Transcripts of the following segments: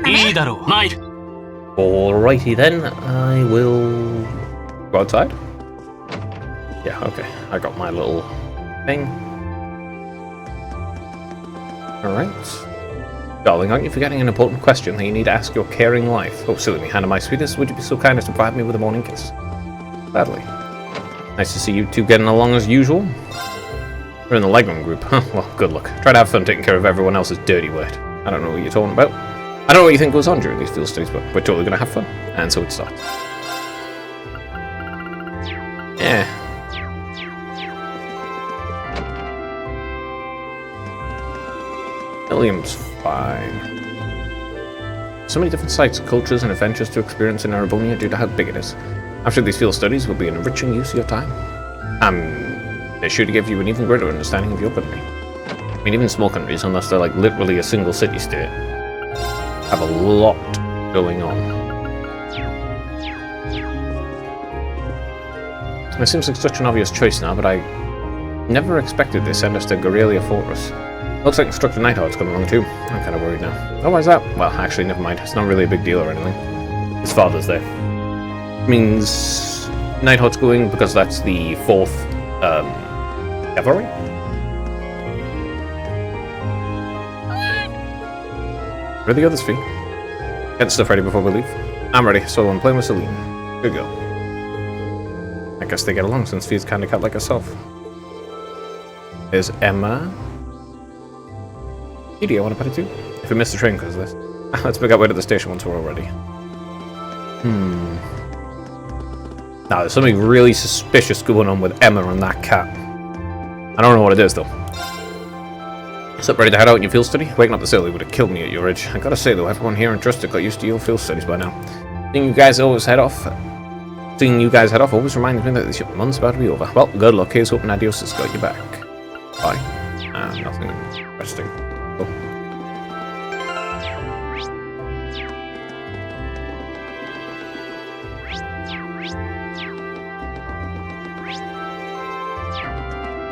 なんだね。いいだろう。参る。 Alrighty then, I will go outside. Yeah, okay. I got my little thing. Alright. Darling, aren't you forgetting an important question that you need to ask your caring wife? Oh, silly me, Hannah, my sweetest, would you be so kind as to provide me with a morning kiss? Gladly. Nice to see you two getting along as usual. We're in the legroom group. Huh, well, good luck. Try to have fun taking care of everyone else's dirty work. I don't know what you're talking about. I don't know what you think goes on during these field studies, but we're totally going to have fun. And so it starts. Yeah. William's fine. So many different sights, cultures, and adventures to experience in Erebonia due to how big it is. I'm sure these field studies will be an enriching use of your time. They're sure to give you an even greater understanding of your country. I mean, even small countries, unless they're like literally a single city-state, have a lot going on. It seems like such an obvious choice now, but I never expected they send us to Gorelia Fortress. Looks like Instructor Nighthawk's coming along too. I'm kind of worried now. Oh, why is that? Well, actually, never mind. It's not really a big deal or anything. His father's there. Means Nighthawk's going because that's the 4th cavalry? Where are the others, Fee? Get stuff ready before we leave. I'm ready, so I'm playing with Celine. Good girl. I guess they get along since Fee's kind of cat like herself. There's Emma. Edie, I want to pet it too. If we miss the train because of this. Let's pick up right at the station once we're all ready. Now, there's something really suspicious going on with Emma and that cat. I don't know what it is, though. So, ready to head out in your field study? Waking up this early would have killed me at your age. I gotta say, though, everyone here in Trusted got used to your field studies by now. Seeing you guys head off always reminds me that this month's about to be over. Well, good luck. Here's hoping Adios has got you back. Bye. Nothing interesting. Cool.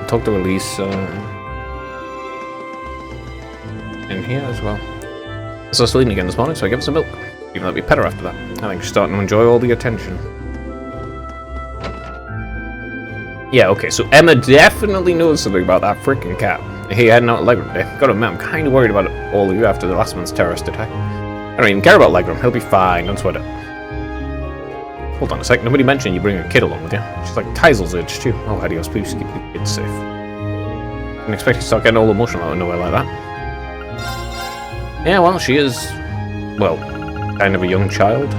Talk to Elise in here as well. I saw Celine again this morning, so I gave her some milk. Even let me pet her after that. I think she's starting to enjoy all the attention. Yeah, okay, so Emma definitely knows something about that freaking cat. Hey, heading out at Legram today. Gotta admit, I'm kind of worried about all of you after the last month's terrorist attack. I don't even care about Legram. He'll be fine. Don't sweat it. Hold on a sec. Nobody mentioned you bring a kid along with you. She's like Taisel's age too. Oh, Adios, please keep the kids safe. Didn't expect you to start getting all emotional out of nowhere like that. Yeah, well, she is, well, kind of a young child.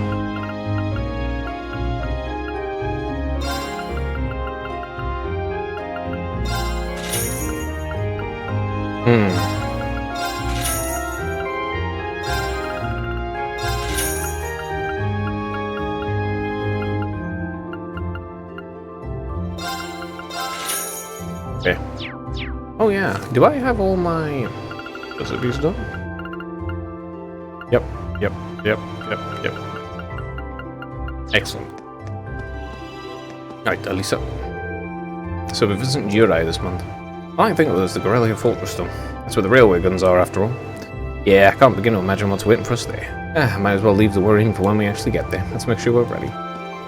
Okay. Oh yeah, do I have all my recipes done? Yep. Excellent. Alright, Elisa. So we're visiting Jurai this month. I think there's the Gorelia Fortress though. That's where the railway guns are after all. Yeah, I can't begin to imagine what's waiting for us there. Might as well leave the worrying for when we actually get there. Let's make sure we're ready.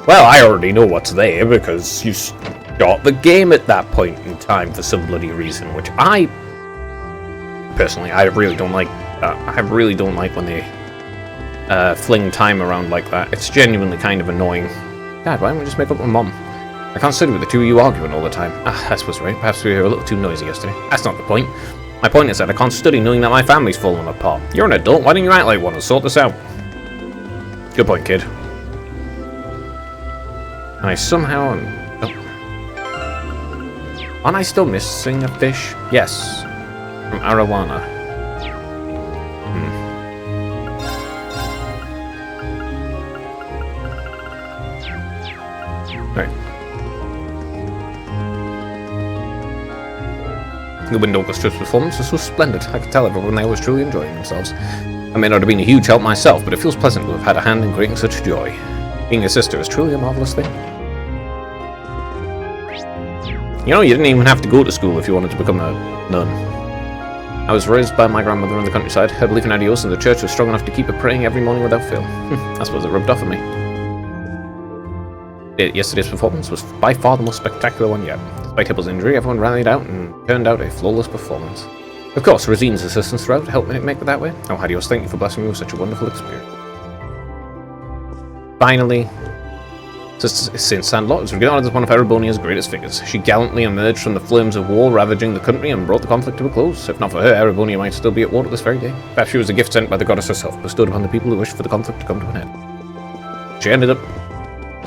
Well, I already know what's there because you start the game at that point in time for some bloody reason, which I personally, I really don't like. I really don't like when they fling time around like that. It's genuinely kind of annoying. Dad, why don't we just make up with Mom? I can't sit with the two of you arguing all the time. I suppose right. Perhaps we were a little too noisy yesterday. That's not the point. My point is that I can't study knowing that my family's falling apart. You're an adult. Why don't you act like one and sort this out? Good point, kid. And I somehow am... Oh. Aren't I still missing a fish? Yes. From Arowana. Right. The Wind Orchestra's performance was so splendid. I could tell everyone they was truly enjoying themselves. I may not have been a huge help myself, but it feels pleasant to have had a hand in creating such joy. Being a sister is truly a marvelous thing. You know, you didn't even have to go to school if you wanted to become a nun. I was raised by my grandmother in the countryside. Her belief in adios and the church was strong enough to keep her praying every morning without fail. I suppose it rubbed off on me. Yesterday's performance was by far the most spectacular one yet. Despite Hibble's injury, everyone rallied out and turned out a flawless performance. Of course, Rosine's assistance throughout helped make it that way. Oh, adios, thank you for blessing me with such a wonderful experience. Finally, since Sandlot was regarded as one of Erebonia's greatest figures. She gallantly emerged from the flames of war ravaging the country and brought the conflict to a close. If not for her, Erebonia might still be at war this very day. Perhaps she was a gift sent by the goddess herself, bestowed upon the people who wished for the conflict to come to an end. She ended up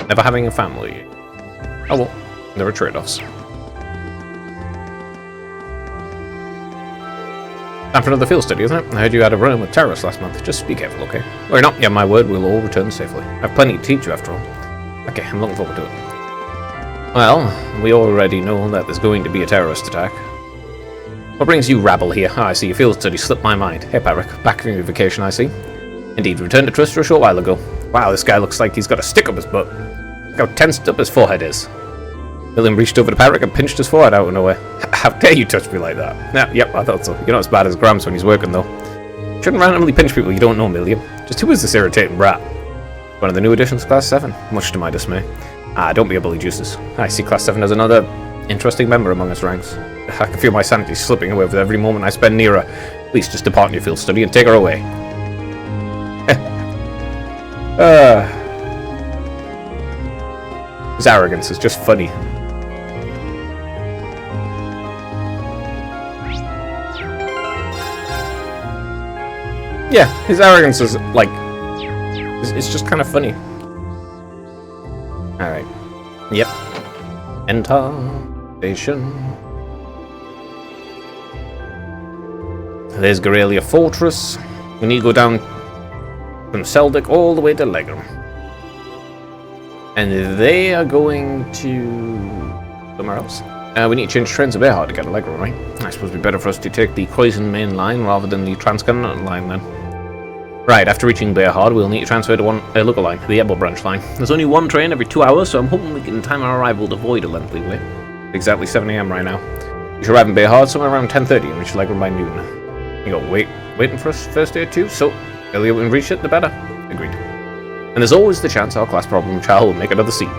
never having a family. Oh well, there are trade-offs. Time for another field study, isn't it? I heard you had a run with terrorists last month. Just be careful, okay? Or not, yeah, my word, we'll all return safely. I've plenty to teach you after all. Okay, I'm looking forward to it. Well, we already know that there's going to be a terrorist attack. What brings you rabble here? Ah, I see your field study slipped my mind. Hey, Patrick, back from your vacation, I see. Indeed, returned to Trista a short while ago. Wow, this guy looks like he's got a stick up his butt. Look how tensed up his forehead is. William reached over to Patrick and pinched his forehead out of nowhere. How dare you touch me like that? Yeah, yep, I thought so. You're not as bad as Gramps when he's working, though. Shouldn't randomly pinch people you don't know, William. Just who is this irritating brat? One of the new additions to Class 7, much to my dismay. Ah, don't be a bully, Justice. I see Class 7 as another interesting member among its ranks. I can feel my sanity slipping away with every moment I spend near her. Please just depart in your field study and take her away. His arrogance is just funny. Yeah, his arrogance is like... It's just kind of funny. Alright. Yep. Enter station. There's Gorelia Fortress. We need to go down from Seldic all the way to Legrum. And they are going to... somewhere else. We need to change trains a bit hard to get to Legrum, right? I suppose it'd be better for us to take the Croydon main line rather than the Transcontinental line then. Right, after reaching Bearhard, we'll need to transfer to a local line, the Ebel branch line. There's only one train every 2 hours, so I'm hoping we can time our arrival to avoid a lengthy wait. Exactly 7 AM right now. We should arrive in Bearhard somewhere around 10:30 and reach Legrum by noon. You got waiting for us first day too, so the earlier we can reach it, the better. Agreed. And there's always the chance our class problem child will make another scene.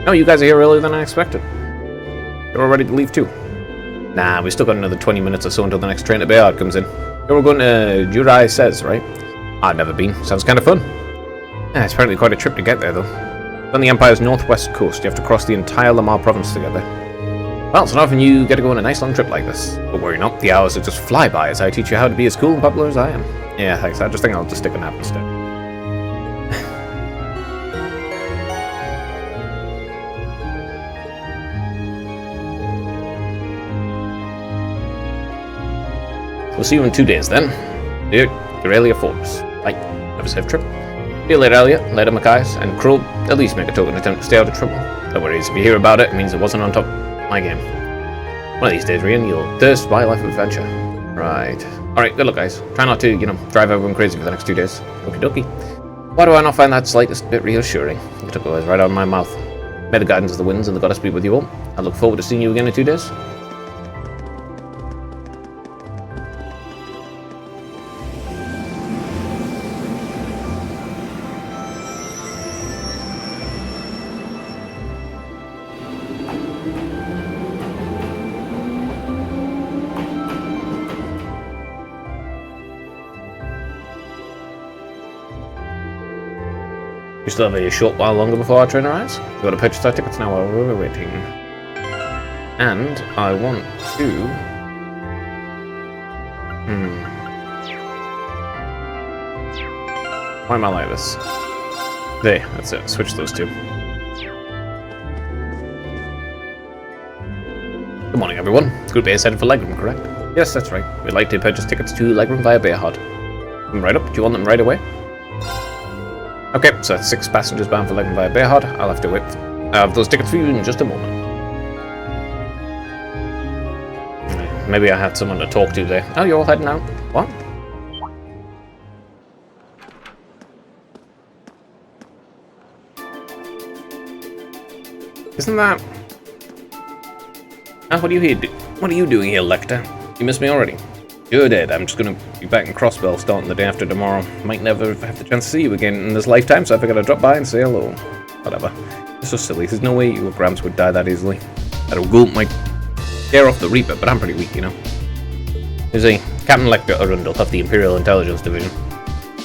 No, you guys are here earlier than I expected. You're all ready to leave too. Nah, we still got another 20 minutes or so until the next train to Bayard comes in. We're going to Jurai Says, right? I've never been. Sounds kind of fun. Yeah, it's apparently quite a trip to get there, though. On the Empire's northwest coast, you have to cross the entire Lamar province to get there. Well, it's not often you get to go on a nice long trip like this. But worry not, the hours will just fly by as I teach you how to be as cool and popular as I am. Yeah, thanks. I just think I'll just stick a nap instead. We'll see you in 2 days then. Dear Gorelia Fortress. Bye. Have a safe trip. See you later, Elliot, later, Machias, and Crow. At least make a token attempt to stay out of trouble. No worries, if you hear about it, it means it wasn't on top of my game. One of these days, Rian, you'll thirst by life of adventure. Right. Alright, good luck, guys. Try not to, drive everyone crazy for the next 2 days. Okie dokie. Why do I not find that slightest bit reassuring? You took the words right out of my mouth. May the guidance of the winds and the goddess be with you all. I look forward to seeing you again in 2 days. We still have a short while longer before our train arrives. We've got to purchase our tickets now while we're waiting. And I want to... Why am I like this? There, that's it. Switch those two. Good morning, everyone. Group A is headed for Legrum, correct? Yes, that's right. We'd like to purchase tickets to Legrum via Bearhard. Come right up. Do you want them right away? Okay, so that's 6 passengers bound for Legrum via Bearhard. I'll have to wait. I have those tickets for you in just a moment. Maybe I had someone to talk to there. Oh, you're all heading out. What? Isn't that... Ah, what are you doing here, Lecter? You missed me already? You're dead. I'm just gonna be back in Crossbell starting the day after tomorrow. Might never have the chance to see you again in this lifetime, so I figured I'd drop by and say hello. Whatever. It's so silly. There's no way you or Gramps would die that easily. That old Gulp might scare off the Reaper, but I'm pretty weak, you know. You see, Captain Lecter Arundel of the Imperial Intelligence Division.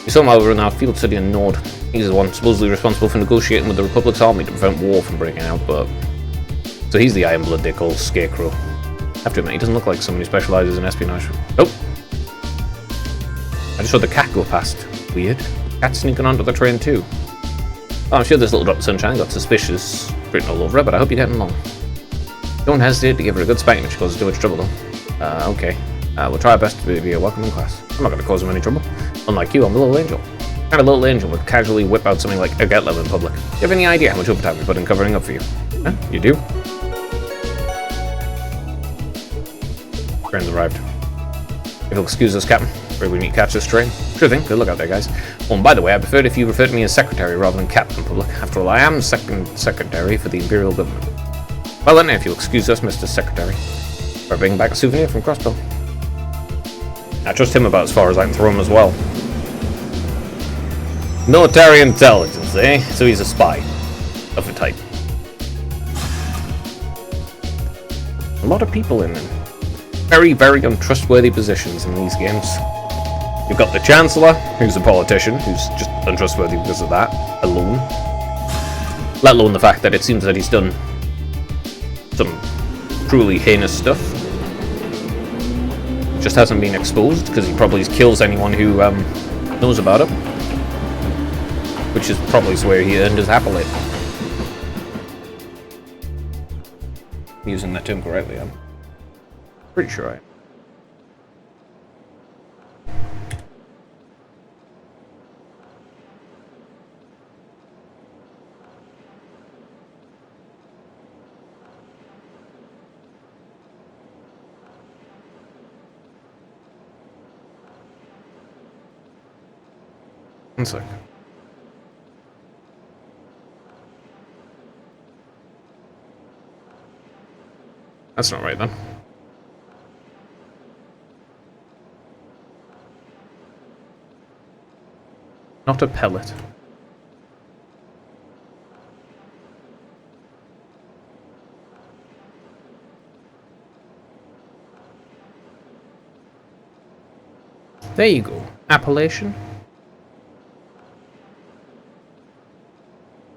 We saw him over in our field study in Nord. He's the one supposedly responsible for negotiating with the Republic's army to prevent war from breaking out, but... So he's the Iron Blood they call Scarecrow. I have to admit, he doesn't look like someone who specialises in espionage. Oh! I just saw the cat go past. Weird. Cat sneaking onto the train too. Oh, I'm sure this little drop of sunshine got suspicious written all over it, but I hope you're getting along. Don't hesitate to give her a good spanking if she causes too much trouble, though. Okay. We'll try our best to be a welcoming class. I'm not going to cause him any trouble. Unlike you, I'm a little angel. Kind of little angel would casually whip out something like a Getlab in public. Do you have any idea how much overtime we put in covering up for you? Huh? You do? Train's arrived. If you'll excuse us, Captain, where we meet catch this train. Sure thing. Good luck out there, guys. Oh, and by the way, I preferred if you referred to me as Secretary rather than Captain in public. After all, I am second Secretary for the Imperial Government. Well then, if you'll excuse us, Mr. Secretary, we're bringing back a souvenir from Crossbell. I trust him about as far as I can throw him as well. Military intelligence, eh? So he's a spy. Of a type. A lot of people in them. Very, very untrustworthy positions in these games. You've got the Chancellor, who's a politician, who's just untrustworthy because of that alone. Let alone the fact that it seems that he's done some truly heinous stuff. Just hasn't been exposed, because he probably kills anyone who knows about it. Which is probably where he earned his accolade. I'm using that term correctly, I'm pretty sure I am. One sec. That's not right then. Not a pellet. There you go. Appellation.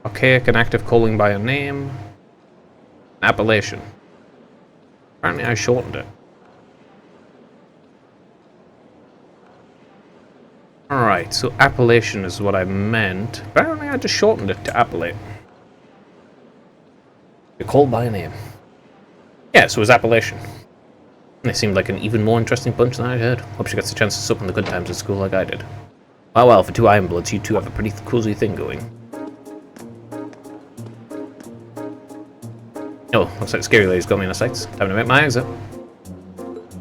Archaic and active calling by a name. Appellation. Apparently I shortened it. Alright, so appellation is what I meant. Apparently I just shortened it to appellate. You're called by a name. Yeah, so it was appellation. And it seemed like an even more interesting bunch than I'd heard. Hope she gets a chance to sup on the good times at school like I did. Well, for two Ironbloods, you two have a pretty cozy thing going. Oh, looks like the scary lady's got me in her sights. Time to make my exit.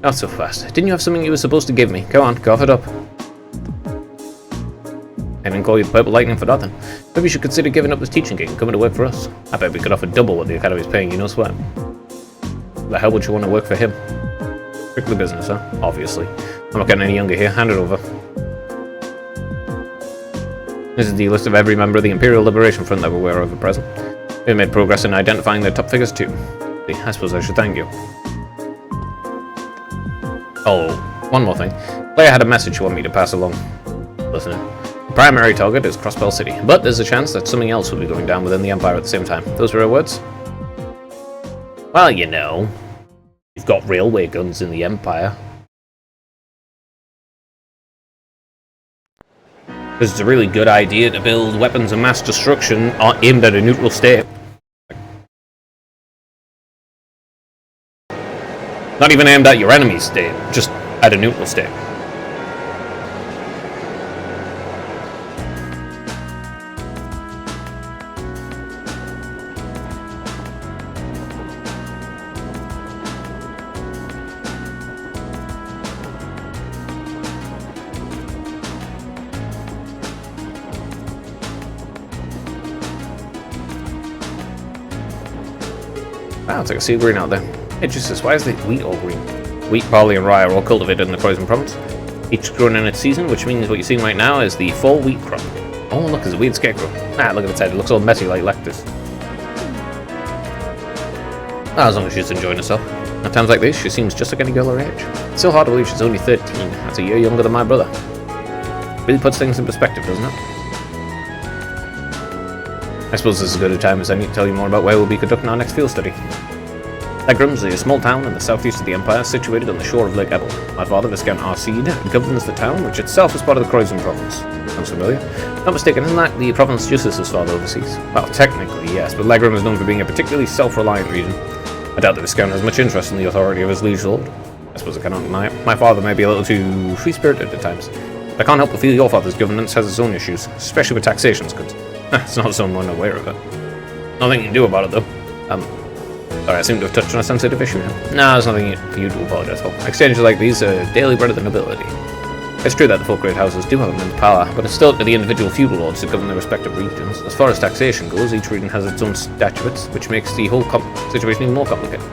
Not so fast. Didn't you have something you were supposed to give me? Go on, cough it up. I didn't call you the Purple Lightning for nothing. Maybe you should consider giving up this teaching gig and coming to work for us. I bet we could offer double what the Academy's paying you, no sweat. The hell would you want to work for him? Strictly business, huh? Obviously. I'm not getting any younger here. Hand it over. This is the list of every member of the Imperial Liberation Front that we're aware of at present. We've made progress in identifying their top figures too. I suppose I should thank you. Oh, one more thing. Leia had a message she wanted me to pass along. Listening. The primary target is Crossbell City, but there's a chance that something else will be going down within the Empire at the same time. Those were her words? Well, you know, you've got railway guns in the Empire. Because it's a really good idea to build weapons of mass destruction aimed at a neutral state. Not even aimed at your enemy's state, just at a neutral state. Wow, it's like a sea green out there. Hey, Jesus, why is the wheat all green? Wheat, barley, and rye are all cultivated in the Croydon province. Each grown in its season, which means what you're seeing right now is the fall wheat crop. Oh, look, there's a weird scarecrow. Ah, look at its head. It looks all messy like Lactus. As long as she's enjoying herself. At times like this, she seems just like any girl her age. It's still hard to believe she's only 13. That's a year younger than my brother. Really puts things in perspective, doesn't it? I suppose this is as good a time as any to tell you more about where we'll be conducting our next field study. Legram's is a small town in the southeast of the Empire, situated on the shore of Lake Ebble. My father, Viscount Arseed, governs the town, which itself is part of the Croydon province. Sounds familiar? Not mistaken, isn't that the province Justus's father oversees? Well, technically, yes, but Legram is known for being a particularly self-reliant region. I doubt the Viscount has much interest in the authority of his liege lord. I suppose I cannot deny it. My father may be a little too free-spirited at times. But I can't help but feel your father's governance has its own issues, especially with taxation's goods. It's not someone unaware of it. Nothing you can do about it, though. Sorry, I seem to have touched on a sensitive issue now. No, there's nothing for you to apologise for. Exchanges like these are daily bread of the nobility. It's true that the four great houses do have immense power, but it's still up to the individual feudal lords to govern their respective regions. As far as taxation goes, each region has its own statutes, which makes the whole situation even more complicated.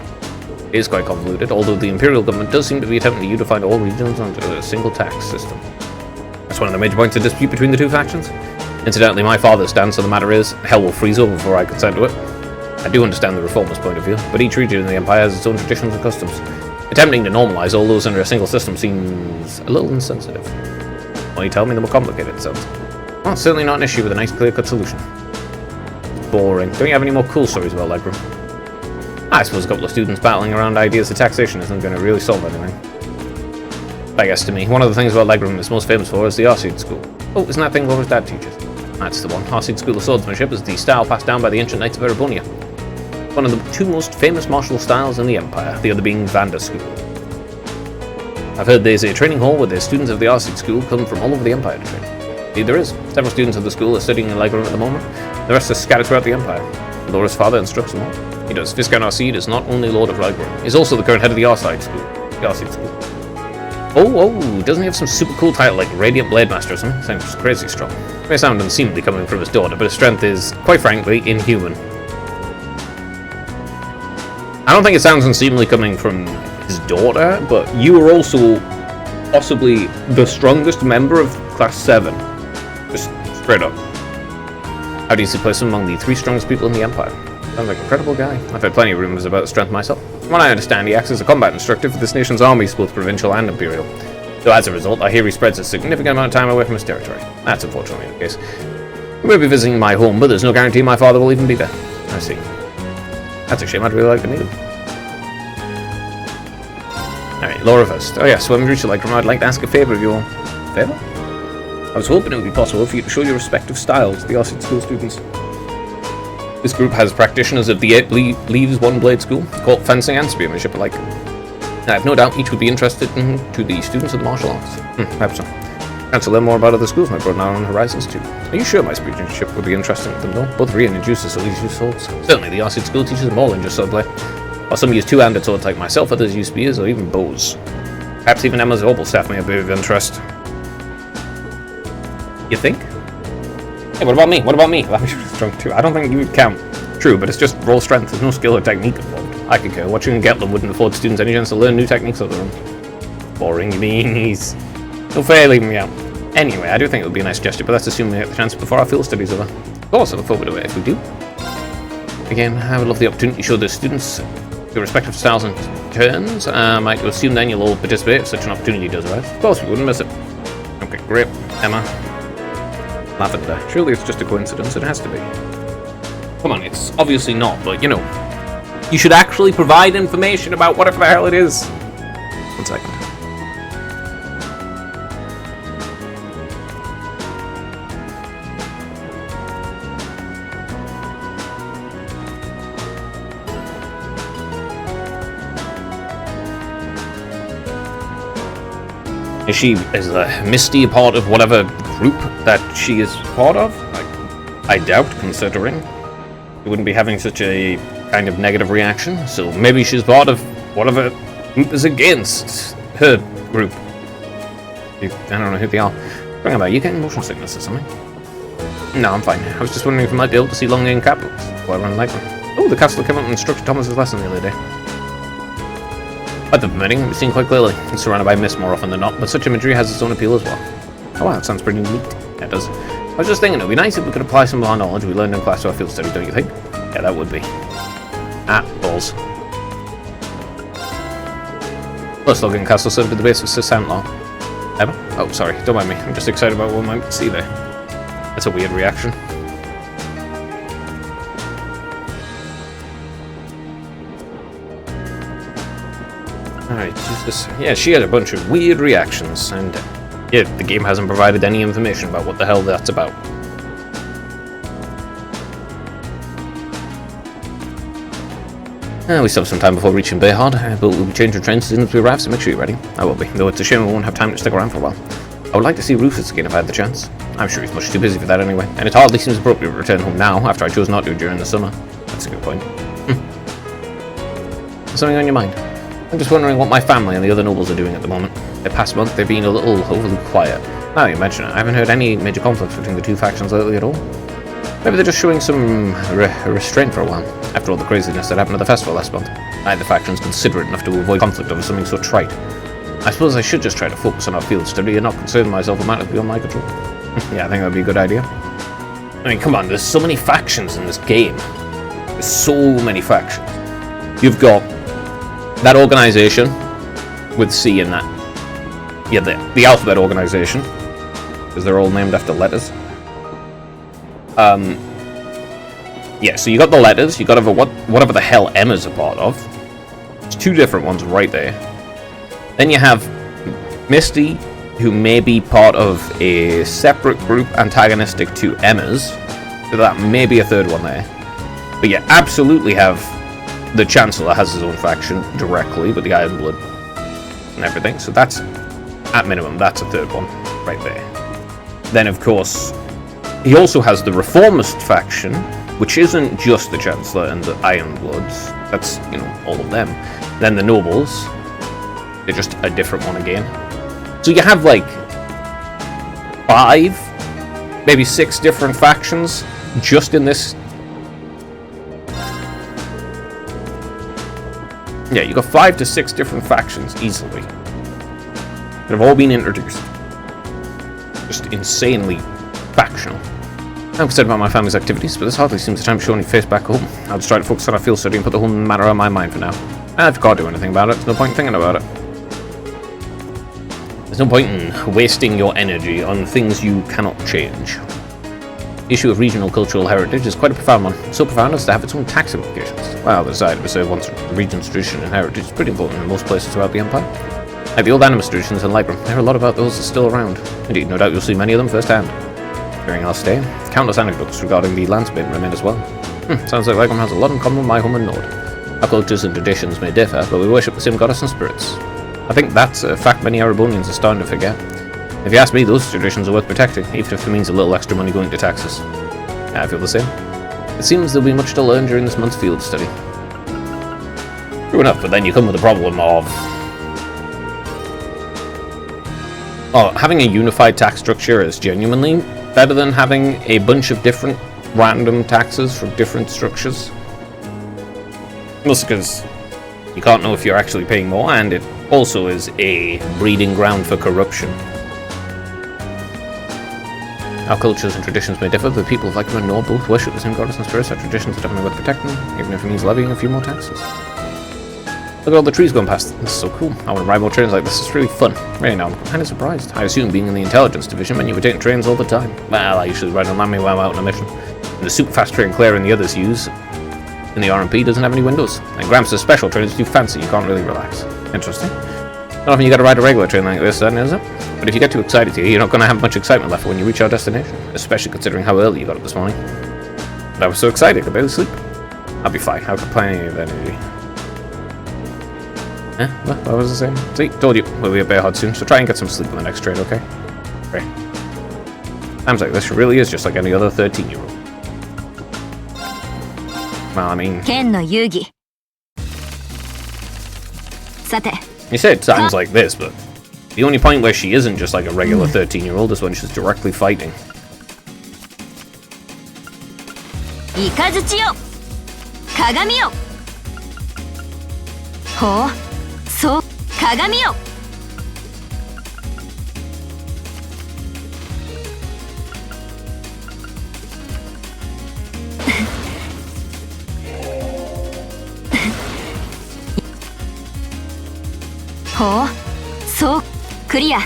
It is quite convoluted, although the imperial government does seem to be attempting to unify all regions under a single tax system. That's one of the major points of dispute between the two factions. Incidentally, my father's stance on the matter is, hell will freeze over before I consent to it. I do understand the reformers' point of view, but each region in the Empire has its own traditions and customs. Attempting to normalise all those under a single system seems a little insensitive. Well, you tell me, the more complicated it sounds. Well, it's certainly not an issue with a nice clear-cut solution. Boring. Don't you have any more cool stories about Legram? I suppose a couple of students battling around ideas of taxation isn't going to really solve anything. I guess to me, one of the things about Legram is most famous for is the Arseed School. Oh, isn't that thing Laura's dad teaches? That's the one. Arseed School of Swordsmanship is the style passed down by the ancient knights of Erebonia. One of the two most famous martial styles in the Empire, the other being Vander School. I've heard there's a training hall where the students of the Arseed School come from all over the Empire to train. Indeed there is. Several students of the school are studying in Legram at the moment. The rest are scattered throughout the Empire. Laura's father instructs them all. He does. Viscount Arseed is not only Lord of Legram, he's also the current head of the Arseed School. Oh, doesn't he have some super cool title like Radiant Blade Master or something? Sounds crazy strong. It may sound unseemly coming from his daughter, but his strength is, quite frankly, inhuman. I don't think it sounds unseemly coming from his daughter, but you are also possibly the strongest member of Class 7. Just straight up. How do you place him among the 3 strongest people in the Empire? Sounds like an incredible guy. I've heard plenty of rumors about his strength myself. From what I understand, he acts as a combat instructor for this nation's armies, both provincial and imperial. So as a result, I hear he spreads a significant amount of time away from his territory. That's unfortunately the case. He may be visiting my home, but there's no guarantee my father will even be there. I see. That's a shame. I'd really like to meet him. Alright, Laura first. Oh yes, when we reach the Legram, I'd like to ask a favour of you all. Favour? I was hoping it would be possible for you to show your respective styles to the Arseed School students. This group has practitioners of the 8 Leaves One Blade School, called fencing and spearmanship alike. I have no doubt each would be interested to the students of the martial arts. Perhaps so. And to learn more about other schools might broaden our own horizons too. Are you sure my spearmanship would be interesting to them though? Both Rian and Justus at least use swords. Certainly the Arseed School teaches them all than just swordplay. While some use two-handed swords like myself, others use spears or even bows. Perhaps even Emma's Opal staff may be of interest. You think? Hey, what about me? What about me? I'm strong too. I don't think you would count. True, but it's just raw strength. There's no skill or technique involved. I could care. Watching Getlam wouldn't afford students any chance to learn new techniques of their own. Boring, you mean? He's no fair leaving me out. Anyway, I do think it would be a nice gesture, but let's assume we get the chance before our field studies over. Of course, I look forward to it if we do. Again, I would love the opportunity to show the students their respective styles and turns. I might assume then you'll all participate if such an opportunity does arise. Of course, we wouldn't miss it. Okay, great. Emma. Lavender. Surely it's just a coincidence. It has to be. Come on, it's obviously not, but you know. You should actually provide information about whatever the hell it is. 1 second. Is Misty a part of whatever group that she is part of? I doubt, considering she wouldn't be having such a kind of negative reaction. So maybe she's part of whatever group is against her group. I don't know who they are. Bring about, you getting motion sickness or something? No, I'm fine. I was just wondering if I might be able to see Long Lane Cap books while I run like them. Oh, the castle came up and instructed Thomas's lesson the other day. Weather permitting, it's seen quite clearly. It's surrounded by mist more often than not, but such imagery has its own appeal as well. Oh wow, that sounds pretty neat. Yeah, it does. I was just thinking, it would be nice if we could apply some of our knowledge we learned in class to our field study, don't you think? Yeah, that would be. Ah, balls. Plus, logging castle served at the base of Sisant Law. Ever? Oh, sorry, don't mind me. I'm just excited about what we might see there. That's a weird reaction. Alright, Jesus. Yeah, she had a bunch of weird reactions, and yeah, the game hasn't provided any information about what the hell that's about. We still have some time before reaching Bayhard, but we'll be changing trains as soon as we arrive, so make sure you're ready. I will be, though it's a shame we won't have time to stick around for a while. I would like to see Rufus again if I had the chance. I'm sure he's much too busy for that anyway, and it hardly seems appropriate to return home now, after I chose not to during the summer. That's a good point. Something on your mind? I'm just wondering what my family and the other nobles are doing at the moment. The past month they've been a little overly quiet. Now you mention it, I haven't heard any major conflicts between the two factions lately at all. Maybe they're just showing some restraint for a while, after all the craziness that happened at the festival last month. Neither faction's considerate enough to avoid conflict over something so trite. I suppose I should just try to focus on our field study and not concern myself with matters beyond my control. Yeah, I think that'd be a good idea. I mean, come on, there's so many factions in this game. There's so many factions. You've got that organization with C in that. Yeah, the alphabet organization, because they're all named after letters. Yeah, so you got the letters, you got whatever the hell Emma's a part of. There's two different ones right there. Then you have Misty, who may be part of a separate group antagonistic to Emma's. So that may be a third one there. But you absolutely have the Chancellor has his own faction directly with the Iron Blood and everything. So that's, at minimum, that's a third one right there. Then, of course, he also has the Reformist faction, which isn't just the Chancellor and the Iron Bloods. That's, you know, all of them. Then the Nobles. They're just a different one again. So you have, like, 5, maybe 6 different factions just in this. Yeah, you got 5 to 6 different factions easily that have all been introduced. Just insanely factional. I'm excited about my family's activities, but this hardly seems the time to show any face back home. I'll just try to focus on our field study and put the whole matter on my mind for now. And if I can't do anything about it, there's no point in thinking about it. There's no point in wasting your energy on things you cannot change. The issue of regional cultural heritage is quite a profound one, so profound as to have its own tax implications. While the desire to preserve one's region's tradition and heritage is pretty important in most places throughout the Empire. Like the old Animus traditions in Libram, there are a lot about those that are still around. Indeed, no doubt you'll see many of them firsthand. During our stay, countless anecdotes regarding the landsbane remain as well. Sounds like Libram has a lot in common with my home in Nord. Our cultures and traditions may differ, but we worship the same goddess and spirits. I think that's a fact many Erebonians are starting to forget. If you ask me, those traditions are worth protecting, even if it means a little extra money going to taxes. I feel the same. It seems there'll be much to learn during this month's field study. True enough, but then you come with the problem of having a unified tax structure is genuinely better than having a bunch of different random taxes from different structures. Mostly because you can't know if you're actually paying more, and it also is a breeding ground for corruption. Our cultures and traditions may differ, but people of Libram and Nord both worship the same goddess and spirits. Our traditions are definitely worth protecting, even if it means levying a few more taxes. Look at all the trees going past. This is so cool. I want to ride more trains like this. It's really fun. Really now, I'm kind of surprised. I assume being in the intelligence division meant you were taking trains all the time. Well, I usually ride on land when I'm out on a mission. And the super fast train Claire and the others use in the RMP doesn't have any windows. And Gramps' special train is too fancy, you can't really relax. Interesting. Not often you gotta ride a regular train like this then, is it? But if you get too excited here, you're not gonna have much excitement left when you reach our destination. Especially considering how early you got up this morning. But I was so excited, I could barely sleep. I'll be fine, I've got plenty of energy. What was I saying? See, told you, we'll be at Bayhard soon, so try and get some sleep on the next train, okay? Great. Times like this really is just like any other 13-year-old. Well, I mean... You said times like this, but the only point where she isn't just like a regular 13-year-old is when she's directly fighting. 鏡よ。ほう、そう、クリア。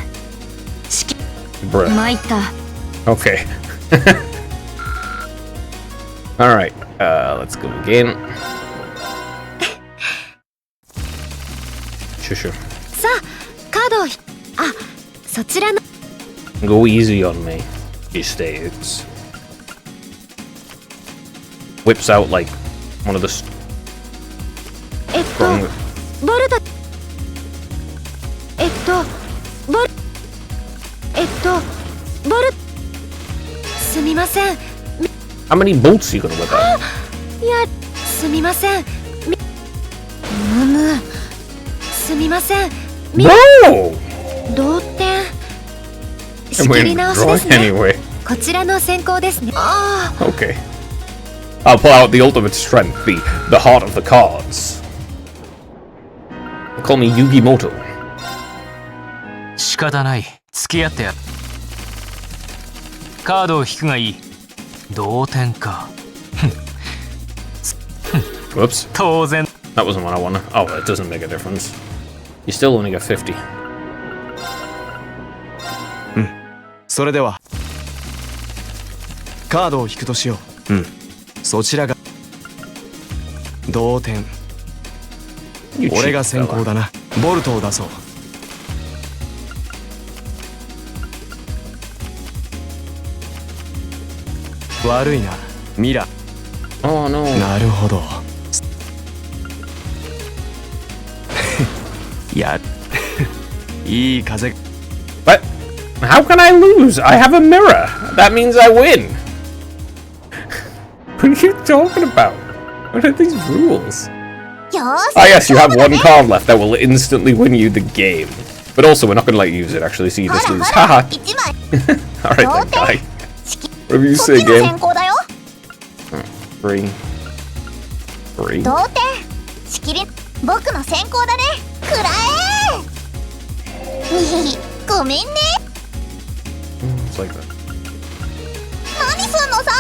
Bruh. 参った。Okay. Alright, let's go again. Sure. さあ、カードをそちらの Go easy on me, he states. Whips out like one of the strong. ボルトボルすみません。 How many bolts are you gonna whip out? いや、すみません。すみません。Whoa! 同点。 I'm 仕切り waiting 直 to しで draw すね。 anyway. こちらの先行ですね。ああ。 Okay. I'll pull out the ultimate strength, the heart of the cards. Call me Yugi Moto. 仕方ない。付き合ってやる。カードを引くがいい。同点か。Whoops. 当然。That wasn't what I wanted. Oh, it doesn't make a difference. You still only get 50. それではカードを引くとしよう。そちらが同点。 You 俺 cheap が先 fella. 行だな。ボルトを出そう。悪いな、ミラ。 Oh no. なるほど。やいい風。 What? How can I lose? I have a mirror. That means I win. What are you talking about? What are these rules? よーし。 I guess you have one card left that will instantly win you the game. But also, we're not going to let you use it, actually, so you just lose. Haha. 一枚。 Alright then, guy. 仕切 Whatever you そっ say, ちの game. 先行だよ。 3. 3. 同点。仕切り僕の先行だね。くらえ。ごめんね。 It's like that. 何すんのさ。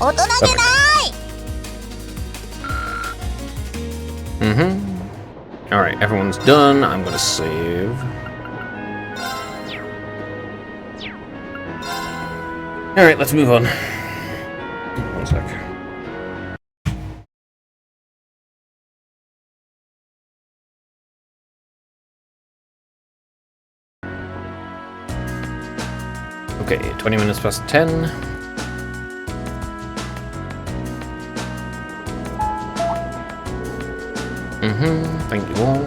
おう、大人げない。 Alright, everyone's done. I'm gonna save. Alright, let's move on. 1 sec. Okay, 20 minutes past 10. Thank you all.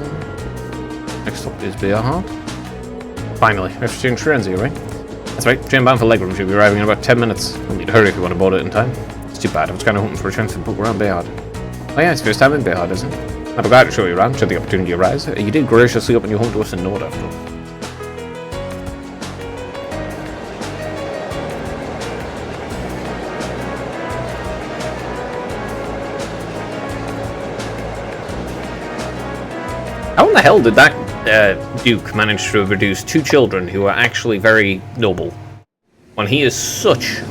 Next up is Beerhard. Finally, we have to change trains here, right? That's right, train bound for Legroom should be arriving in about 10 minutes. You'll need to hurry if you want to board it in time. It's too bad, I was kind of hoping for a chance to book around Beerhard. Oh yeah, it's your first time in Beerhard, isn't it? I'd be glad to show you around, should the opportunity arise. You did graciously open your home to us in Nord, after all. How in the hell did that Duke manage to produce 2 children who are actually very noble, when he is such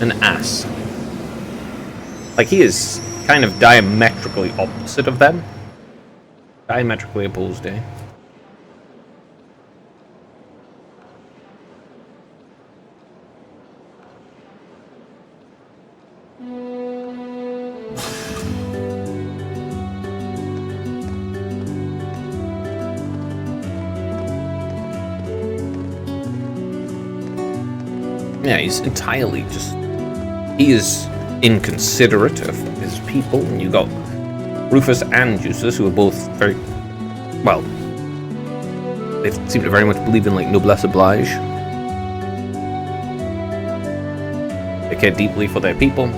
an ass? Like, he is kind of diametrically opposite of them. Diametrically opposed, eh? Yeah, he's entirely just... He is inconsiderate of his people, and you got Rufus and Justus, who are both very... Well, they seem to very much believe in, like, noblesse oblige. They care deeply for their people.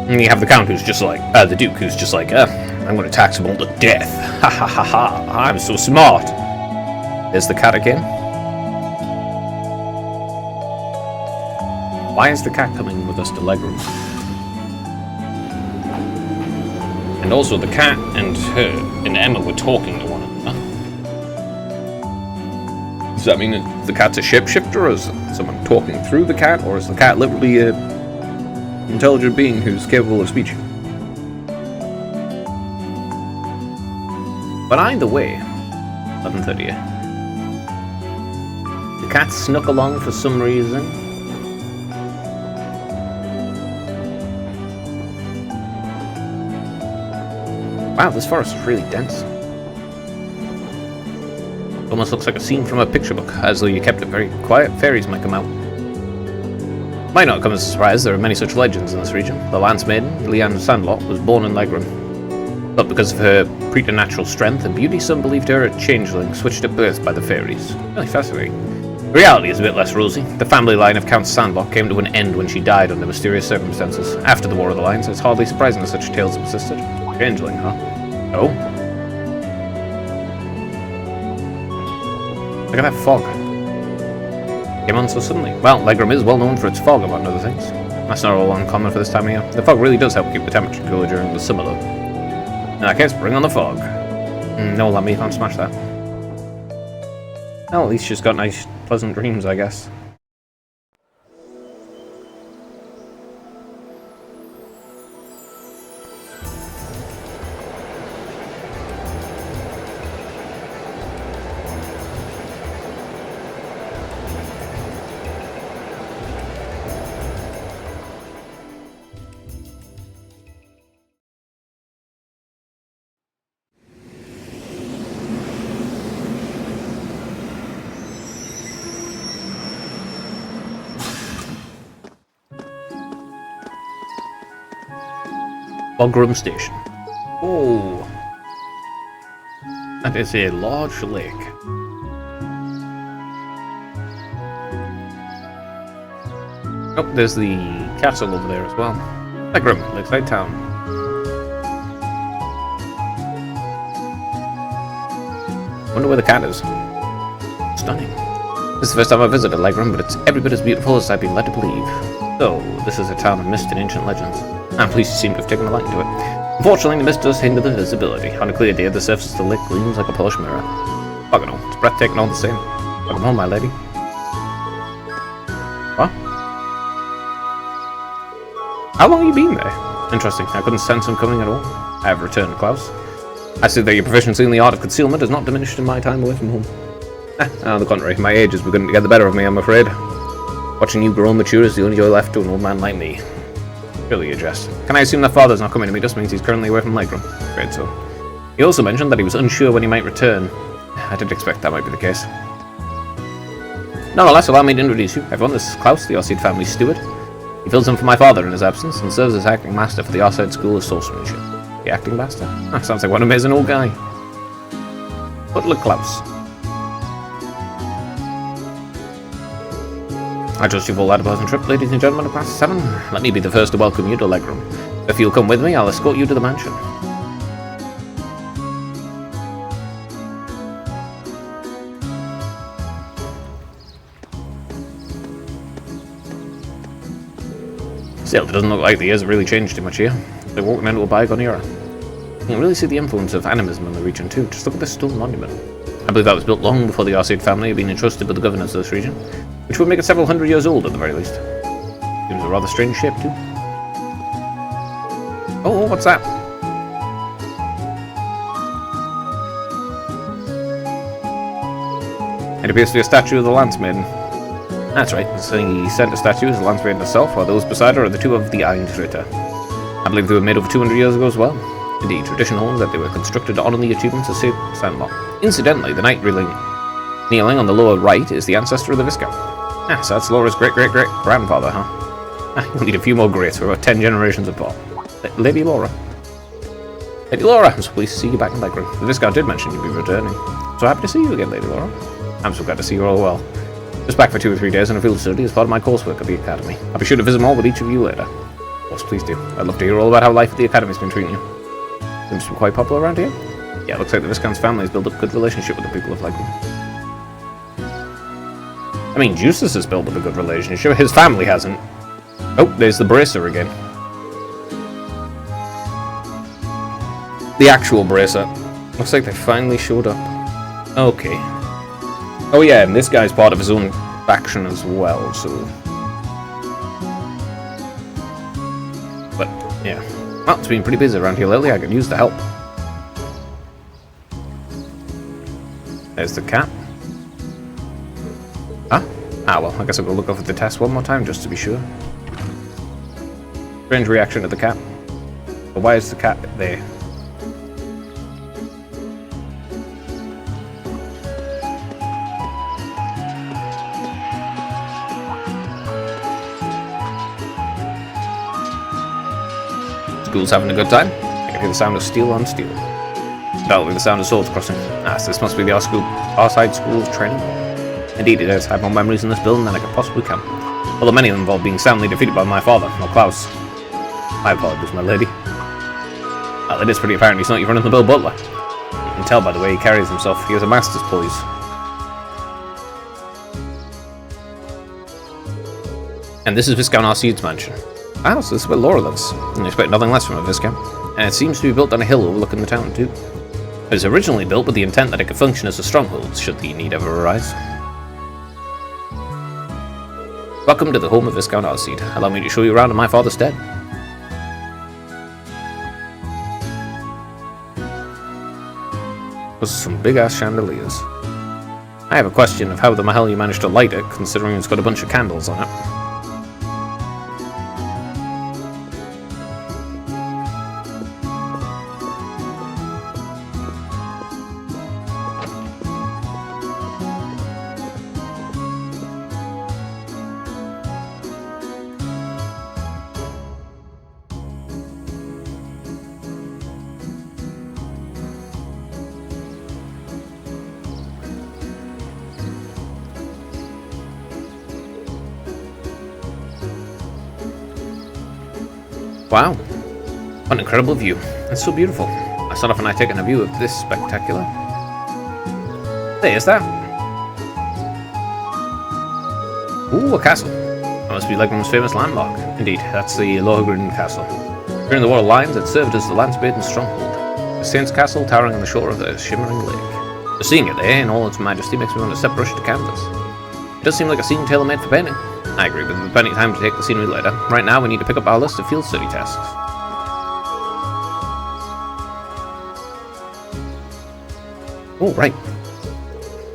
And you have the Count, who's just like... the Duke, who's just like, I'm gonna tax them all to death. Ha ha ha ha, I'm so smart. There's the cat again. Why is the cat coming with us to Legroom? And also, the cat and her and Emma were talking to one another. Does that mean that the cat's a shapeshifter, or is someone talking through the cat, or is the cat literally a intelligent being who's capable of speech? But either way, 11:30. The cat snuck along for some reason. Wow, this forest is really dense. Almost looks like a scene from a picture book, as though you kept it very quiet. Fairies might come out. Might not come as a surprise, there are many such legends in this region. The Lance Maiden, Leanne Sandlot, was born in Legroom. But because of her preternatural strength and beauty, some believed her a changeling switched at birth by the fairies. Really fascinating. The reality is a bit less rosy. The family line of Count Sandlot came to an end when she died under mysterious circumstances. After the War of the Lions, it's hardly surprising that such tales have persisted. Changeling, huh? Oh? Look at that fog. Came on so suddenly. Well, Legroom is well known for its fog, among other things. That's not all uncommon for this time of year. The fog really does help keep the temperature cooler during the summer, though. In that case, bring on the fog. No, let me can't smash that. Well, at least she's got nice, pleasant dreams, I guess. Bogroom Station. Oh, that is a large lake. Oh, there's the castle over there as well. Legroom, Lakeside Town. Wonder where the cat is. Stunning. This is the first time I've visited Legroom, but it's every bit as beautiful as I've been led to believe. So, this is a town of mist and ancient legends. I'm pleased you seem to have taken a liking to it. Unfortunately, the mist does hinder the visibility. On a clear day, the surface of the lake gleams like a polished mirror. Fuck it all, it's breathtaking all the same. Welcome home, my lady. What? How long have you been there? Interesting, I couldn't sense him coming at all. I have returned, Klaus. I see that your proficiency in the art of concealment has not diminished in my time away from home. On the contrary, my age has begun to get the better of me, I'm afraid. Watching you grow and mature is the only joy left to an old man like me. Surely you jest. Can I assume that father's not coming to meet us means he's currently away from Legroom? Afraid so. He also mentioned that he was unsure when he might return. I did expect that might be the case. Nonetheless, allow me to introduce you. Everyone, this is Klaus, the Arseid family steward. He fills in for my father in his absence and serves as acting master for the Arseid School of Sorcersmanship. The acting master? Sounds like one amazing old guy. Butler Klaus. I trust you've all had a pleasant trip, ladies and gentlemen of Class 7. Let me be the first to welcome you to Legroom. If you'll come with me, I'll escort you to the mansion. Still, it doesn't look like the years have really changed too much here. They're walking into a bygone era. You can really see the influence of animism in the region too. Just look at this stone monument. I believe that was built long before the Arseid family had been entrusted with the governance of this region, which would make it several hundred years old at the very least. Seems a rather strange shape too. Oh, what's that? It appears to be a statue of the Lance Maiden. That's right, the center statue is the Lance Maiden herself, while those beside her are the two of the Eindritter. I believe they were made over 200 years ago as well. Indeed, tradition holds that they were constructed to honor the achievements of Sandlot. Incidentally, the knight kneeling on the lower right is the ancestor of the Viscount. So that's Laura's great-great-great-grandfather, huh? You'll need a few more greats, we're about 10 generations apart. Lady Laura. Lady Laura, I'm so pleased to see you back in Legroom. The Viscount did mention you'd be returning. So happy to see you again, Lady Laura. I'm so glad to see you all well. Just back for 2 or 3 days on a field study as part of my coursework at the Academy. I'll be sure to visit more with each of you later. Of course, please do. I'd love to hear all about how life at the Academy's been treating you. Seems to be quite popular around here. Yeah, looks like the Viscount's family has built up a good relationship with the people of Legroom. I mean, Justus has built up a good relationship. His family hasn't. Oh, there's the bracer again. The actual bracer. Looks like they finally showed up. Okay. Oh yeah, and this guy's part of his own faction as well, so... But, yeah. Well, it's been pretty busy around here lately. I could use the help. There's the cat. Huh? Ah, well, I guess I'll go look over the test one more time just to be sure. Strange reaction to the cat. But why is the cat there? School's having a good time. I can hear the sound of steel on steel. Undoubtedly the sound of swords crossing. Ah, so this must be the our side school's training. Indeed it is. I have more memories in this building than I could possibly count. Although many of them involve being soundly defeated by my father, or Klaus. My apologies, my lady. Well, it is pretty apparent he's not your run-of-the-mill butler. You can tell by the way he carries himself. He has a master's poise. And this is Viscount Arseid's mansion. Ah, so this is where Laura lives. I expect nothing less from a Viscount. And it seems to be built on a hill overlooking the town, too. It was originally built with the intent that it could function as a stronghold, should the need ever arise. Welcome to the home of Viscount Arseid. Allow me to show you around in my father's stead. Those are some big-ass chandeliers. I have a question of how the hell you managed to light it, considering it's got a bunch of candles on it. Wow, what an incredible view. It's so beautiful. I start off and I taking a view of this spectacular. Hey, is that? Ooh, a castle. That must be Legram's famous landmark. Indeed, that's the Lohengrin Castle. During the War of Lions, it served as the Lance-Baden stronghold. The Saint's Castle towering on the shore of the shimmering lake. Just seeing it there in all its majesty makes me want to set brush to canvas. It does seem like a scene tailor-made for painting. I agree, but there's plenty of time to take the scenery later. Right now, we need to pick up our list of field study tasks. Oh, right.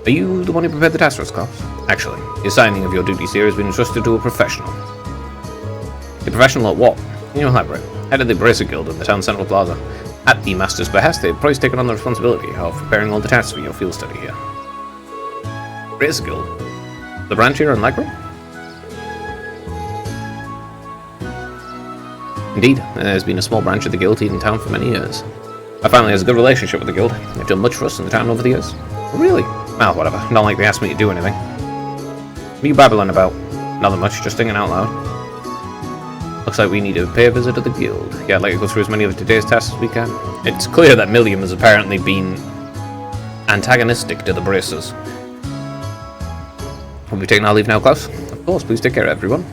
Are you the one who prepared the task for us, Klaus? Actually, the assigning of your duties here has been entrusted to a professional. A professional at what? Can you elaborate? Head of the Bracer Guild in the town central plaza. At the Master's behest, they've probably taken on the responsibility of preparing all the tasks for your field study here. Bracer Guild? The branch here in Legram? Indeed, there's been a small branch of the guild in town for many years. My family has a good relationship with the guild. They've done much for us in the town over the years. Really? Well, whatever. Not like they asked me to do anything. What are you babbling about? Nothing much, just thinking out loud. Looks like we need to pay a visit to the guild. Yeah, I'd like to go through as many of today's tasks as we can. It's clear that Milliam has apparently been antagonistic to the Bracers. Will we taking our leave now, Klaus? Of course, please take care, everyone.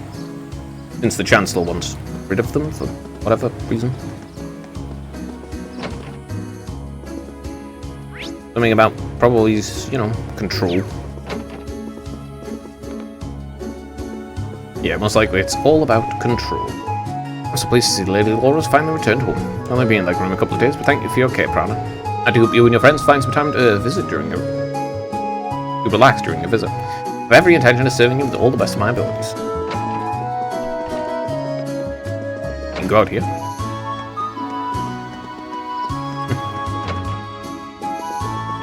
Since the Chancellor wants rid of them for whatever reason. Something about probably, control. Yeah, most likely it's all about control. I'm so pleased to see Lady Laura's finally returned home. Only been in Legram a couple of days, but thank you for your care, Prana. I do hope you and your friends find some time to relax during your visit. I have every intention of serving you with all the best of my abilities. You can go out here.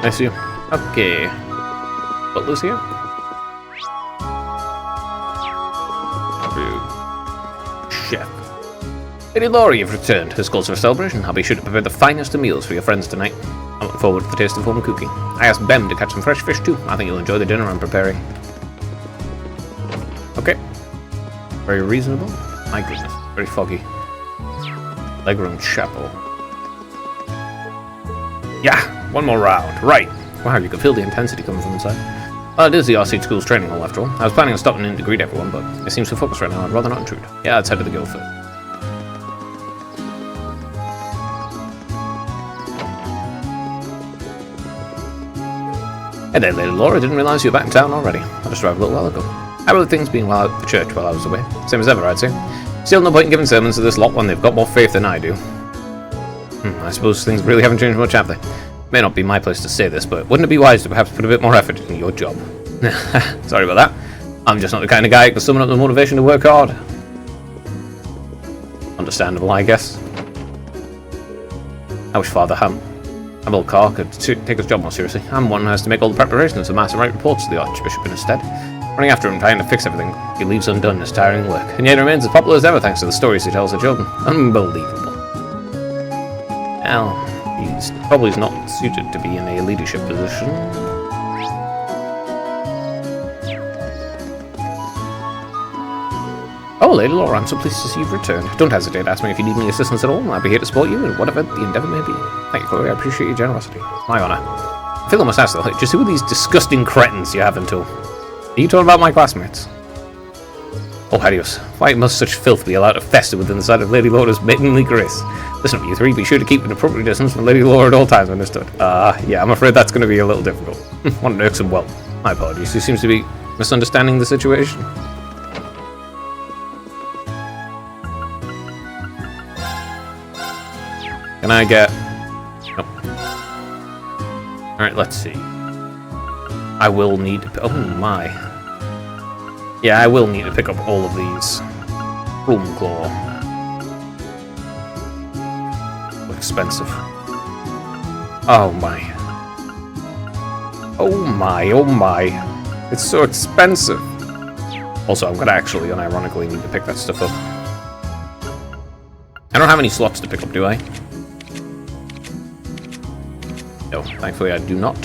I see you. Okay. Butler's here. Chef. Lady Laura, you've returned. This calls for a celebration. I'll be sure to prepare the finest of meals for your friends tonight. I'm looking forward to the taste of home cooking. I asked Bem to catch some fresh fish too. I think you'll enjoy the dinner I'm preparing. Okay. Very reasonable. My goodness. Very foggy. Legram Chapel. Yeah, one more round. Right. Wow, you can feel the intensity coming from inside. Well, it is the RC School's training hall, after all. I was planning on stopping in to greet everyone, but it seems so focused right now, I'd rather not intrude. Yeah, let's head to the guild first. Hey there, Lady Laura. I didn't realise you were back in town already. I just arrived a little while ago. How are things being while at the church while I was away? Same as ever, I'd say. Still no point in giving sermons to this lot when they've got more faith than I do. I suppose things really haven't changed much, have they? May not be my place to say this, but wouldn't it be wise to perhaps put a bit more effort into your job? Sorry about that. I'm just not the kind of guy who can summon up the motivation to work hard. Understandable, I guess. I wish Father Hamel Carr could take his job more seriously. I'm one who has to make all the preparations and mass and write reports to the Archbishop instead. Running after him, trying to fix everything he leaves undone is tiring work, and yet he remains as popular as ever thanks to the stories he tells the children. Unbelievable. Well, he's probably not suited to be in a leadership position. Oh, Lady Laura, I'm so pleased to see you've returned. Don't hesitate to ask me if you need any assistance at all. I'll be here to support you in whatever the endeavour may be. Thank you, Chloe. I appreciate your generosity. My honour. I feel I must ask though, just who are these disgusting cretins you have until? Are you talking about my classmates? Oh, Helios, why must such filth be allowed to fester within the sight of Lady Laura's maidenly grace? Listen up, you three, be sure to keep an appropriate distance from Lady Laura at all times, understood? Yeah, I'm afraid that's going to be a little difficult. What an irksome whelp. My apologies, he seems to be misunderstanding the situation. Can I get... Nope. Alright, let's see. I will need to... Oh my. Yeah, I will need to pick up all of these. Boomclaw. Expensive. Oh my. Oh my, oh my. It's so expensive. Also, I'm gonna actually unironically need to pick that stuff up. I don't have any slots to pick up, do I? No, thankfully I do not.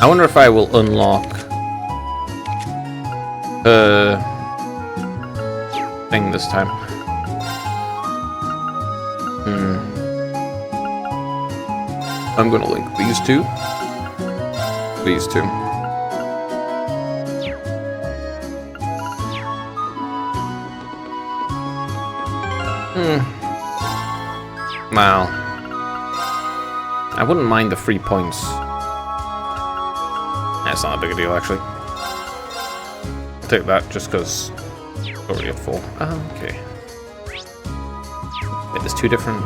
I wonder if I will unlock the thing this time. I'm gonna link these two. These two. Well, I wouldn't mind the free points. That's not a big a deal, actually. I'll take that just because it's already at 4. Oh, okay. Wait, there's 2 different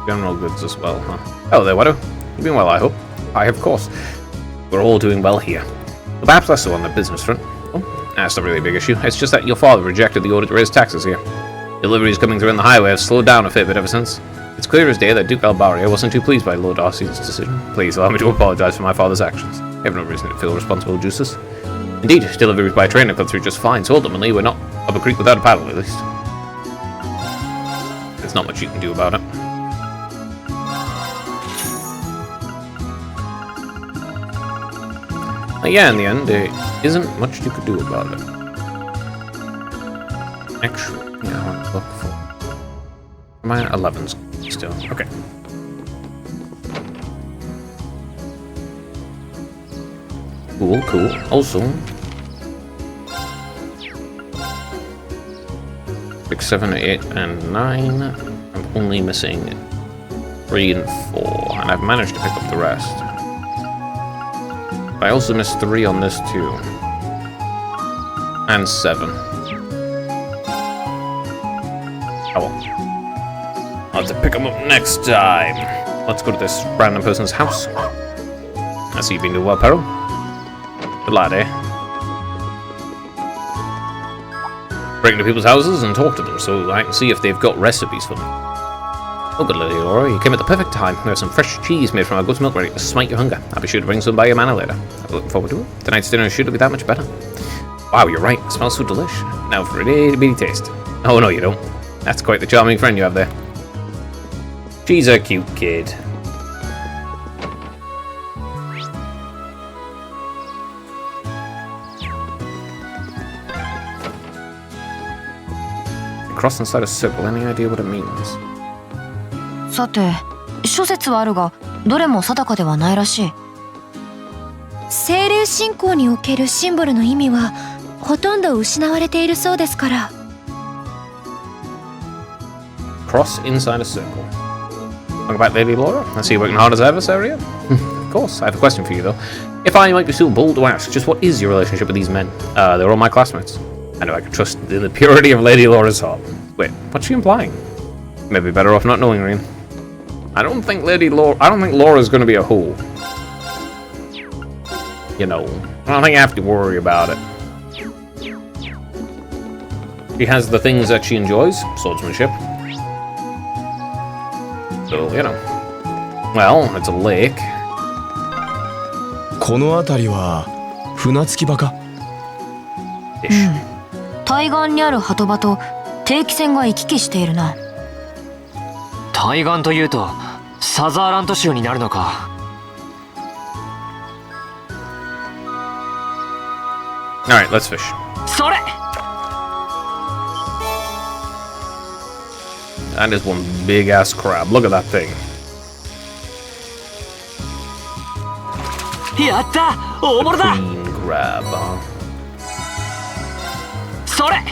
general goods as well, huh? Hello there, Wedo. You've been well, I hope. Aye, of course. We're all doing well here. But perhaps less so on the business front. Oh, that's not really a big issue. It's just that your father rejected the order to raise taxes here. Deliveries coming through on the highway have slowed down a fair bit ever since. It's clear as day that Duke Albaria wasn't too pleased by Lord Darcy's decision. Please allow me to apologise for my father's actions. I have no reason to feel responsible, Justus. Indeed, deliveries by train have gone through just fine, so ultimately we're not up a creek without a paddle, at least. There's not much you can do about it. But yeah, in the end, there isn't much you could do about it. Actually, yeah, I want to look for... Am I at 11s still? Okay. Cool, cool. Also... 6, 7, 8, and 9. I'm only missing 3 and 4, and I've managed to pick up the rest. I also missed 3 on this too. And 7. Oh well. I'll have to pick them up next time. Let's go to this random person's house. I see you've been doing well, Peril. Good lad, eh? Break into people's houses and talk to them so I can see if they've got recipes for me. Oh, good Lady Laura, you came at the perfect time. There's some fresh cheese made from our goat's milk ready to smite your hunger. I'll be sure to bring some by your manor later. I'm looking forward to it. Tonight's dinner should be that much better. Wow, you're right. It smells so delish. Now for a itty-bitty taste. Oh, no, you don't. That's quite the charming friend you have there. She's a cute kid. cross inside a circle. Any idea what it means? さて、諸説はあるが、どれも定かではないらしい。精霊信仰におけるシンボルの意味はほとんど失われているそうですから。Cross inside a circle. Talk about Lady Laura. I see you working hard as ever, Saria. Of course. I have a question for you, though. If I might be so bold to ask, just what is your relationship with these men? They're all my classmates. I know I can trust in the purity of Lady Laura's heart. Wait, what's she implying? Maybe better off not knowing, Reen. I don't think Laura's going to be a hoe. You know, I don't think you have to worry about it. She has the things that she enjoys, swordsmanship. So, you know. Well, it's a lake. この辺りは船着き場か。Ish. 対岸にある鳩場と定期船が行き来しているな。対岸というとサザーラント州になるのか。Alright, let's fish. それ That is one big ass crab. Look at that thing. やった大物だ Queen crab, huh? それ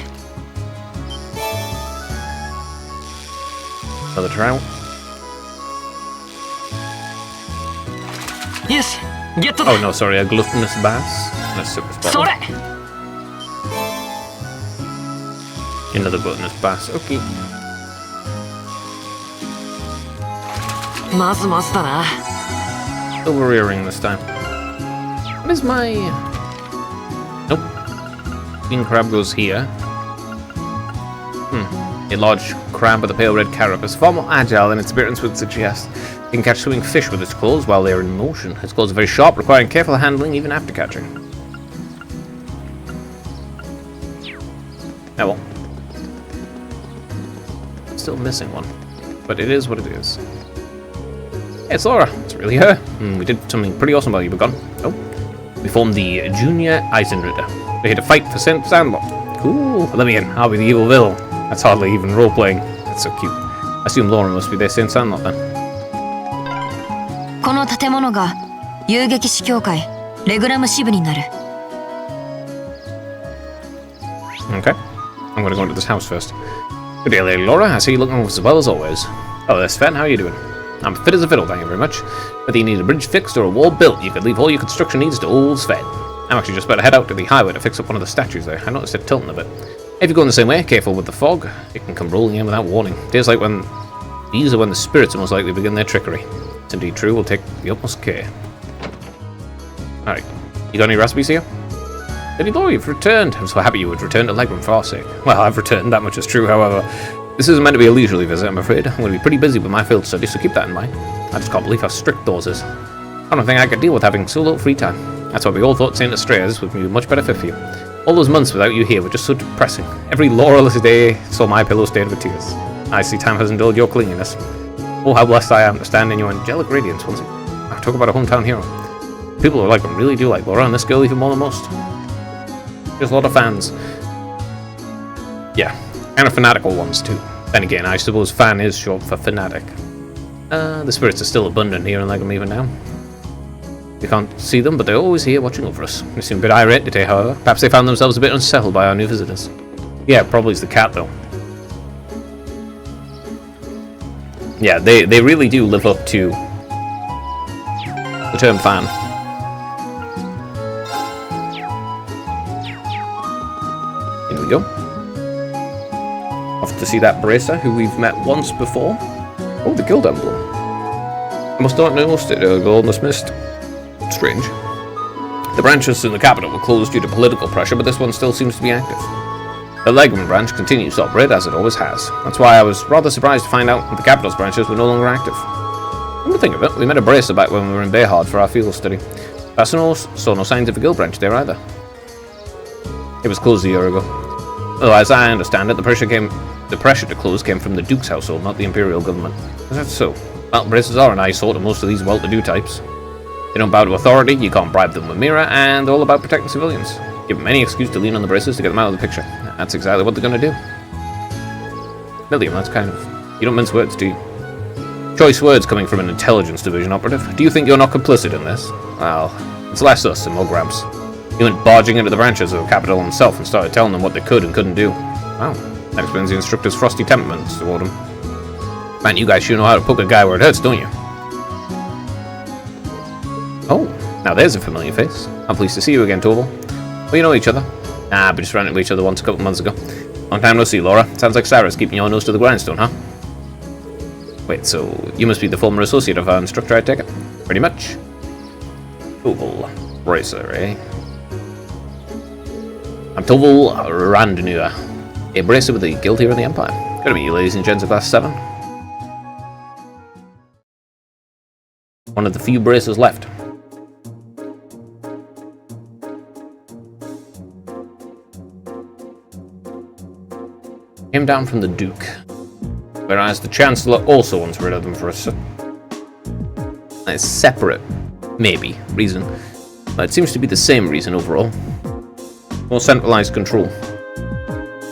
Another trout. よしゲットだ Oh no, sorry, a gluttonous bass. That's super それ spot. Another gluttonous bass. Okay. まずまずだな Silver earring this time. What is my... Nope. Queen crab goes here. A large crab with a pale red carapace, far more agile than its appearance would suggest. It can catch swimming fish with its claws while they are in motion. Its claws are very sharp, requiring careful handling even after catching. Oh well. Still missing one. But it is what it is. Hey, it's Laura. It's really her. We did something pretty awesome while you were gone. Oh. We formed the Junior Eisenritter. We're here to fight for Sandlot. Cool. Let me in. I'll be the evil villain. That's hardly even role-playing. That's so cute. I assume Laura must be their Saint Sandlot then. この建物が遊撃士協会レグラム支部になる。Okay. I'm gonna go into this house first. Good day, Lady Laura. I see you looking as well as always. Oh, there's Sven. How are you doing? I'm fit as a fiddle, thank you very much. Whether you need a bridge fixed or a wall built, you can leave all your construction needs to old Sven. I'm actually just about to head out to the highway to fix up one of the statues there. I noticed it tilting a bit. If you're going the same way, careful with the fog. It can come rolling in without warning. Days like when... These are when the spirits most likely begin their trickery. It's indeed true. We'll take the utmost care. Alright. You got any recipes here? Lady Laura, you've returned. I'm so happy you would return to Leghorn for our sake. Well, I've returned. That much is true, however. This isn't meant to be a leisurely visit, I'm afraid. I'm going to be pretty busy with my field studies, so keep that in mind. I just can't believe how strict Dawes is. I don't think I could deal with having so little free time. That's why we all thought St. Astrea's would be a much better fit for you. All those months without you here were just so depressing. Every Laureless day saw my pillow stained with tears. I see time has endured your clinginess. Oh, how blessed I am to stand in your angelic radiance once again. I talk about a hometown hero. People who like him really do like Laura, and this girl even more than most. There's a lot of fans. Yeah, and fanatical ones too. Then again, I suppose fan is short for fanatic. The spirits are still abundant here in Leghorn even now. You can't see them, but they're always here watching over us. They seem a bit irate today, however. Perhaps they found themselves a bit unsettled by our new visitors. Yeah, probably it's the cat, though. Yeah, they really do live up to the term fan. Here we go. Off to see that bracer, who we've met once before. Oh, the guild emblem. I must not noticed it, Golden Mist. Strange. The branches in the capital were closed due to political pressure, but this one still seems to be active. The Leghorn branch continues to operate as it always has. That's why I was rather surprised to find out that the capital's branches were no longer active. Come to think of it, we met a bracer back when we were in Bayhard for our field study. I saw no signs of a guild branch there either. It was closed a year ago. Though, as I understand it, the pressure to close came from the Duke's household, not the Imperial government. Is that so? Well, bracers are an eyesore to most of these well-to-do types. They don't bow to authority, you can't bribe them with Mira, and they're all about protecting civilians. Give them any excuse to lean on the braces to get them out of the picture. That's exactly what they're going to do. Milliam, that's kind of... You don't mince words, do you? Choice words coming from an intelligence division operative. Do you think you're not complicit in this? Well, it's less us and more Gramps. He went barging into the branches of the Capitol himself and started telling them what they could and couldn't do. Wow, that explains the instructor's frosty temperaments toward him. Man, you guys sure know how to poke a guy where it hurts, don't you? Oh, now there's a familiar face. I'm pleased to see you again, Torval. Well, you know each other. We just ran into each other once a couple months ago. Long time no see, Laura. Sounds like Sarah's keeping your nose to the grindstone, huh? Wait, so you must be the former associate of our instructor, I take it? Pretty much. Torval Bracer, eh? I'm Torval Randoneur, a bracer with the guild here in the Empire. Gotta be you, ladies and gents of Class 7. One of the few bracers left. Came down from the Duke, whereas the Chancellor also wants rid of them for a separate, maybe, reason. But it seems to be the same reason overall. More centralized control.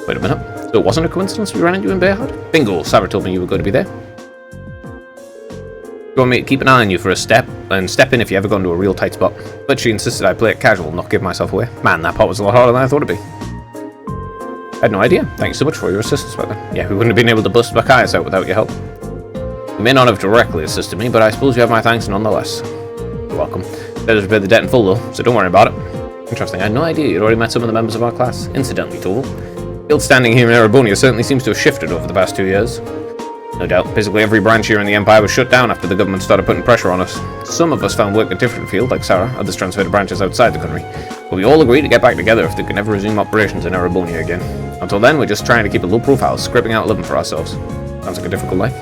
Wait a minute. So it wasn't a coincidence we ran into you in Bayard? Bingo, Sarah told me you were going to be there. You want me to keep an eye on you for a step, and step in if you ever got into a real tight spot. But she insisted I play it casual, not give myself away. Man, that part was a lot harder than I thought it'd be. I had no idea. Thank you so much for your assistance, brother. Yeah, we wouldn't have been able to bust Bacchius out without your help. You may not have directly assisted me, but I suppose you have my thanks nonetheless. You're welcome. Better to pay the debt in full, though, so don't worry about it. Interesting, I had no idea you'd already met some of the members of our class. Incidentally, Torval. Guild standing here in Erebonia certainly seems to have shifted over the past 2 years. No doubt, basically every branch here in the Empire was shut down after the government started putting pressure on us. Some of us found work in a different field, like Sarah, others transferred to branches outside the country. But we all agreed to get back together if they could never resume operations in Erebonia again. Until then, we're just trying to keep a low profile, scraping out a living for ourselves. Sounds like a difficult life.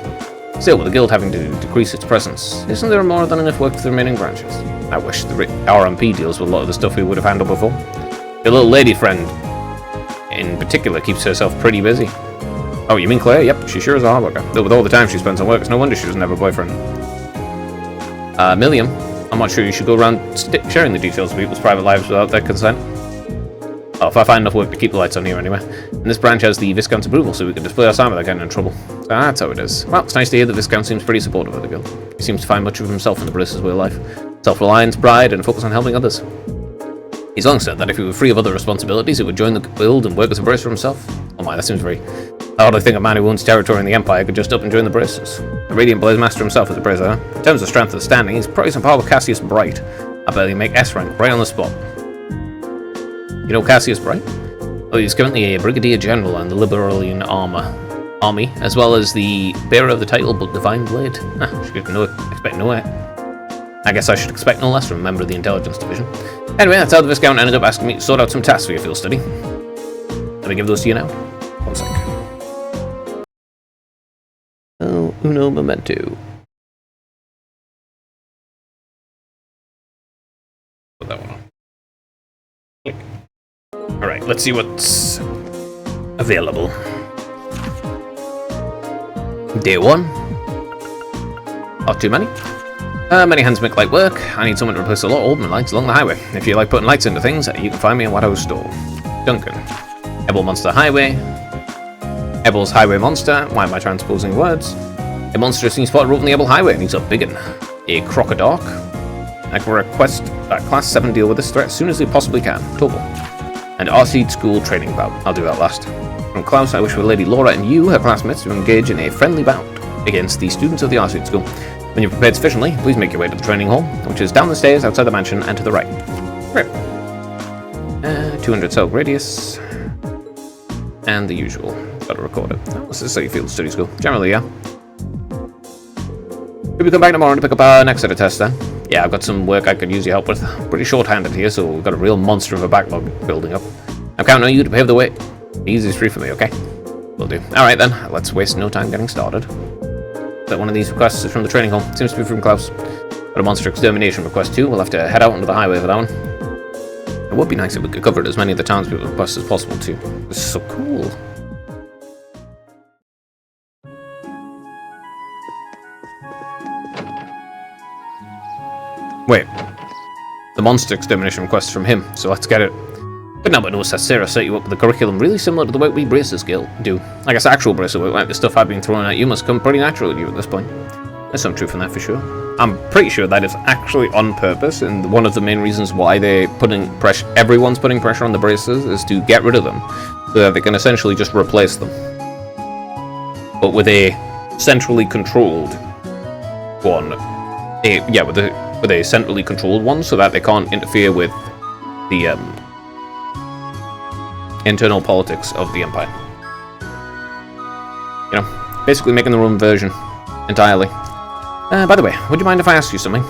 Still, with the guild having to decrease its presence, isn't there more than enough work for the remaining branches? I wish the RMP deals with a lot of the stuff we would have handled before. Your little lady friend, in particular, keeps herself pretty busy. Oh, you mean Claire? Yep, she sure is a hard worker. Though with all the time she spends on work, it's no wonder she doesn't have a boyfriend. Milliam, I'm not sure you should go around sharing the details of people's private lives without their consent. Oh, if I find enough work to keep the lights on here anyway. And this branch has the Viscount's approval, so we can display our sign without getting in trouble. So that's how it is. Well, it's nice to hear that Viscount seems pretty supportive of the guild. He seems to find much of himself in the Bracer's way of life. Self-reliance, pride, and focus on helping others. He's long said that if he were free of other responsibilities, he would join the guild and work as a Bracer himself. Oh my, that seems very... I hardly think a man who owns territory in the Empire could just up and join the Bracers. The Radiant Blaze Master himself is a Bracer. In terms of strength and standing, he's probably on par with Cassius Bright. I bet he'd make S rank right on the spot. You know Cassius Bright? Oh, he's currently a Brigadier General in the Liberalian Army, as well as the bearer of the title Divine Blade. I guess I should expect no less from a member of the Intelligence Division. Anyway, that's how the Viscount ended up asking me to sort out some tasks for your field study. Let me give those to you now. One sec. Oh, uno momento. Put that one on. Click. Alright, let's see what's available. Day 1. Not too many. Many hands make light work. I need someone to replace a lot of Oldman lights along the highway. If you like putting lights into things, you can find me in Wadhoe Store. Duncan. Ebel Monster Highway. Ebel's Highway Monster. Why am I transposing words? A monster has been spotted roving the Ebel Highway and needs a big one. A Crocodark. I can request that Class 7 deal with this threat as soon as they possibly can. Torval. And Arseed School training bout. I'll do that last. From Klaus, I wish for Lady Laura and you, her classmates, to engage in a friendly bout against the students of the Arseed School. When you're prepared sufficiently, please make your way to the training hall, which is down the stairs outside the mansion and to the right. Great. 200 cell radius. And the usual. Gotta record it. Oh, this is how you feel at study school. Generally, yeah. Could we come back tomorrow to pick up our next set of tests then? Yeah, I've got some work I could use your help with. Pretty short-handed here, so we've got a real monster of a backlog building up. I'm counting on you to pave the way. Easy's free for me, okay? Will do. Alright then, let's waste no time getting started. But one of these requests is from the training hall. Seems to be from Klaus. Got a monster extermination request too. We'll have to head out onto the highway for that one. It would be nice if we could cover as many of the townspeople requests as possible too. This is so cool. Wait. The monster extermination request is from him, so let's get it. But now but notice that Sarah set you up with a curriculum really similar to the work we Bracers do. I guess actual Bracer work, like the stuff I've been throwing at you, must come pretty natural to you at this point. There's some truth in that for sure. I'm pretty sure that is actually on purpose, and one of the main reasons why everyone's putting pressure on the Bracers is to get rid of them, so that they can essentially just replace them. But with a centrally controlled one. With a centrally controlled one, so that they can't interfere with the internal politics of the Empire. You know, basically making their own version entirely. By the way, would you mind if I ask you something?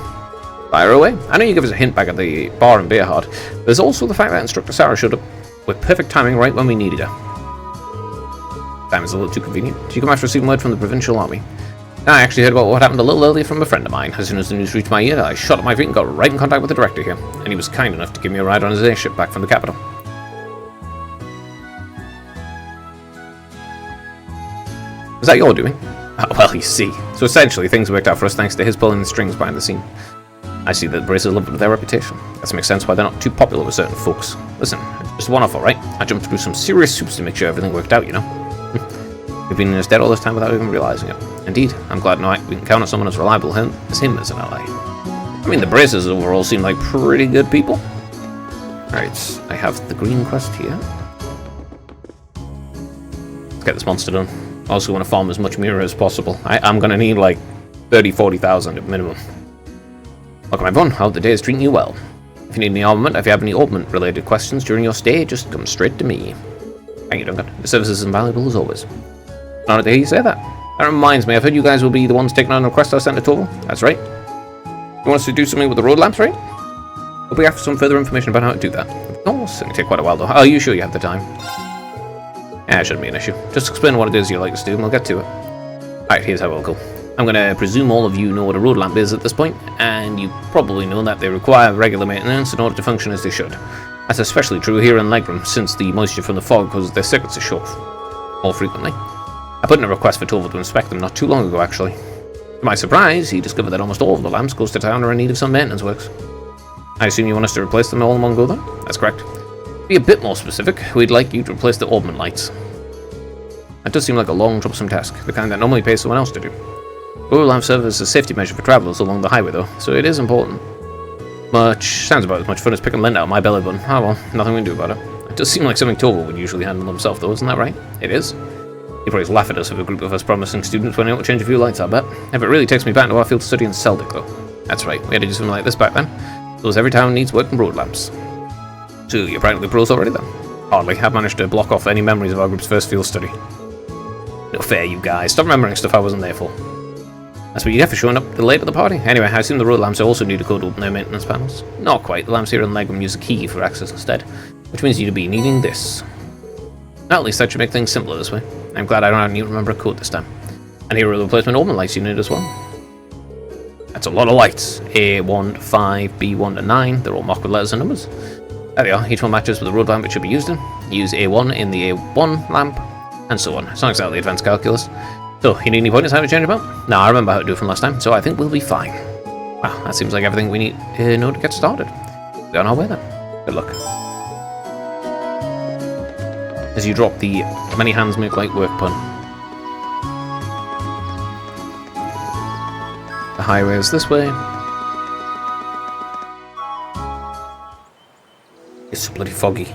Fire away. I know you gave us a hint back at the bar in Beerhard. There's also the fact that Instructor Sarah showed up with perfect timing right when we needed her. Time is a little too convenient. Did you come after receiving word from the Provincial Army? I actually heard about what happened a little earlier from a friend of mine. As soon as the news reached my ear, I shot up my feet and got right in contact with the director here, and he was kind enough to give me a ride on his airship back from the capital. Is that your doing? Well, you see. So essentially, things worked out for us thanks to his pulling the strings behind the scene. I see that the Bracers live with their reputation. That makes sense why they're not too popular with certain folks. Listen, just a one-off, alright? I jumped through some serious hoops to make sure everything worked out, you know? We've been in his debt all this time without even realizing it. Indeed, I'm glad tonight we can count on someone as reliable as him as an ally. I mean, the Bracers overall seem like pretty good people. Alright, I have the green quest here. Let's get this monster done. I also want to farm as much mirror as possible. I'm going to need like 40,000 at minimum. Welcome everyone, I hope the day is treating you well. If you need any armament, if you have any armament related questions during your stay, just come straight to me. Thank you, Duncan. The service is invaluable as always. Honored to hear you say that. That reminds me, I've heard you guys will be the ones taking on a request I sent to Torval. That's right. You want us to do something with the road lamps, right? Hope we have some further information about how to do that. Of course, it's going to take quite a while though. Are you sure you have the time? Yeah, it shouldn't be an issue. Just explain what it is you like us to do and we'll get to it. Alright, here's how it'll go. I'm going to presume all of you know what a road lamp is at this point, and you probably know that they require regular maintenance in order to function as they should. That's especially true here in Legram, since the moisture from the fog causes their circuits to short more frequently. I put in a request for Torval to inspect them not too long ago, actually. To my surprise, he discovered that almost all of the lamps close to town are in need of some maintenance works. I assume you want us to replace them all in one go, then? That's correct. To be a bit more specific, we'd like you to replace the orbment lights. That does seem like a long, troublesome task, the kind that normally pays someone else to do. Road lamps serve as a safety measure for travellers along the highway, though, so it is important. Sounds about as much fun as picking lint out of my belly button. Oh well, nothing we can do about it. It does seem like something Torval would usually handle himself, though, isn't that right? It is. He'd probably laugh at us if a group of us promising students went out to change a few lights, I bet. If it really takes me back to our field study in Seldic, though. That's right, we had to do something like this back then. Because every town needs working road lamps. So you're practically pros already, then? Hardly. I've managed to block off any memories of our group's first field study. No fair, you guys. Stop remembering stuff I wasn't there for. That's what you get for showing up late at the party. Anyway, I assume the road lamps also need a code to open their maintenance panels. Not quite. The lamps here in Legram use a key for access instead, which means you'd be needing this. At least that should make things simpler this way. I'm glad I don't need to remember a code this time. And here are the replacement orbment lights you need as well. That's a lot of lights. A1, 5, B1 to 9. They're all marked with letters and numbers. There they are. Each one matches with the road lamp it should be used in. Use A1 in the A1 lamp, and so on. It's not exactly advanced calculus. So, you need any pointers how to change them out? No, I remember how to do it from last time, so I think we'll be fine. Well, that seems like everything we need in order to get started. We're on our way then. Good luck. As you drop the many hands make light work pun. The highway is this way. It's so bloody foggy.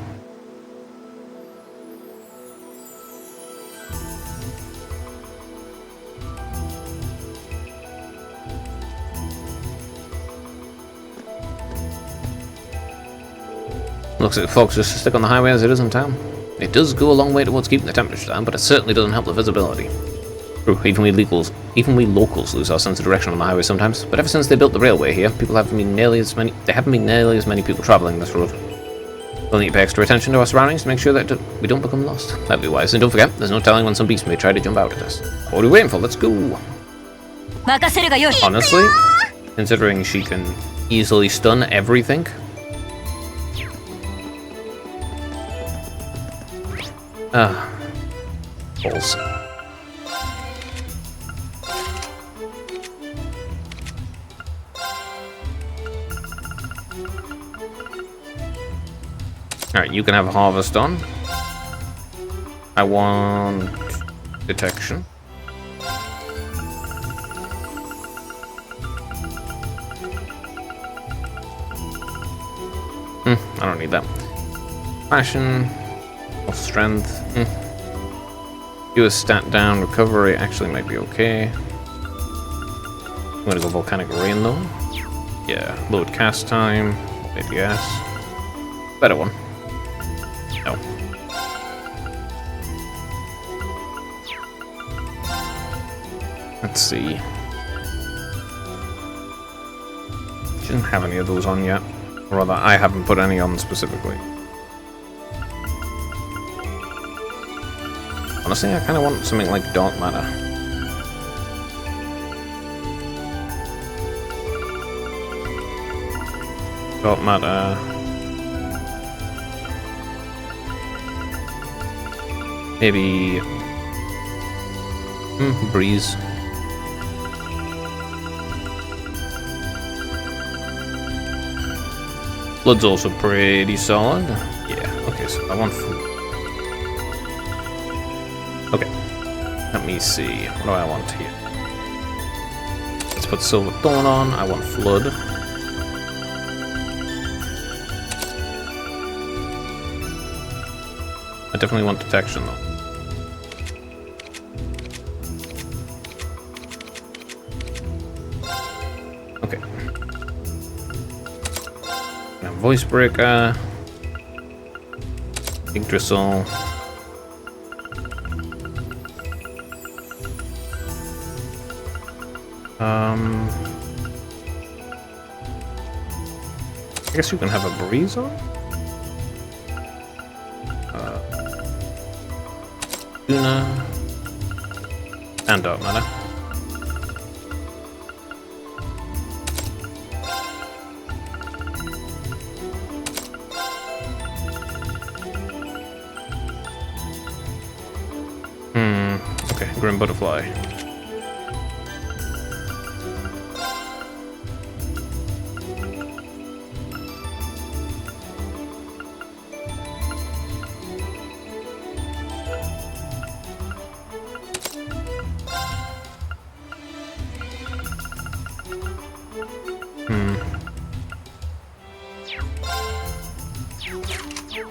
Looks like the fog's just as thick on the highway as it is in town. It does go a long way towards keeping the temperature down, but it certainly doesn't help the visibility. True, even we locals lose our sense of direction on the highway sometimes, but ever since they built the railway here, there haven't been nearly as many people travelling this road. We'll need to pay extra attention to our surroundings to make sure that we don't become lost. That'd be wise, and don't forget, there's no telling when some beast may try to jump out at us. What are we waiting for? Let's go! Honestly, considering she can easily stun everything. Balls. Alright, you can have harvest on. I want detection. I don't need that. Passion, or strength. Do a stat down, recovery actually might be okay. I'm gonna go volcanic rain though. Yeah, load cast time, APS. Better one. No. Let's see. She didn't have any of those on yet. Or rather, I haven't put any on specifically. Honestly, I kind of want something like dark matter. Dark matter. Maybe... breeze. Blood's also pretty solid. Yeah, okay, so I want food. Okay, let me see. What do I want here? Let's put Silver Thorn on. I want Flood. I definitely want Detection though. Okay. Now Voice Breaker. Big Drizzle. I guess you can have a breeze on? Luna. And Dark Matter. Okay, Grim Butterfly.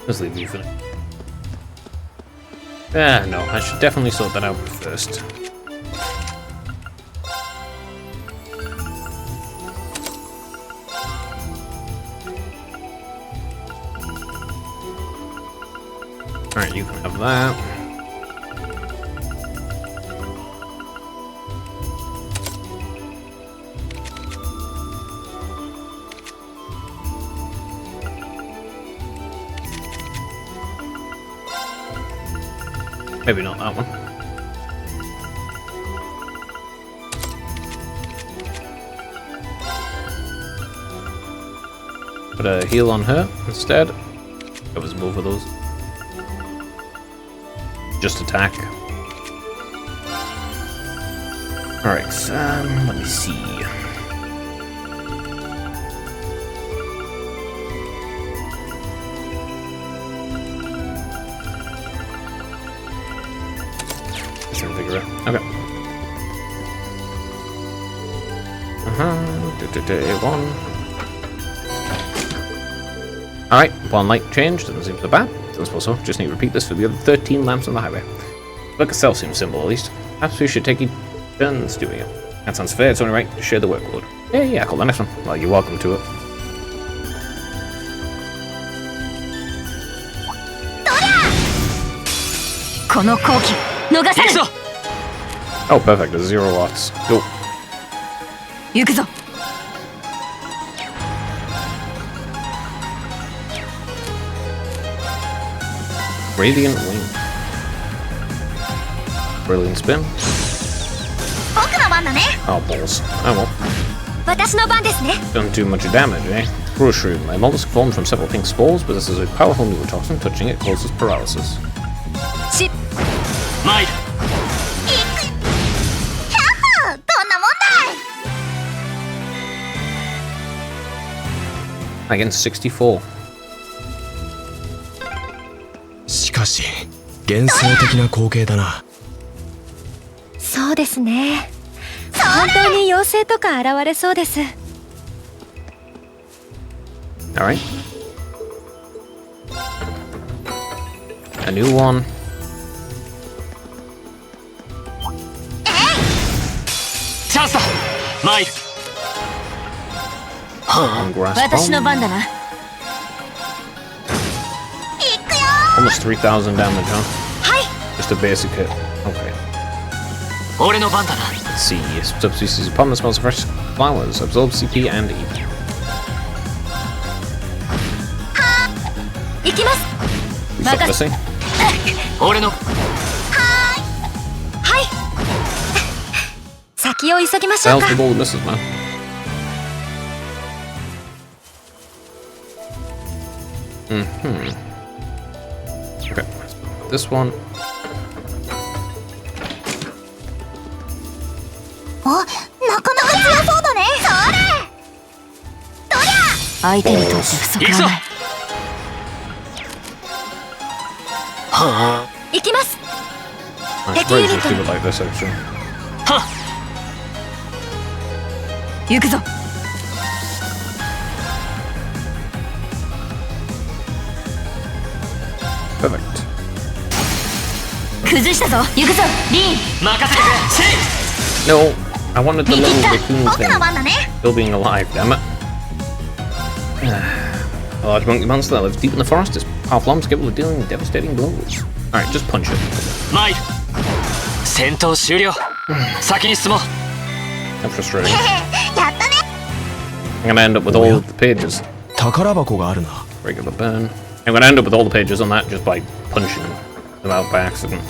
Let's leave you for it. No, I should definitely sort that out first. Alright, you can have that. Maybe not that one. Put a heal on her instead. Covers both of those. Just attack. Alright, let me see. Okay. A1. Alright, one light change, doesn't seem so bad. Doesn't suppose so. Just need to repeat this for the other 13 lamps on the highway. Work itself seems simple, at least. Perhaps we should take turns doing it. That sounds fair, it's only right to share the workload. Yeah, call the next one. Well, you're welcome to it. Oh, perfect. There's 0 watts. Go. Radiant Wing. Brilliant spin. Oh, balls. Oh well. Don't do much damage, eh? Crushroom. My mollusk formed from several pink spores, but this is a powerful neurotoxin. Touching it causes paralysis. Might. Against 64. 幻想的な光景だな。そうですね。本当に妖精とか現れそうです。 Alright. A new one. チャンスだマイル。 And grasp 私の on. 番だな。 Almost 3,000 damage, huh? はい。 Just a basic hit. Okay. 俺の番だな。 Let's see. Subspecies upon the smells of fresh flowers. Absorb CP and E. 行きます。 We stop missing. 俺のはい。先を急ぎましょう Hell's か。 the ball misses, man. Okay. This one. お、なかなか強そうだね。それ。相手にとって不足はない。行きます。 I Take suppose unit. just leave it like this, actually. 行くぞ。 Perfect. 崩したぞ。行くぞ。リン。任せてくれシェイ。 No, I wanted the little raccoon 僕 thing の番だね。 still being alive, damn it. A large monkey monster that lives deep in the forest is powerful arms capable of dealing devastating blows. Alright, just punch it. マイル。戦闘終了。先に進もう。 How frustrating. やったね。 I'm gonna end up with all the pages. 宝箱があるな。 Regular burn. I'm gonna end up with all the pages on that just by punching them out by accident.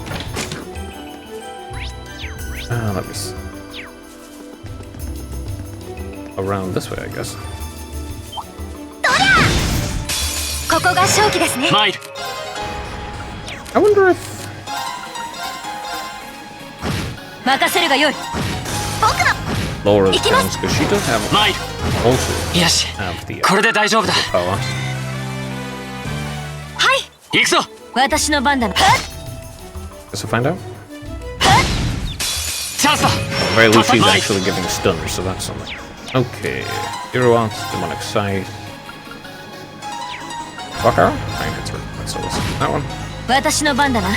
Let me see. Around this way, I guess. ここが勝機ですね。マイル。 I wonder if 任せるがよい。 Laura's Ikimasu. counts because she does have マイル。 also よし。 have the これで大丈夫だ。 power. はい。行くぞ。私の番だな。 Guess we'll find out. チャンスだ。 At the very least, she's Mike. actually giving stuns, so that's something. Okay. Hero Arts, Demonic Sight. Rock Arrow? I think it's that's all. That one. 私の番だな。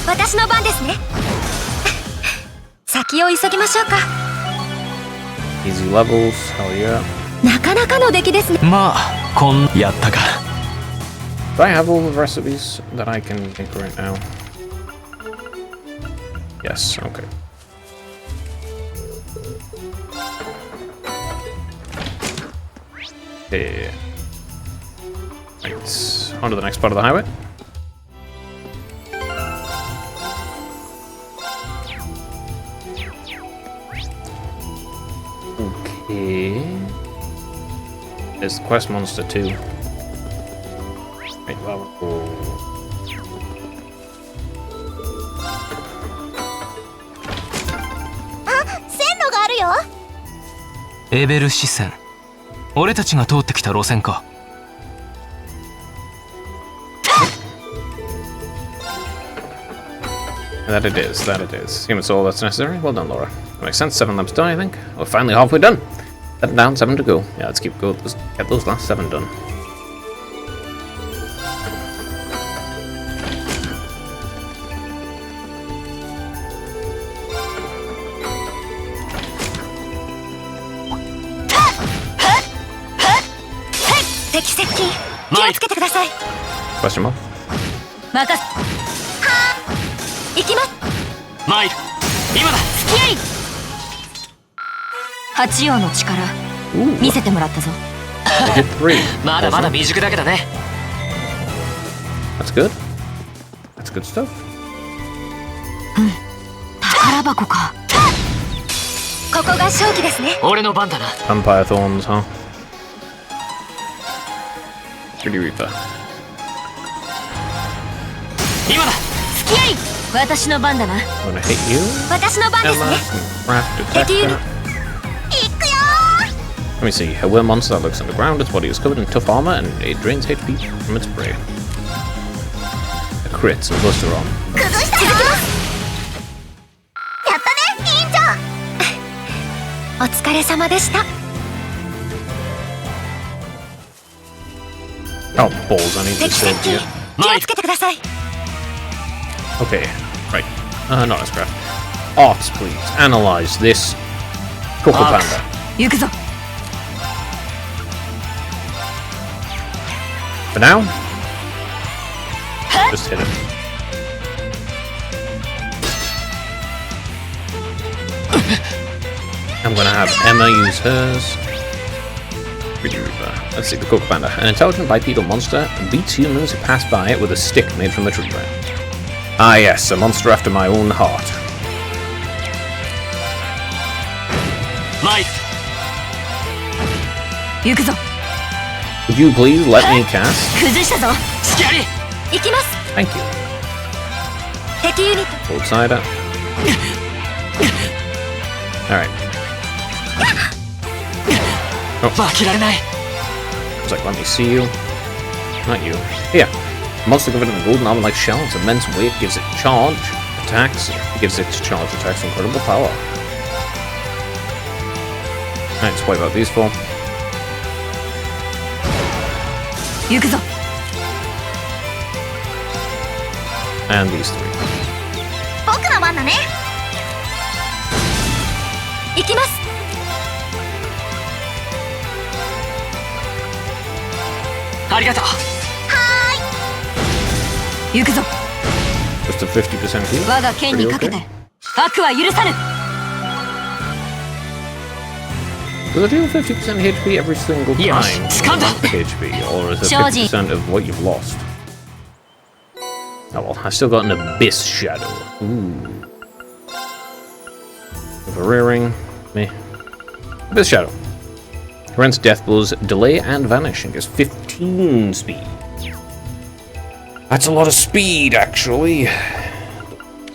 私の番ですね。先を急ぎましょうか。 Easy levels, hell yeah. なかなかの出来ですね。まあこんやったか。 Do I have all the recipes that I can make right now? Yes, okay. Okay. Right, on to the next part of the highway. Okay. There's the quest monster too. Right, well, oh. 線路があるよ。エベル支線。俺たちが通ってきた路線か。 That it is, that it is. Seems it's all that's necessary. Well done, Laura. That makes sense. 7 laps done, I think. We're finally halfway done. 7 down, 7 to go. Yeah, let's keep going. Let's get those last 7 done. Question mark? 任せ。行きます。マイル。今だ。付き合い。八葉の力 Ooh, 見せてもらったぞ。 I hit 3. まだまだ Awesome. 未熟だけどね。 That's good. That's good stuff. 宝箱か。ここが勝機ですね。俺の番だな。 Vampire Thorns, huh? Pretty Reaper. 今だ。付き合い。私の番だな。 I'm gonna hit you. 私の番です Emma ね。 can craft 敵ユニ detector. 行くよ Let me see. A worm monster that looks underground. Its body is covered in tough armor and it drains HP from its prey. A crit, so Buster on. やったね委員長お疲れ様でした Oh, balls, I need to save you. 気をつけてください Okay, right. Not as craft. Arts, please. Analyze this Coco Panda. 行くぞ For now, just hit it. I'm gonna have Emma use hers. Let's see, the Coco Panda. An intelligent bipedal monster beats humans who pass by it with a stick made from a tree branch. Ah yes, a monster after my own heart. マイ行くぞ Would you please let me cast? 崩したぞスキャリ行きます Thank you. 敵ユニット Hold side up. Alright. 負けられない It's like, let me see you. Not you. Here. A monster covered in a golden armor like shell. Its immense weight gives it charge attacks. It gives its charge attacks incredible power. Alright, let's wipe out these four. 行くぞ And these three. 僕の番だね行きますありがとう行くぞ Just a 50% heal. 我が剣にかけて Pretty okay. 悪は許さぬ Does it heal 50% HP every single time? Yes, Skanda. HP, or is it Shoji. 50% of what you've lost? Oh well, I still got an Abyss Shadow. Ooh. With a rearing. Meh. Abyss Shadow. Grants death blows, delay, and vanish, and gives 15 speed. That's a lot of speed, actually.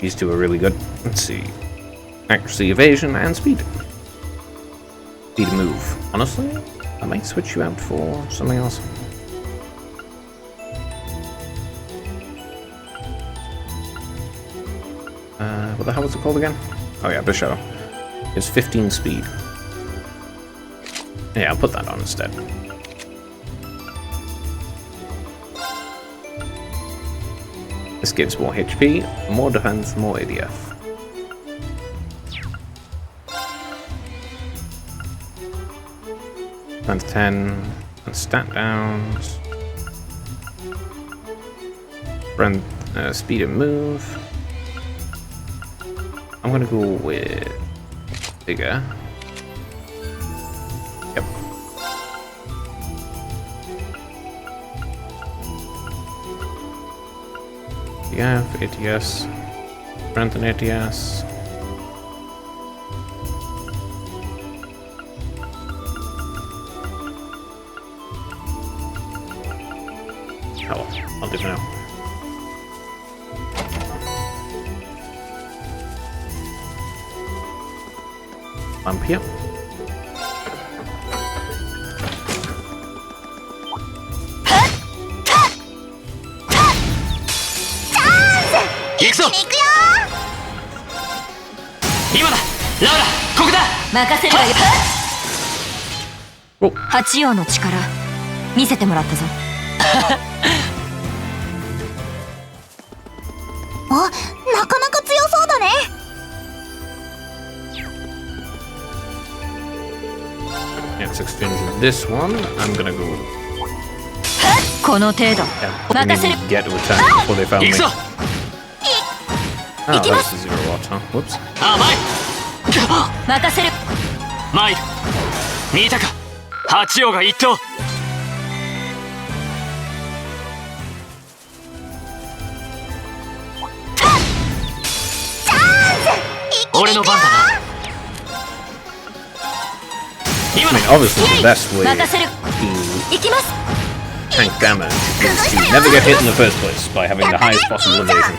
These two are really good. Let's see. Accuracy, evasion, and speed. Speed move. Honestly, I might switch you out for something else. What the hell was it called again? Oh yeah, Abyss Shadow. It's 15 speed. Yeah, I'll put that on instead. This gives more HP, more defense, more ADF. And 10, and stat downs. Run, speed and move. I'm gonna go with bigger. Yep. Yeah, ATS. Strength and ATS. Oh well, I'll do it now. Bump here.行くぞ今だラウラここだ任せるわよお八葉の力見せてもらったぞあ、なかなか強そうだね Let's exchange this one. I'm gonna go. この程度 Yeah, I didn't even get to attack before they found 行 me. くぞ Oh, that's the zero watt, huh? Whoops. あマイ任せるマイル見たか八王が一頭俺の番だな I mean, obviously the best way 任せる to 行きます tank damage is to never get hit in the first place by having the highest possible evasion.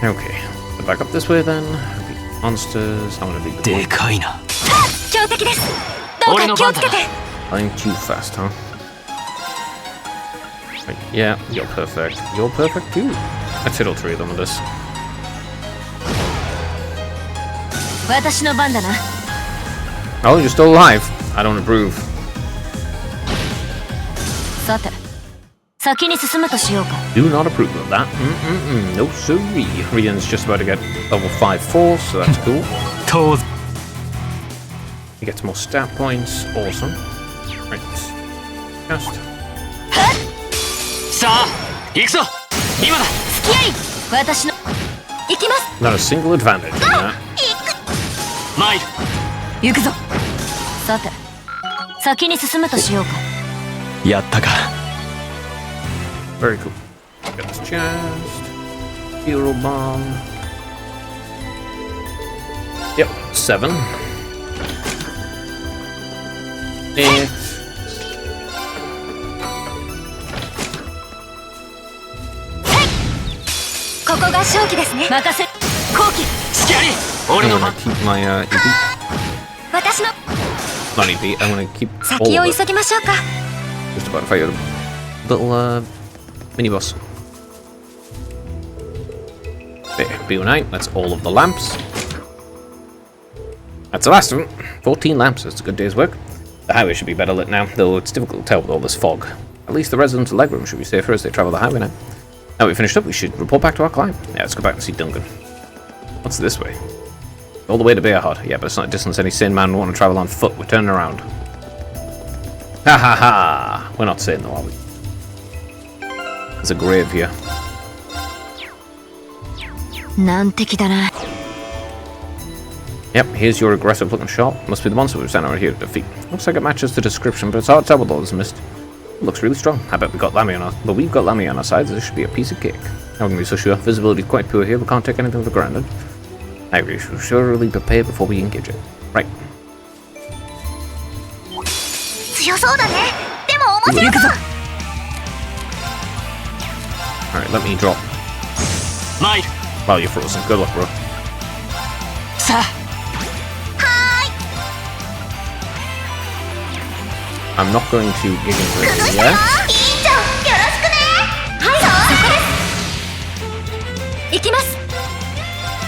Okay, so back up this way then. monsters. I want to beat the でかいな。強敵です。どうか気をつけて。 I'm too fast, huh? Right, yeah, you're perfect. You're perfect too. Let's hit all three of them with this. 私の番だな。 Oh, you're still alive. I don't approve. さて、先に進むとしようか。 Do not approve of that. No siree. Rian's just about to get level 5-4, so that's cool. 当然 He gets more stat points. Awesome. Right. Just. さあ行くぞ今だ。付き合い。私の。行きます。 Not a single advantage in that. 参る。行くぞ。さて、先に進むとしようか。やったか。 Very cool. Get this chest. Hero bomb. Yep, 7. 8. ここが勝機ですね。任せ。後期。隙あり。俺 I'm の gonna 番。 keep my EP. 私の。 Not EP. I'm gonna keep all 先を of it. 急ぎましょうか。 Just about to fight a little mini boss. There, BO9. That's all of the lamps. That's the last of them. 14 lamps. That's a good day's work. The highway should be better lit now, though it's difficult to tell with all this fog. At least the residents of Legroom should be safer as they travel the highway now. Now we've finished up, we should report back to our climb. Yeah, let's go back and see Duncan. What's this way? All the way to Bearhot. Yeah, but it's not a distance any sane man would want to travel on foot. We're turning around. Ha ha ha! We're not sane though, are we? There's a grave here. 難敵だな。 Yep, here's your aggressive looking shot. Must be the monster we've sent out here to defeat. Looks like it matches the description, but it's hard to tell with all this mist. It looks really strong. I bet we got Lammy on our but we've got Lammy on our sides, this should be a piece of cake. I wouldn't be so sure. Visibility is quite poor here, we can't take anything for granted. I agree, we should surely prepare before we engage it. Right. 強そうだね。でも面白そう。 Alright, let me drop. 参る。 Wow, you're frozen. Good luck, bro. さあ I'm not going to dig into it yet. いいじゃん。よろしくね。はい、そこです。行きます。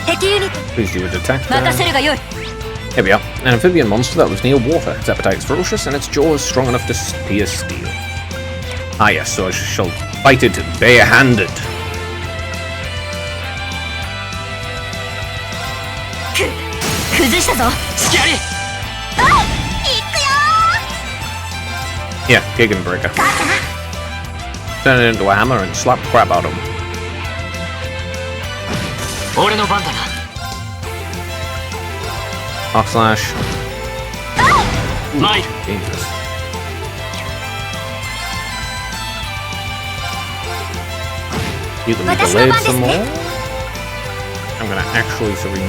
敵ユニット Please do a detect. 任せるがよい。 Here we are. An amphibian monster that lives near water. Its appetite is ferocious and its jaw is strong enough to pierce steel. Ah yes, so I shall fight it barehanded. 崩したぞ。隙あり。 Yeah, Giganbreaker. Turn it into a hammer and slap the crap out of him. 俺の番だな。 Arc slash. 参る。 Dangerous. You can be delayed some more. I'm gonna actually serene.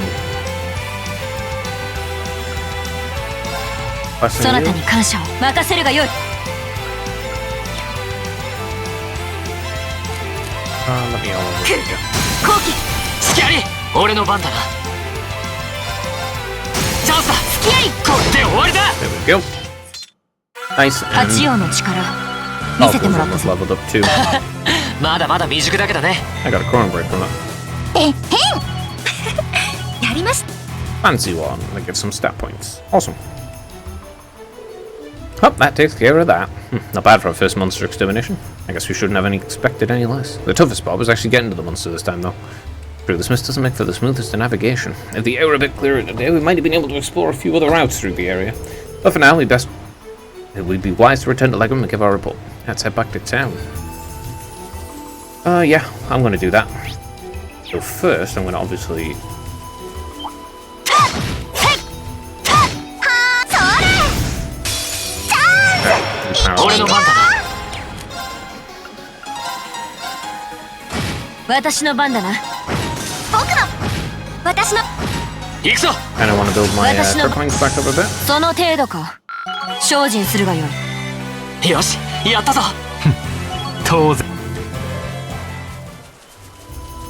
そなたに感謝を。任せるがよい。 Let me all over it again. 後期。隙あり。俺の番だな。チャンスだ。付き合い。これで終わりだ。 There we go. Nice. 八 And 王の力見せてもらった was ぞ。 leveled up too. まだまだ未熟だけどね。 I got a Chrono Break from that. やりました。 Fancy one. That gets some stat points. Awesome. Oh, that takes care of that. Not bad for our first monster extermination. I guess we shouldn't have expected any less. The toughest part was actually getting to the monster this time, though. True, this mist doesn't make for the smoothest of navigation. If the air were a bit clearer today, we might have been able to explore a few other routes through the area. But for now, we'd be wise to return to Legum and give our report. Let's head back to town. Yeah, I'm going to do that. So first, I'm going to obviously... 俺の番だな。私の番だな。僕の。私の。行くぞ。 kind of want to build my cripplings back up a bit. その程度か。精進するがよい。よし、やったぞ。当然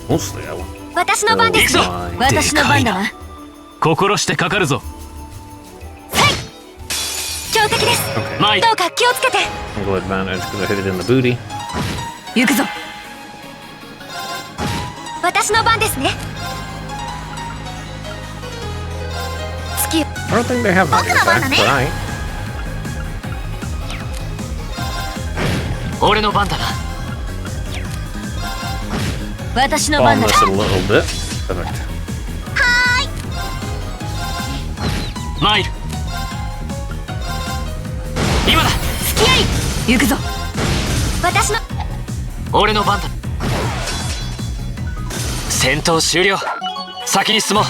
Mostly, I want 私の番です。行くぞ。私の番だな。心してかかるぞ。強敵です。 Okay. 参る。どうか気をつけて。 Angle advantage because I hit it in the booty. 行くぞ。私の番ですね。月 I don't think they have magic attacks, but I. 俺の番だな。私の番 Bomb だ。 this a little bit. Perfect. 参る。今だ。付き合い。行くぞ。私の俺の番だ。戦闘終了。先に進もう。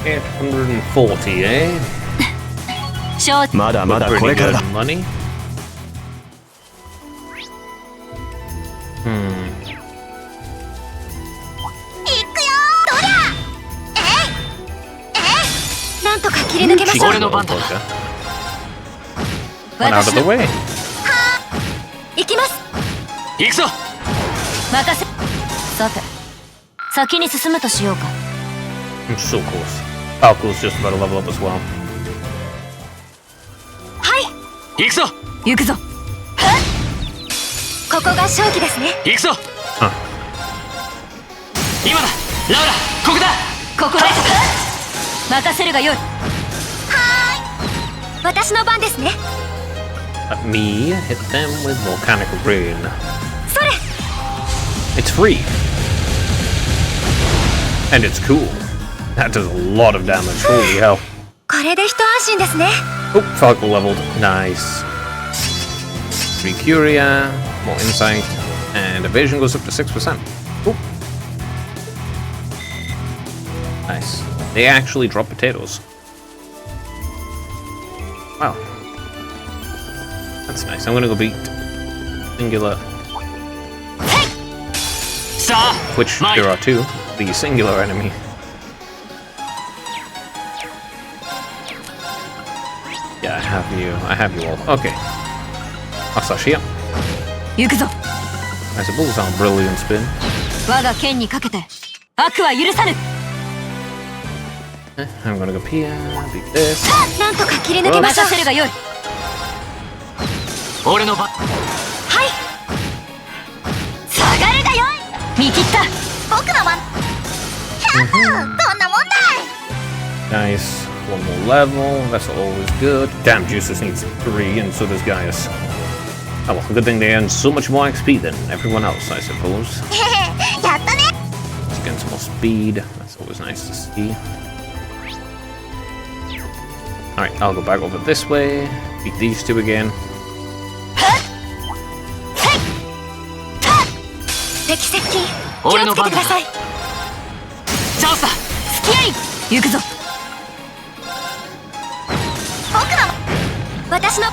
840, eh? 承知。まだまだこ Pretty れから good だ。 money. Hmm. なんとか切り抜けましょう。俺の番だ。 One out of 私 the の way. 行きます。行くぞ。任せ。さて、先に進むとしようか。 I'm so close. Falco's just about to level up as well. はい、行くぞ。行くぞ。ここが勝機ですね。行くぞ。あ今だ。ラウラ、ここだ。ここです。任せるがよい。私の番ですね。 Let me hit them with volcanic rain. それ。 It's free. And it's cool. That does a lot of damage. Holy hell. これで一安心ですね。 Oh, Falco leveled. Nice. Recuria, more insight, and evasion goes up to 6%. Oh. Nice. They actually drop potatoes. Wow. That's nice. I'm gonna go beat Singular, さあ、 which 参 there る。 are two. The singular enemy. Yeah, I have you all. Okay. Asashia. 行くぞ。 I suppose on brilliant spin. 我が剣にかけて悪は許さぬ。 I'm gonna go Pia, beat this. なんとか切り抜けましょう。任せるがよい。俺の番。はい。下がるがよい。見切った。僕の番。どんなもんだい。 Nice. One more level. That's always good. Damn, Juices needs 3, and so does Gaius. Oh well, good thing they earn so much more XP than everyone else, I suppose. やったね。 Let's get some more speed. That's always nice to see. Alright, I'll go back over this way. Beat these two again. 敵接近。気をつけ俺の番だ。てください。チャンスだ。付き合い。行くぞ。僕の。私の。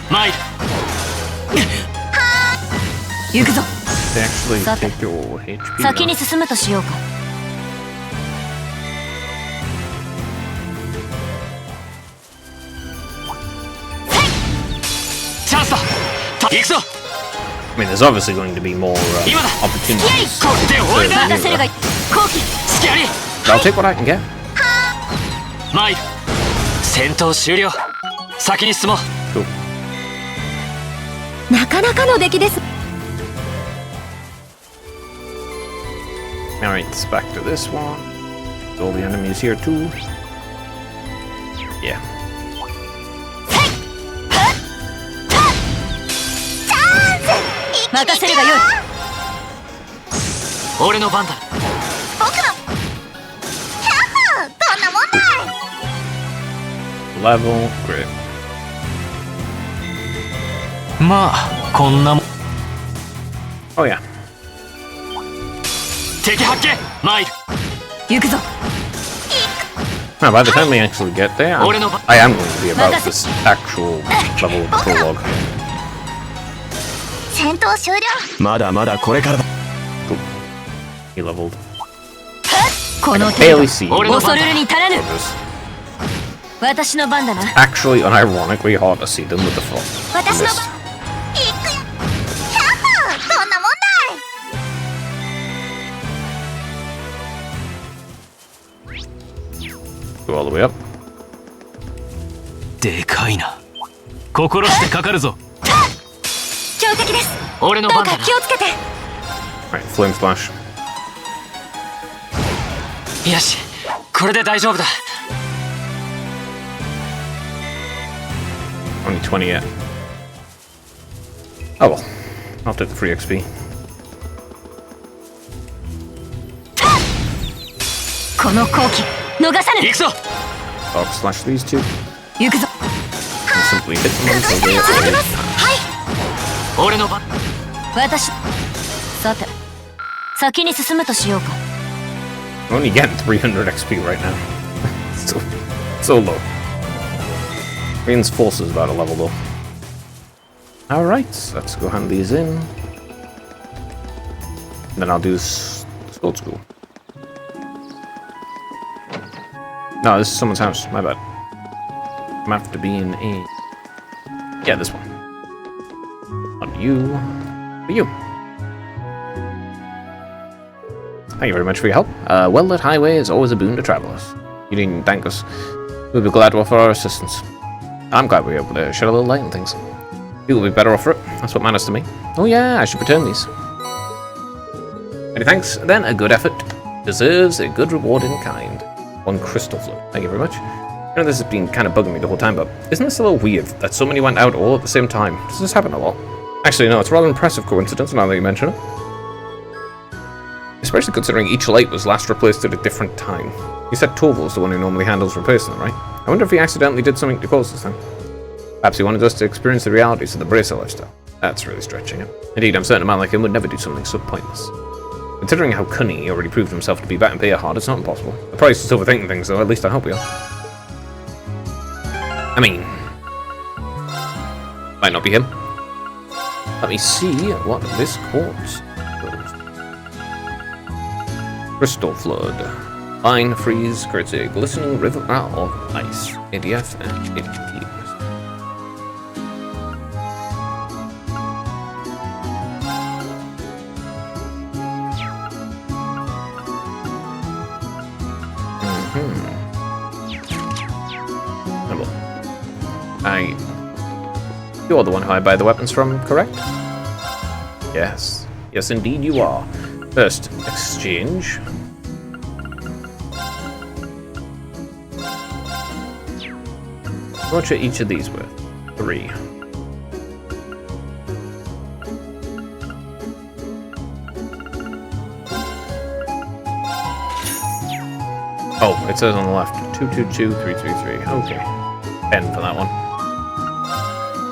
参る。行くぞ。 They actually Stop take your HP. 先 now. に進むとしようか。チャンスだ。行くぞ。 I mean, there's obviously going to be more Ima da. opportunities. これで終わりだ。任せるが後期。隙あり。 I'll take what I can get. 参る。戦闘終了。先に進もう。 Cool. なかなかの出来です。 Alright, let's back to this one. All the enemies here too. Yeah. 任せるがよい。俺の番だ。僕の。どんなもんだい。 Level, great. まあこんなもん。 Oh yeah. 敵発見。参る。行くぞ。 Now, by the time we actually get there, I am going to be about this actual level of prologue. 戦闘終了。まだまだこれからだ。 He leveled. こ I の can 程 barely 度。 see 俺の 恐るるに足らぬ。 others. 私の番だな。 Actually, unironically hard to see them with the fog. 私の Mist. 番。行くよ。どんなもんだい。the way up. でかいな。心してかかるぞ。強敵です。俺のどうか番だな。気をつけて。 Right, flame splash. よし、これで大丈夫だ。 Only 20 yet. Oh well. I'll take the free XP. この好機逃さぬ。行くぞ。 I'll slash these two. 行くぞ。 And simply hit them until they 続け are ます。はい。俺の番。私。さて、先に進むとしようか。 I'm only getting 300 XP right now. so low. Reinforce is about a level though. Alright, let's go hand these in. Then I'll do Sword School. No, this is someone's house. My bad. I'm after being a... Yeah, this one. On you. For you. Thank you very much for your help. A well-lit highway is always a boon to travelers. You needn't thank us. We'll be glad to offer our assistance. I'm glad we were able to shed a little light on things. You will be better off for it. That's what matters to me. Oh yeah, I should return these. Many thanks. Then a good effort deserves a good reward in kind. 1 crystal flood. Thank you very much. I know this has been kind of bugging me the whole time, but isn't this a little weird that so many went out all at the same time? Does this happen a lot? Actually, no, it's a rather impressive coincidence now that you mention it. Especially considering each light was last replaced at a different time. You said Torval's the one who normally handles replacing them, right? I wonder if he accidentally did something to cause this thing. Perhaps he wanted us to experience the realities of the Bracer lifestyle. That's really stretching it. Indeed, I'm certain a man like him would never do something so pointless. Considering how cunning he already proved himself to be back in Bayahard, it's not impossible. The price is overthinking things, though. At least I hope we are. I mean... might not be him. Let me see what this quartz does. Crystal Flood. Fine Freeze creates a glistening river of ice. ADF and ADT. You're the one who I buy the weapons from, correct? Yes. Yes, indeed you are. First, exchange. How much are each of these worth? 3. Oh, it says on the left. 222 333. Okay. 10 for that one.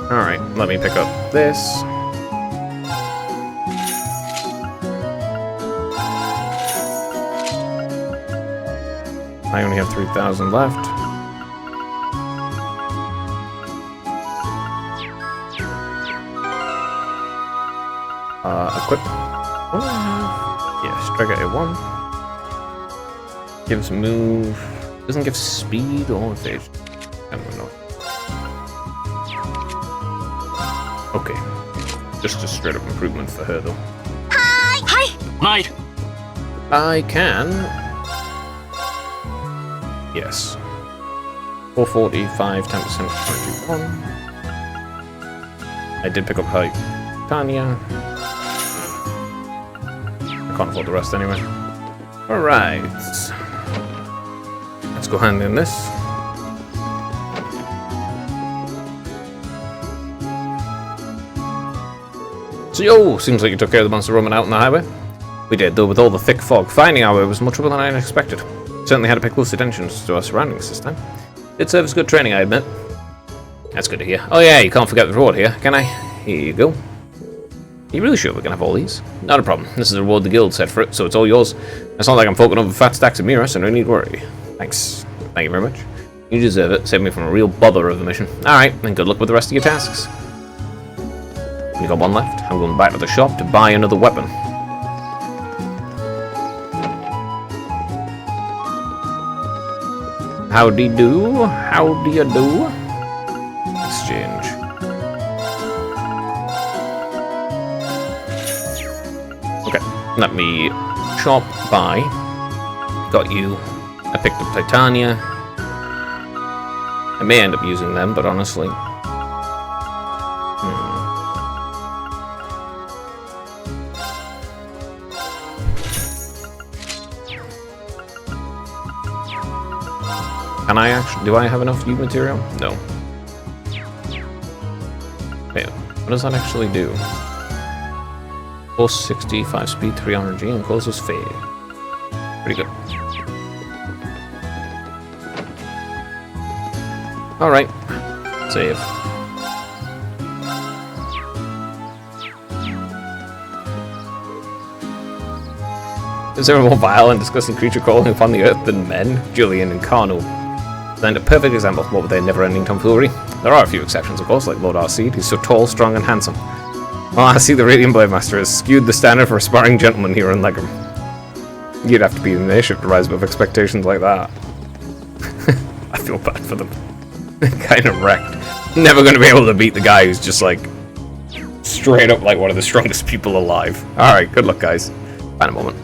Alright, let me pick up this. I only have 3,000 left. Equip. What do I have? Yeah, Striker A1. Gives move. Doesn't give speed or evasion. Kind of annoying. Okay. Just a straight up improvement for her though. Hi. 参る。 I can. Yes. 445, 10%, 21. I did pick up her Tanya. I can't afford the rest anyway. Alright. Let's go hand in this. So, yo, seems like you took care of the monster roaming out on the highway. We did, though, with all the thick fog. Finding our way was more trouble than I expected. Certainly had to pay close attention to our surroundings this time. Did serve as good training, I admit. That's good to hear. Oh yeah, you can't forget the reward here, can I? Here you go. Are you really sure we're gonna have all these? Not a problem. This is the reward the guild set for it, so it's all yours. It's not like I'm forking over fat stacks of Mira, so no need to worry. Thanks. Thank you very much. You deserve it. Saved me from a real bother of a mission. Alright, then good luck with the rest of your tasks. We got one left. I'm going back to the shop to buy another weapon. Howdy do? How do you do? Exchange. Okay, let me shop, buy. Got you. I picked up Titania. I may end up using them, but honestly... Can I actually... Do I have enough U material? No. Wait, what does that actually do? Plus 60, 5 speed, 300 G, and closest fade. Pretty good. Alright. Save. Is there a more vile and disgusting creature crawling upon the earth than men? Julian and Carno present a perfect example of what with their never-ending tomfoolery. There are a few exceptions, of course, like Lord Arseed, who's so tall, strong, and handsome. Well, I see the Radiant Blade Master has skewed the standard for aspiring gentlemen here in Leghorn. You'd have to be in the airship to rise above expectations like that. I feel bad for them. Kind of wrecked. Never going to be able to beat the guy who's just like straight up like one of the strongest people alive. Alright, good luck, guys. Bye in a moment.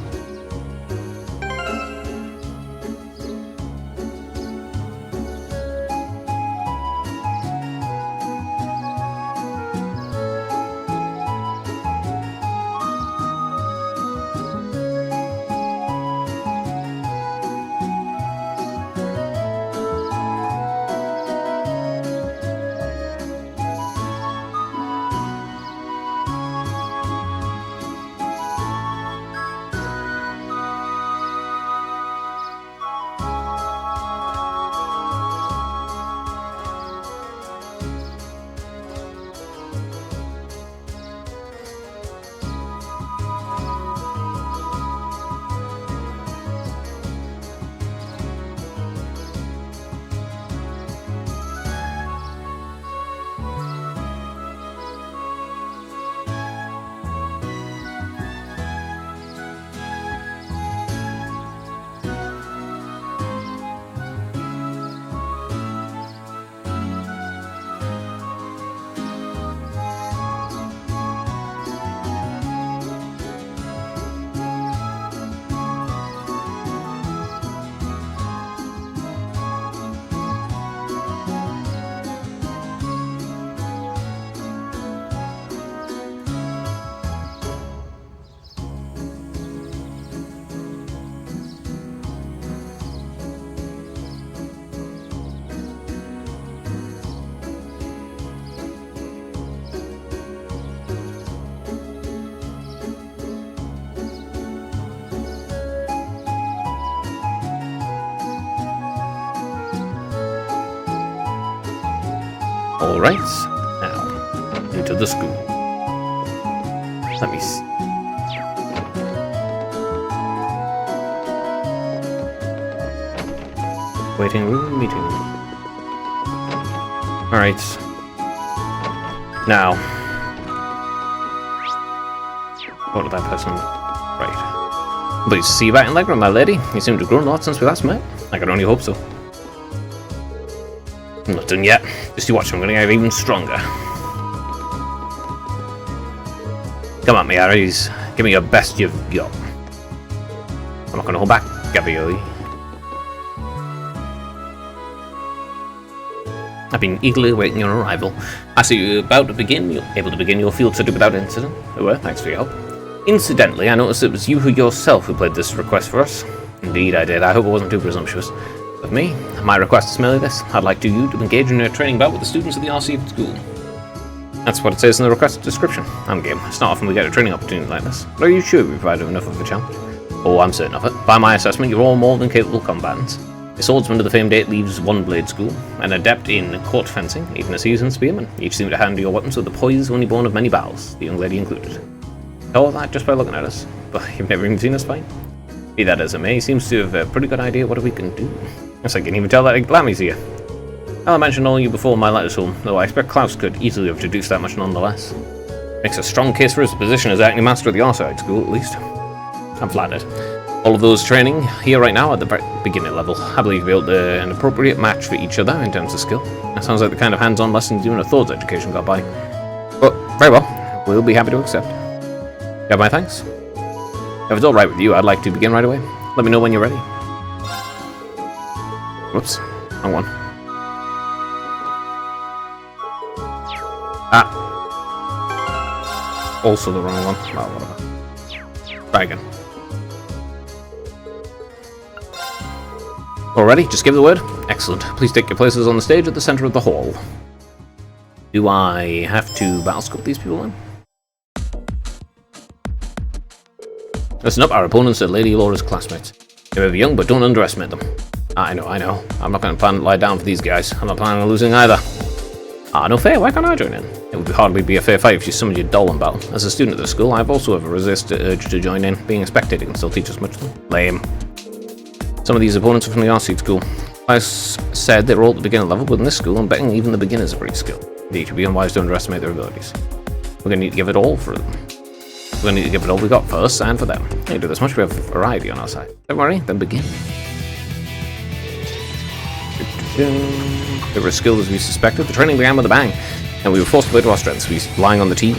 Alright, now, into the school. Let me see. Waiting room, meeting room. Alright. Now. What did that person... Right. Pleased to see you back in Leghorn, my lady. You seem to have grown a lot since we last met. I can only hope so. I'm not done yet. Just you watch, I'm going to get even stronger. Come on, me Aries. Give me your best you've got. I'm not going to hold back, Gabrielle. I've been eagerly awaiting your arrival. I see you're able to begin your field study without incident. Well, thanks for your help. Incidentally, I noticed it was you yourself who played this request for us. Indeed, I did. I hope it wasn't too presumptuous. Of me, my request is merely this. I'd like you to engage in a training bout with the students of the RC school. That's what it says in the request description. I'm game. It's not often we get a training opportunity like this. But are you sure we provided enough of a challenge? Oh, I'm certain of it. By my assessment, you're all more than capable combatants. A swordsman of the famed date leaves One Blade School, an adept in court fencing, even a seasoned spearman. Each seem to handle your weapons with the poise only born of many battles, the young lady included. All that just by looking at us. But you've never even seen us fight. Be that as it may, he seems to have a pretty good idea what we can do. Yes, I can even tell that Glammy's here. I mentioned all you before my letters home, though I expect Klaus could easily have deduced that much nonetheless. Makes a strong case for his position as acting master of the Arside school, at least. I'm flattered. All of those training here right now at the beginner level. I believe you'll be able to an appropriate match for each other in terms of skill. That sounds like the kind of hands-on lessons you and a Thor's education got by. But, very well. We'll be happy to accept. You have my thanks? If it's alright with you, I'd like to begin right away. Let me know when you're ready. Whoops. Wrong one. Ah. Also the wrong one. Well, whatever. Try again. Already? Just give the word? Excellent. Please take your places on the stage at the center of the hall. Do I have to battlescope these people then? Listen up, our opponents are Lady Laura's classmates. They may be young, but don't underestimate them. I know. I'm not going to plan to lie down for these guys. I'm not planning on losing either. Ah, no fair. Why can't I join in? It would hardly be a fair fight if you summoned your doll in battle. As a student of the school, I've also ever resisted the urge to join in. Being a spectator can still teach us much. Lame. Some of these opponents are from the R-Seed school. I said they were all at the beginner level, but in this school, I'm betting even the beginners are pretty skilled. It would be unwise to underestimate their abilities. We're going to need to give it all for them. We're going to need to give it all we got for us and for them. Hey, do this much, we have variety on our side. Don't worry, then begin. They were as skilled as we suspected. The training began with a bang, and we were forced to play to our strengths. We relying on the team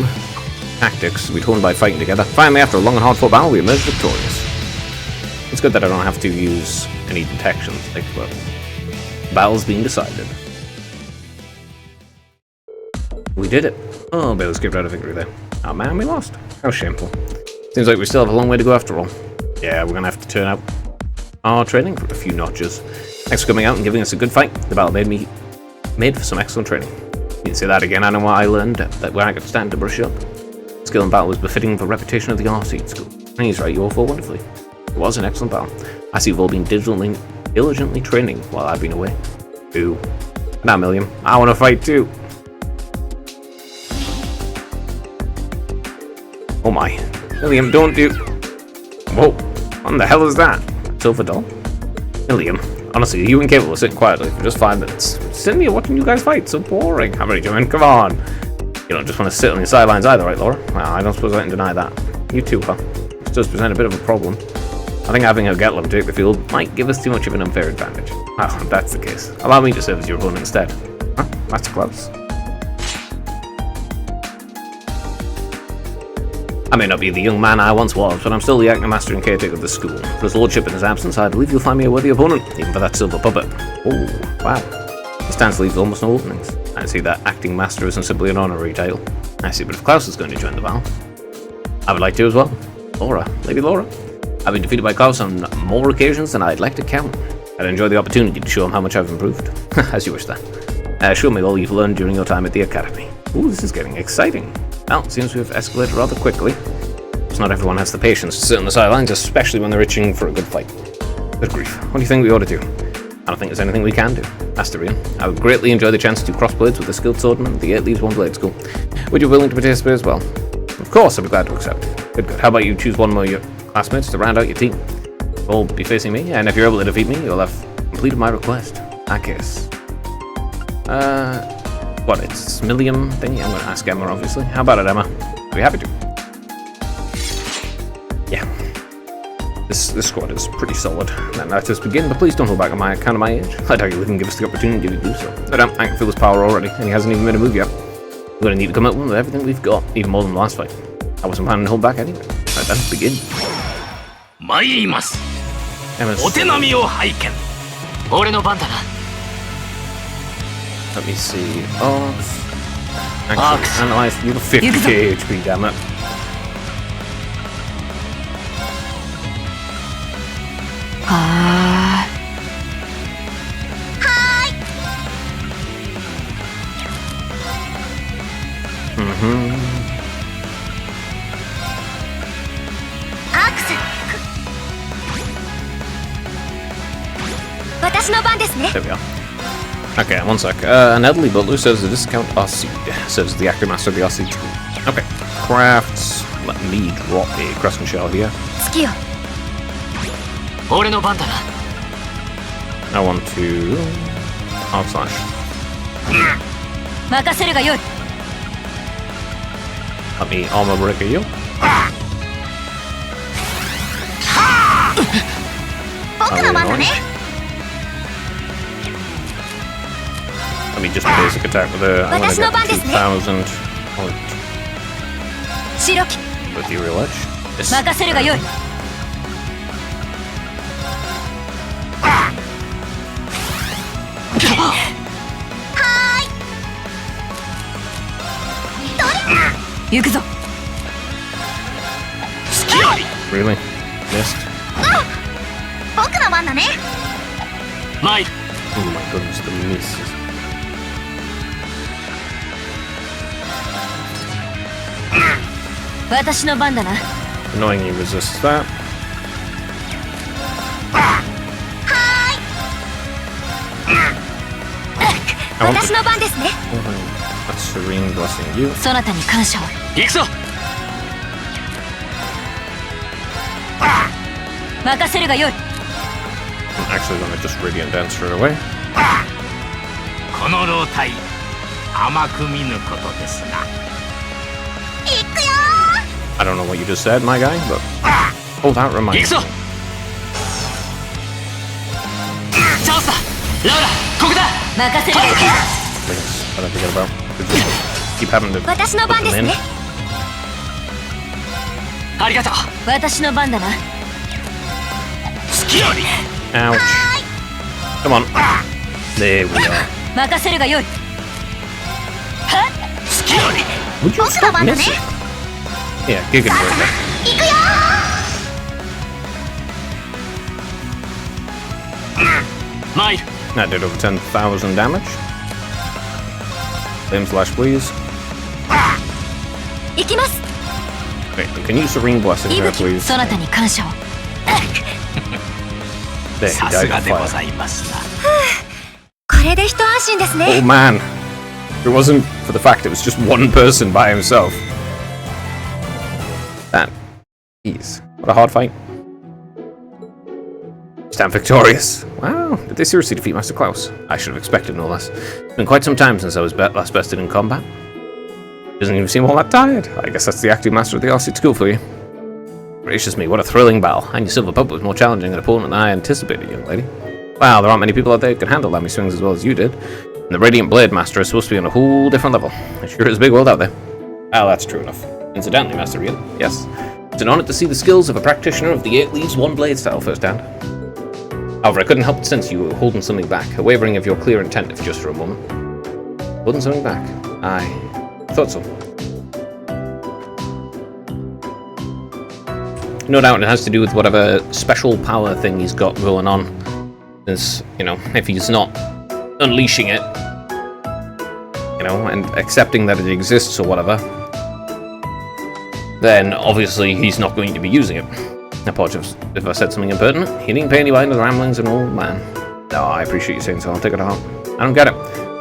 tactics we'd honed by fighting together. Finally, after a long and hard-fought battle, we emerged victorious. It's good that I don't have to use any detections. Like, well, the battle's being decided. We did it. Oh, Bailey scraped out a victory there. Oh man, we lost. How shameful. Seems like we still have a long way to go after all. Yeah, we're gonna have to turn out our training for a few notches. Thanks for coming out and giving us a good fight. The battle made for some excellent training. You can say that again. I know what I learned that where I got stand to brush up. Skill in battle was befitting the reputation of the R-Seed school. And he's right, you all fought wonderfully. It was an excellent battle. I see you've all been diligently training while I've been away. Ooh. Now, Milliam, I want to fight too. Oh my. Milliam, don't do... Whoa. What the hell is that? Silver doll? Milliam, honestly, are you incapable of sitting quietly for just 5 minutes? Sitting here watching you guys fight, so boring. How many doing? Come on. You don't just want to sit on your sidelines either, right, Laura? Well, I don't suppose I can deny that. You too, huh? This does present a bit of a problem. I think having a Gatlam take the field might give us too much of an unfair advantage. Well, if that's the case, allow me to serve as your opponent instead. Huh? Master Klaus? I may not be the young man I once was, but I'm still the acting master and caretaker of the school. For his lordship in his absence, I believe you'll find me a worthy opponent, even for that silver puppet. Oh, wow. This stance leaves almost no openings. I see that acting master isn't simply an honorary title. I see, but if Klaus is going to join the battle, I would like to as well. Laura, Lady Laura. I've been defeated by Klaus on more occasions than I'd like to count. I'd enjoy the opportunity to show him how much I've improved. As you wish then. Show me all you've learned during your time at the academy. Ooh, this is getting exciting. Well, it seems we've escalated rather quickly. Because not everyone has the patience to sit on the sidelines, especially when they're itching for a good fight. Good grief. What do you think we ought to do? I don't think there's anything we can do. Master Rian, I would greatly enjoy the chance to cross blades with a skilled swordman at the 8 Leaves 1 Blade School. Would you be willing to participate as well? Of course, I'd be glad to accept. Good. How about you choose one more of your classmates to round out your team? You'll be facing me, and if you're able to defeat me, you'll have completed my request. I guess. What, it's Milliam thingy? I'm going to ask Emma, obviously. How about it, Emma? I'd be happy to. Yeah. This squad is pretty solid. Then let us begin, but please don't hold back on my account of my age. I doubt you'll even give us the opportunity to do so. But I can feel his power already, and he hasn't even made a move yet. We're going to need to come up with everything we've got, even more than the last fight. I wasn't planning to hold back anyway. Right then, begin. 参ります Emma's, お手並みを拝見俺の番だな。 let me see. Oh, actually, analyze. You have 50k HP, damn it. There we are. Okay, one sec. An elderly butler serves as a discount R-Seed. Serves as the acting master of the R-Seed school. Okay. Crafts. Let me drop a Crescent Shell here. 好きよ。俺の番だな。 I want to... Hard slash. 任せるがよい。 Let me armor breaker you. 僕の番だね。 Let me just basic attack with a... I'm gonna get 2,000 point 白き with the real edge. Yes. 任せるがよい。 Let 行くぞ。 Really? Missed? 僕の番だね。参る。 Oh my goodness, the misses. 私の番だな。 Annoyingly resists that. I want 私の番ですね。 a serene blessing you. そなたに感謝を。行くぞ。任せるがよい。 I'm actually gonna just radiant dance straight away. この老体甘く見ぬことですな。 行くよ I don't know what you just said, my guy, but oh, that 行 reminds くぞ。 me. チャンスだ。ラウラ、ここだ。任せるがよい。 Things that I forget about. We just keep having to 私の番 put です them in. ね。ありがとう。私の番だな。 隙あり。 Ouch. Come on. There we are. 任せるがよい。隙あり。 Would you stop missing? Yeah, giggity right there. 行くよ参る。 That did over 10,000 damage. Flame slash, please. 行きます。 Wait, can you serene blessing 息 her, 吹、 please? そなたに感謝を。 There, he さ died すが of でご fire. ざいますな。これで一安心です Oh ね。 man. If it wasn't for the fact it was just one person by himself. That. Jeez. What a hard fight. Stand victorious. Wow. Did they seriously defeat Master Klaus? I should have expected no less. It's been quite some time since I was last bested in combat. Doesn't even seem all that tired. I guess that's the acting master of the Arcid school for you. Gracious me, what a thrilling battle. And your silver pup was more challenging an opponent than I anticipated, young lady. Wow, there aren't many people out there who can handle Lammy swings as well as you did. And the Radiant Blade Master is supposed to be on a whole different level. It sure is a big world out there. Well, that's true enough. Incidentally, Master Riel, yes. It's an honor to see the skills of a practitioner of the 8 Leaves 1 Blade style firsthand. However, I couldn't help but sense you were holding something back, a wavering of your clear intent if just for a moment. Holding something back? I thought so. No doubt it has to do with whatever special power thing he's got going on. Since, you know, if he's not unleashing it, you know, and accepting that it exists or whatever, then obviously he's not going to be using it. Apologies if I said something impertinent. He didn't pay any mind to the ramblings of an old man. No, I appreciate you saying so. I'll take it to heart. I don't get it.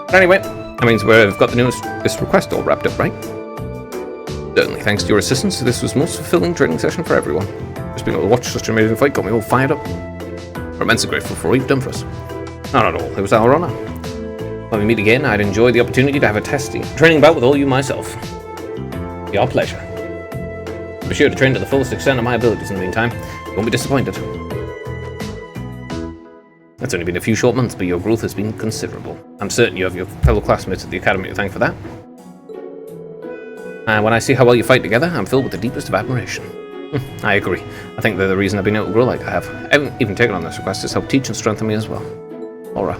But anyway, that means we've got this request all wrapped up, right? Certainly, thanks to your assistance, this was the most fulfilling training session for everyone. Just being able to watch such an amazing fight got me all fired up. We're immensely grateful for all you've done for us. Not at all, it was our honour. When we meet again, I'd enjoy the opportunity to have a training bout with all you myself. Be our pleasure. Be sure to train to the fullest extent of my abilities in the meantime. You won't be disappointed. It's only been a few short months, but your growth has been considerable. I'm certain you have your fellow classmates at the academy to thank for that. And when I see how well you fight together, I'm filled with the deepest of admiration. I agree. I think they're the reason I've been able to grow like I have. I haven't even taken on this request to help teach and strengthen me as well. Aura.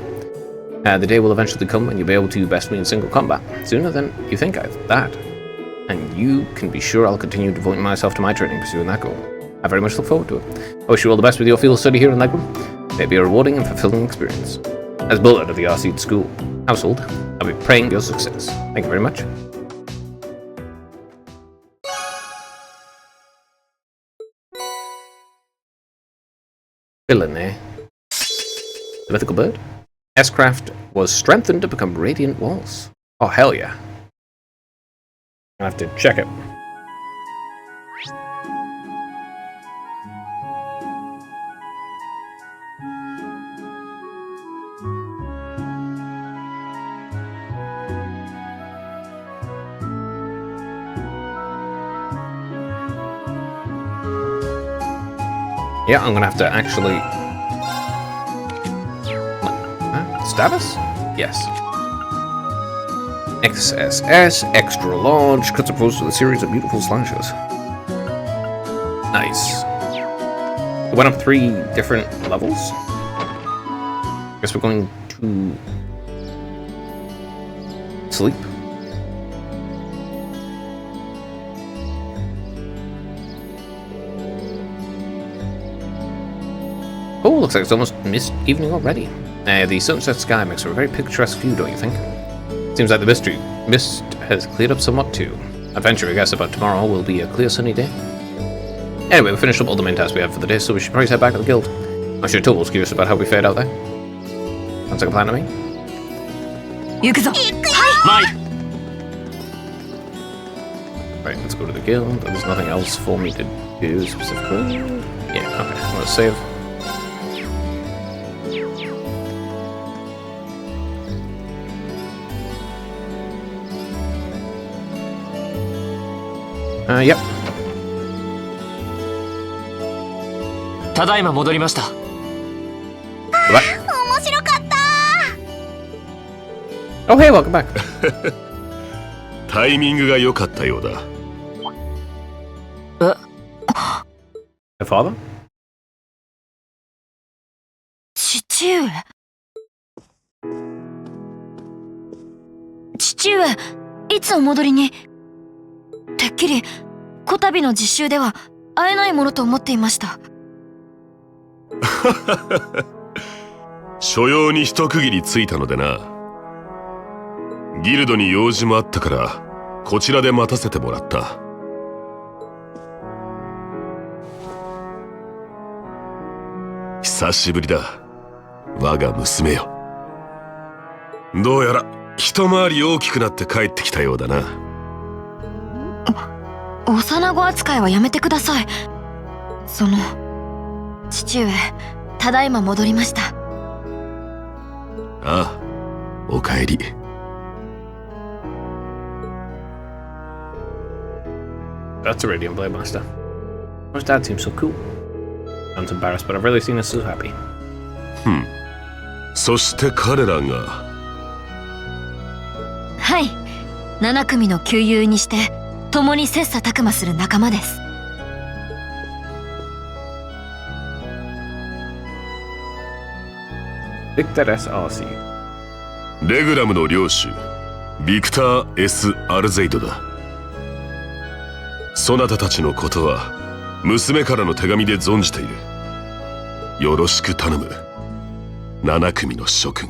The day will eventually come when you'll be able to best me in single combat. Sooner than you think that. And you can be sure I'll continue devoting myself to my training pursuing that goal. I very much look forward to it. I wish you all the best with your field study here in Leghorn. May it be a rewarding and fulfilling experience. As bullet of the Arcid school household, I'll be praying your success. Thank you very much. Villain, eh? The mythical bird? S-Craft was strengthened to become Radiant Walls. Oh, hell yeah. I have to check it. Yeah, I'm gonna have to actually... Status? Yes. XSS, extra large, cuts opposed to a series of beautiful slashes. Nice. It went up 3 different levels. Guess we're going to... sleep. Oh, looks like it's almost mist evening already. The sunset sky makes for a very picturesque view, don't you think? Seems like the mist has cleared up somewhat too. Adventure, I guess, about tomorrow will be a clear sunny day. Anyway, we finished up all the main tasks we had for the day, so we should probably head back to the guild. I'm sure Tobal was curious about how we fared out there. Sounds like a plan to me. 行くぞ。はい。 Right, let's go to the guild. There's nothing else for me to do specifically. Yeah, okay, I'm gonna save. Yep. ただいま戻りました。 Back. 面白かった。 Oh, hey, welcome back. タイミングが良かったようだ。Your father? 父上。父上、いつお戻りに。てっきりこたびの実習では会えないものと思っていました。所用に一区切りついたのでな。ギルドに用事もあったからこちらで待たせてもらった。久しぶりだ、我が娘よ。どうやら一回り大きくなって帰ってきたようだな。幼子扱いはやめてください。その父上、ただいま戻りました。ああ、おかえり。That's a Radiant Blade Master. His dad seems so cool. I'm embarrassed, but I've really seen us so happy. そして彼らが。はい、7組の旧友にして共に切磋琢磨する仲間です。Victor S.R.C. レグラムの領主ビクター S. アルゼイドだ。そなたたちのことは娘からの手紙で存じている。よろしく頼む、7組の諸君。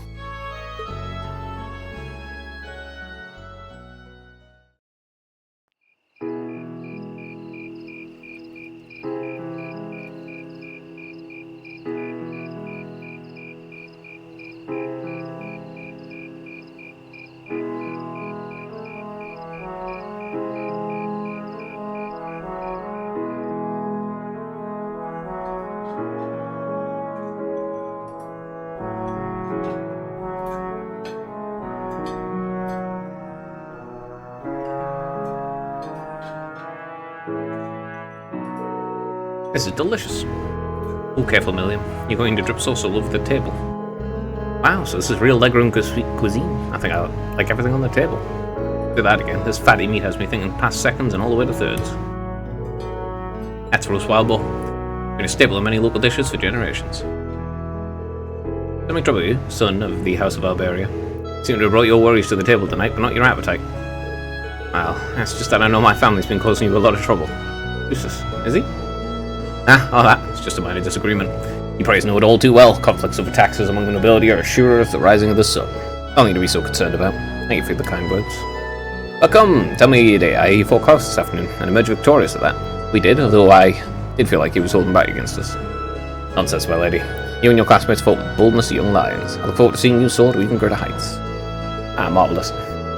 This is delicious. Oh, careful, Milliam. You're going to drip sauce all over the table. Wow, so this is real legroom cuisine. I think I like everything on the table. Look at that again. This fatty meat has me thinking past seconds and all the way to thirds. That's roast wild boar. Been a staple in many local dishes for generations. Don't make trouble with you, son of the House of Alberia. Seem to have brought your worries to the table tonight, but not your appetite. Well, that's just that I know my family's been causing you a lot of trouble. Who's this? Is he? Ah, all that. It's just a minor disagreement. You probably know it all too well. Conflicts over taxes among the nobility are a surer of the rising of the sun. Nothing to be so concerned about. Thank you for the kind words. But come, tell me your day. I fought Klaus this afternoon and emerged victorious at that. We did, although I did feel like he was holding back against us. Nonsense, my lady. You and your classmates fought with boldness of young lions. I look forward to seeing you soar to even greater heights. Ah, marvellous.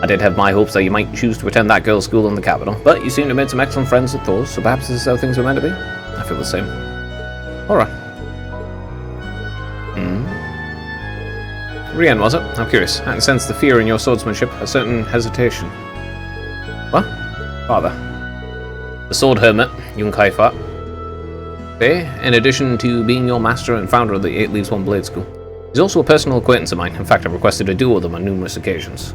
I did have my hopes that you might choose to attend that girls' school in the capital, but you seem to have made some excellent friends at Thor's, so perhaps this is how things were meant to be? I feel the same. Alright. Rian, was it? I'm curious. I can sense the fear in your swordsmanship, a certain hesitation. What? Father. The sword hermit, Yung Kai-Fat. In addition to being your master and founder of the 8 Leaves 1 Blade School, he's also a personal acquaintance of mine. In fact, I've requested a duel with him on numerous occasions.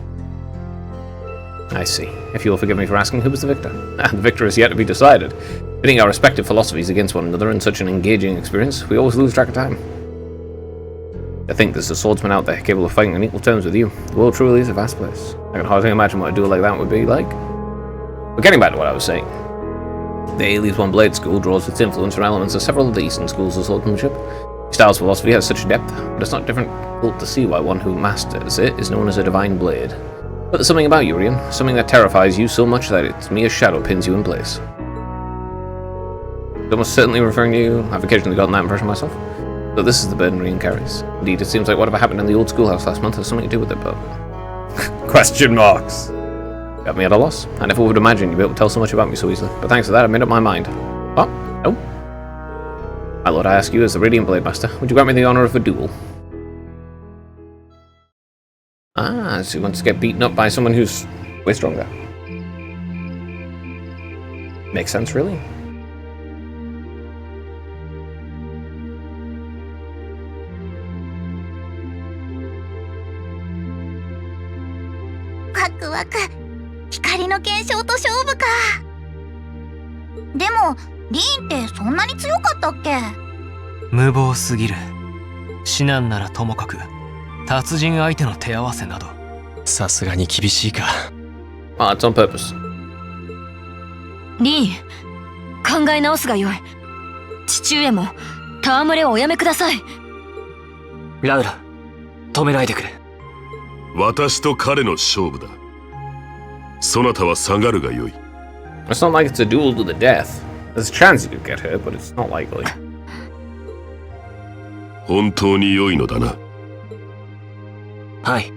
I see. If you'll forgive me for asking, who was the victor? The victor is yet to be decided. Pitting our respective philosophies against one another in such an engaging experience, we always lose track of time. I think there's a swordsman out there capable of fighting on equal terms with you. The world truly is a vast place. I can hardly imagine what a duel like that would be like. But getting back to what I was saying. The 8 Leaves 1 Blade School draws its influence from elements of several of the Eastern schools of swordsmanship. Styles philosophy has such depth, but it's not difficult to see why one who masters it is known as a divine blade. But there's something about you, Rian, something that terrifies you so much that its mere shadow pins you in place. It's almost certainly referring to you. I've occasionally gotten that impression myself. But this is the burden Rian carries. Indeed, it seems like whatever happened in the old schoolhouse last month has something to do with it, but... Question marks! Got me at a loss. I never would imagine you'd be able to tell so much about me so easily, but thanks to that, I made up my mind. Oh, no. My lord, I ask you, as the Radiant Blade Master, would you grant me the honor of a duel? Ah, so he wants to get beaten up by someone who's way stronger. Makes sense, really.無謀すぎる。至難ならともかく達人相手の手合わせなどさすがに厳しいか。Ah, it's on purpose. リン、考え直すがよい。父上も戯れをおやめください。ラウラ、止めないでくれ。私と彼の勝負だ。そなたは下がるがよい。It's not like it's a duel to the death. There's a chance you could get hurt, but it's not likely. 本当に良いのだな。はい。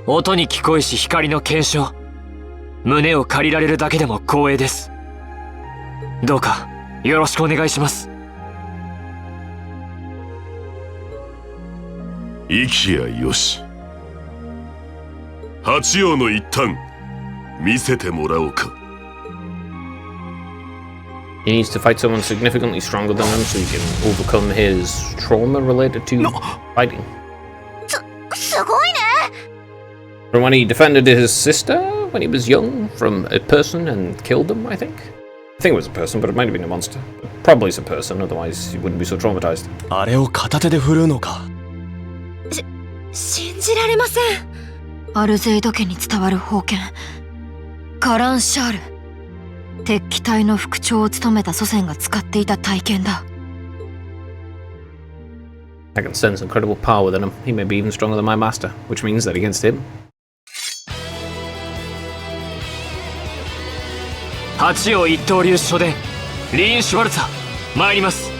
音に聞こえし光の継承。胸を借りられるだけでも光栄です。どうかよろしくお願いします。生きやよし。八王の一端見せてもらおうか。He needs to fight someone significantly stronger than him so he can overcome his trauma related to fighting. すごいね。 From when he defended his sister when he was young from a person and killed them, I think. I think it was a person, but it might have been a monster. But probably it's a person, otherwise he wouldn't be so traumatized. あれを片手で振るうのか。信じられません。アルゼイド家に伝わる宝剣カランシャール。鉄器隊の副長を務めた祖先が使っていた体験だ。I can sense incredible power within him. He may be even stronger than my master, which means that against him. 八王一刀流初伝リーン・シュワルツァ参ります。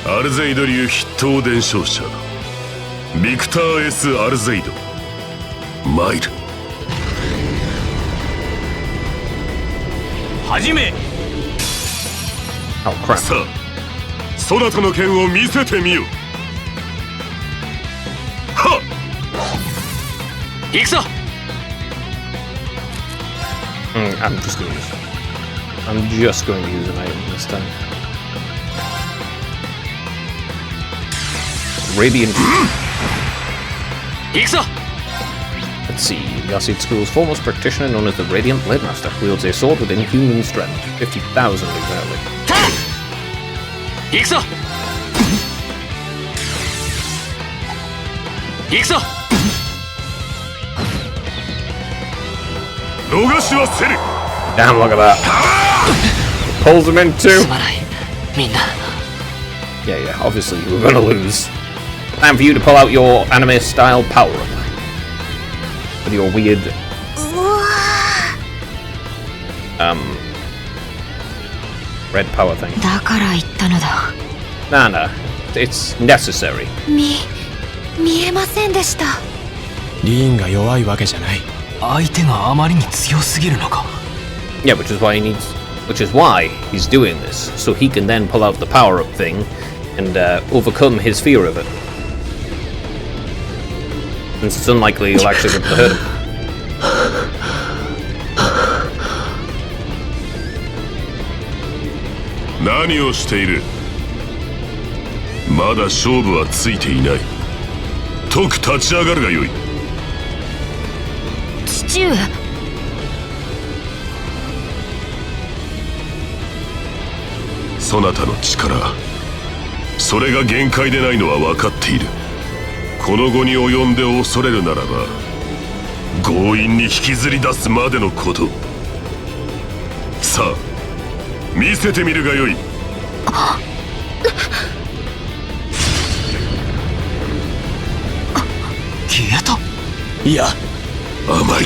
アルゼイド流筆頭伝承者ビクター S アルゼイド参る。始め。 Oh crap. さあそなたの剣を見せてみよ。はっ行くぞ。I'm just going to use it. I'm just going to use an item this time. Radiant. 行くぞ。 Let's see. Yassid School's foremost practitioner, known as the Radiant Blade Master, wields a sword with inhuman strength. 50,000 exactly. 行くぞ。行くぞ。逃しはせる。 Damn, look at that. Pulls him in too. すまない。みんな。 Yeah, obviously you were gonna lose. Time for you to pull out your anime style power up. With your weird red power thing. だから言ったのだ。 Nah, it's necessary. 見えませんでした。リーンが弱いわけじゃない。相手があまりに強すぎるのか。 Yeah, which is why he's doing this, so he can then pull out the power-up thing and overcome his fear of it. And it's unlikely he'll actually be able to hurt him. 何をしている。まだ勝負はついていない。とく立ち上がるがよい。父上。そなたの力、それが限界でないのは分かっている。この後に及んで恐れるならば強引に引きずり出すまでのこと。さあ見せてみるがよい。消えた。いや甘い。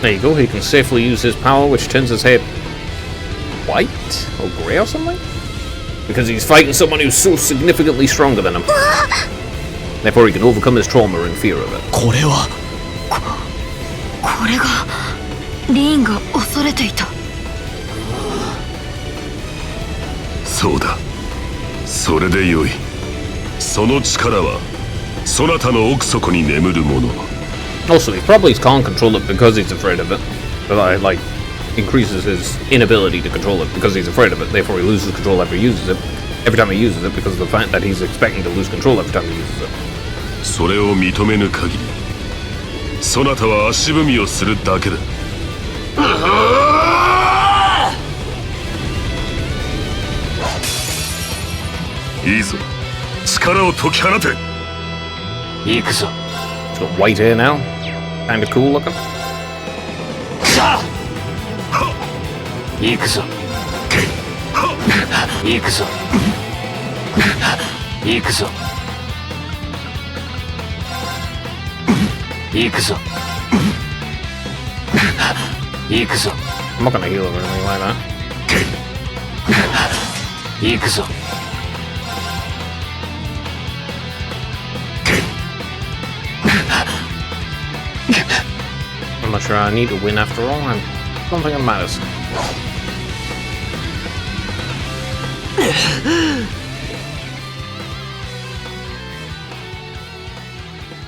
There you go, he can safely use his power, which turns his hair white or grey or something? Because he's fighting someone who's so significantly stronger than him. Therefore, he can overcome his trauma and fear of it. これはこれがリーンが恐れていた。そうだ。それでよい。その力はそなたの奥底に眠るもの。 Also, he probably can't control it because he's afraid of it. But that, like, increases his inability to control it because he's afraid of it. Therefore, he loses control every time he uses it because of the fact that he's expecting to lose control every time he uses it. それを認めぬ限り、そなたは足踏みをするだけだ。いいぞ、力を解き放て。行くぞ。 He's got white hair now. Kinda cool looking. 行くぞ。行くぞ。行くぞ。行くぞ。行くぞ。 I'm not gonna heal him or anything like that. 行くぞ。 I'm not sure I need to win after all. I don't think it matters.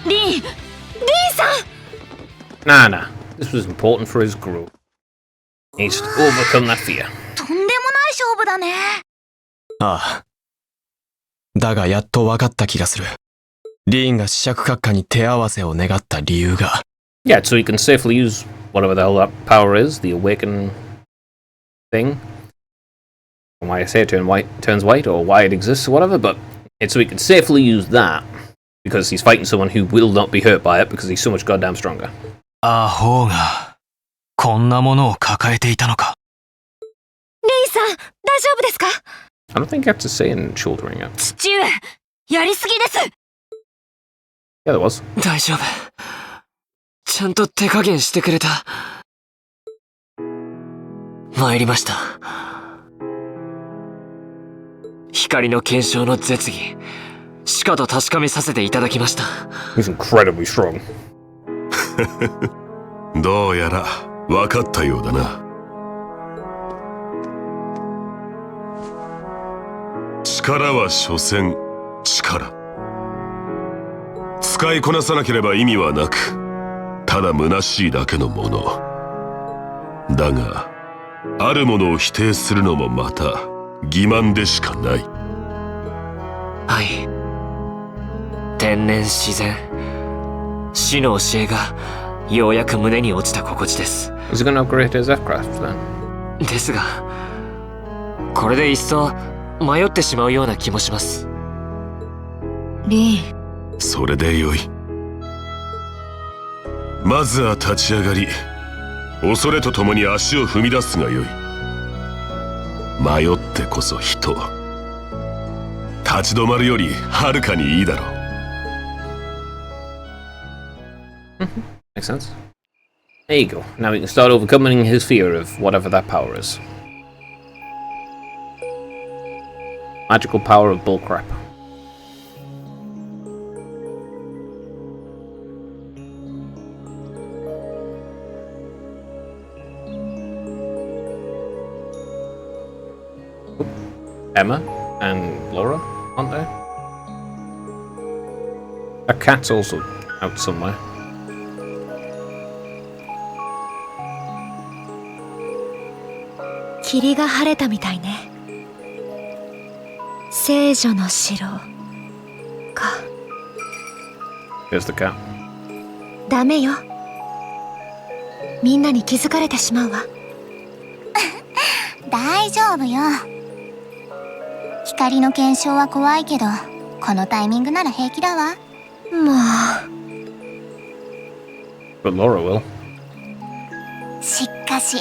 リンさん Nah. This was important for his growth. He needs to overcome that fear. とんでもない勝負だね。ああ。だがやっと分かった気がする。リーンが試着閣下に手合わせを願った理由が。Yeah, so he can safely use whatever the hell that power is, the awaken thing. And why I say it turns white, or why it exists or whatever, but it's so he can safely use that because he's fighting someone who will not be hurt by it because he's so much goddamn stronger. アホがこんなものを抱えていたのか。リンさん、大丈夫ですか？ I don't think you have to say in shouldering it. 父上、やりすぎです。 Yeah, there was. 大丈夫。ちゃんと手加減してくれた。参りました。光の結晶の絶技、しかと確かめさせていただきました。He's incredibly strong. どうやら分かったようだな。力は所詮力。使いこなさなければ意味はなく、ただ虚しいだけのもの。だが、あるものを否定するのもまた欺瞞でしかない。はい。天然自然。死の教えがようやく胸に落ちた心地です。Is he going to upgrade his F-Craft then? ですが、これで一層迷ってしまうような気もします。リン、それでよい。まずは立ち上がり、恐れとともに足を踏み出すがよい。迷ってこそ人。立ち止まるよりはるかにいいだろう。Makes sense. There you go. Now we can start overcoming his fear of whatever that power is. Magical power of bullcrap. Emma and Laura, aren't they? A cat's also out somewhere. 霧が晴れたみたいね。聖女の城か。 Here's the cat. ダメよ。みんなに気づかれてしまうわ。大丈夫よ。光の検証は怖いけど、このタイミングなら平気だわ。もう。 But Laura will. しかし、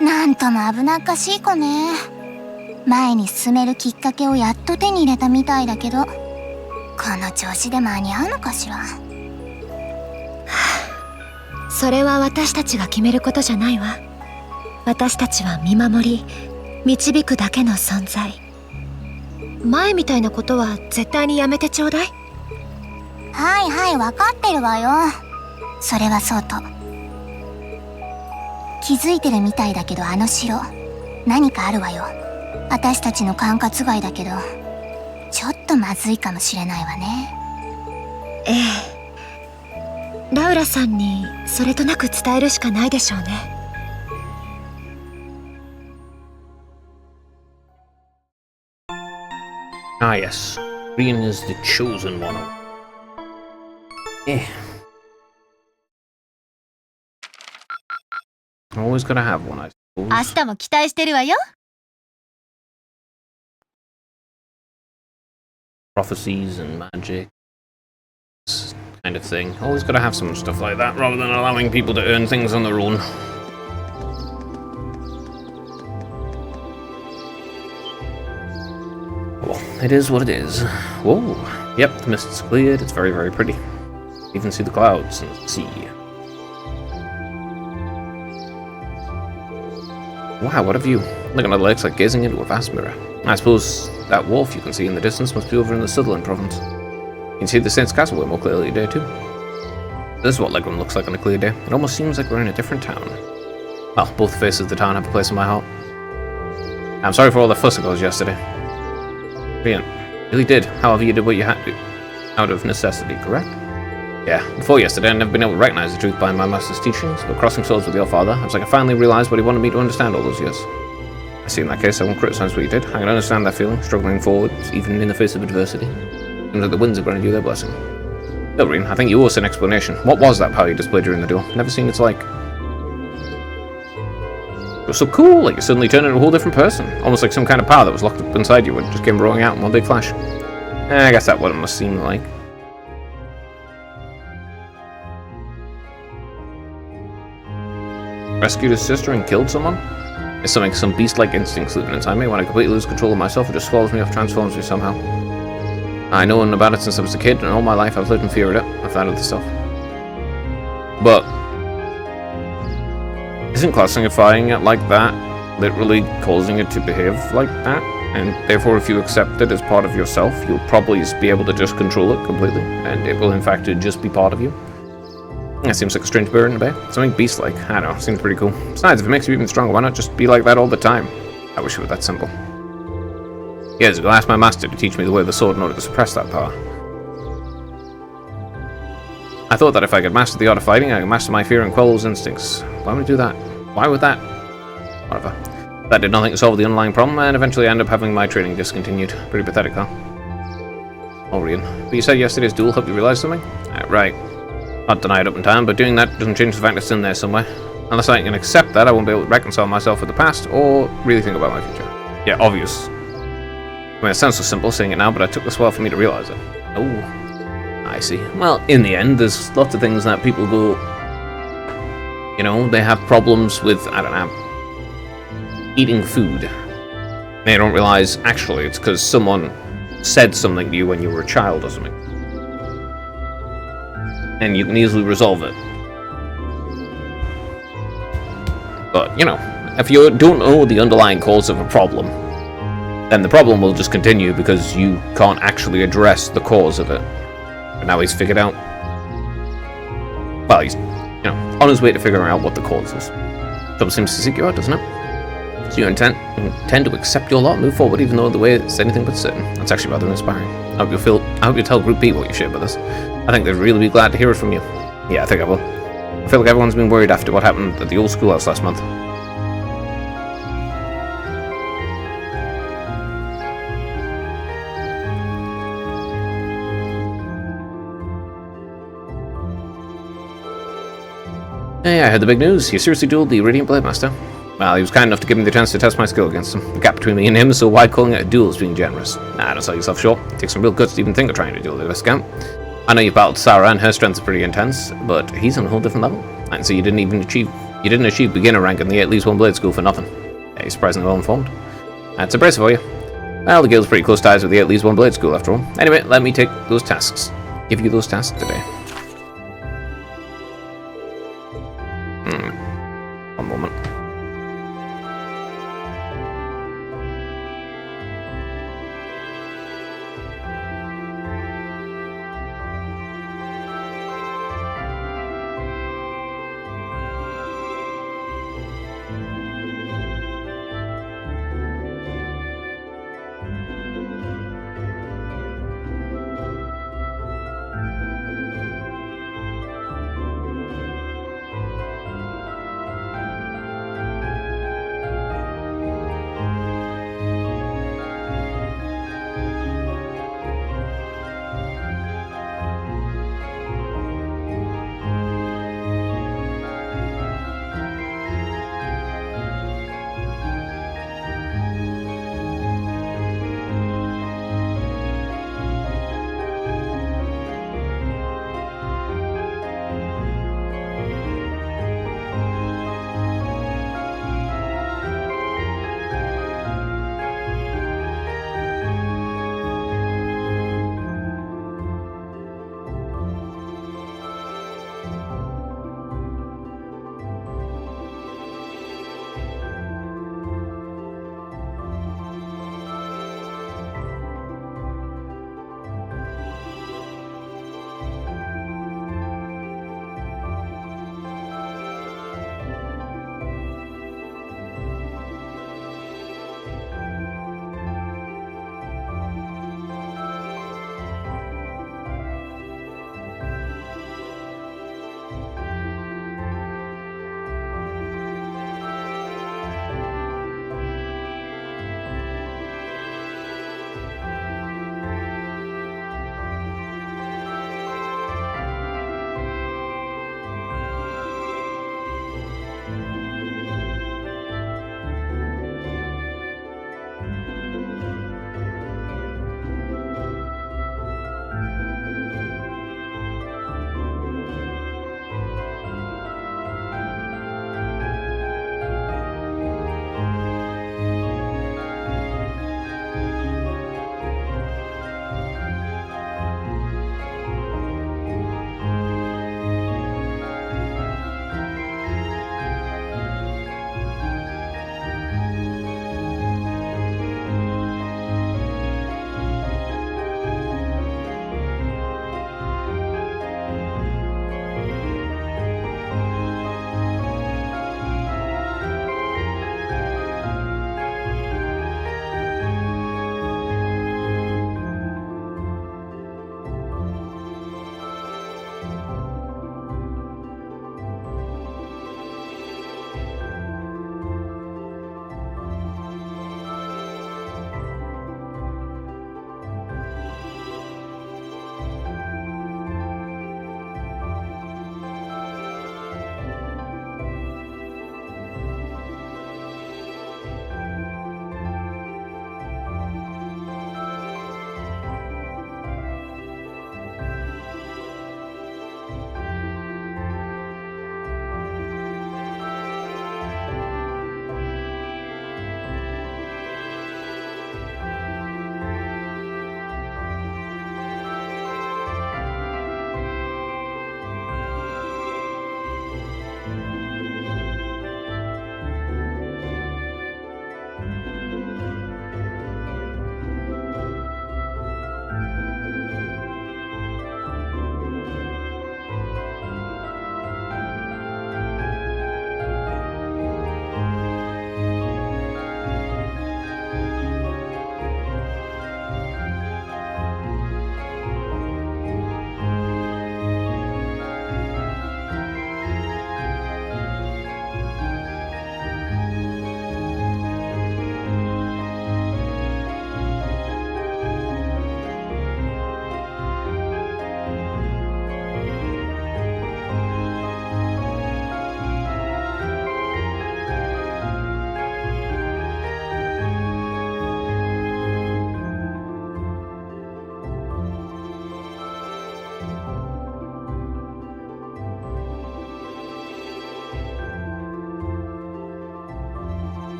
なんとも危なっかしい子ね。前に進めるきっかけをやっと手に入れたみたいだけど、この調子で間に合うのかしら。それは私たちが決めることじゃないわ。私たちは見守り導くだけの存在。前みたいなことは絶対にやめてちょうだい。はいはい、分かってるわよ。それはそうと。気づいてるみたいだけど、あの城何かあるわよ。私たちの管轄外だけど、ちょっとまずいかもしれないわね。ええ、ラウラさんにそれとなく伝えるしかないでしょうね。Ah, yes. Rian is the chosen one. Eh. Always gotta have one, I suppose. 明日も期待してるわよ。Prophecies and magic. Kind of thing. Always gotta have some stuff like that rather than allowing people to earn things on their own. Well, it is what it is. Whoa. Yep, the mist's cleared. It's very, very pretty. Even see the clouds and the sea. Wow, what a view. Look at the lakes like gazing into a vast mirror. I suppose that wharf you can see in the distance must be over in the Sutherland province. You can see the Saint's Castle way more clearly today too. This is what Leghorn looks like on a clear day. It almost seems like we're in a different town. Well, both faces of the town have a place in my heart. I'm sorry for all the fuss it caused yesterday. Rian, really did. However, you did what you had to. Out of necessity, correct? Yeah, before yesterday I'd never been able to recognize the truth behind my master's teachings, but crossing swords with your father, I was like I finally realized what he wanted me to understand all those years. I see in that case I won't criticize what you did. I can understand that feeling, struggling forward, even in the face of adversity. Seems like the winds have granted you their blessing. No, Rian, I think you owe us an explanation. What was that power you displayed during the duel? Never seen its like. It was so cool, like you suddenly turned into a whole different person. Almost like some kind of power that was locked up inside you and just came roaring out in one big flash. I guess that's what it must seem like. Rescued his sister and killed someone? It's something some beast-like instinct sleeping inside me. When I completely lose control of myself, it just swallows me up, transforms me somehow. I know about it since I was a kid, and all my life I've lived in fear of it. I've found the stuff. But isn't classifying it like that literally causing it to behave like that? And therefore, if you accept it as part of yourself, you'll probably be able to just control it completely, and it will in fact just be part of you. That seems like a strange burden to bear. Something beast-like. I don't know, seems pretty cool. Besides, if it makes you even stronger, why not just be like that all the time? I wish it were that simple. Years ago, I asked my master to teach me the way of the sword in order to suppress that power. I thought that if I could master the art of fighting, I could master my fear and quell those instincts. Why would I do that? Why would that? Whatever. That did nothing to solve the underlying problem, and eventually I ended up having my training discontinued. Pretty pathetic, huh? Oh, Rian. But you said yesterday's duel helped you realize something? Right. Not denied up in time, but doing that doesn't change the fact it's in there somewhere. Unless I can accept that, I won't be able to reconcile myself with the past, or really think about my future. Yeah, obvious. I mean, it sounds so simple saying it now, but it took this while for me to realize it. Oh, I see. Well, in the end, there's lots of things that people go... You know, they have problems with, I don't know, eating food. They don't realize, actually, it's because someone said something to you when you were a child or something. And you can easily resolve it. But, you know, if you don't know the underlying cause of a problem, then the problem will just continue because you can't actually address the cause of it. But now he's figured out... Well, he's, you know, on his way to figuring out what the cause is. Trouble seems to seek you out, doesn't it? So you intend to accept your lot and move forward even though the way is anything but certain. That's actually rather inspiring. I hope you tell Group B what you shared with us. I think they'd really be glad to hear it from you. Yeah, I think I will. I feel like everyone's been worried after what happened at the old schoolhouse last month. Hey, I heard the big news. You seriously dueled the Radiant Blade Master. Well, he was kind enough to give me the chance to test my skill against him. The gap between me and him is so wide, calling it a duel is being generous. Nah, don't sell yourself short. It takes some real guts to even think of trying to duel the Viscount. I know you battled Sarah and her strength is pretty intense, but he's on a whole different level. And so you didn't even achieve You didn't achieve beginner rank in the at least one blade school for nothing. Yeah, you're surprisingly well informed. That's impressive for you. Well, the guild's pretty close ties with the at least one blade school after all. Anyway, let me take those tasks. Give you those tasks today. One moment.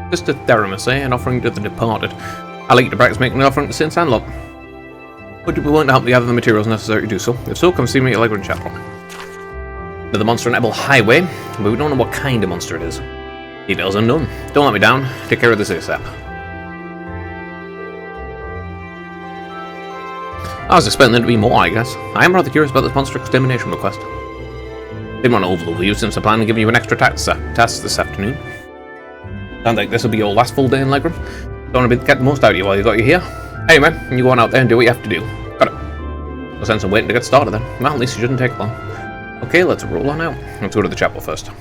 Sister Theramus, eh? An offering to the departed. I'd like you to practice making an offering to St. Sandlot. Would you be willing to help me gather the materials necessary to do so? If so, come see me at Leghorn Chapel. Another monster on Ebel Highway, but we don't know what kind of monster it is. Details unknown. Don't let me down. Take care of this ASAP. I was expecting there to be more, I guess. I am rather curious about this monster extermination request. Didn't want to overload you since I plan on giving you an extra task this afternoon. Sounds like this will be your last full day in Leghorn. Don't want to get the most out of you while you got you here. Anyway, you go on out there and do what you have to do. Got it. No sense in waiting to get started then. Well, at least it shouldn't take long. Okay, let's roll on out. Let's go to the chapel first.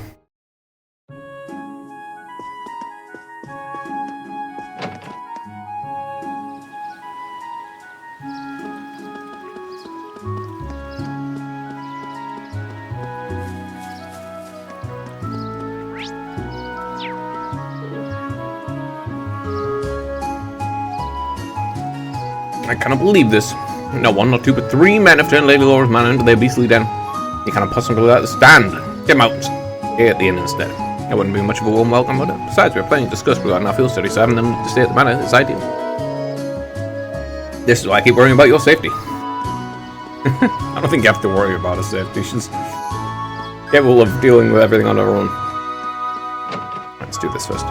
I cannot believe this. Not one, not two, but 3 men have turned Lady Laura's manor into their beastly den. You cannot possibly let this stand. Get them out. Stay at the inn instead. That wouldn't be much of a warm welcome, would it? Besides, we have plenty to discuss regarding our field study, so having them to stay at the manor is ideal. This is why I keep worrying about your safety. I don't think you have to worry about her safety. She's capable of dealing with everything on her own. Let's do this first.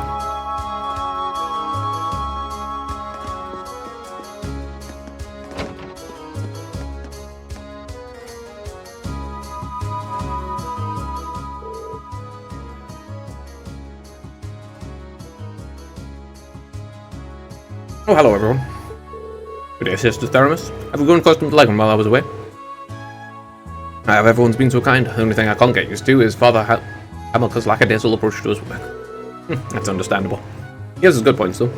Oh, hello everyone. Good day, Sister Theramus. Have we grown accustomed to Leghorn while I was away? Everyone's been so kind. The only thing I can't get used to is Father Hamilcar's lackadaisical approach to his work. That's understandable. He has his good points, though.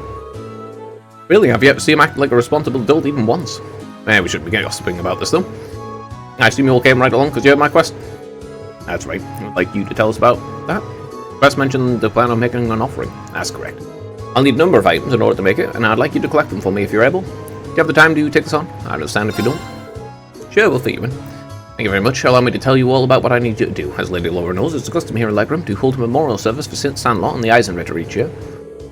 Really, I've yet to see him act like a responsible adult even once. We shouldn't be gossiping about this, though. I assume you all came right along because you heard my quest? That's right. I'd like you to tell us about that. Quest mentioned the plan of making an offering. That's correct. I'll need a number of items in order to make it, and I'd like you to collect them for me if you're able. Do you have the time to take this on? I understand if you don't. Sure, we'll fit you in. Thank you very much. Allow me to tell you all about what I need you to do. As Lady Laura knows, it's a custom here in Leghorn to hold a memorial service for St. Sandlot and the Eisenritter each year.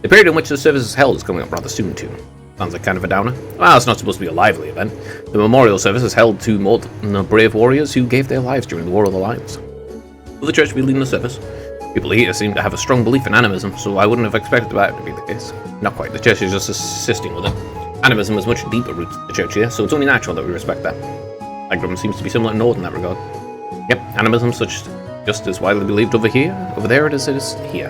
The period in which the service is held is coming up rather soon, too. Sounds like kind of a downer. Well, it's not supposed to be a lively event. The memorial service is held to more brave warriors who gave their lives during the War of the Lions. Will the church be leading the service? People here seem to have a strong belief in animism, so I wouldn't have expected that to be the case. Not quite, the church is just assisting with it. Animism has much deeper roots in the church here, so it's only natural that we respect that. Leghorn seems to be similar to Nord in that regard. Yep, animism such just as widely believed over there as it is here.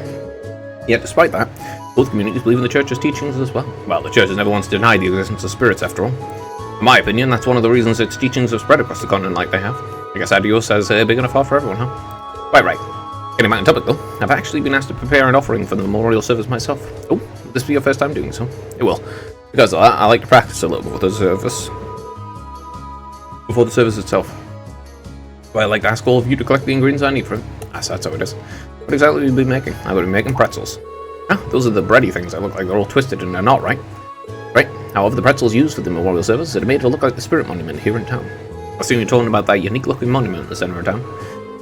Yet despite that, both communities believe in the church's teachings as well. Well, the church has never once denied the existence of spirits after all. In my opinion, that's one of the reasons its teachings have spread across the continent like they have. I guess Adios has a big enough heart for everyone, huh? Quite right. Getting back on topic though, I've actually been asked to prepare an offering for the memorial service myself. Oh, will this be your first time doing so? It will. Because of that, I like to practice a little before the service. Before the service itself. So I like to ask all of you to collect the ingredients I need for it. That's how it is. What exactly will you be making? I'm going to be making pretzels. Ah, those are the bready things that look like they're all twisted and they're not, right? Right. However, the pretzels used for the memorial service are made to look like the spirit monument here in town. I assume you're talking about that unique looking monument in the center of town.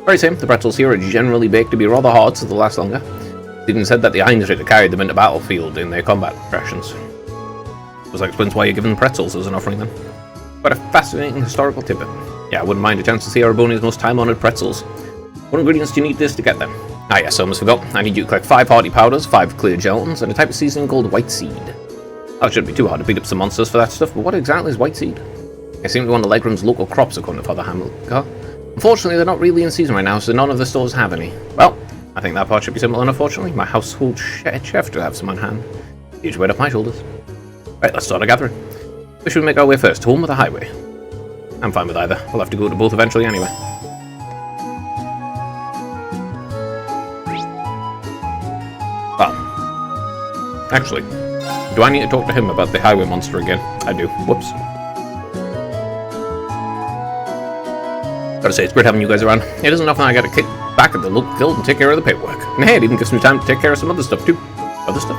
Very same, the pretzels here are generally baked to be rather hard so they'll last longer. It even said that the Einritter carried them into battlefield in their combat rations. So that explains why you're given pretzels as an offering then. But a fascinating historical tidbit. Yeah, I wouldn't mind a chance to see Arabonia's most time-honored pretzels. What ingredients do you need this to get them? Ah yes, I almost forgot. I need you to collect 5 hearty powders, 5 clear gelatins, and a type of seasoning called white seed. Oh, it shouldn't be too hard to beat up some monsters for that stuff, but what exactly is white seed? It seems to be one of Leghorn's local crops according to Father Hamilcar. Unfortunately, they're not really in season right now, so none of the stores have any. Well, I think that part should be simple enough, fortunately. My household chef to have some on hand. Huge weight off my shoulders. Right, let's start our gathering. Where should we make our way first, home or the highway? I'm fine with either. We'll have to go to both eventually anyway. Well, actually, do I need to talk to him about the highway monster again? I do. Whoops. Gotta say, it's great having you guys around. It isn't often I gotta kick back at the local guild and take care of the paperwork. And hey, it even gives me time to take care of some other stuff too. Other stuff?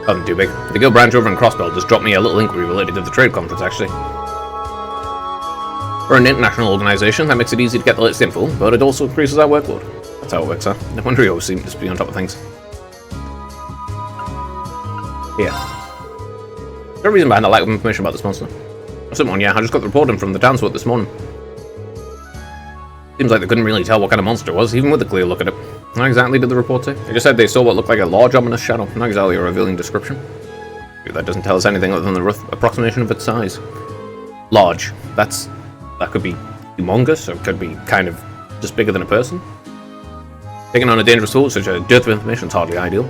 Nothing too big. The guild branch over in Crossbell just dropped me a little inquiry related to the trade conference, actually. We're an international organisation, that makes it easy to get the latest info, but it also increases our workload. That's how it works, huh? No wonder you always seem to be on top of things. Is there a reason behind the lack of information about this monster? Someone, yeah, I just got the report in from the townsfolk this morning. Seems like they couldn't really tell what kind of monster it was, even with a clear look at it. How exactly did the report say? They just said they saw what looked like a large ominous shadow, not exactly a revealing description. That doesn't tell us anything other than the rough approximation of its size. Large. That could be humongous, or it could be kind of just bigger than a person. Taking on a dangerous foe with such a dearth of information is hardly ideal.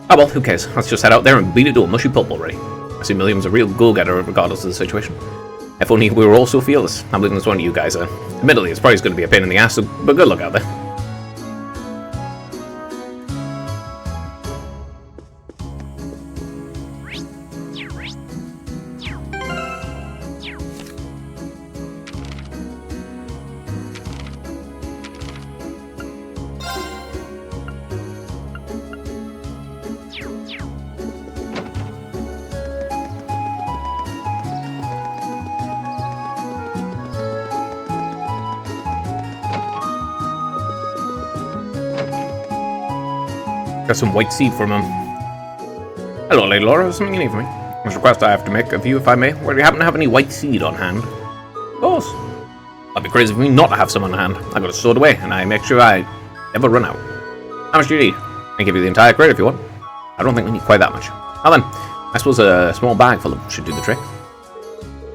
Oh well, who cares? Let's just head out there and beat it to a mushy pulp already. I see Milliam's a real go-getter regardless of the situation. If only we were all so fearless. I believe this one of you guys are. Admittedly, it's probably going to be a pain in the ass, but good luck out there. Got some white seed from him. Hello, Lady Laura. Something you need from me? There's a request I have to make of you, if I may. Where do you happen to have any white seed on hand? Of course. I'd be crazy for me not to have some on hand. I got it stored away, and I make sure I never run out. How much do you need? I can give you the entire crate if you want. I don't think we need quite that much. Well then, I suppose a small bag full of should do the trick.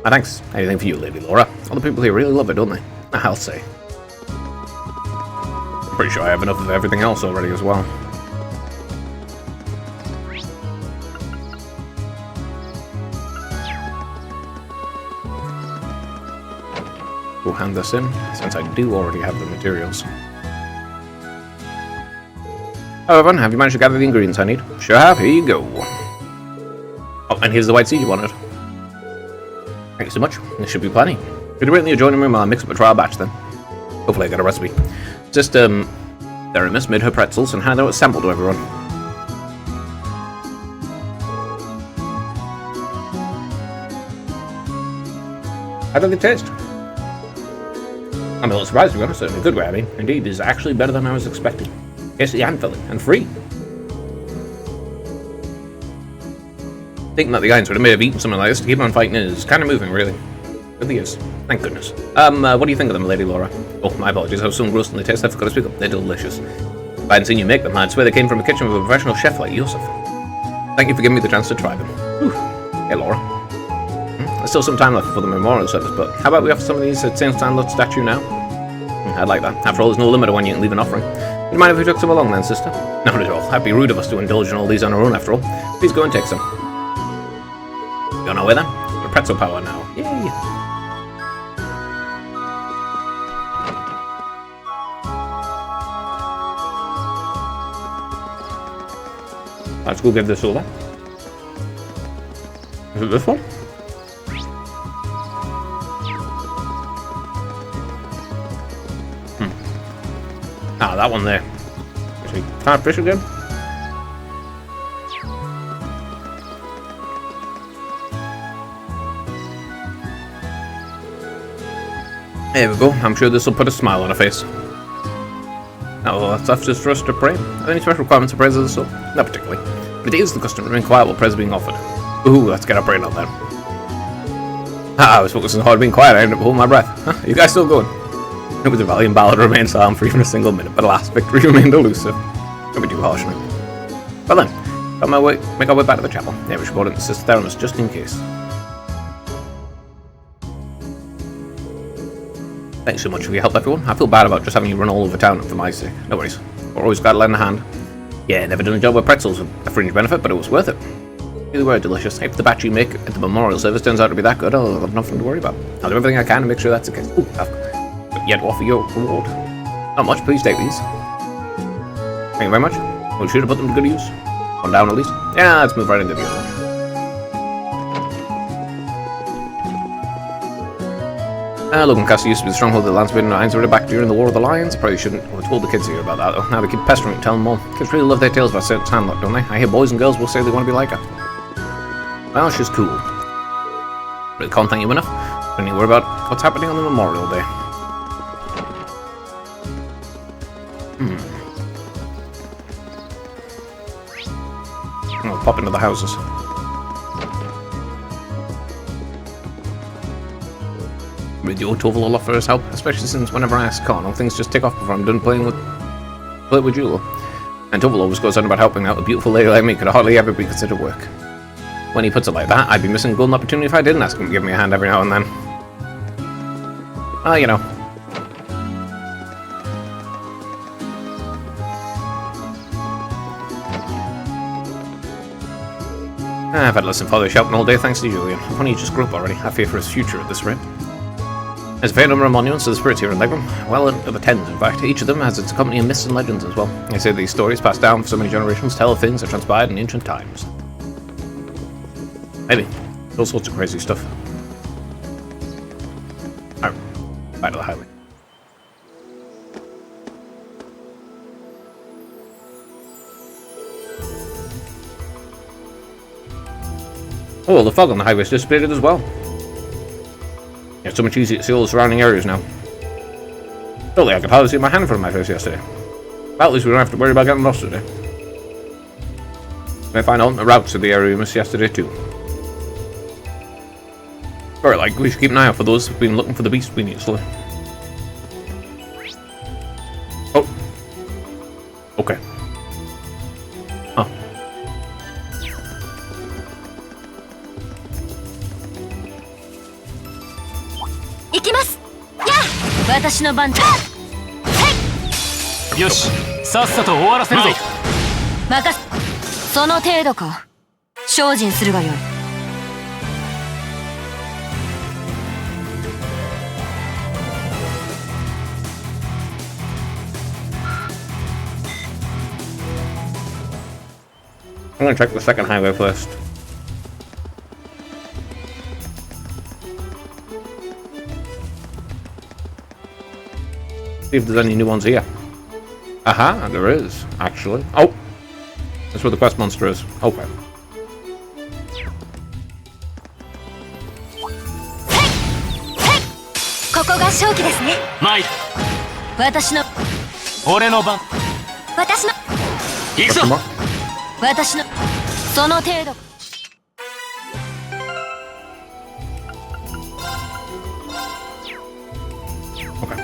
Thanks. Anything for you, Lady Laura. All the people here really love it, don't they? I'll say. I'm pretty sure I have enough of everything else already as well. We'll hand this in, since I do already have the materials. However, have you managed to gather the ingredients I need? Sure have, here you go. Oh, and here's the white seed you wanted. Thank you so much, this should be plenty. Could you rate me joining me while I mix up a trial batch then? Hopefully I get a recipe. Just, Theramis made her pretzels and handed out a sample to everyone. How do they taste? I'm a little surprised, to be honest, in a good way, I mean. Indeed, it's actually better than I was expecting. Tasty and filling, and free. Thinking that the guys would have eaten something like this to keep on fighting is kind of moving, really. Really is. Thank goodness. What do you think of them, Lady Laura? Oh, my apologies, I was so engrossed in the taste, I forgot to speak up. They're delicious. If I hadn't seen you make them, I'd swear they came from a kitchen with a professional chef like Yusuf. Thank you for giving me the chance to try them. Whew. Hey, Laura. There's still some time left for the memorial service, but how about we offer some of these at St. Stanley statue now? I'd like that. After all, there's no limit to when you can leave an offering. Would you mind if we took some along then, sister? Not at all. That'd be rude of us to indulge in all these on our own, after all. Please go and take some. You on our way then? We're pretzel power now. Yay! Let's go get this over. Is it this one? Ah, that one there. Actually, can I fish again? There we go. I'm sure this will put a smile on her face. Now, that's left just for us to pray. Are there any special requirements for prayers of the soul? Not particularly. But it is the custom to inquire while prayers are being offered. Ooh, let's get our praying on then. Ah, I was focusing hard being quiet. I ended up holding my breath. Huh, you guys still going? It was a valiant ballad remained silent for even a single minute, but alas, victory remained elusive. Don't be too harsh on it. Well then, make our way back to the chapel. Yeah, we should go to Sister Theramis just in case. Thanks so much for your help, everyone. I feel bad about just having you run all over town for my sake. No worries. We're always glad to lend a hand. Yeah, never done a job with pretzels with a fringe benefit, but it was worth it. Either way, delicious. If the batch you make at the memorial service turns out to be that good, I'll have nothing to worry about. I'll do everything I can to make sure that's the case. Ooh, I've yet to offer your reward. Not much, please take these. Thank you very much. We'll sure to put them to good use. One down at least. Yeah, let's move right into the other. Logan Castle used to be the stronghold of the Lance Lions were back during the War of the Lions. Probably shouldn't have told the kids here about that though. Now they keep pestering me, tell them more. Kids really love their tales about St. Sandlock, don't they? I hear boys and girls will say they want to be like her. Well, she's cool. But can't thank you enough. Don't need to worry about what's happening on the Memorial Day. I'll pop into the houses. with you Toval a lot for his help, especially since whenever I ask Carnal, things just tick off before I'm done playing with Jewel. And Toval always goes on about helping out a beautiful lady like me could hardly ever be considered work. When he puts it like that, I'd be missing a golden opportunity if I didn't ask him to give me a hand every now and then. You know. I've had less than father shouting all day thanks to Julian. Funny he just grew up already. I fear for his future at this rate. There's a fair number of monuments to the spirits here in Leghorn. Well, over 10 in fact. Each of them has its accompanying myths and legends as well. They say these stories passed down for so many generations tell of things that transpired in ancient times. Maybe. All sorts of crazy stuff. Alright. Back to the highway. Oh, the fog on the highway's dissipated as well. It's so much easier to see all the surrounding areas now. Surely I could hardly see my hand from my face yesterday. Well, at least we don't have to worry about getting lost today. May find alternate routes to the area we missed yesterday too. Or like, we should keep an eye out for those who've been looking for the beast we need slowly. Oh. Okay. Oh. 行きます。やあ、私の番だ。よし、さっさと終わらせるぞ。任せ。その程度か。精進するがよい。I'm gonna check the second highway first. See if there's any new ones here. Aha, there is, actually. Oh! That's where the quest monster is. Okay. Okay.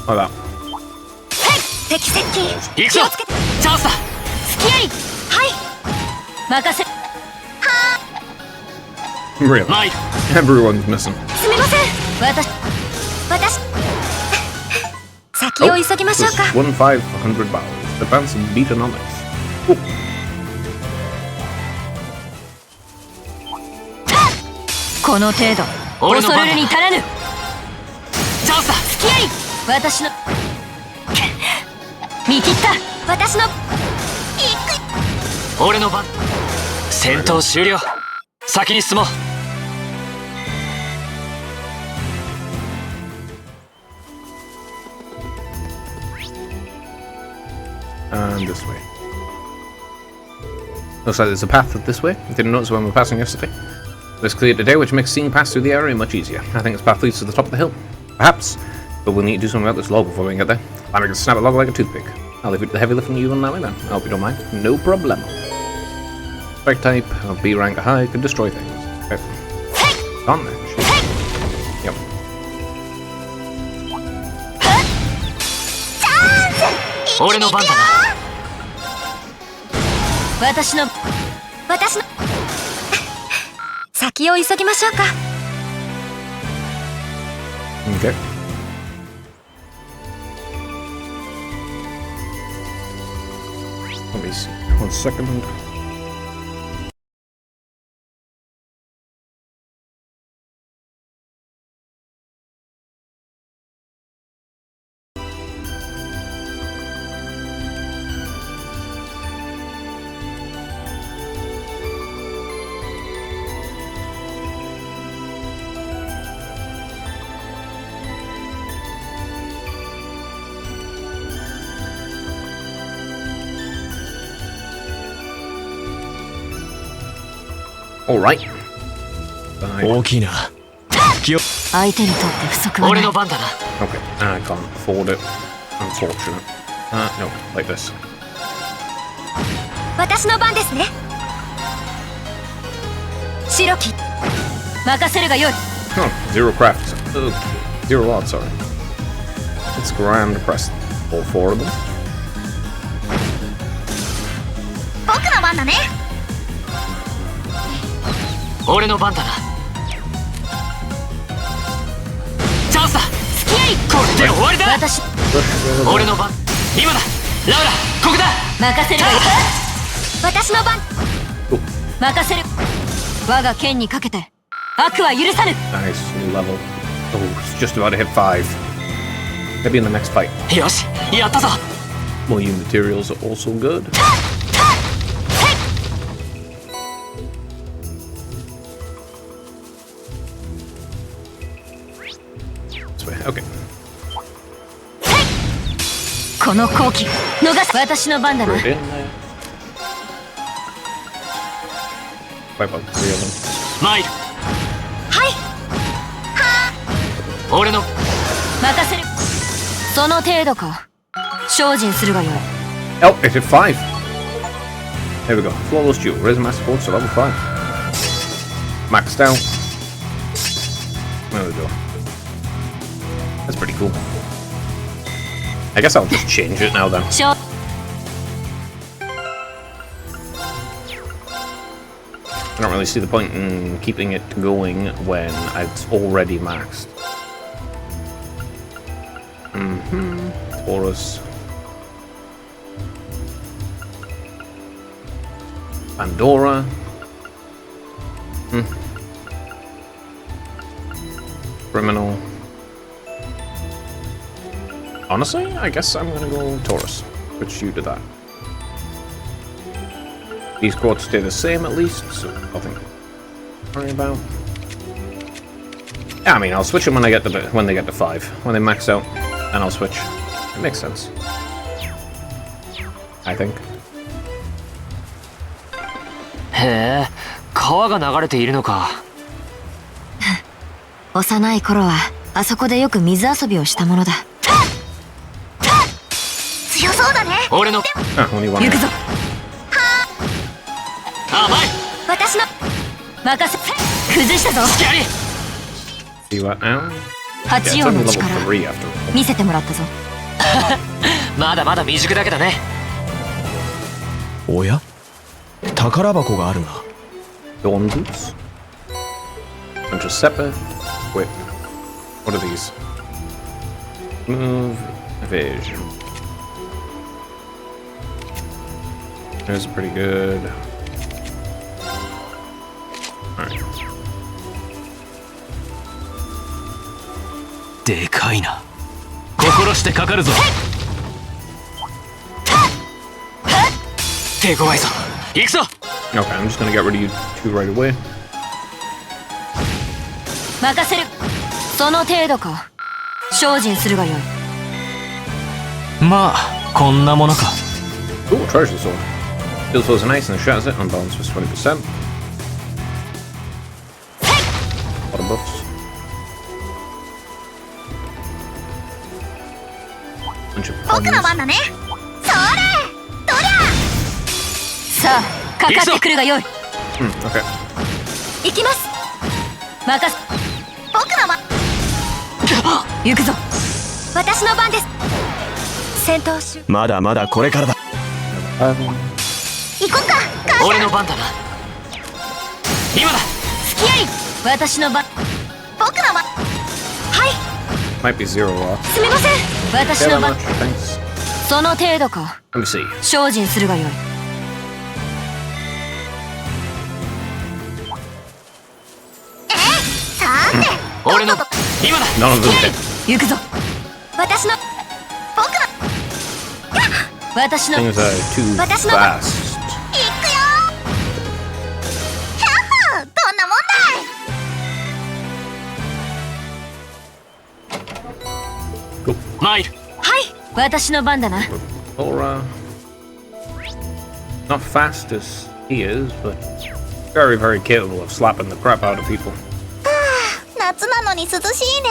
What about? Really? Everyone's missing. Oh, this 1,500 barrels. Advance and Beatonomics. Oh. この程度恐れるに足らぬ。チャンスだ。付き合い。私の見切った。私の俺の番。戦闘終了。先に進もう。And this way. Looks like there's a path this way. Didn't notice when we were passing yesterday. It's clear today, which makes seeing past through the area much easier. I think this path leads to the top of the hill. Perhaps, but we'll need to do something about this log before we can get there. I'm going to snap a log like a toothpick. I'll leave it to the heavy lifting you and Nami then. I hope you don't mind. No problem. Strike type of B rank or high can destroy things. Okay. On there. Yep. Okay. Let me see. 1 second. Alright. 大きな気を。相手にとって不足はない。俺の番だな。 Okay, I can't afford it. Unfortunate. No, like this. 私の番ですね。白き任せるがよい。 Oh, zero craft. Zero odds, sorry. Let's grand press all four of them. 僕の番だね。俺の番だな。チャンスだ。付き合いこれで終わりだ。私俺の番。今だ。ラウラ、ここだ。任せるがよい。私の番任せる。我が剣にかけて悪は許さぬ。 Nice, new level. Oh, it's just about to hit 5. Maybe in the next fight. よし、やったぞ。 More new materials are also good. This way, okay. この好機逃す。私の番だな。 Put it in there. Wipe out 3 of them. 参る。はい俺の任せる。その程度か。精進するがよい。 Oh, it hit 5. There we go. Flawless Duel. Raise Master Force to level 5. Maxed out. There we go. That's pretty cool. I guess I'll just change it now then. 勝 I don't really see the point in keeping it going when it's already maxed. Taurus. Pandora. Criminal. Honestly, I guess I'm gonna go Taurus. Switch you to that. These quotes stay the same at least, so nothing to worry about. Yeah, I mean, I'll switch them when they get to 5. When they max out, then I'll switch. It makes sense. I think. へえ、川が流れているのか。幼い頃はあそこでよく水遊びをしたものだ。強そうだね。俺の Only one. 行くぞ。甘い。私の任せ。崩したぞ。付き合い。 See what now? 八 Yeah, 王 it's の only level 力 3 after all. 見せてもらったぞ。まだまだ未熟だけどね。おや宝箱があるな。 Dawn Boots. Bunch of Seppa. Wait. What are these? Move. Evasion. There's pretty good. Alright. でかいな。心してかかるぞ。手強いぞ。行くぞ。 Okay, I'm just gonna get rid of you two right away. 任せる。その程度か。精進するがよい。まあこんなものか。 Ooh, treasure sword. Still feels nice and shatters it on balance for 20%. A lot of buffs. Bunch of 僕の pawns. 番だね。それどりゃ。さあかかってくるがよい。 Okay. 行きます。任せ。僕の番。行くぞ。私の番です。戦闘集。まだまだこれからだ。行こっか。俺の番だな。今だ。付き合い。私の番。僕の番。はい。 Might be 0 off. すみません。私 Yeah, の that 番。 much. Thanks. その程度か。 Let me see. 精進するがよい。さーて。俺の今だ。 None of them hit. 行くぞ。私の僕の私の Things are too 私の fast. 行くよ。ひゃっほー、どんなもんだい。参る。はい私の番だな。 Aura. Not fast as he is, but very, very capable of slapping the crap out of people. 夏なのに涼しいね。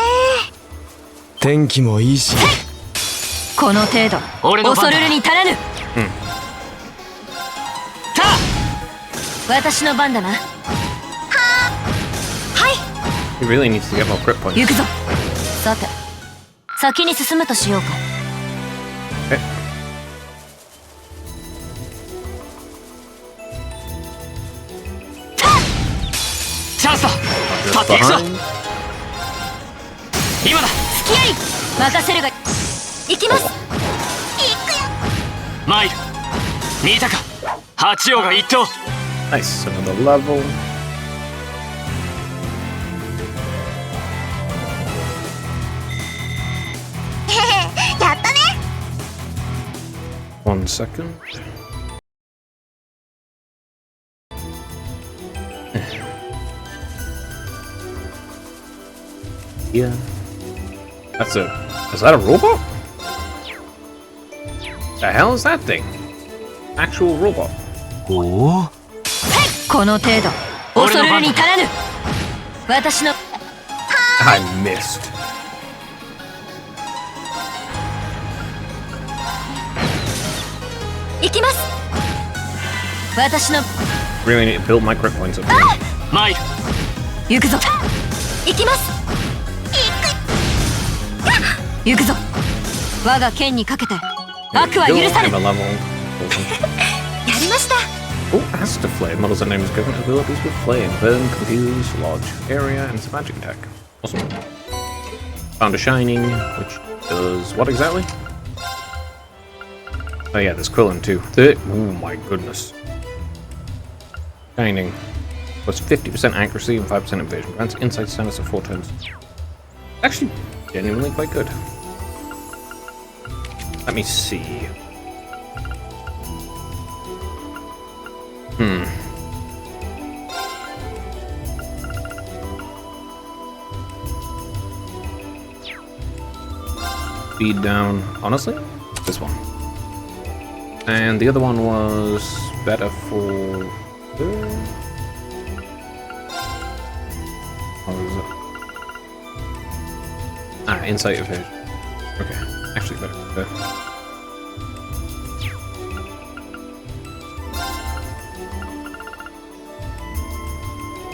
天気もいいし。この程度俺の番だ恐るるに足らぬ。私の番だな。 He really needs to get more crit points. 行くぞ。さて、先に進むとしようか。 Okay. チャンスだ。 Just 立っていくぞ。 behind. 今だ。付き合い任せるが。行きます。マイル見たか。八王が一頭。 Nice, another level. One second. Yeah. That's a... Is that a robot? The hell is that thing? Actual robot. おお、この程度恐れるに足らぬ。私の I missed. 行きます。私の Really need to build my crit points up. マイル行くぞ。行きます。行くぞ。我が剣にかけて悪は許さぬ。 I'm a level. やりました。 Oh, Aster Flame. Models and names given abilities with flame, burn, confuse, large area, and some magic attack. Awesome. Found a shining, which does what exactly? Oh yeah, there's Krillin too. Oh my goodness. Shining. Plus 50% accuracy and 5% evasion. Grants insight status of 4 turns. Actually, genuinely quite good. Let me see. Speed down. Honestly, this one. And the other one was better for... What was it? Ah, insight evasion. Okay, actually better for that.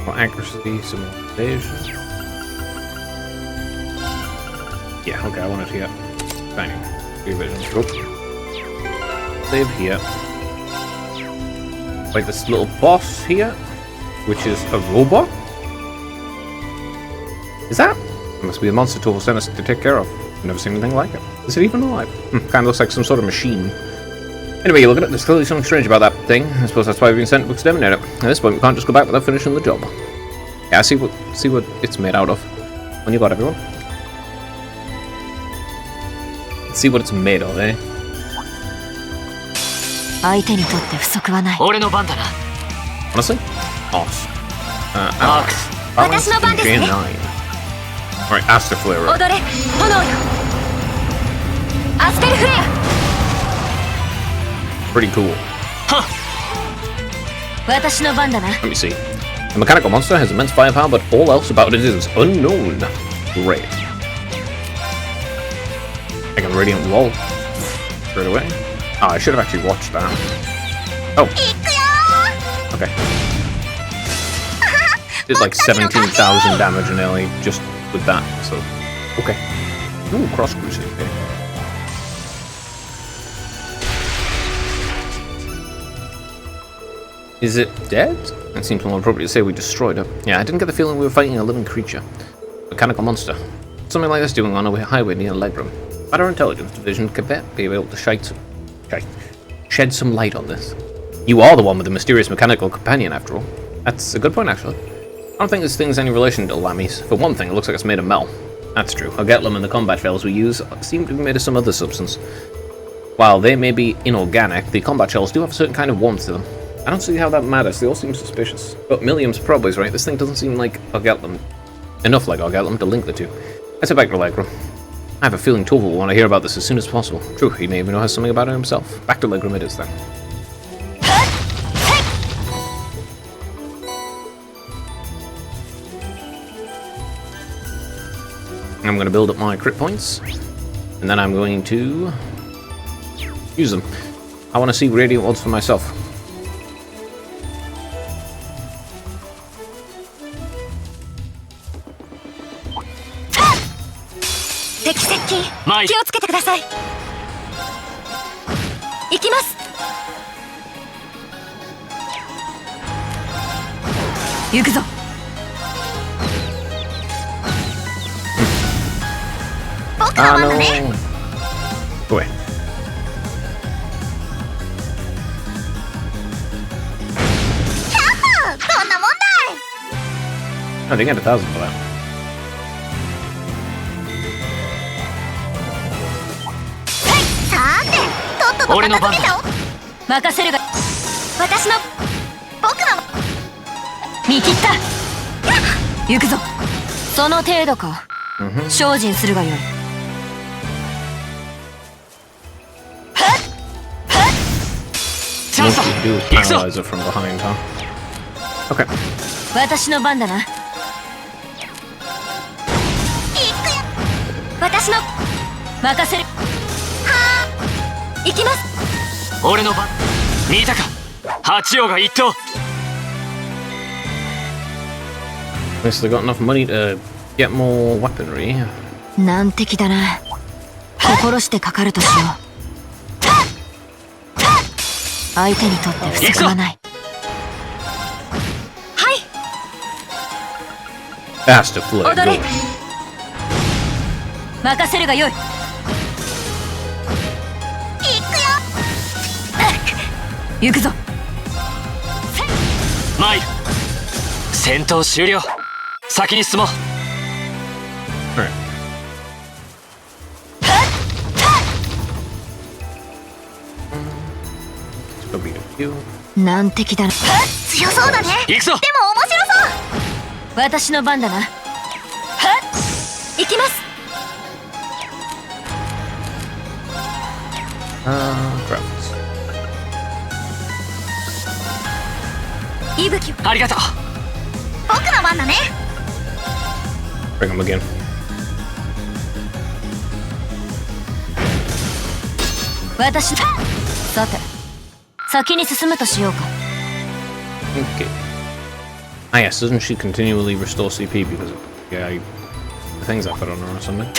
More accuracy, some more evasion. Yeah, okay, I wanted to get bang. Evasion. Oh. Save here. Like this little boss here, which is a robot. Is that? It must be a monster tool sent us to take care of. I've never seen anything like it. Is it even alive? Kind of looks like some sort of machine. Anyway, you look at it, there's clearly something strange about that thing. I suppose that's why we've been sent to exterminate it. At this point, we can't just go back without finishing the job. Yeah, see what it's made out of. When you got everyone. Let's see what it's made of, eh? 相手にとって不足はない。俺の番だな。 Honestly? Awesome. マークス Balance 私の番ですね。 J9. Alright, Aster Flare. 踊れ炎よ。アステルフレア。 Pretty cool. 私の番だな。 Let me see. The mechanical monster has immense firepower, but all else about it is unknown. Great. I got a radiant wall. Straight away. Oh, I should have actually watched that. Oh. Okay. Did like 17,000 damage nearly just with that, so... Okay. Ooh, cross cruising. Okay. Is it dead? It seems more appropriate to say we destroyed it. Yeah, I didn't get the feeling we were fighting a living creature. Mechanical monster. Something like this doing on a highway near Legroom. But our intelligence division could be able to shed some light on this. You are the one with the mysterious mechanical companion, after all. That's a good point, actually. I don't think this thing's any relation to Lammy's. For one thing, it looks like it's made of metal. That's true. Ogetlum and the combat shells we use seem to be made of some other substance. While they may be inorganic, the combat shells do have a certain kind of warmth to them. I don't see how that matters, they all seem suspicious. But Milliam's probably right, this thing doesn't seem like Ogetlum. Enough like Ogetlum to link the two. Let's head back to Legroom. I have a feeling Torval will want to hear about this as soon as possible. True, he may even know something about it himself. Back to Legroom it is then. I'm going to build up my crit points, and then I'm going to use them. I want to see Radiant Worlds for myself. 敵接近前気をつけてください。行きます。行くぞ。僕の番だね。 Go away. どんなもんだい。 Oh, they get 1,000 for that. さーて、とっとと俺の番だ片付けちゃおう。任せるが。私の僕の見切った。行くぞ。その程度か。精進するがよい。チャンスだ。 What you do is 行くぞ。 paralyze it from behind, huh? Okay. 私の番だな。私の任せる。はあ、行きます。俺の番。見たか。八王が一頭。 At least they got enough money to get more weaponry. 難敵だな。心してかかるとしよう。相手にとって不足はない。はい。 Fast to flip. 踊れ。 Go. 任せるがよい。行くぞ。参る。戦闘終了。先に進もう。 Alright. Go beat a few. 難敵だな。強そうだね。行くぞ。でも面白そう。私の番だな。行きます。 Crafts. 息吹を。ありがとう。僕の番だね。 Bring him again. 私の。さて、先に進むとしようか。 Okay. Ah, yes, doesn't she continually restore CP because of the things I put on her or something?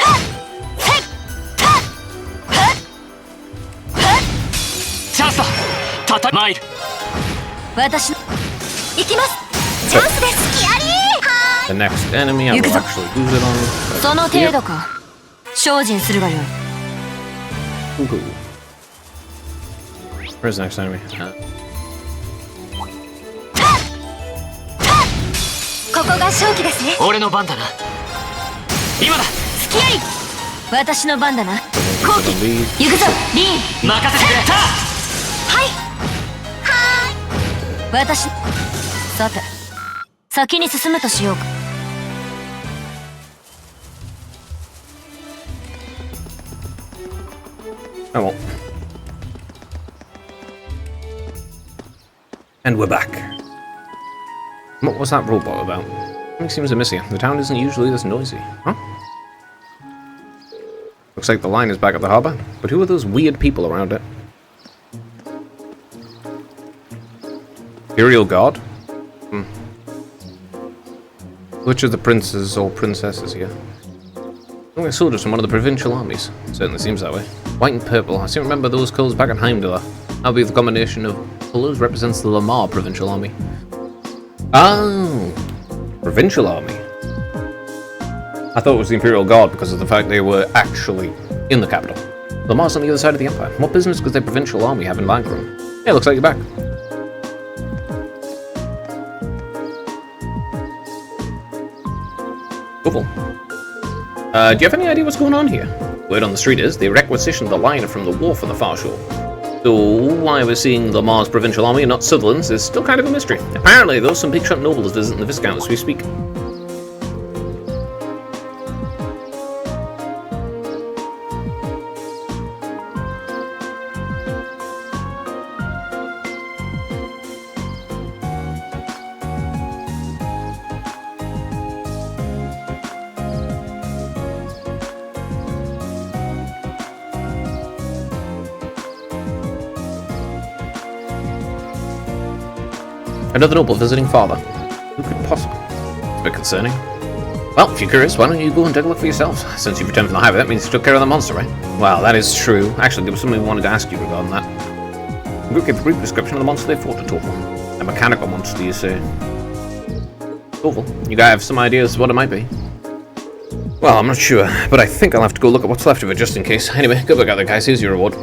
チャンスだ。たた参る。私の。行きます。チャンスです。きありー。 The next enemy I will Yukuzo. actually use it on. その程度か。精進するがよい。 Ooh. Where's the next enemy? ここが勝機ですね。俺の番だな。今だ。付き合い。私の番だな。後 Use it on 期。 these. 行くぞ。リーン。任せてくれ。はい。私。さて、先に進むとしようか。 Oh well. And we're back. What was that robot about? Something seems amiss here. The town isn't usually this noisy. Huh? Looks like the line is back at the harbour, but who are those weird people around it? Imperial Guard? Which of the princes or princesses here? Look like soldiers from one of the provincial armies. Certainly seems that way. White and purple. I seem to remember those colours back in Heimdall. That'll be the combination of colours represents the Lamar provincial army. Oh, provincial army. I thought it was the Imperial Guard because of the fact they were actually in the capital. Lamar's on the other side of the Empire. What business could their provincial army have in Lancrum? Yeah, looks like you're back. Cool. Do you have any idea what's going on here? Word on the street is they requisitioned the line from the wharf on the far shore. So why we're seeing Lamar's provincial army and not Sutherland's is still kind of a mystery. Apparently, though, some big shot nobles visiting the Viscount as we speak. Another noble visiting father. Who could possibly? It's a bit concerning. Well, if you're curious, why don't you go and take a look for yourself? Since you've returned from the highway, that means you took care of the monster, right? Well, that is true. Actually, there was something we wanted to ask you regarding that. The group gave a brief description of the monster they fought at Torval. A mechanical monster, you say? Torval? You guys have some ideas what it might be? Well, I'm not sure, but I think I'll have to go look at what's left of it just in case. Anyway, good work out there, guys. Here's your reward.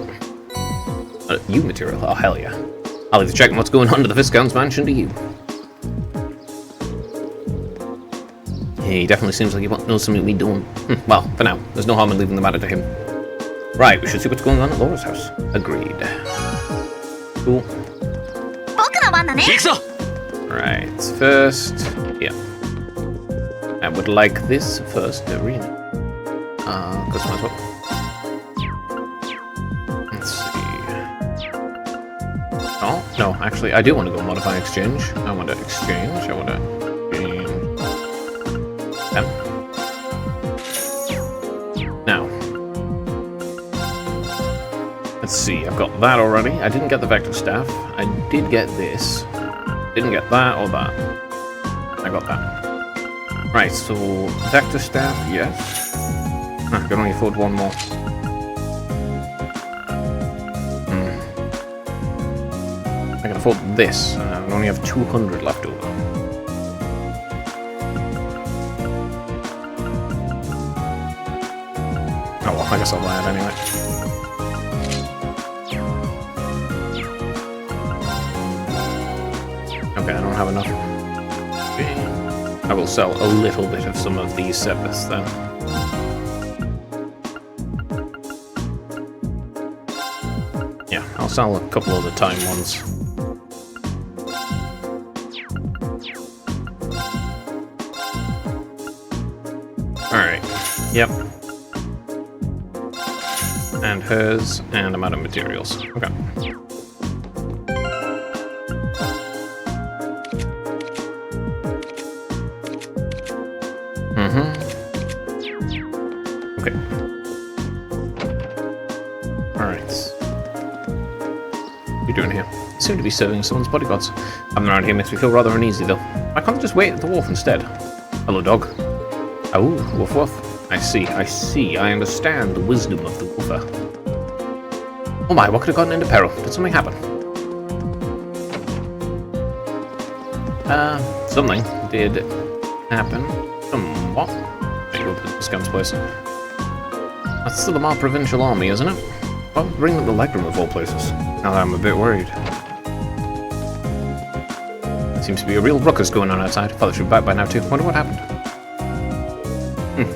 You material? Oh, hell yeah. I'll leave the check on what's going on to the Viscount's mansion to you. He definitely seems like he knows something we don't. Well, for now, there's no harm in leaving the matter to him. Right, we should see what's going on at Laura's house. Agreed. Cool. Right, first, yeah. I would like this first arena. Customize what? Let's see. Oh, no, actually, I do want to go modify exchange. I want to exchange. I want to change them. Now, let's see. I've got that already. I didn't get the vector staff. I did get this. Didn't get that or that. I got that. Right, so vector staff, yes. I can only afford one more. I can afford this. I only have 200 left over. Oh well, I guess I'll buy it anyway. Okay, I don't have enough. I will sell a little bit of some of these Sepiths then. Yeah, I'll sell a couple of the time ones. Alright, yep. And hers, and I'm out of materials. Okay. Okay. Alright. What are you doing here? You seem to be serving someone's bodyguards. Having around here makes me feel rather uneasy, though. Why can't I just wait at the wharf instead? Hello, dog. Oh, woof woof. I see, I understand the wisdom of the woofer. Oh my, what could have gotten into peril? Did something happen? Something did happen. What? There you go, the Viscount's place. That's the Lamar Provincial Army, isn't it? Well, bring them to Legram of all places. Now that I'm a bit worried. Seems to be a real ruckus going on outside. Father should be back by now too. Wonder what happened.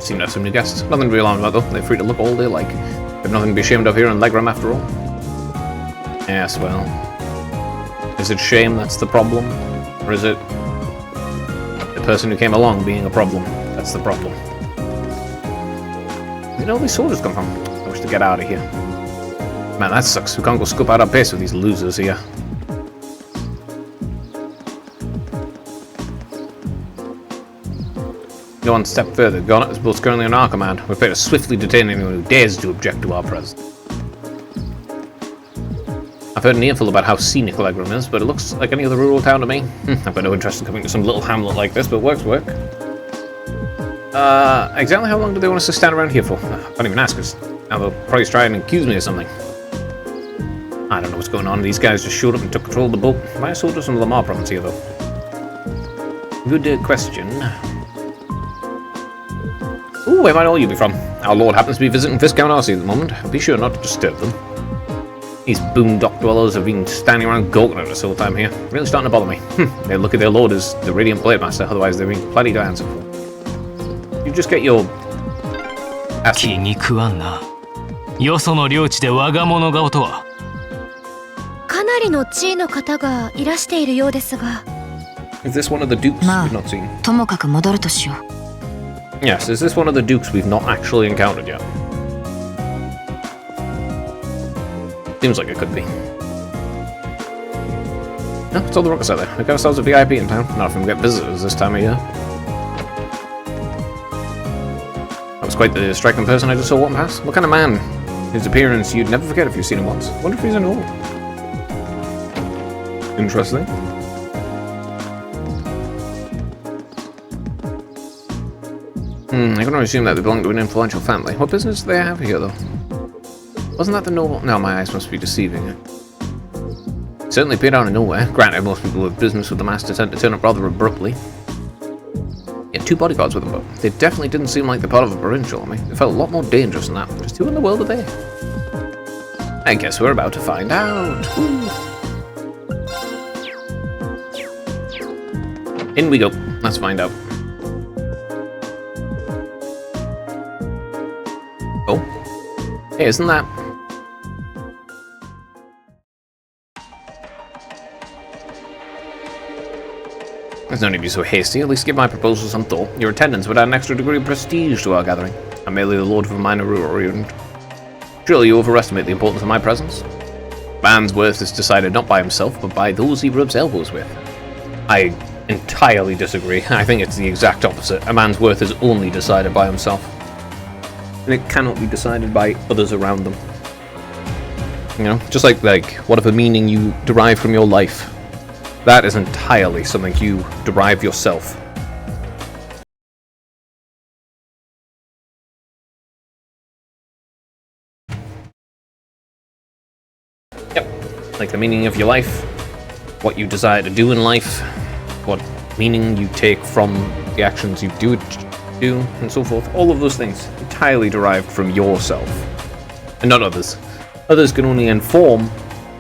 Seem to have some new guests. Nothing to be alarmed about though. They're free to look all they like. They've nothing to be ashamed of here in Legram after all. Yes, well... Is it shame that's the problem? Or is it... the person who came along being a problem? That's the problem. Where did all these soldiers come from? I wish to get out of here. Man, that sucks. We can't go scoop out our base with these losers here. Go one step further. Garnet is both currently on our command. We're prepared to swiftly detain anyone who dares to object to our presence. I've heard an earful about how scenic Legram is, but it looks like any other rural town to me. I've got no interest in coming to some little hamlet like this, but work's work. Exactly how long do they want us to stand around here for? I can't even ask us. Now they'll probably try and accuse me of something. I don't know what's going on. These guys just showed up and took control of the boat. Why are soldiers from the Lamar province here, though? Good question. Ooh, where might all you be from? Our lord happens to be visiting Viscount Arcee at the moment. Be sure not to disturb them. These boondock dwellers have been standing around gawking at us all the time here. Really starting to bother me. They look at their lord as the Radiant Blade Master, otherwise they've been plenty to answer for. You just get your... 気に食わんな。よその領地で我が物顔とは。かなりの地位の方がいらしているようですが。Is this one of the dukes we've not seen? ともかく戻るとしよう。Yes, is this one of the dukes we've not actually encountered yet? Seems like it could be. No, it's all the ruckus out there. We've got ourselves a VIP in town. Not if we get visitors this time of year. That was quite the striking person I just saw walking past. What kind of man? His appearance you'd never forget if you've seen him once. Wonder if he's an old. Interesting. I can only assume that they belong to an influential family. What business do they have here, though? Wasn't that the noble? No, my eyes must be deceiving. It certainly appeared out of nowhere. Granted, most people with business with the master tend to turn up rather abruptly. He had 2 bodyguards with them, but they definitely didn't seem like they're part of a provincial army. They felt a lot more dangerous than that. Just who in the world are they? I guess we're about to find out. Woo. In we go. Let's find out. Oh. Hey, isn't that... There's no need to be so hasty. At least give my proposal some thought. Your attendance would add an extra degree of prestige to our gathering. I'm merely the lord of a minor rural. Surely you overestimate the importance of my presence. Man's worth is decided not by himself, but by those he rubs elbows with. I entirely disagree. I think it's the exact opposite. A man's worth is only decided by himself. And it cannot be decided by others around them. You know, just like whatever meaning you derive from your life, that is entirely something you derive yourself. Yep, like the meaning of your life, what you desire to do in life, what meaning you take from the actions you do, and so forth. All of those things entirely derived from yourself, and not others. Others can only inform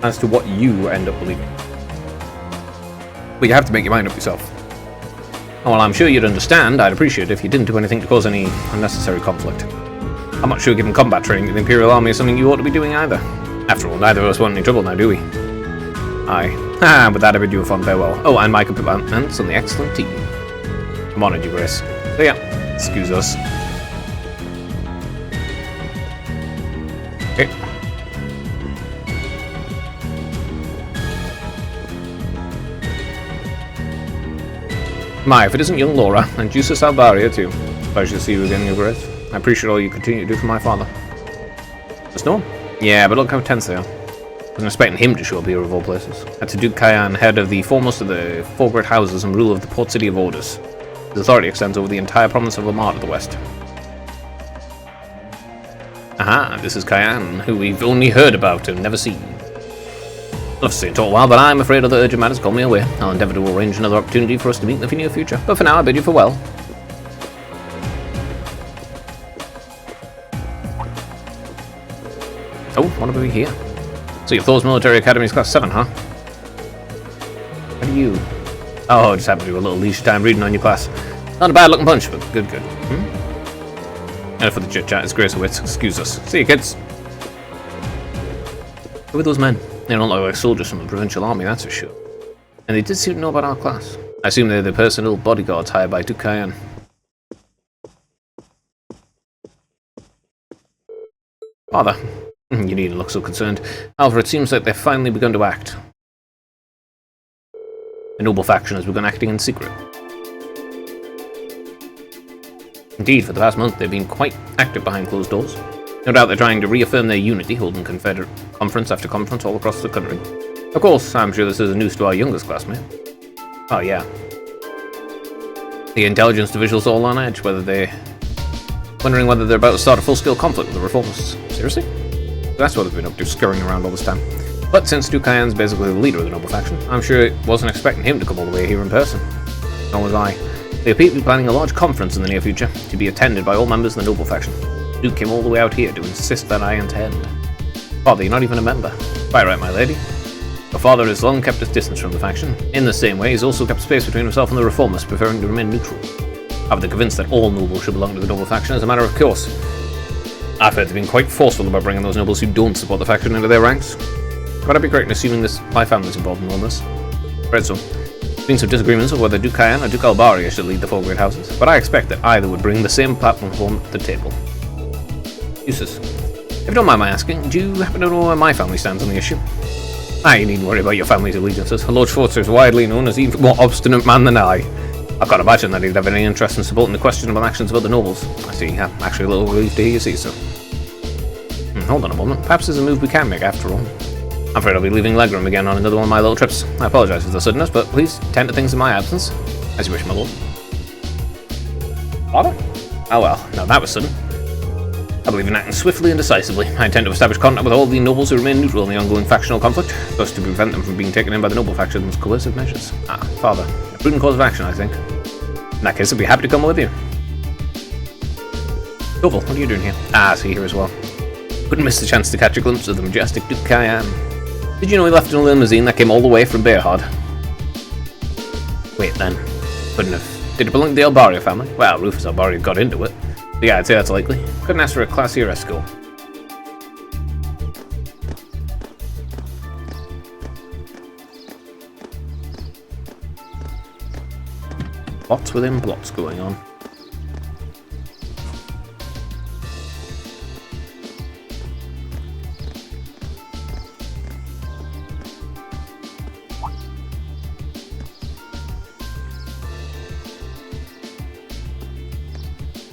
as to what you end up believing. But you have to make your mind up yourself. And while I'm sure you'd understand, I'd appreciate it if you didn't do anything to cause any unnecessary conflict. I'm not sure given combat training in the Imperial Army is something you ought to be doing either. After all, neither of us want any trouble now, do we? Aye. Ha! With that I bid you a fond farewell. Oh, and my compliments on the excellent team. I'm honoured, Your Grace. So yeah, excuse us. Okay. My, if it isn't young Laura, and Jusis Albaria too. Pleasure to see you again, Your Grace. I appreciate all you continue to do for my father. The storm? Yeah, but look how tense they are. I wasn't expecting him to show up here of all places. That's Duke Kyan, head of the foremost of the 4 great houses and ruler of the port city of Orders. His authority extends over the entire province of Lamar to the west. Aha, this is Kyan, who we've only heard about and never seen. Love to see it all a while, but I'm afraid other urgent matters call me away. I'll endeavour to arrange another opportunity for us to meet in the near future. But for now, I bid you farewell. Oh, what are we here? So your Thor's Military Academy is class 7, huh? How do you... Oh, just happened to do a little leisure time reading on your class. Not a bad looking bunch, but good. And for the chit chat, it's Gracewitz. Excuse us. See you, kids. Who are those men? They don't look like soldiers from the provincial army, that's for sure. And they did seem to know about our class. I assume they're the personal bodyguards hired by Duke Kyan. Father, you needn't look so concerned. However, it seems like they've finally begun to act. The noble faction has begun acting in secret. Indeed, for the past month they've been quite active behind closed doors. No doubt they're trying to reaffirm their unity, holding Confederate conference after conference all across the country. Of course, I'm sure this is news to our youngest classmate. Oh yeah. The intelligence division's all on edge, wondering whether they're about to start a full-scale conflict with the Reformists. Seriously? That's what they've been up to, scurrying around all this time. But since Duke Kyan's basically the leader of the noble faction, I'm sure it wasn't expecting him to come all the way here in person. Nor was I. They appear to be planning a large conference in the near future, to be attended by all members of the noble faction. Duke came all the way out here to insist that I attend. Father, you're not even a member. Quite right, my lady. Your father has long kept his distance from the faction. In the same way, he's also kept space between himself and the Reformists, preferring to remain neutral. I've been convinced that all nobles should belong to the noble faction as a matter of course. I've heard they've been quite forceful about bringing those nobles who don't support the faction into their ranks. But I'd be correct in assuming my family's involved in all this. Right, so. There's been some disagreements over whether Duke Kyan or Duke Albaria should lead the 4 great houses, but I expect that either would bring the same platform to the table. Useless. If you don't mind my asking, do you happen to know where my family stands on the issue? You needn't worry about your family's allegiances. Lord Schwartz is widely known as an even more obstinate man than I. I can't imagine that he'd have any interest in supporting the questionable actions of other nobles. I see. I'm actually a little relieved to hear you say so. Hold on a moment. Perhaps there's a move we can make after all. I'm afraid I'll be leaving Leghorn again on another one of my little trips. I apologise for the suddenness, but please tend to things in my absence. As you wish, my lord. Father? Oh well, now that was sudden. I believe in acting swiftly and decisively. I intend to establish contact with all the nobles who remain neutral in the ongoing factional conflict, thus to prevent them from being taken in by the noble faction's coercive measures. Ah, father. A prudent course of action, I think. In that case, I'd be happy to come with you. Toval, what are you doing here? Ah, I see, here as well. Couldn't miss the chance to catch a glimpse of the majestic Duke Cayenne. Did you know he left in a limousine that came all the way from Bearhard? Wait then. Couldn't have. Did it belong to the Albaria family? Well, Rufus Albaria got into it. So yeah, I'd say that's likely. Couldn't ask for a classier escort. Plots within plots going on.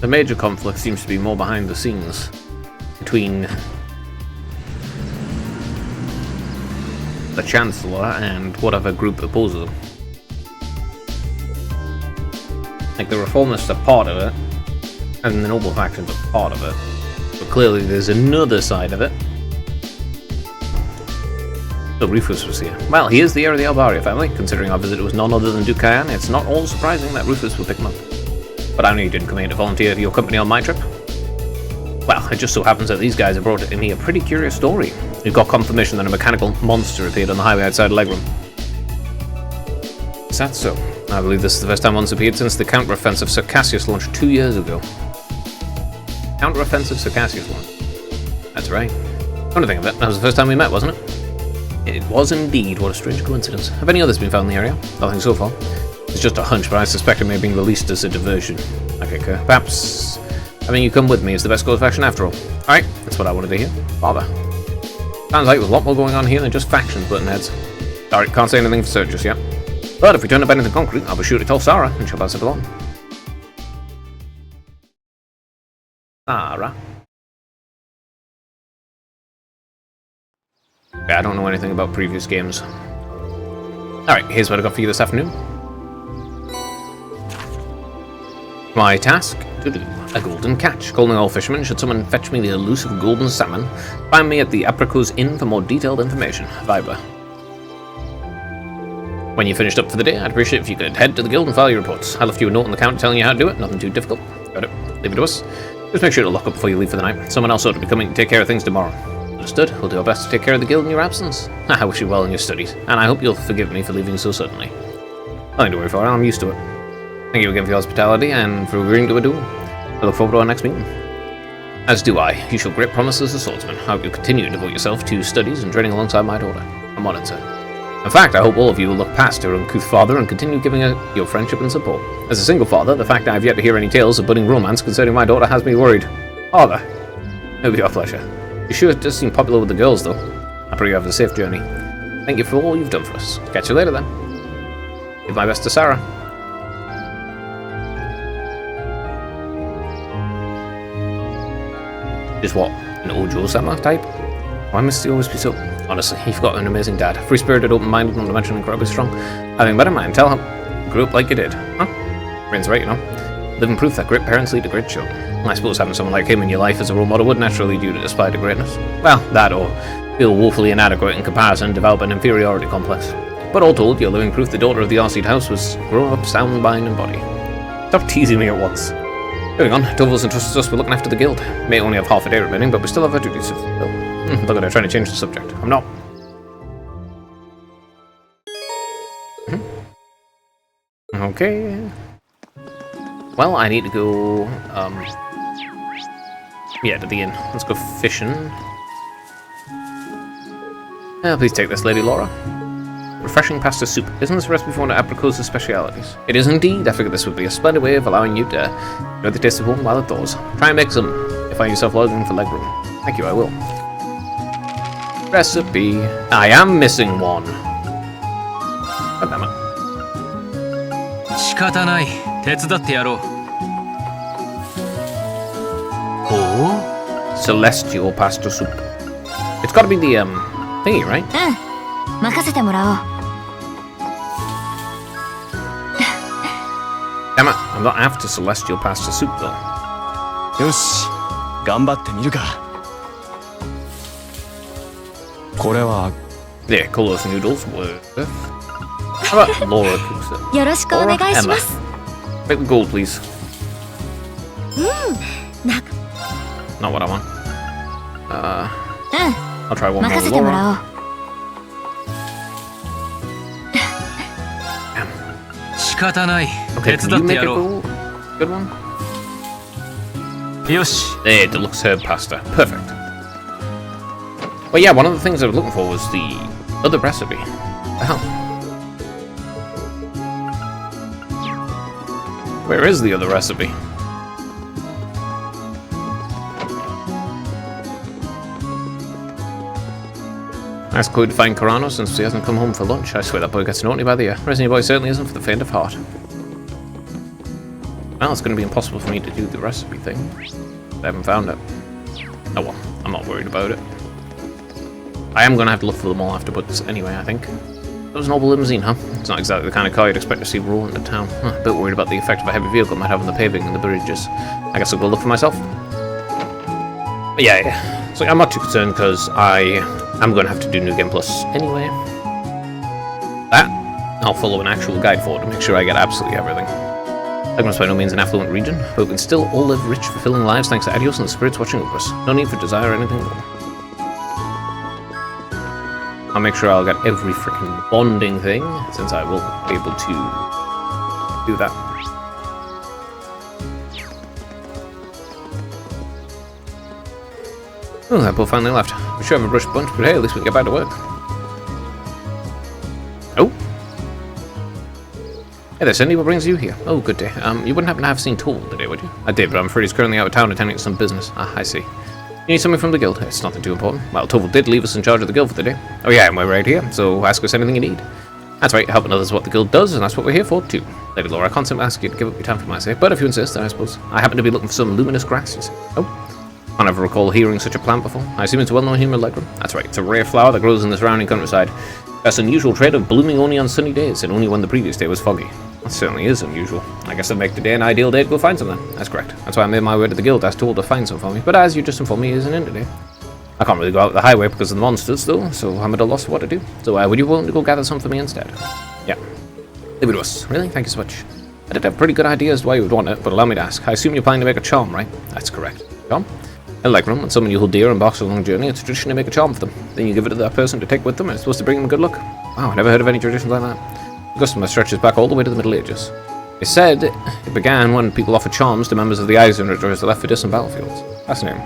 The major conflict seems to be more behind the scenes between the Chancellor and whatever group opposes him. Like, the Reformists are part of it, and the noble factions are part of it. But clearly there's another side of it. So Rufus was here. Well, he is the heir of the Albaria family. Considering our visit was none other than Duke Cayenne, it's not all surprising that Rufus would pick him up. But I know you didn't come here to volunteer for your company on my trip. Well, it just so happens that these guys have brought me a pretty curious story. We've got confirmation that a mechanical monster appeared on the highway outside Leghorn. Is that so? I believe this is the first time one's appeared since the counter-offensive Sir Cassius launched 2 years ago. Counter-offensive Sir Cassius launched. That's right. Come to think of it, that was the first time we met, wasn't it? It was indeed. What a strange coincidence. Have any others been found in the area? Nothing so far. It's just a hunch, but I suspect it may have been released as a diversion. Okay, perhaps having you come with me is the best course of action after all. Alright, that's what I wanted to hear. Father. Sounds like there's a lot more going on here than just factions button heads. Alright, can't say anything for certain just yet. But if we turn up anything concrete, I'll be sure to tell Sarah, and she'll pass it along. Sarah. Yeah, I don't know anything about previous games. Alright, here's what I got for you this afternoon. My task? To do. A golden catch. Calling all fishermen, should someone fetch me the elusive golden salmon, find me at the Apricot's Inn for more detailed information. Vibra. When you finished up for the day, I'd appreciate if you could head to the guild and file your reports. I left you a note on the counter telling you how to do it. Nothing too difficult. Got it. Leave it to us. Just make sure to lock up before you leave for the night. Someone else ought to be coming to take care of things tomorrow. Understood. We'll do our best to take care of the guild in your absence. I wish you well in your studies, and I hope you'll forgive me for leaving so suddenly. Nothing to worry for, I'm used to it. Thank you again for your hospitality and for agreeing to a duel. I look forward to our next meeting. As do I. You shall great promise as a swordsman. I hope you continue to devote yourself to studies and training alongside my daughter. I'm honored, sir. In fact, I hope all of you will look past your uncouth father and continue giving her your friendship and support. As a single father, the fact I have yet to hear any tales of budding romance concerning my daughter has me worried. Father, it'll be your pleasure. You sure it does seem popular with the girls, though. I pray you have a safe journey. Thank you for all you've done for us. Catch you later, then. Give my best to Sarah. Is what? An Ojo-sama type? Why must he always be so... Honestly, you've got an amazing dad. Free-spirited, open-minded, not to mention incredibly strong. Having better mind, tell him. Grew up like you did. Huh? Rain's right, you know. Living proof that great parents lead to great children. I suppose having someone like him in your life as a role model would naturally lead you to aspire to greatness. Well, that or feel woefully inadequate in comparison and develop an inferiority complex. But all told, you're living proof the daughter of the Arseed house was grown up sound mind and body. Stop teasing me at once. Moving on, Toval's entrusted us with looking after the guild. May only have half a day remaining, but we still have our duties to fulfill. Look at her trying to change the subject. I'm not. Okay. Well, I need to go, yeah, to the inn. Let's go fishing. Please take this, Lady Laura. Refreshing pasta soup. Isn't this a recipe for one of Apricot's specialities? It is indeed. I figured this would be a splendid way of allowing you to know the taste of home while it thaws. Try and make some if you find yourself longing for leg room. Thank you, I will. Recipe. I am missing one. God damn it. 仕方ない。手伝ってやろう。Oh? Celestial pasta soup. It's gotta be the, thingy, right? 任せてもらおう。 Damn it, I'm not after celestial pasta soup though. よし、頑張ってみるか。これは Yeah, Colos noodles worth. How about Laura cooks it? よろしくお願いします。 Make the gold, please. な Not what I want. うん、 I'll try one more 任 with せても Laura. らおう。仕方ない。 Okay, 手 can 伝 you って make や a ろ gold? Good one. う。よし。 There, deluxe herb pasta. Perfect. But yeah, one of the things I was looking for was the other recipe. The hell? Where is the other recipe? Ask Chloe to find Carano since he hasn't come home for lunch. I swear that boy gets naughty by the year. Resident boy certainly isn't for the faint of heart. Well, it's going to be impossible for me to do the recipe thing. I haven't found it. Oh well, I'm not worried about it. I am going to have to look for them all afterwards anyway, I think. That was an Opel limousine, huh? It's not exactly the kind of car you'd expect to see rolling into town. Huh, a bit worried about the effect of a heavy vehicle might have on the paving and the bridges. I guess I'll go look for myself. But yeah. So I'm not too concerned because I'm going to have to do New Game Plus anyway. That, I'll follow an actual guide for to make sure I get absolutely everything. Legram's by no means an affluent region, but we can still all live rich, fulfilling lives thanks to Adios and the spirits watching over us. No need for desire or anything more. I'll make sure I'll get every freaking bonding thing, since I will be able to do that. Oh, that boat finally left. We sure have a rushed bunch, but hey, at least we can get back to work. Oh. Hey there, Cindy, what brings you here? Oh, good day. You wouldn't happen to have seen Toll today, would you? I did, but I'm afraid he's currently out of town attending to some business. Ah, I see. You need something from the guild? It's nothing too important. Well, Toval did leave us in charge of the guild for the day. Oh yeah, and we're right here, so ask us anything you need. That's right, helping others is what the guild does, and that's what we're here for, too. Lady Laura, I can't simply ask you to give up your time for my sake, but if you insist, I suppose. I happen to be looking for some luminous grass, you see. Oh? I never recall hearing such a plant before. I assume it's well known here in Legrum. That's right, it's a rare flower that grows in the surrounding countryside. That's an unusual trait of blooming only on sunny days, and only when the previous day was foggy. That certainly is unusual. I guess I'll make today an ideal day to go find some then. That's correct. That's why I made my way to the guild, asked Toval to find some for me, but as you just informed me, he isn't in today. I can't really go out the highway because of the monsters, though, so I'm at a loss of what to do. So, would you be willing to go gather some for me instead? Yeah. Leave it to us. Really? Thank you so much. I did have a pretty good idea as to why you would want it, but allow me to ask. I assume you're planning to make a charm, right? That's correct. Charm? In Legrum, when someone you hold dear embarks on a long journey, it's a tradition to make a charm for them. Then you give it to that person to take with them, and it's supposed to bring them good luck. Wow, I never heard of any traditions like that. The custom stretches back all the way to the Middle Ages. It said it began when people offered charms to members of the Eisenritter as they left for distant battlefields. Fascinating.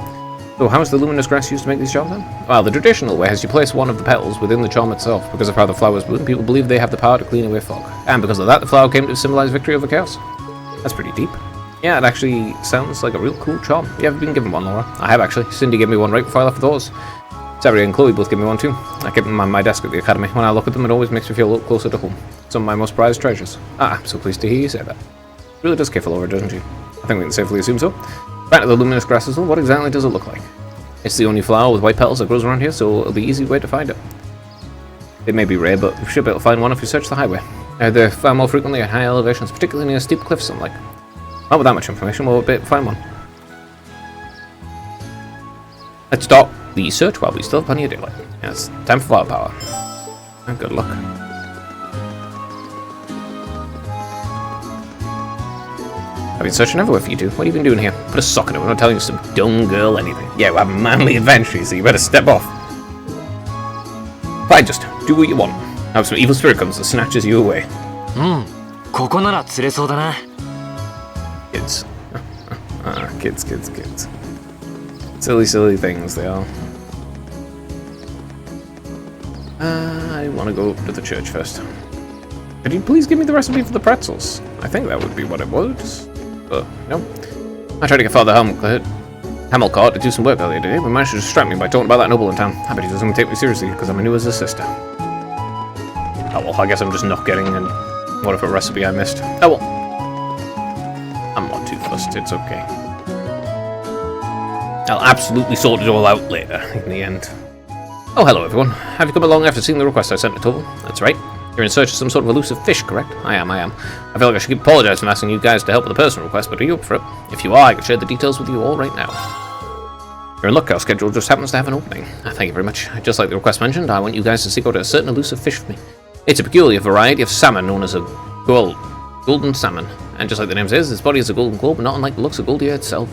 So how is the luminous grass used to make these charms then? Well, the traditional way is you place one of the petals within the charm itself. Because of how the flowers bloom, people believe they have the power to clean away fog. And because of that, the flower came to symbolize victory over chaos. That's pretty deep. Yeah, it actually sounds like a real cool charm. You ever been given one, Laura? I have actually. Cindy gave me one right before I left with Oz. Sabrina and Chloe both gave me one too. I keep them on my desk at the academy. When I look at them, it always makes me feel a little closer to home. Some of my most prized treasures. Ah, I'm so pleased to hear you say that. It really does care for Laura, doesn't she? I think we can safely assume so. Back to the luminous grasses though, what exactly does it look like? It's the only flower with white petals that grows around here, so it'll be an easy way to find it. It may be rare, but you should be able to find one if you search the highway. They're found more frequently at high elevations, particularly near steep cliffs and like. Not with that much information, we'll be able to find one. Let's start the search while we still have plenty of daylight. Yeah, it's time for firepower. And good luck. I've been searching everywhere for you two. What have you been doing here? Put a sock in it. We're not telling you some dumb girl anything. Yeah, we're having manly adventure, so you better step off. Fine, just do what you want. Have some evil spirit comes and snatches you away. ここなら釣れそうだな。 Kids. Kids. Silly things they are. I want to go to the church first. Could you please give me the recipe for the pretzels? I think that would be what it was. But, no. I tried to get Father Hamilcart to do some work earlier today, but managed to distract me by talking about that noble in town. I bet he doesn't take me seriously, because I'm new as a sister. Oh well, I guess I'm just not getting whatever recipe I missed. Oh well. I'm not too fussed, it's okay. I'll absolutely sort it all out later, in the end. Oh, hello everyone. Have you come along after seeing the request I sent to Toval? That's right. You're in search of some sort of elusive fish, correct? I am. I feel like I should apologize for asking you guys to help with a personal request, but are you up for it? If you are, I can share the details with you all right now. You're in luck, our schedule just happens to have an opening. Thank you very much. Just like the request mentioned, I want you guys to seek out a certain elusive fish for me. It's a peculiar variety of salmon known as a golden salmon. And just like the name says, its body is a golden globe, but not unlike the looks of Goldia itself.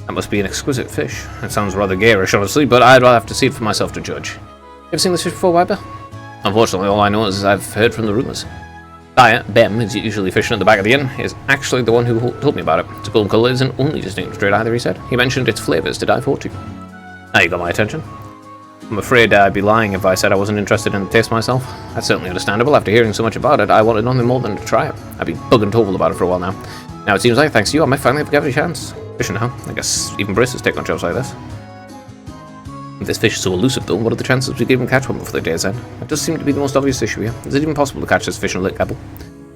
That must be an exquisite fish. It sounds rather garish, honestly, but I'd rather have to see it for myself to judge. You ever seen this fish before, Wiper? Unfortunately, all I know is I've heard from the rumours. Dyer, Bem, who's usually fishing at the back of the inn, is actually the one who told me about it. Its golden colour isn't only distinct straight either, he said. He mentioned its flavours to die for too. Now you got my attention. I'm afraid I'd be lying if I said I wasn't interested in the taste myself. That's certainly understandable. After hearing so much about it, I wanted nothing more than to try it. I've been bugging Toval about it for a while now. Now it seems like, thanks to you, I might finally have a chance. Fishing, huh? I guess even Briss has taken on jobs like this. If this fish is so elusive though, what are the chances we could even catch one before the day's end? It does seem to be the most obvious issue here. Is it even possible to catch this fish in Lake Gabble?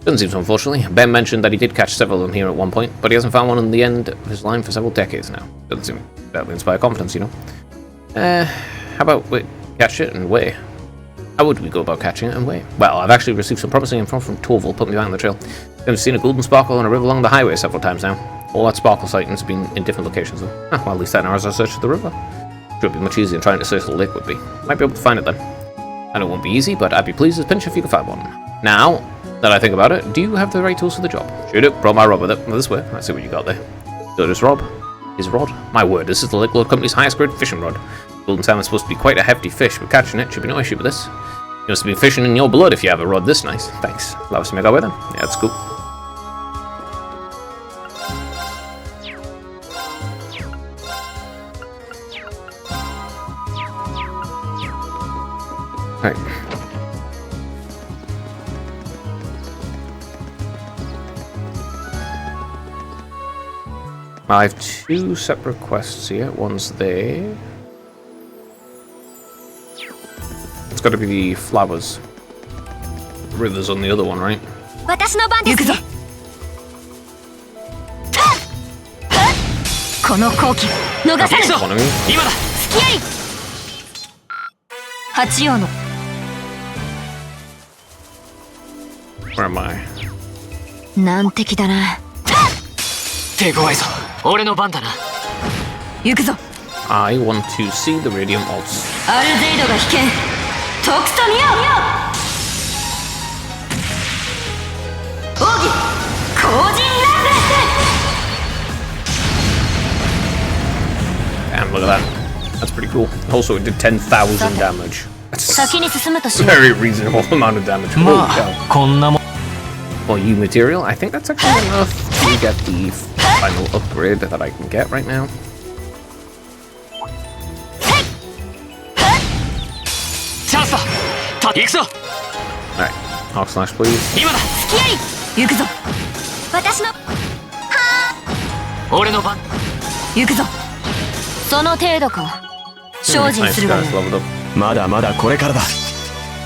Doesn't seem so, unfortunately. Ben mentioned that he did catch several of them here at one point, but he hasn't found one in the end of his line for several decades now. Doesn't seem that would inspire confidence, you know. How about we catch it and weigh? How would we go about catching it and weigh? Well, I've actually received some promising info from Toval, putting me back on the trail. I've seen a golden sparkle on a river along the highway several times now. All that sparkle sightings have been in different locations though. Well, at least that narrows our search of the river. Sure, it'd be much easier than trying to search the lake would be. Might be able to find it then. I know it won't be easy, but I'd be pleased as pinch if you could find one. Now that I think about it, do you have the right tools for the job? Sure do. Brought my rod with it. Well, this way. Let's see what you got there. So this rod. His rod. My word, this is the Lake Lord Company's highest grade fishing rod. Golden salmon's supposed to be quite a hefty fish, but catching it should be no issue with this. You must have been fishing in your blood if you have a rod this nice. Thanks. Allow us to make our way then. Yeah, that's cool. Right. I have two separate quests here. One's there. It's got to be the flowers. The river's on the other one, right? 私の番ですね。この好機逃さぬ。 One of me. 今だ。付き合い。八葉の Where am I? 難敵だな。手強いぞ。俺の番だな。行くぞ。 I want to see the Radium Alts. アルゼイドが危険。とくと見よう。奥義後陣ラン Damn, look at that. That's pretty cool. Also, it did 10,000 damage. That's 先に進むとし a よう。 very reasonable amount of damage. Holy ま cow. あこんなもん。 Well, you material, I think that's actually enough to get the final upgrade that I can get right now. チャンスだ。行くぞ。 Alright, Hawk Slash, please. 今だ。付き合い。行くぞ。私の俺の番。行くぞ。その程度か。精進 Nice するわよ guys, leveled up. まだまだこれからだ。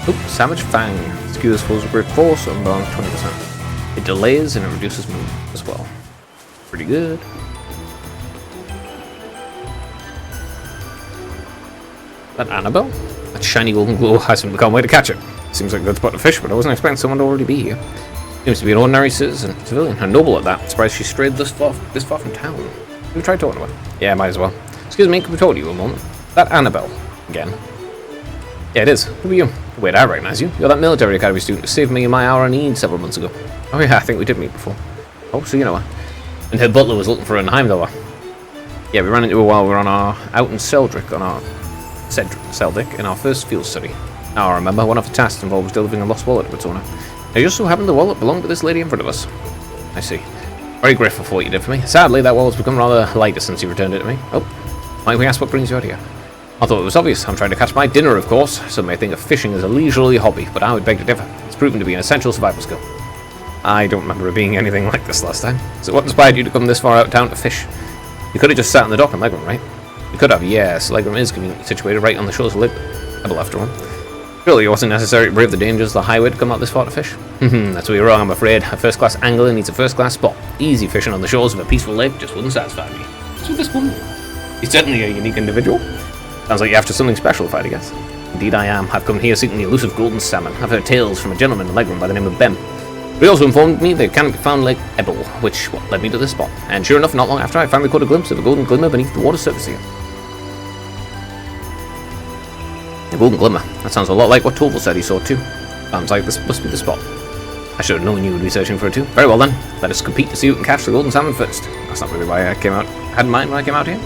Oop, Savage Fang. Skews fools with great force and bonus 20%. It delays and it reduces move as well. Pretty good. That Annabelle? That shiny golden glow hasn't become a way to catch it. Seems like a good spot to fish, but I wasn't expecting someone to already be here. Seems to be an ordinary civilian, a noble at that. Surprised she strayed this far from town. We tried talking to her. Yeah, might as well. Excuse me, can we talk to you a moment? That Annabelle again. Yeah, it is. Who are you? Wait, I recognize you. You're that military academy student who saved me in my hour of need several months ago. Oh yeah, I think we did meet before. Oh, so you know her. And her butler was looking for her in Heimdall. Yeah, we ran into her while we were out in Seldrick on our Seldic in our first field study. Now I remember one of the tasks involved delivering a lost wallet to its owner. It just so happened the wallet belonged to this lady in front of us. I see. Very grateful for what you did for me. Sadly, that wallet's become rather lighter since you returned it to me. Oh, might we ask what brings you out here? I thought it was obvious. I'm trying to catch my dinner, of course. Some may think of fishing as a leisurely hobby, but I would beg to differ. It's proven to be an essential survival skill. I don't remember it being anything like this last time. So what inspired you to come this far out of town to fish? You could have just sat in the dock in Legram, right? You could have, yes. Legram is conveniently situated right on the shores of Lake Pebble after all. Surely it wasn't necessary to brave the dangers of the highway to come out this far to fish. That's where you're wrong, I'm afraid. A first-class angler needs a first-class spot. Easy fishing on the shores of a peaceful lake just wouldn't satisfy me. What's with this woman? He's certainly a unique individual. Sounds like you're after something special, if I had to guess. Indeed I am. I've come here seeking the elusive golden salmon. I've heard tales from a gentleman in Leghorn by the name of Bem. He also informed me they cannot be found Lake Ebble, which led me to this spot. And sure enough, not long after, I finally caught a glimpse of a golden glimmer beneath the water surface here. A golden glimmer. That sounds a lot like what Torval said he saw too. Sounds like this must be the spot. I should have known you would be searching for it too. Very well then, let us compete to see who can catch the golden salmon first. That's not really why I had in mind when I came out here.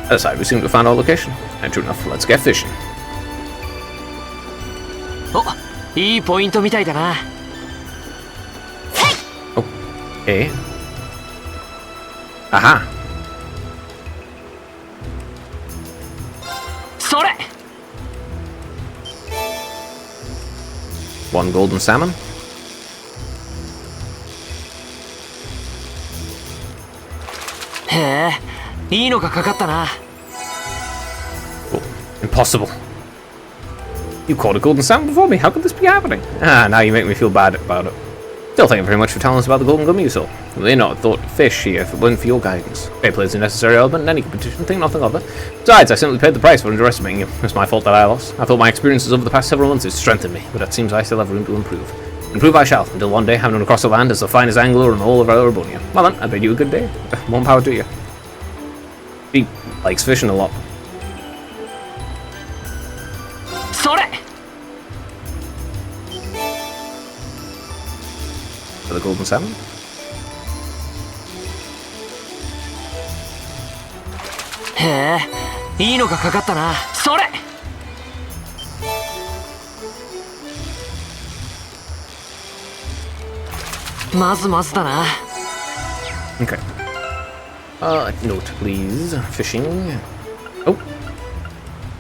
Other side, we seem to have found our location. And true enough, let's get fishing. お、いいポイントみたいだな。Okay. Aha! それ。 One golden salmon. Oh, impossible. You caught a golden salmon before me. How could this be happening? Ah, now you make me feel bad about it. Still, thank you very much for telling us about the golden gummy you saw. We may not have thought to fish here if it weren't for your guidance. Fair play is a necessary element in any competition, think nothing of it. Besides, I simply paid the price for underestimating you. It's my fault that I lost. I thought my experiences over the past several months had strengthened me, but it seems I still have room to improve. Improve I shall, until one day I'm known across the land as the finest angler in all of Arabonia. Well then, I bid you a good day. More power to you. He likes fishing a lot. それ。 For the golden salmon. へえ、いいのがかかったな。それ。まずまずだな。 Okay. Note please. Fishing. Oh.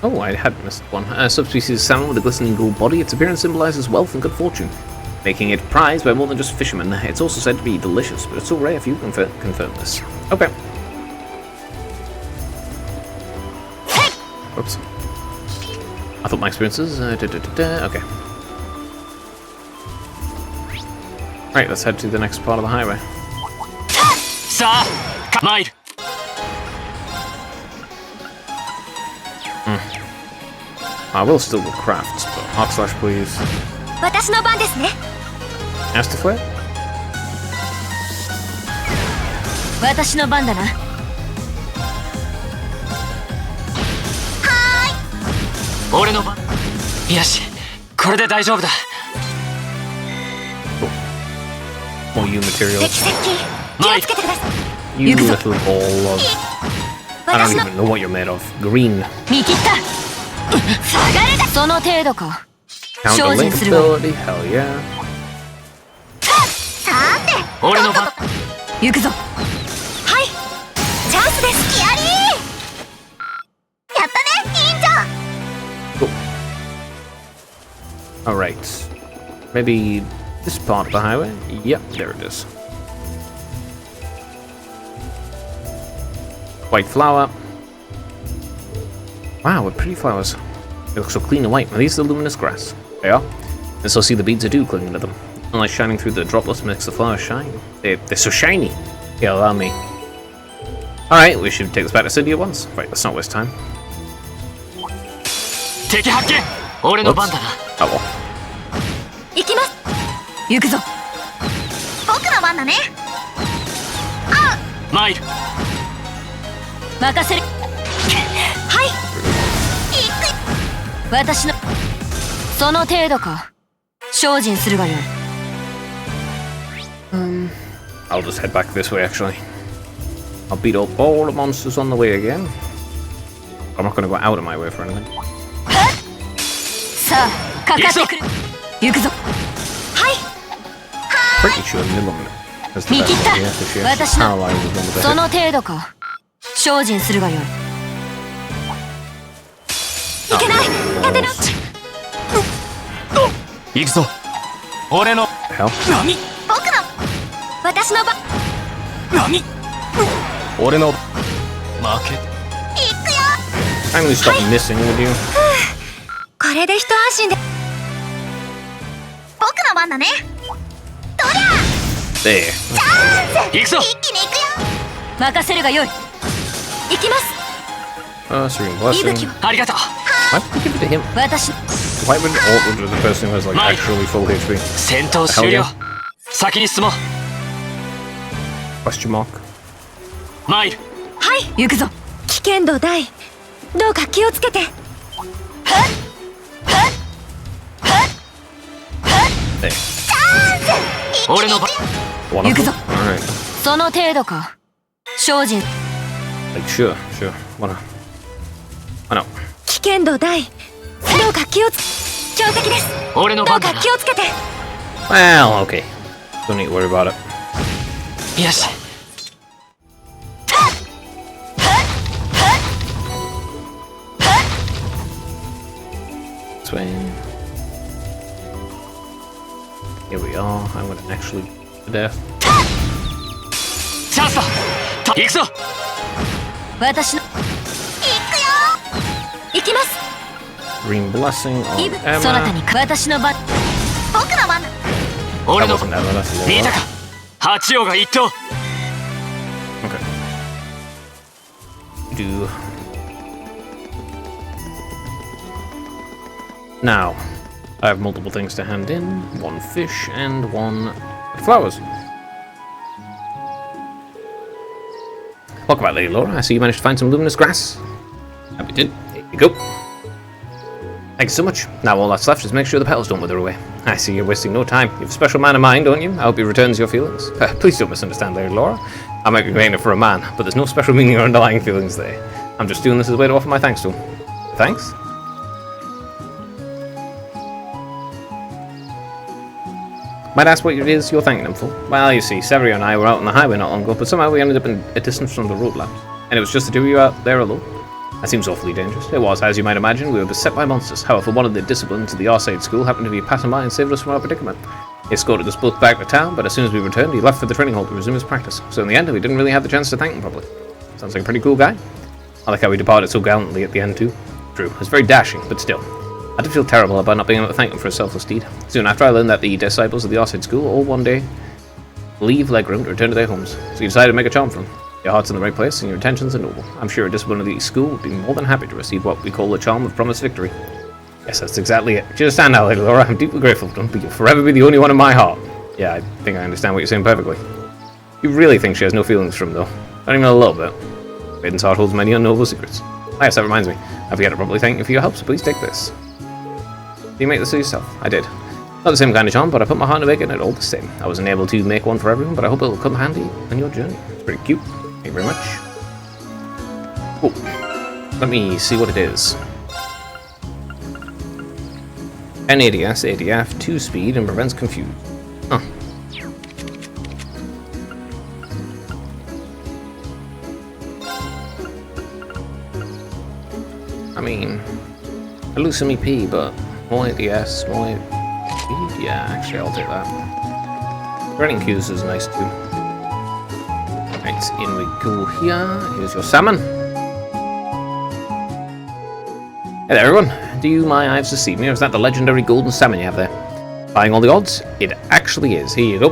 Oh, I had missed one. A subspecies of salmon with a glistening gold body. Its appearance symbolizes wealth and good fortune, making it prized by more than just fishermen. It's also said to be delicious, but it's so rare if you confirm this. Okay. Oops. I thought my experiences... Okay. Right, let's head to the next part of the highway. さあ、参る。 I will still go crafts, but arc slash please. 私の番ですね。 Master flare? 私の番だな。俺の番。よし、これで大丈夫だ。 More U 敵 materials. 接近。気をつけてください。 You little ball of... I don't even know what you're made of. Green. 見切った。下がれだ。その程度か。 Counter 精進 link するわ。 ability. Hell yeah. さーて。俺の番。行くぞ。はい。チャンスです。やりー。やったね、忍者。 Alright. Maybe this part of the highway? Yep, there it is. White flower. Wow, what pretty flowers. They look so clean and white. Are these the luminous grass? They are. And so see the beads of dew clinging to them. Sunlight shining through the droplets makes the flowers shine. They're so shiny. Yeah, allow me. Alright, we should take this back to city at once. Right, let's not waste time. 敵発見。俺の番だな。 Oh well. 行きます。行くぞ。僕の番だね。参る。任せる。はい。行く。私のその程度か。精進するがよい。I'll just head back this way actually. I'll beat up all the monsters on the way again. I'm not gonna go out of my way for anything. さあ、かかってくる。行くぞ。はい。Pretty sure Nilum has the 見 best 切った idea if she has 私の paralyzed with one with そ a の hit. 程度か。精進するがよい。いけない。立て直 Balls. し。行くぞ。俺の Hell. 何僕の。私の番。何俺の負け行くよ。 Finally stop missing, would you? これで一安心で。僕の番だね。どりゃ。 There. 行くぞ。一気に行くよ。任せるがよい。行きます。Serene 息 blessing. 吹を。ありがとう。は Why would you give it to him? 私 Why would Ortwood be the person who has like actually full HP? 戦闘終了。先に進もう。 Question mark. マイル。はい行くぞ。危険度大。どうか気をつけて。 There. 俺の番。 One of them? Yukuzo. Alright. その程度か。精進 Like, sure. Why not? 危険度大。どうか気をつけ。強敵です。俺のどうか番だな。気をつけて。 Well, okay. Don't need to worry about it. よし。 This way. Here we are. I'm gonna actually to death. チャンスだ。行くぞ。私の。行きます。 Green blessing イ on ブ Emma. そなたに私の番。僕の番。 俺 That の wasn't Emma, that's 見た Laura. か。八王が一等。 Okay. Do. Now, I have multiple things to hand in. One fish and one flowers. Welcome back, Lady Laura. I see you managed to find some luminous grass. Hope you did. Here you go. Thanks so much. Now all that's left is make sure the petals don't wither away. I see you're wasting no time. You have a special man in mind, don't you? I hope he returns your feelings. Please don't misunderstand, Lady Laura. I might be paying it for a man, but there's no special meaning or underlying feelings there. I'm just doing this as a way to offer my thanks to him. Thanks? Might ask what it is you're thanking him for? Well, you see, Severio and I were out on the highway not long ago, but somehow we ended up in a distance from the road lamps. And it was just the two of you out there alone. That seems awfully dangerous. It was, as you might imagine, we were beset by monsters. However, one of the disciplines of the Arcade school happened to be passing by and saved us from our predicament. He escorted us both back to town, but as soon as we returned, he left for the training hall to resume his practice. So in the end, we didn't really have the chance to thank him properly. Sounds like a pretty cool guy. I like how he departed so gallantly at the end too. True, it was very dashing, but still. I did feel terrible about not being able to thank him for his selfless deed. Soon after, I learned that the disciples of the Arcade school all one day leave Legroom to return to their homes. So you decided to make a charm for them. Your heart's in the right place and your intentions are noble. I'm sure a discipline of the school would be more than happy to receive what we call the charm of promised victory. Yes, that's exactly it. Just stand now, Lady Laura. I'm deeply grateful for them, but you'll forever be the only one in my heart. Yeah, I think I understand what you're saying perfectly. You really think she has no feelings for him, though? Not even a little bit. Maiden's heart holds many unknowable secrets. Ah, yes, that reminds me. I forget to properly thank you for your help, so please take this. Did you make this yourself? I did. Not the same kind of charm, but I put my heart into making it all the same. I wasn't able to make one for everyone, but I hope it'll come handy on your journey. It's pretty cute. Thank you very much. Oh, let me see what it is. NADS, ADF, 2 speed, and prevents confusion. Huh. I mean, I lose some EP, but more ADS, more speed? Yeah, actually, I'll take that. Running queues is nice too. Right, in we go here. Here's your salmon. Hey there, everyone. Do my eyes deceive me, or is that the legendary golden salmon you have there? Buying all the odds? It actually is. Here you go.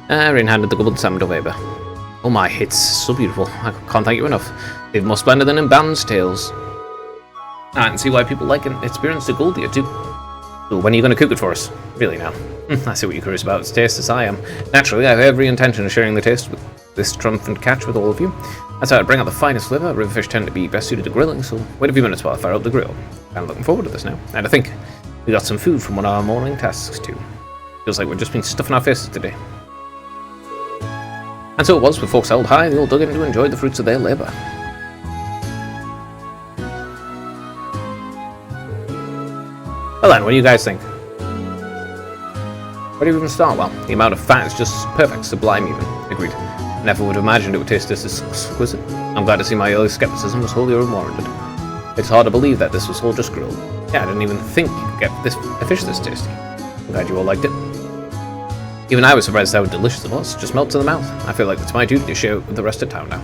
Rain-handed the golden salmon to Weber. Oh my, it's so beautiful. I can't thank you enough. It's more splendid than in Bound's Tales. I can see why people like and experience the gold here too. So when are you going to cook it for us? Really now? I see what you're curious about its taste as I am. Naturally, I have every intention of sharing the taste with this triumphant catch with all of you. That's how I bring out the finest flavour. Riverfish tend to be best suited to grilling, so wait a few minutes while I fire up the grill. I'm looking forward to this now. And I think we got some food from one of our morning tasks too. Feels like we've just been stuffing our faces today. And so it was with folks held high, they all dug in to enjoy the fruits of their labour. Well then, what do you guys think? Where do you even start? Well, the amount of fat is just perfect, sublime even. Agreed. Never would have imagined it would taste this exquisite. I'm glad to see my early skepticism was wholly unwarranted. It's hard to believe that this was all just grilled. Yeah, I didn't even think you could get a fish this tasty. I'm glad you all liked it. Even I was surprised how delicious it was. Just melts in the mouth. I feel like it's my duty to share it with the rest of town now.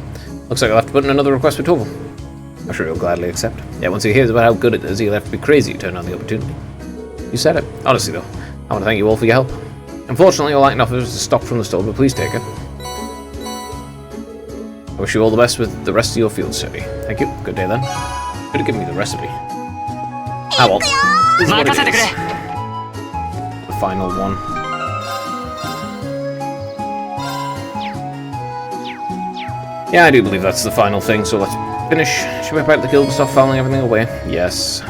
Looks like I'll have to put in another request for Torval. I'm sure he'll gladly accept. Yeah, once he hears about how good it is, he'll have to be crazy to turn on the opportunity. You said it. Honestly though, I want to thank you all for your help. Unfortunately, all I can offer is stock from the store, but please take it. I wish you all the best with the rest of your field study. Thank you. Good day then. Could have given me the recipe. Ah well. This is what it 任せてくれ is. The final one. Yeah, I do believe that's the final thing, so let's finish. Should we back the guild and stop filing everything away? Yes.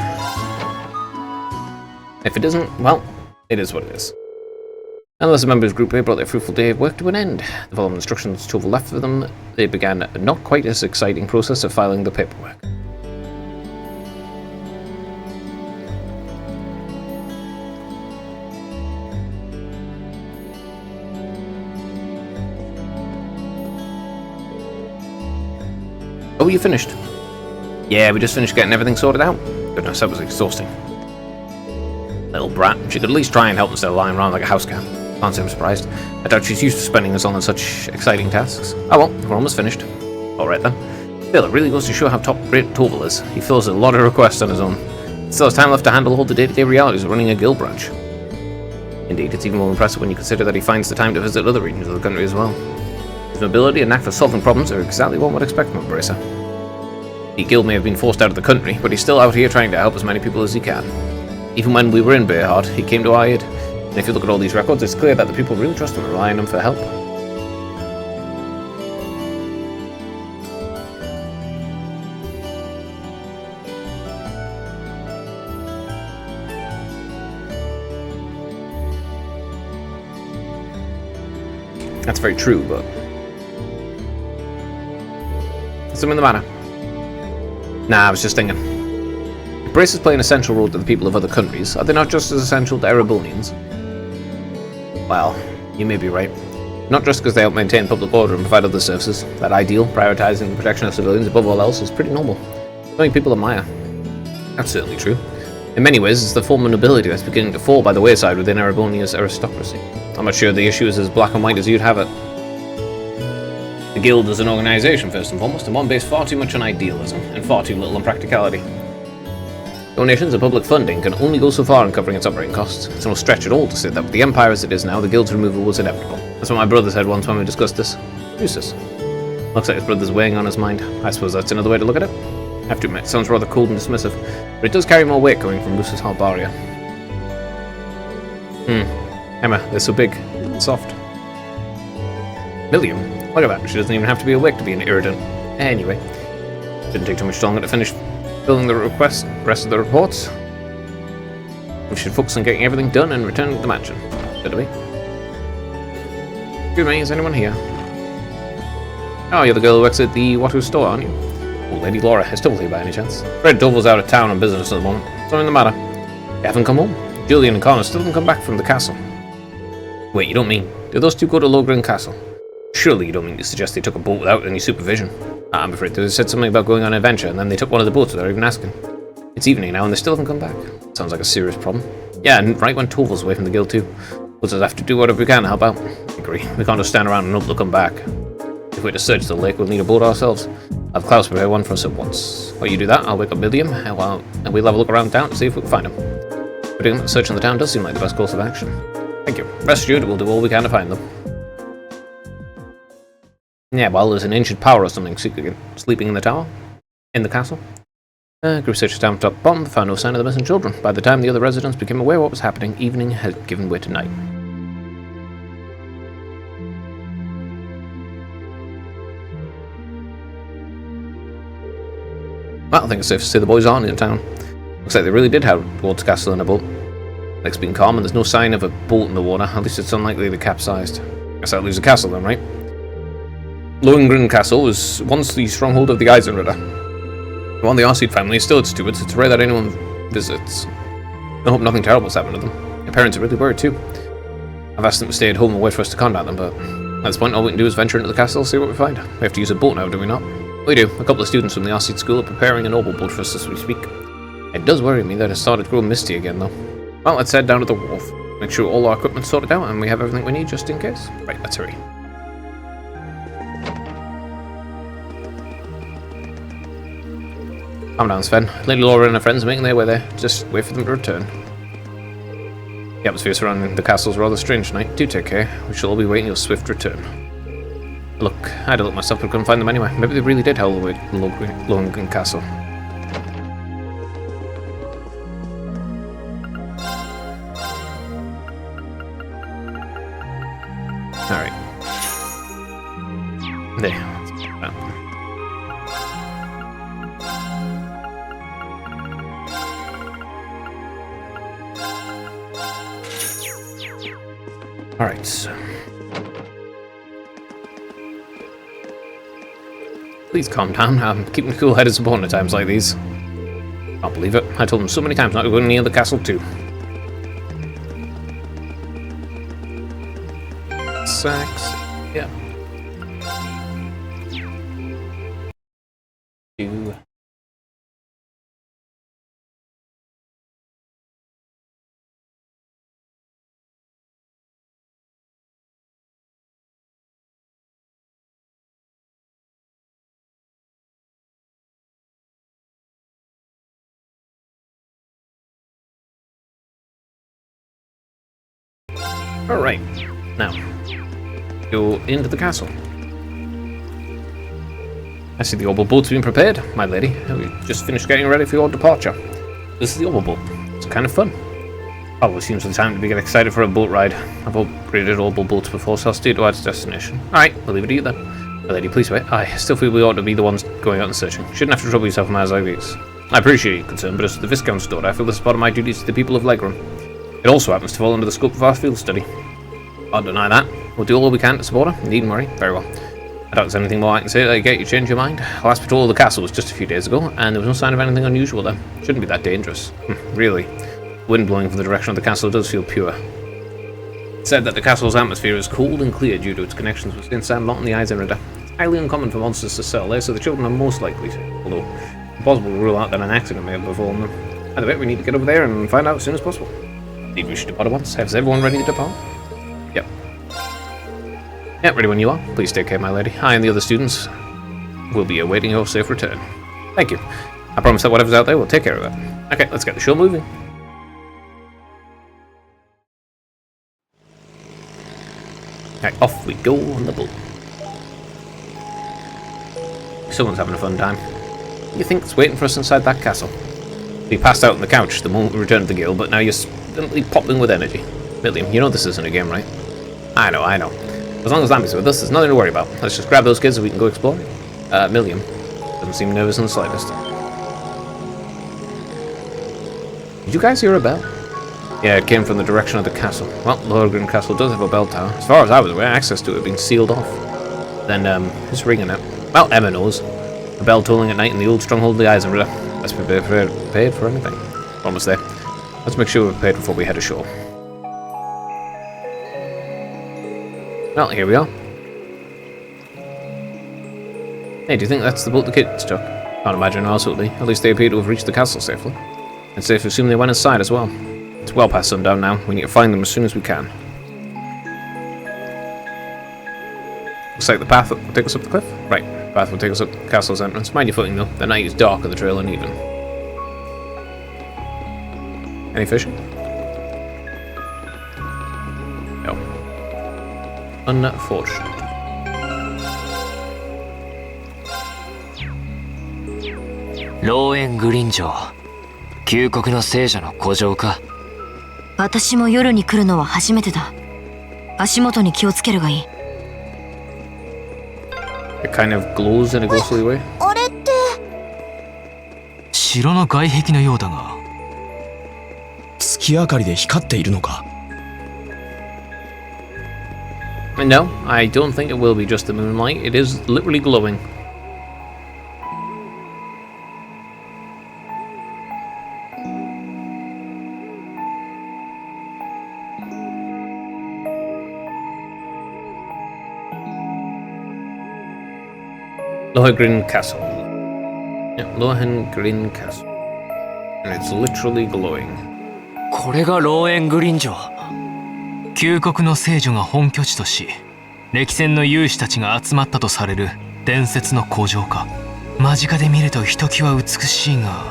If it isn't, well, it is what it is. Unless the members' group brought their fruitful day of work to an end. The following instructions Tova left for them, they began a not quite as exciting process of filing the paperwork. Oh, you finished? Yeah, we just finished getting everything sorted out. Goodness, that was exhausting. Little brat. She could at least try and help instead of lying around like a house cat. Can't say I'm surprised. I doubt she's used to spending us on such exciting tasks. Oh well, we're almost finished. Alright then. Still, it really goes to show how top-rate Torval is. He fills a lot of requests on his own. Still has time left to handle all the day-to-day realities of running a guild branch. Indeed, it's even more impressive when you consider that he finds the time to visit other regions of the country as well. His mobility and knack for solving problems are exactly what one would expect from a bracer. The guild may have been forced out of the country, but he's still out here trying to help as many people as he can. Even when we were in Bearheart, he came to our aid. And if you look at all these records, it's clear that the people really trust him and rely on him for help. That's very true, but... Is something the matter? Nah, I was just thinking. If Bracers play an essential role to the people of other countries, are they not just as essential to Erebonians? Well, you may be right. Not just because they help maintain public order and provide other services. That ideal, prioritizing the protection of civilians above all else, is pretty normal. Something people admire. That's certainly true. In many ways, it's the form of nobility that's beginning to fall by the wayside within Erebonia's aristocracy. I'm not sure the issue is as black and white as you'd have it. The Guild is an organisation, first and foremost, and one based far too much on idealism, and far too little on practicality. Donations and public funding can only go so far in covering its operating costs. It's no stretch at all to say that with the Empire as it is now, the Guild's removal was inevitable. That's what my brother said once when we discussed this. Useless. Looks like his brother's weighing on his mind. I suppose that's another way to look at it. I have to admit, it sounds rather cold and dismissive, but it does carry more weight coming from Lucis Halbaria. Emma, they're so big and soft. Millium? Look at that, she doesn't even have to be awake to be an irritant. Anyway, didn't take too much longer to finish filling the rest of the reports. We should focus on getting everything done and returning to the mansion. Should we? Excuse me, is anyone here? Oh, you're the girl who works at the Watu store, aren't you? Oh, Lady Laura, is Toval here by any chance? Fred Doval's out of town on business at the moment. Something the matter? You haven't come home? Julian and Connor still haven't come back from the castle. Wait, you don't mean... Did those two go to Logren Castle? Surely you don't mean to suggest they took a boat without any supervision? I'm afraid they said something about going on an adventure, and then they took one of the boats without even asking. It's evening now, and they still haven't come back. Sounds like a serious problem. Yeah, and right when Toval's away from the guild too. We'll just have to do whatever we can to help out. I agree. We can't just stand around and hope they'll come back. If we're to search the lake, we'll need a boat ourselves. I'll have Klaus prepare one for us at once. While you do that, I'll wake up William, and we'll have a look around town to see if we can find him. Putting a search on the town does seem like the best course of action. Thank you. Rest assured, we'll do all we can to find them. Yeah, well, there's an ancient power or something sleeping in the tower. In the castle. Group searched down top bottom, found no sign of the missing children. By the time the other residents became aware of what was happening, evening had given way to night. Well, I think it's safe to say the boys aren't in town. Looks like they really did head towards the castle in a boat. Lake's been calm and there's no sign of a boat in the water. At least it's unlikely they capsized. Guess that leaves the castle then, right? Lohengrin Castle was once the stronghold of the Eisenritter. While the Arseid family is still its stewards, it's rare that anyone visits. I hope nothing terrible's happened to them. Their parents are really worried too. I've asked them to stay at home and wait for us to contact them, but at this point all we can do is venture into the castle and see what we find. We have to use a boat now, do we not? We do. A couple of students from the Arseid school are preparing a noble boat for us as we speak. It does worry me that it started growing misty again though. Well, let's head down to the wharf. Make sure all our equipment's sorted out and we have everything we need just in case. Right, let's hurry. Calm down, Sven. Lady Laura and her friends are making their way there. Just wait for them to return. The atmosphere surrounding the castle is rather strange tonight. Do take care. We shall all be waiting your swift return. Look, I had to look myself, but couldn't find them anyway. Maybe they really did hold away Lohengrin Castle. There. Alright, so. Please calm down. I'm keeping a cool head and supporting at times like these. Can't believe it. I told them so many times not to go near the castle too. Sacks. Yeah. Two. Alright, now, go into the castle. I see the orbital boat's been prepared, my lady. We just finished getting ready for your departure. This is the orbital boat. It's kind of fun. Probably seems the time to get excited for a boat ride. I've upgraded orbital boats before, so I'll steer towards destination. Alright, we'll leave it to you then. My lady, please wait. I still feel we ought to be the ones going out and searching. Shouldn't have to trouble yourself with matters like these. I appreciate your concern, but as the Viscount's daughter, I feel this is part of my duties to the people of Leghorn. It also happens to fall under the scope of our field study. I'll deny that. We'll do all we can to support her. Needn't worry. Very well. I doubt there's anything more I can say to get you to change your mind. Last patrol of the castle was just a few days ago, and there was no sign of anything unusual there. Shouldn't be that dangerous. Really. Wind blowing from the direction of the castle does feel pure. It's said that the castle's atmosphere is cold and clear due to its connections with St. Sandlot and the Eisenritter. It's highly uncommon for monsters to settle there, so the children are most likely to, although impossible to rule out that an accident may have befallen them. Either way, we need to get over there and find out as soon as possible. Indeed, we should depart at once. Is everyone ready to depart? Yep. Yep, ready when you are. Please take care, my lady. I and the other students will be awaiting your safe return. Thank you. I promise that whatever's out there will take care of that. Okay, let's get the show moving. Okay, off we go on the boat. Someone's having a fun time. You think it's waiting for us inside that castle? We passed out on the couch the moment we returned to the guild, but now you're suddenly popping with energy. William, you know this isn't a game, right? I know. As long as Lammy's with us, there's nothing to worry about. Let's just grab those kids and we can go exploring. Milliam doesn't seem nervous in the slightest. Did you guys hear a bell? Yeah, it came from the direction of the castle. Well, Lohengrin Castle does have a bell tower. As far as I was aware, access to it had been sealed off. Then, who's ringing it? Well, Emma knows. A bell tolling at night in the old stronghold of the Eisenritter. Let's be prepared for anything. Almost there. Let's make sure we're prepared before we head ashore. Well, here we are. Hey, do you think that's the boat the kids took? Can't imagine how else it would be. At least they appear to have reached the castle safely. And safe to assume they went inside as well. It's well past sundown now. We need to find them as soon as we can. Looks like the path will take us up the cliff. Right, the path will take us up the castle's entrance. Mind your footing though. The night is dark and the trail uneven. Any fishing? No. Unfortunate. Loen グリン城、旧国の聖者の古城か。私も夜に来るのは初めてだ。足元に気をつけるがいい。It kind of glows in a ghostly way. あれって。城の外壁のようだが。月明かりで光っているのか。No, I don't think it will be just the moonlight. It is literally glowing. Lohengrin Castle. Yeah, Lohengrin Castle. And it's literally glowing. これがローエングリン城。旧国の聖女が本拠地とし、歴戦の勇士たちが集まったとされる伝説の古城か。間近で見るとひときわ美しいが、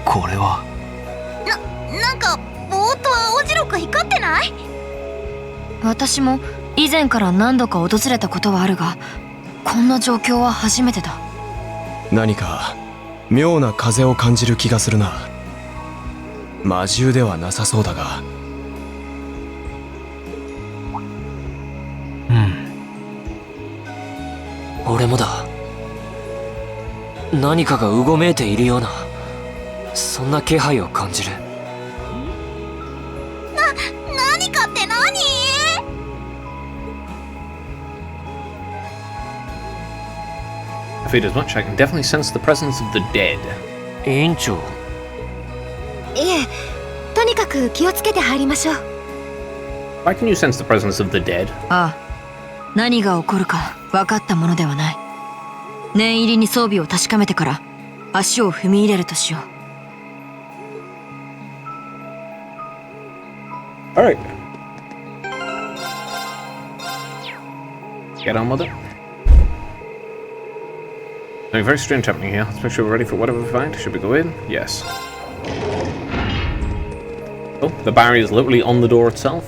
これはなんかぼーっと青白く光ってない？私も以前から何度か訪れたことはあるが、こんな状況は初めてだ。何か妙な風を感じる気がするな。魔獣ではなさそうだが。俺もだ。何かがうごめいているような、そんな気配を感じる。何かって何？ I feared as much. I can definitely sense the presence of the dead. 委員長。いえ、とにかく気をつけて入りましょう。 Why can you sense the presence of the dead? ああ、何が起こるか分かったものではない。念入りに装備を確かめてから足を踏み入れるとしよう。 Alright. Get on with it. Something very strange happening here. Let's make sure we're ready for whatever we find. Should we go in? Yes. Oh, the barrier is literally on the door itself.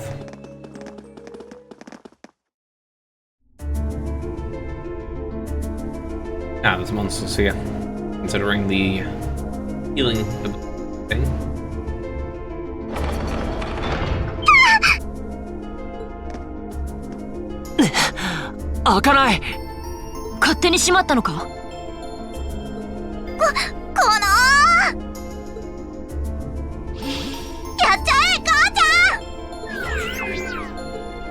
Ah, there's monsters here. Considering the healing thing. 開かない。勝手に閉まったのか？このやっちゃえ母ち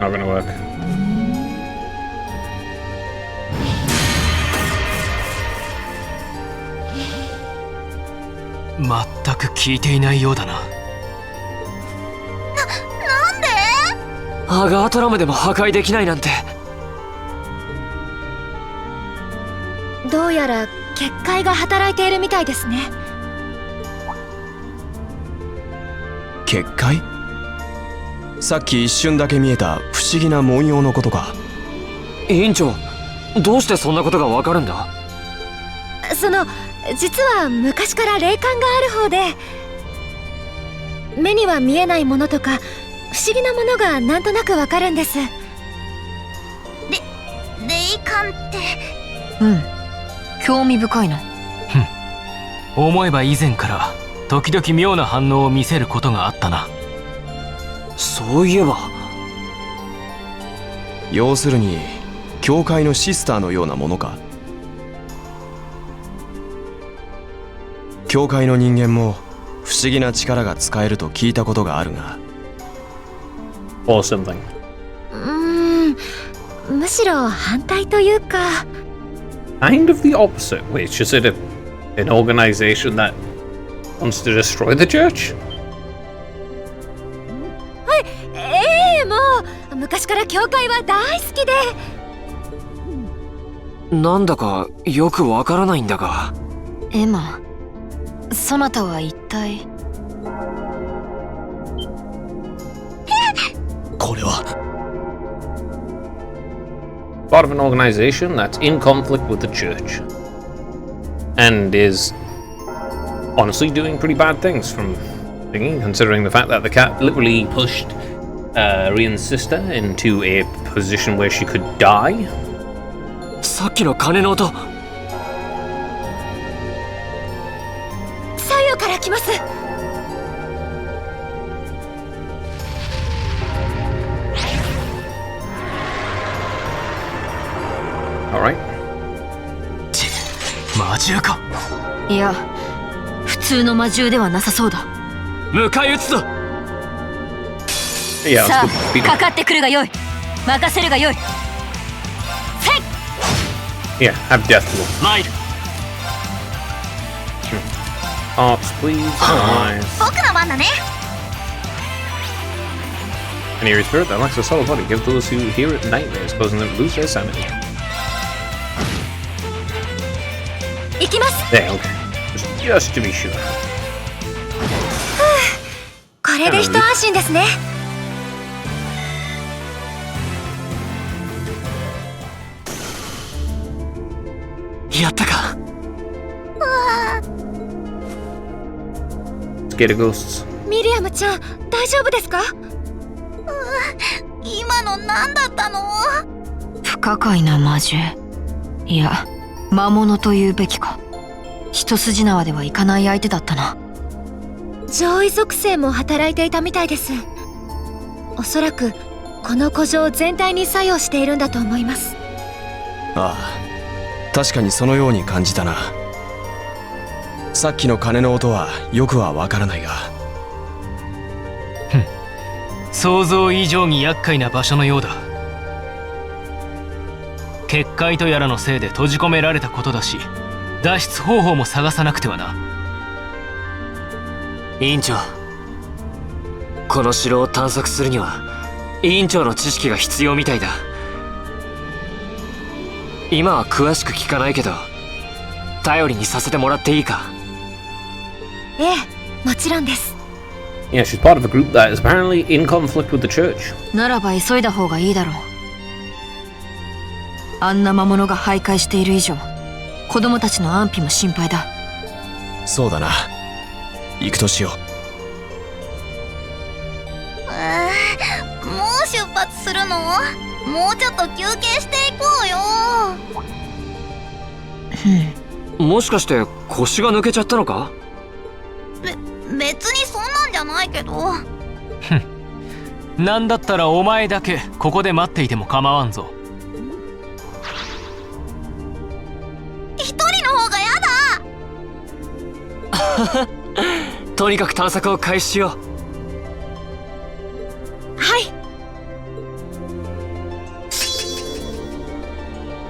ゃん。 Not gonna work. 全く効いていないようだな。なんで？アガートラムでも破壊できないなんて。どうやら結界が働いているみたいですね。結界？さっき一瞬だけ見えた不思議な文様のことか。委員長、どうしてそんなことがわかるんだ？実は昔から霊感がある方で、目には見えないものとか不思議なものがなんとなくわかるんです。霊感って？うん、興味深いな。思えば以前から時々妙な反応を見せることがあったな。そういえば。要するに教会のシスターのようなものか。教会の人間も不思議な力が使えると聞いたことがあるが。 Or something. むしろ反対というか。 Kind of the opposite, which is it an organization that wants to destroy the church? もう昔から教会は大好きで。なんだかよくわからないんだが。エマ、そなたは一体。これは Part of an organization that's in conflict with the church and is honestly doing pretty bad things from thinking, considering the fact that the cat literally pushed Rian's sister into a position where she could die. さっきの鐘の音。左右から来ます。 Alright. 魔獣か。いや、普通の魔獣ではなさそうだ。迎え撃つぞ。Yeah, さ let's go. あ、かかってくるがよい。任せるがよい。 Yeah, have death blow. 参る。 Hearts, please. Nice. 僕の番だね。 An eerie spirit that lacks a solid body gives those who hear it nightmares, causing them to lose their sanity. 行きます。 There, okay. Just to be sure. これで一安心ですね。やったか。Scared of ghosts. ミリアムちゃん、大丈夫ですか？今の何だったの？不可解な魔獣。いや、魔物というべきか。一筋縄ではいかない相手だったな。上位属性も働いていたみたいです。おそらくこの古城全体に作用しているんだと思います。ああ、確かにそのように感じたな。さっきの鐘の音はよくはわからないが。想像以上に厄介な場所のようだ。結界とやらのせいで閉じ込められたことだし、脱出方法も探さなくてはな。委員長、この城を探索するには委員長の知識が必要みたいだ。今は詳しく聞かないけど頼りにさせてもらっていいか？ええ、もちろんです。 Yeah, she's part of a group that is apparently in conflict with the church. ならば急いだ方がいいだろう。あんな魔物が徘徊している以上、子供たちの安否も心配だ。そうだな。行くとしよもう出発するの？もうちょっと休憩していこうよ。もしかして腰が抜けちゃったのか？別にそんなんじゃないけど。なんだったらお前だけここで待っていても構わんぞ。一人の方がやだ。とにかく探索を開始しよう。はい。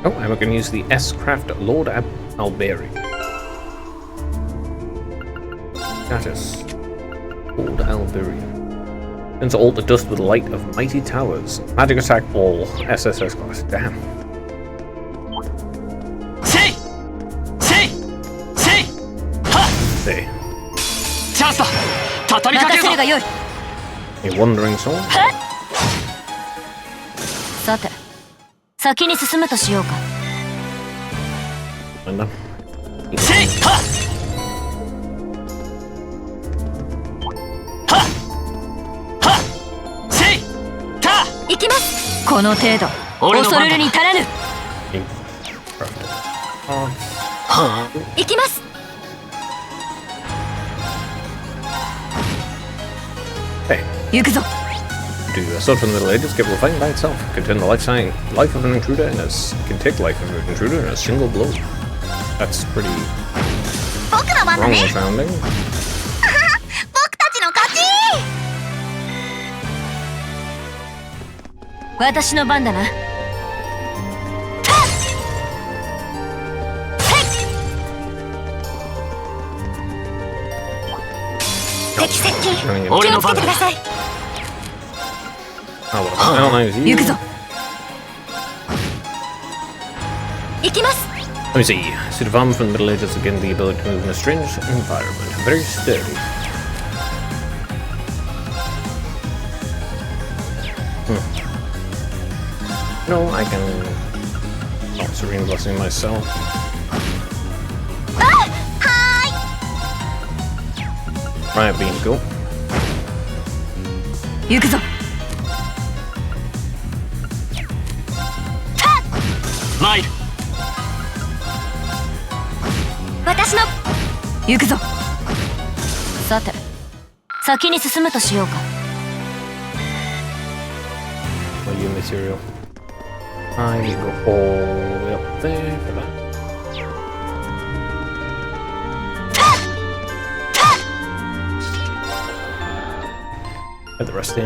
Oh, and we can use the S-Craft Lord Alberi. Status. Lord Alberi. Turns all the dust with light of mighty towers. Magic attack all. SSS class. Damn. せいせいせいはっ Say. チャンスだ。畳みかけるぞ。任せるがよい。 A wandering soul. さて、先に進むとしようか。 And done. せいはっ行きます。この程度、恐るるに足らぬ。行きます。Hey. 行くぞ。 Do assault from the Middle Ages capable of fighting by itself. Can turn the life of an intruder in can take life of an intruder in a single blow. That's pretty 僕の番だ wrong ね。 sounding. 僕たちの勝ち。私の番だな。敵接近。 Running in. 気をつけてください。 Oh, well, I don't know if you. 行くぞ。行きます。 Let me see. Suit of armor from the Middle Ages again the ability to move in a strange environment. Very sturdy. No, I can not Serene Blessing myself. は Riot Beam, cool. 行くぞ。参る。私の。行くぞ。さて、先に進むとしようか。 What you material? I need to go all the way up there for that. Get the rest in.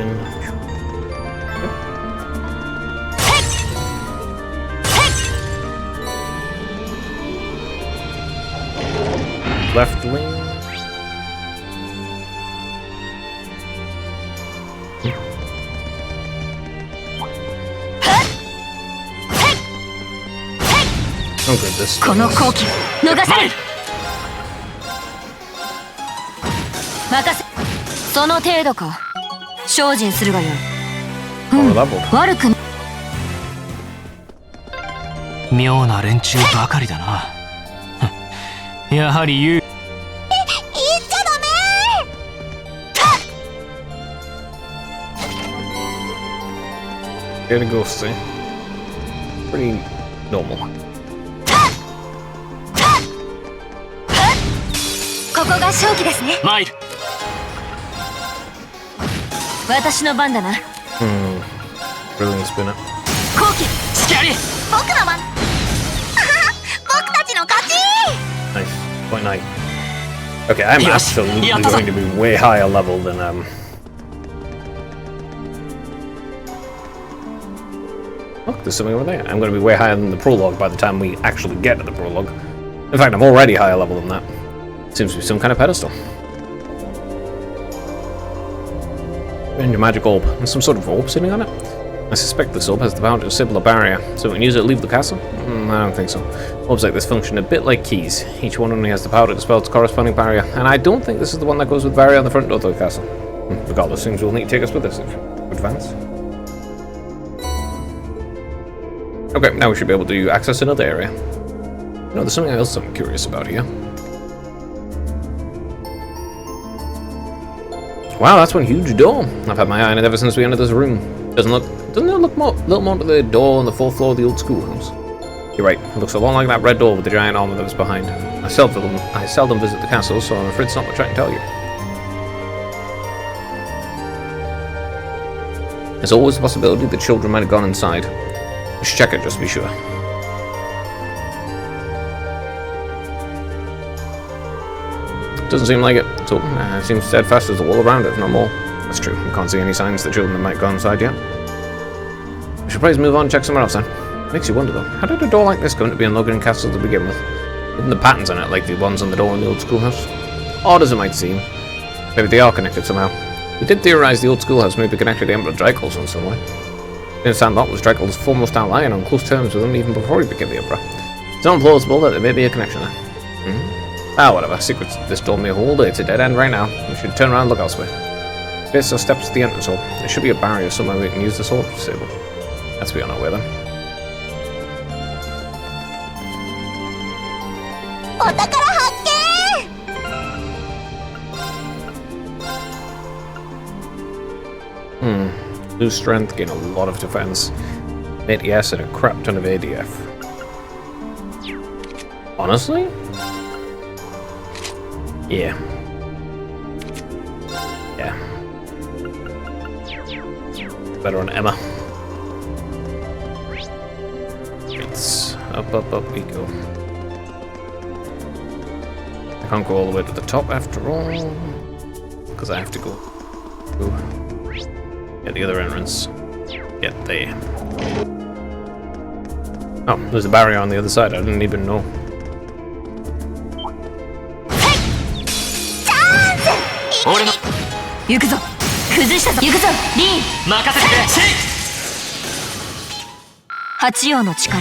Left wing. Oh good, this この好機逃される。任せ。その程度か。精進するがよい。power level. 悪く。妙な連中ばかりだな。やはり言う。言っちゃダメ。 Get a ghost, eh? Pretty normal. ここが勝機ですね。参る。私の番だな。 Brilliant spinner. 好機。隙あり。僕の番。僕の勝ち。 Nice. Point 9. Okay, I'm Yes. absolutely Yeah, going to be way higher level than Look, there's something over there. I'm going to be way higher than the prologue by the time we actually get to the prologue. In fact, I'm already higher level than that. Seems to be some kind of pedestal. And a magic orb. There's some sort of orb sitting on it. I suspect this orb has the power to disable a barrier, so we can use it to leave the castle? I don't think so. Orbs like this function a bit like keys. Each one only has the power to dispel its corresponding barrier, and I don't think this is the one that goes with barrier on the front door to the castle. Regardless, things will need to take us with us if we advance. Okay, now we should be able to access another area. You know, there's something else I'm curious about here. Wow, that's one huge door. I've had my eye on it ever since we entered this room. Doesn't it look a little more to the door on the fourth floor of the old schoolhouse? You're right, it looks a lot like that red door with the giant armor that was behind. I seldom visit the castle, so I'm afraid it's not much I can tell you. There's always the possibility that children might have gone inside. We should check it just to be sure. Doesn't seem like it. So, it seems steadfast as the wall around it, if not more. That's true. We can't see any signs that children might go inside yet. We should probably move on and check somewhere else then. Makes you wonder though, how did a door like this go into being Logran Castle to begin with? Even the patterns on it, like the ones on the door in the old schoolhouse. Odd as it might seem, maybe they are connected somehow. We did theorize the old schoolhouse may be connected to Emperor Dracos in some way. Sandlot was Dracos' foremost ally and on close terms with him even before he became the Emperor. It's implausible that there may be a connection there. Whatever. Secrets this door may hold. It's a dead end right now. We should turn around and look elsewhere. Space or steps to the entrance hall. There should be a barrier somewhere we can use the sword to disable. Let's be on our way then. お宝発見。 Lose strength, gain a lot of defense. ADS and a crap ton of ADF. Honestly? Yeah. Yeah. Better on Emma. It's up we go. I can't go all the way to the top after all, because I have to go at the other entrance. Get there. Oh, there's a barrier on the other side. I didn't even know. Ore no 行くぞ。崩したぞ。行くぞ。リン。任せてくれ。シェイ。八葉の力。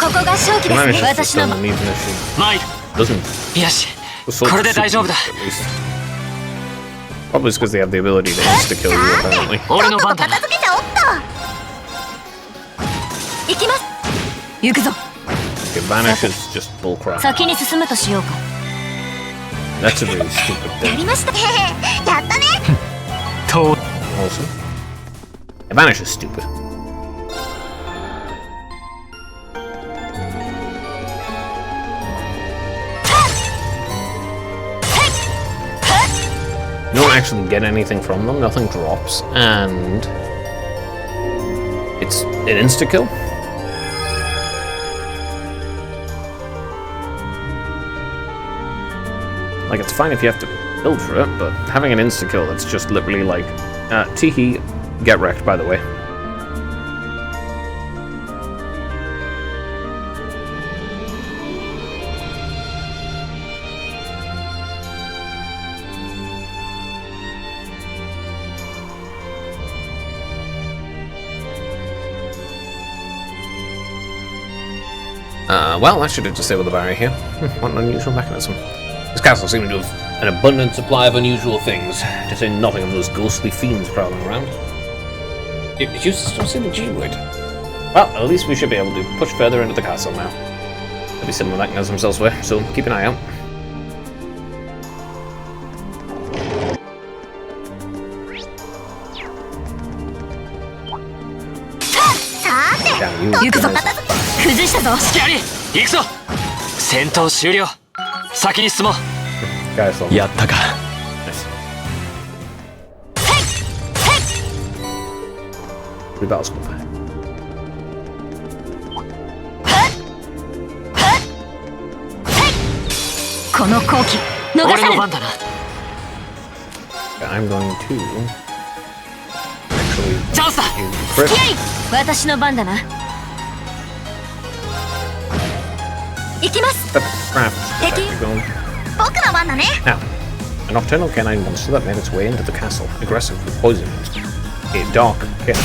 ここが勝機ですね。私の。参る。 Doesn't. よし。これで大丈夫だ。 Probably because they have the ability to insta-kill you, apparently. 俺の番だな。片付けちゃおっと。行きます。行くぞ。 Okay, Vanish is just bullcrap. 先に進むとしようか。 That's a really stupid や thing. りました。やったね。と Also, Vanish is stupid. You don't actually get anything from them, nothing drops, and it's an insta-kill? Like, it's fine if you have to build for it, but having an insta-kill that's just literally like, Tiki, get wrecked, by the way. Well, that should have disabled the barrier here. What an unusual mechanism. This castle seemed to have an abundant supply of unusual things, to say nothing of those ghostly fiends prowling around. You just don't seem to G-word. Well, at least we should be able to push further into the castle now. There'll be similar mechanisms elsewhere, so keep an eye out. Damn you, 行くぞ。 guys. 崩したぞ。隙あり。行くぞ。戦闘終了。先に進もう。 Guys, love. やったか。 Nice. Three battle skill pack. この好機逃俺さぬ。の番だな。 I'm going to actually チャンスだ。 use the crit. 私の番だな。行きます。 That's craft. Thank you. Actually going. 僕の番だね。 Now, a nocturnal canine monster that made its way into the castle, aggressive with poison. A dark cat.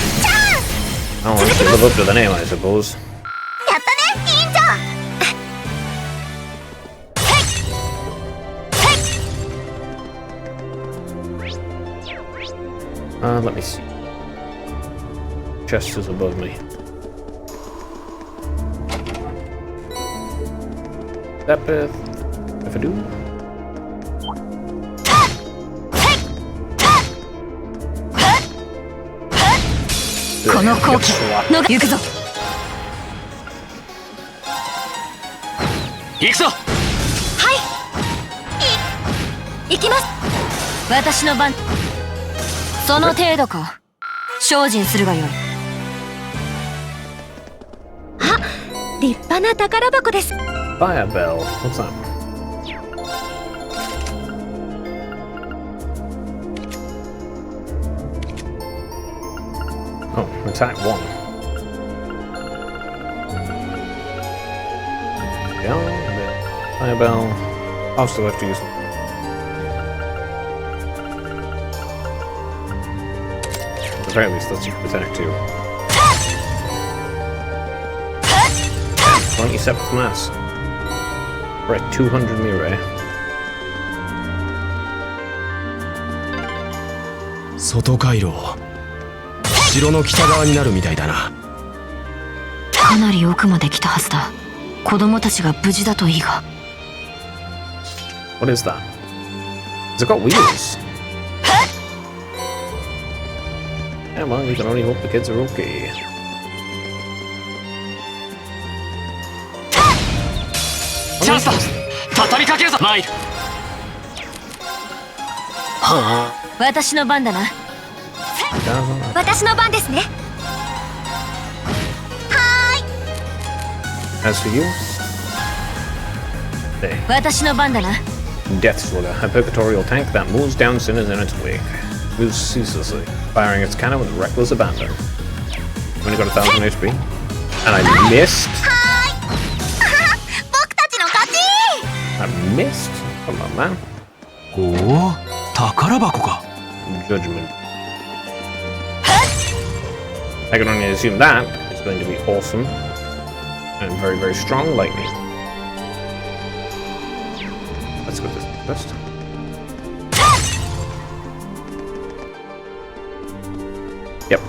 Oh, I should live up to the name, I suppose. やったね、委員長。Let me see. Chest is above me. Sepith. If I do. この好機逃行くぞ。行くぞ。行きます。私の番。その程度か。精進するがよい。あ、立派な宝箱です。 Fire bell. What's that? Oh, attack 1. Yeah, fire bell. I'll still have to use them. At the very least, let's use attack 2. 27th mass. We're at 200 Mirai. 外回廊。城の北側になるみたいだな。かなり奥まで来たはずだ。子供たちが無事だといいが。 What is that? Has it got wheels? Yeah, well, we can only hope the kids are okay. チャンスだ。畳みかけるぞ。参る。はあ。私の番だな。私の番ですね。 As for you, there. 私の番だな。 Death Slugger, a purgatorial tank that mows down sinners in its wake. Moves ceaselessly, firing its cannon with reckless abandon. Only got 1000 HP. And I missed. 僕たちの勝ち。 I missed. Come on, man. おお、宝箱か。 Judgment. I can only assume that is going to be awesome and very, very strong lightning. Let's go this first. Yep.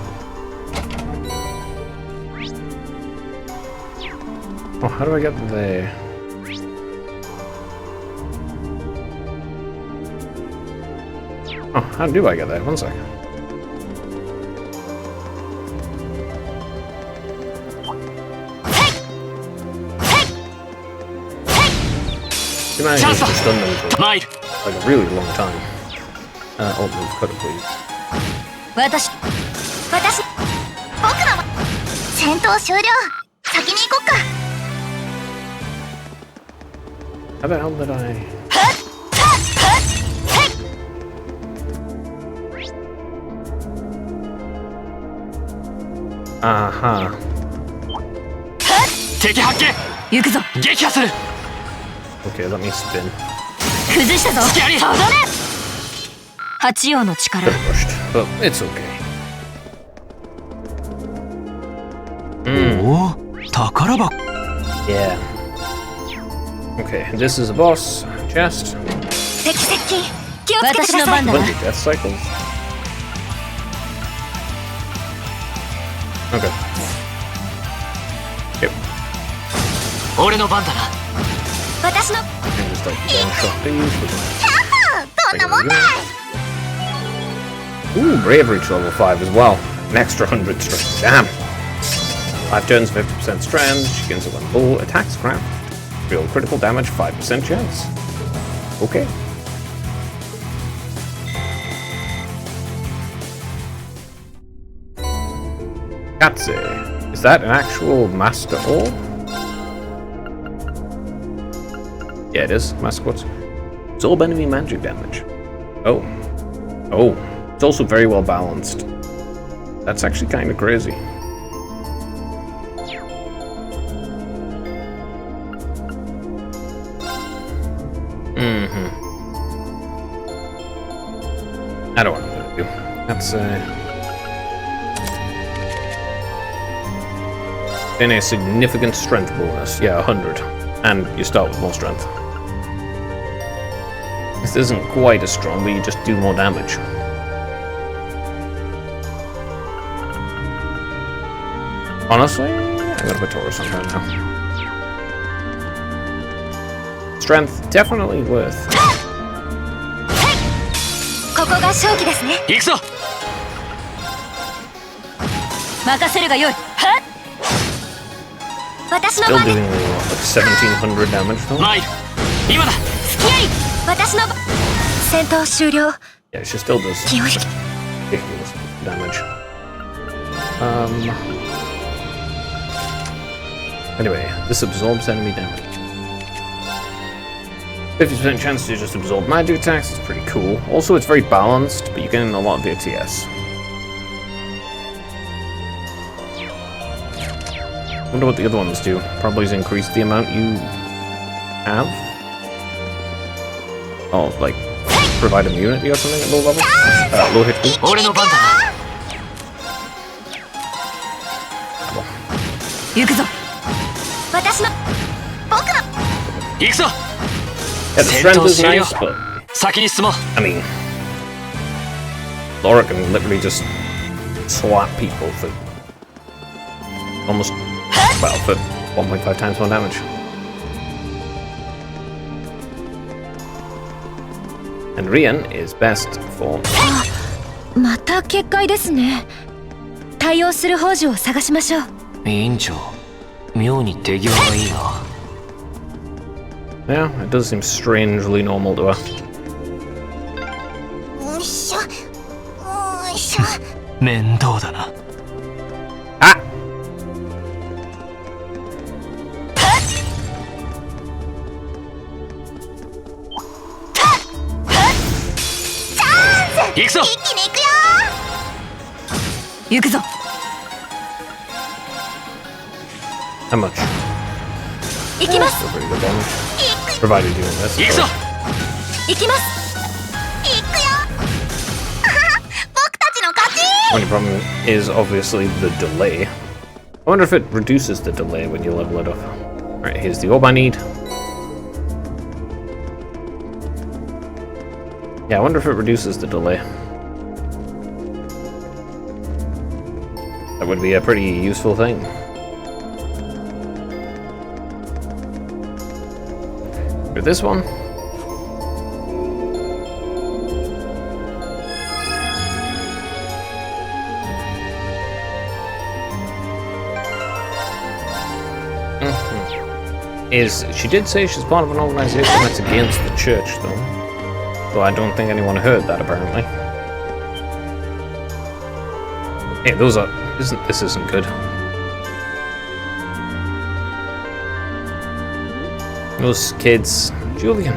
Oh, how do I get there? Oh, how do I get there? One second. You managed to stun them for 参る。 like a really long time. Oh, move, cut it, please. 私僕の番。戦闘終了。先に行こっか。 How the hell did I? Aha. 敵発見。行くぞ。撃破する。 Okay, let me spin. 崩したぞ。隙あり。とどめ。八葉の力。 Bit rushed, but it's okay. おお、宝箱。 Yeah. Okay, this is a boss. Chest. 敵接近。気をつけてください。私の番だな。 Plenty death cycles. Okay. Yep. 俺の番だな。私の。 And just like one shot these with my どんなもんだい。 Ooh, bravery to level 5 as well. An extra 100 strength. Damn. 5 turns, 50% strength. She gains it when full. Attacks craft. Deal critical damage, 5% chance. Okay. Katze. Is that an actual Master Orb? Yeah, it is. Master Quartz. Absorb enemy magic damage. Oh. Oh. It's also very well balanced. That's actually kind of crazy. I don't want to do. That's then a significant strength bonus. Yeah, 100. And you start with more strength. This isn't quite as strong, but you just do more damage. Honestly, I'm gonna put Taurus on her now. Strength, definitely worth. ここが勝機ですね。行くぞ。任せるがよい。はっ。私の Still 番で doing like 1700 damage though. 参る。今だ。付き合い。私の番。戦闘終了。 Yeah, she still does 気を引き。 ridiculous damage. Anyway, this absorbs enemy damage. 50% chance to just absorb magic attacks is pretty cool. Also, it's very balanced, but you get in a lot of the ATS. Wonder what the other ones do. Probably increase the amount you have. Oh, like provide immunity or something at low level. Low HP. 俺の番だな。行くぞ。私の僕の。行くぞ。 Yeah, the strength is nice, but 先に進もう。 I mean, Laura can literally just slap people for almost, well, for 1.5 times more damage. And Rian is best for... また結界ですね。対応する宝珠を探しましょう。委員長、妙に手際がいいな。 Yeah, it does seem strangely normal to her. よいしょ。よいしょ。面倒だな。 Ah! Chance! 行くぞ。一気に行くよ。行くぞ。 How much? 行きます。 Still pretty good damage. Provided you're doing this. 行くぞ。行きます。行くよ。僕たちの勝ち。 Only problem is obviously the delay. I wonder if it reduces the delay when you level it up. Alright, here's the orb I need. Yeah, I wonder if it reduces the delay. That would be a pretty useful thing. For this one. Is she did say she's part of an organization that's against the church, though. Though I don't think anyone heard that apparently. Hey, those are this isn't good. Those kids, Julian.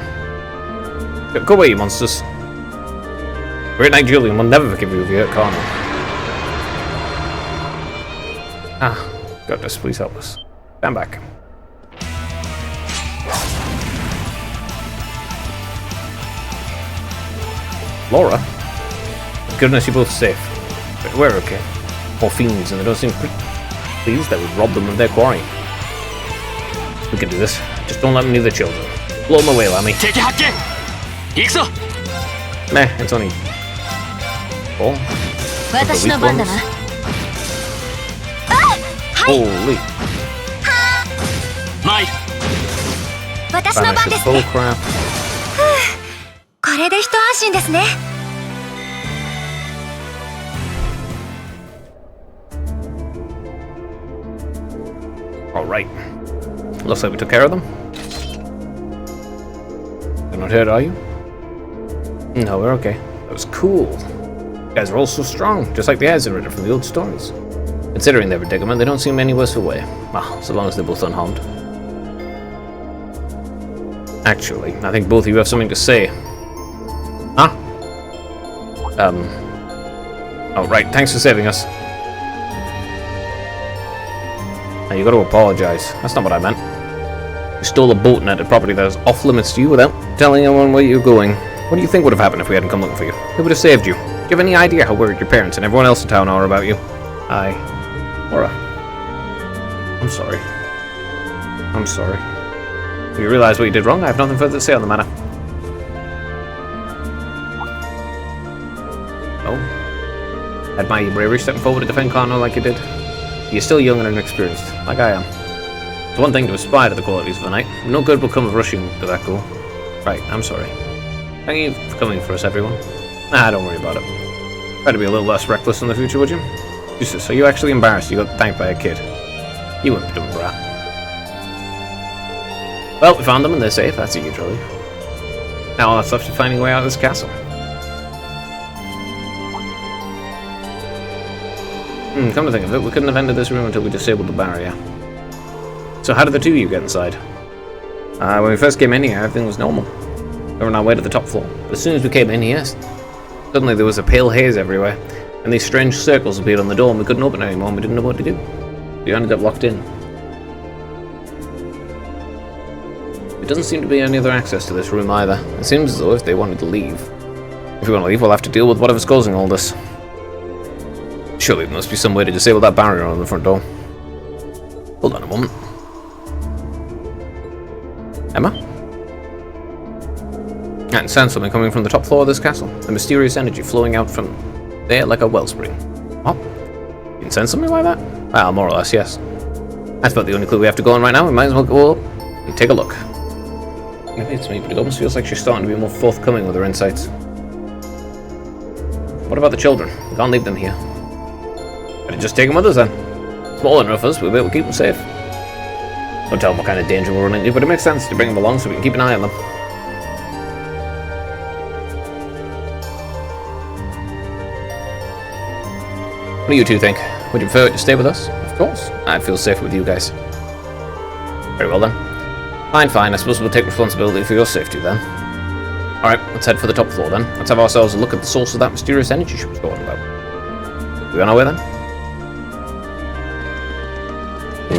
Go away, you monsters. Great night, Julian. We'll never forgive you if you hurt Connor. Ah, goodness, please help us. Stand back. Laura? Goodness, you're both safe. But we're okay. More fiends, and they don't seem pleased that we robbed them of their quarry. We can do this. Just don't let them near the children. Blow them away, Lammy. 敵発見。行くぞ。 Meh, it's only... Oh. 私の番だな。 Holy. 参る。私の番 Vanishes ですね。 bullcrap. これで一安心ですね。 Alright. Looks like we took care of them. You're not hurt, are you? No, we're okay. That was cool. You guys are all so strong, just like the Azerita from the old stories. Considering their predicament, they don't seem any worse away. Well, so long as they're both unharmed. Actually, I think both of you have something to say. Huh? Oh, right, thanks for saving us. Now, you gotta apologize. That's not what I meant. You stole a boat and entered property that is off limits to you without telling anyone where you're going. What do you think would have happened if we hadn't come looking for you? Who would have saved you? Do you have any idea how worried your parents and everyone else in town are about you? Laura. I'm sorry. I'm sorry. If you realize what you did wrong, I have nothing further to say on the matter. Oh? Admire your bravery stepping forward to defend Carno like you did. You're still young and inexperienced, like I am. It's one thing to aspire to the qualities of the knight. No good will come of rushing to that goal. Right, I'm sorry. Thank you for coming for us, everyone. Nah, don't worry about it. Try to be a little less reckless in the future, would you? Jesus, are you actually embarrassed you got thanked by a kid? You wouldn't be doing brat. Well, we found them and they're safe, that's a huge relief. Now all that's left is finding a way out of this castle. Come to think of it, we couldn't have entered this room until we disabled the barrier. So how did the two of you get inside? When we first came in here, everything was normal. We were on our way to the top floor. But as soon as we came in here, suddenly there was a pale haze everywhere, and these strange circles appeared on the door and we couldn't open it anymore and we didn't know what to do. We ended up locked in. There doesn't seem to be any other access to this room either. It seems as though if they wanted to leave. If we want to leave, we'll have to deal with whatever's causing all this. Surely there must be some way to disable that barrier on the front door. Hold on a moment. Emma? I can sense something coming from the top floor of this castle. A mysterious energy flowing out from there like a wellspring. What? You can sense something like that? Well, more or less, yes. That's about the only clue we have to go on right now. We might as well go up and take a look. Maybe it's me, but it almost feels like she's starting to be more forthcoming with her insights. What about the children? We can't leave them here. Better just take them with us then. Small enough for us, we'll be able to keep them safe. Don't tell them what kind of danger we're running into, but it makes sense to bring them along so we can keep an eye on them. What do you two think? Would you prefer to stay with us? Of course. I'd feel safer with you guys. Very well then. Fine. I suppose we'll take responsibility for your safety then. Alright, let's head for the top floor then. Let's have ourselves a look at the source of that mysterious energy she was talking about. We on our way then?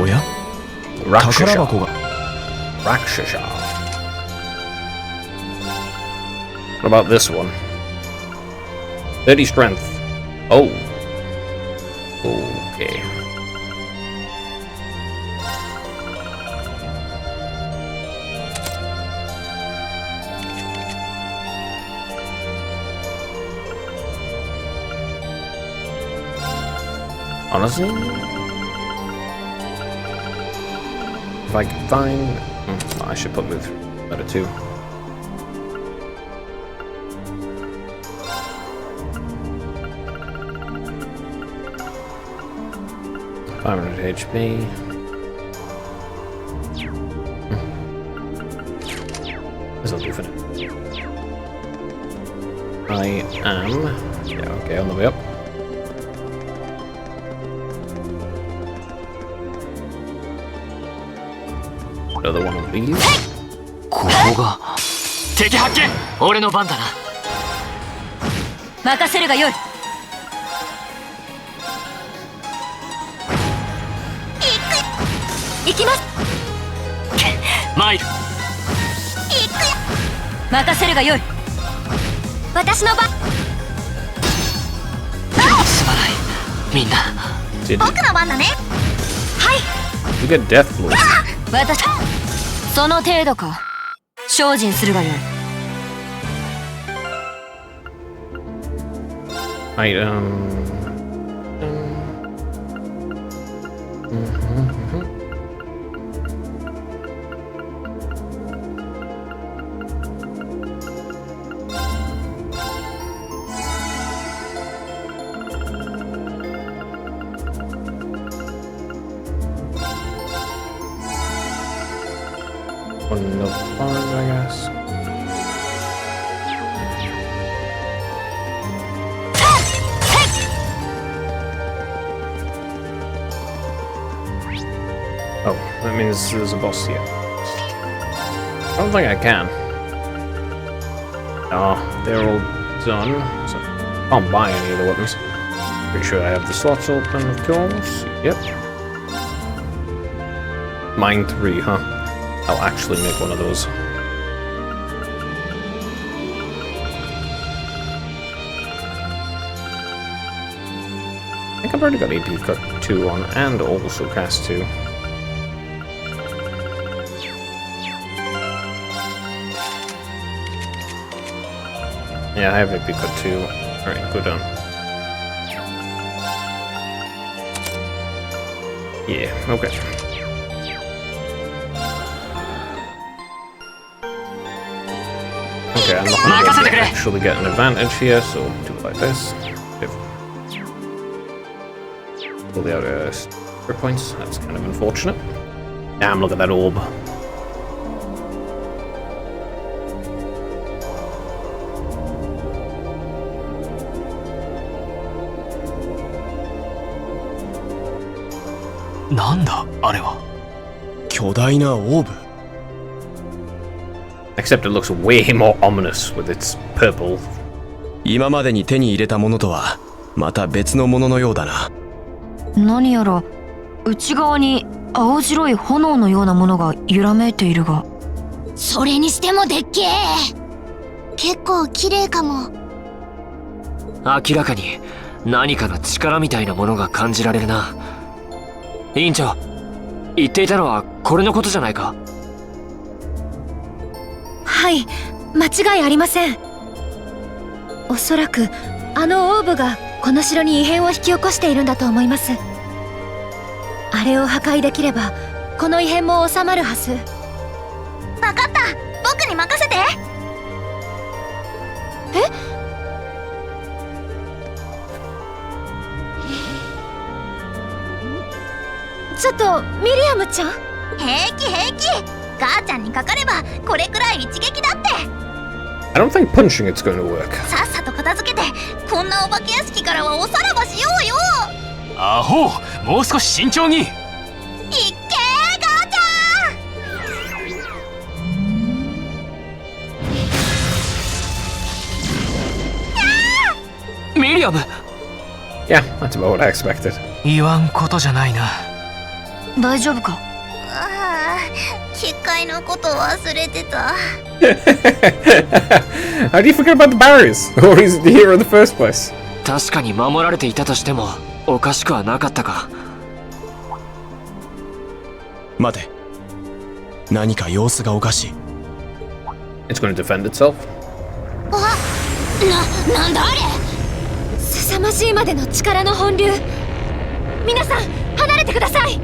おや Rakshasha. 宝箱が Rakshasha. What about this one? 30 strength. Oh. Okay. Honestly, if I can find, I should put move better too. HP. This'll do for now. I am. Yeah, okay, on the way up. Another one of these. ここが敵発見。俺の番だな。任せるがよい。行きます。マイル。任せるがよい。私の番。すまない。みんな。僕の番だね。はい。 You get death blow. 私。その程度か。精進するがよい。はい、one of ours, I guess. means there's a boss here. I don't think I can. Oh, they're all done. So I can't buy any of the weapons. Pretty sure I have the slots open, of course. Yep. Mine 3, huh? I'll actually make one of those. I think I've already got AP cut 2 on, and also cast 2. Yeah, I have AP cut 2. Alright, go down. Yeah, okay. Okay, I'm not going to actually get an advantage here, so do it like this. Pull the outer points. That's kind of unfortunate. Damn, look at that orb. Nanda, あれは。巨大なオーブ。 Except it looks way more ominous with its purple. 今までに手に入れたものとはまた別のもののようだな。何やら内側に青白い炎のようなものが揺らめいているが。それにしてもでっけえ。結構綺麗かも。明らかに何かの力みたいなものが感じられるな。委員長、言っていたのはこれのことじゃないか。はい、間違いありません。おそらくあのオーブがこの城に異変を引き起こしているんだと思います。あれを破壊できればこの異変も収まるはず。わかった、僕に任せて。ちょっとミリアムちゃん。平気平気、母ちゃんにかかればこれくらい一撃だって。 I don't think punching it's going to work. さっさと片付けて、こんなお化け屋敷からはおさらばしようよ。アホ、もう少し慎重に。いっけー、母ちゃん。ミリアム。 Yeah, that's about what I expected. 言わんことじゃないな。大丈夫か。ああ、結界のこと忘れてた。How do you forget about the barriers? Or is he here in the first place? 確かに守られていたとしてもおかしくはなかったか。待て。何か様子がおかしい。It's going to defend itself. なんだあれ。凄まじいまでの力の本流。皆さん離れてください。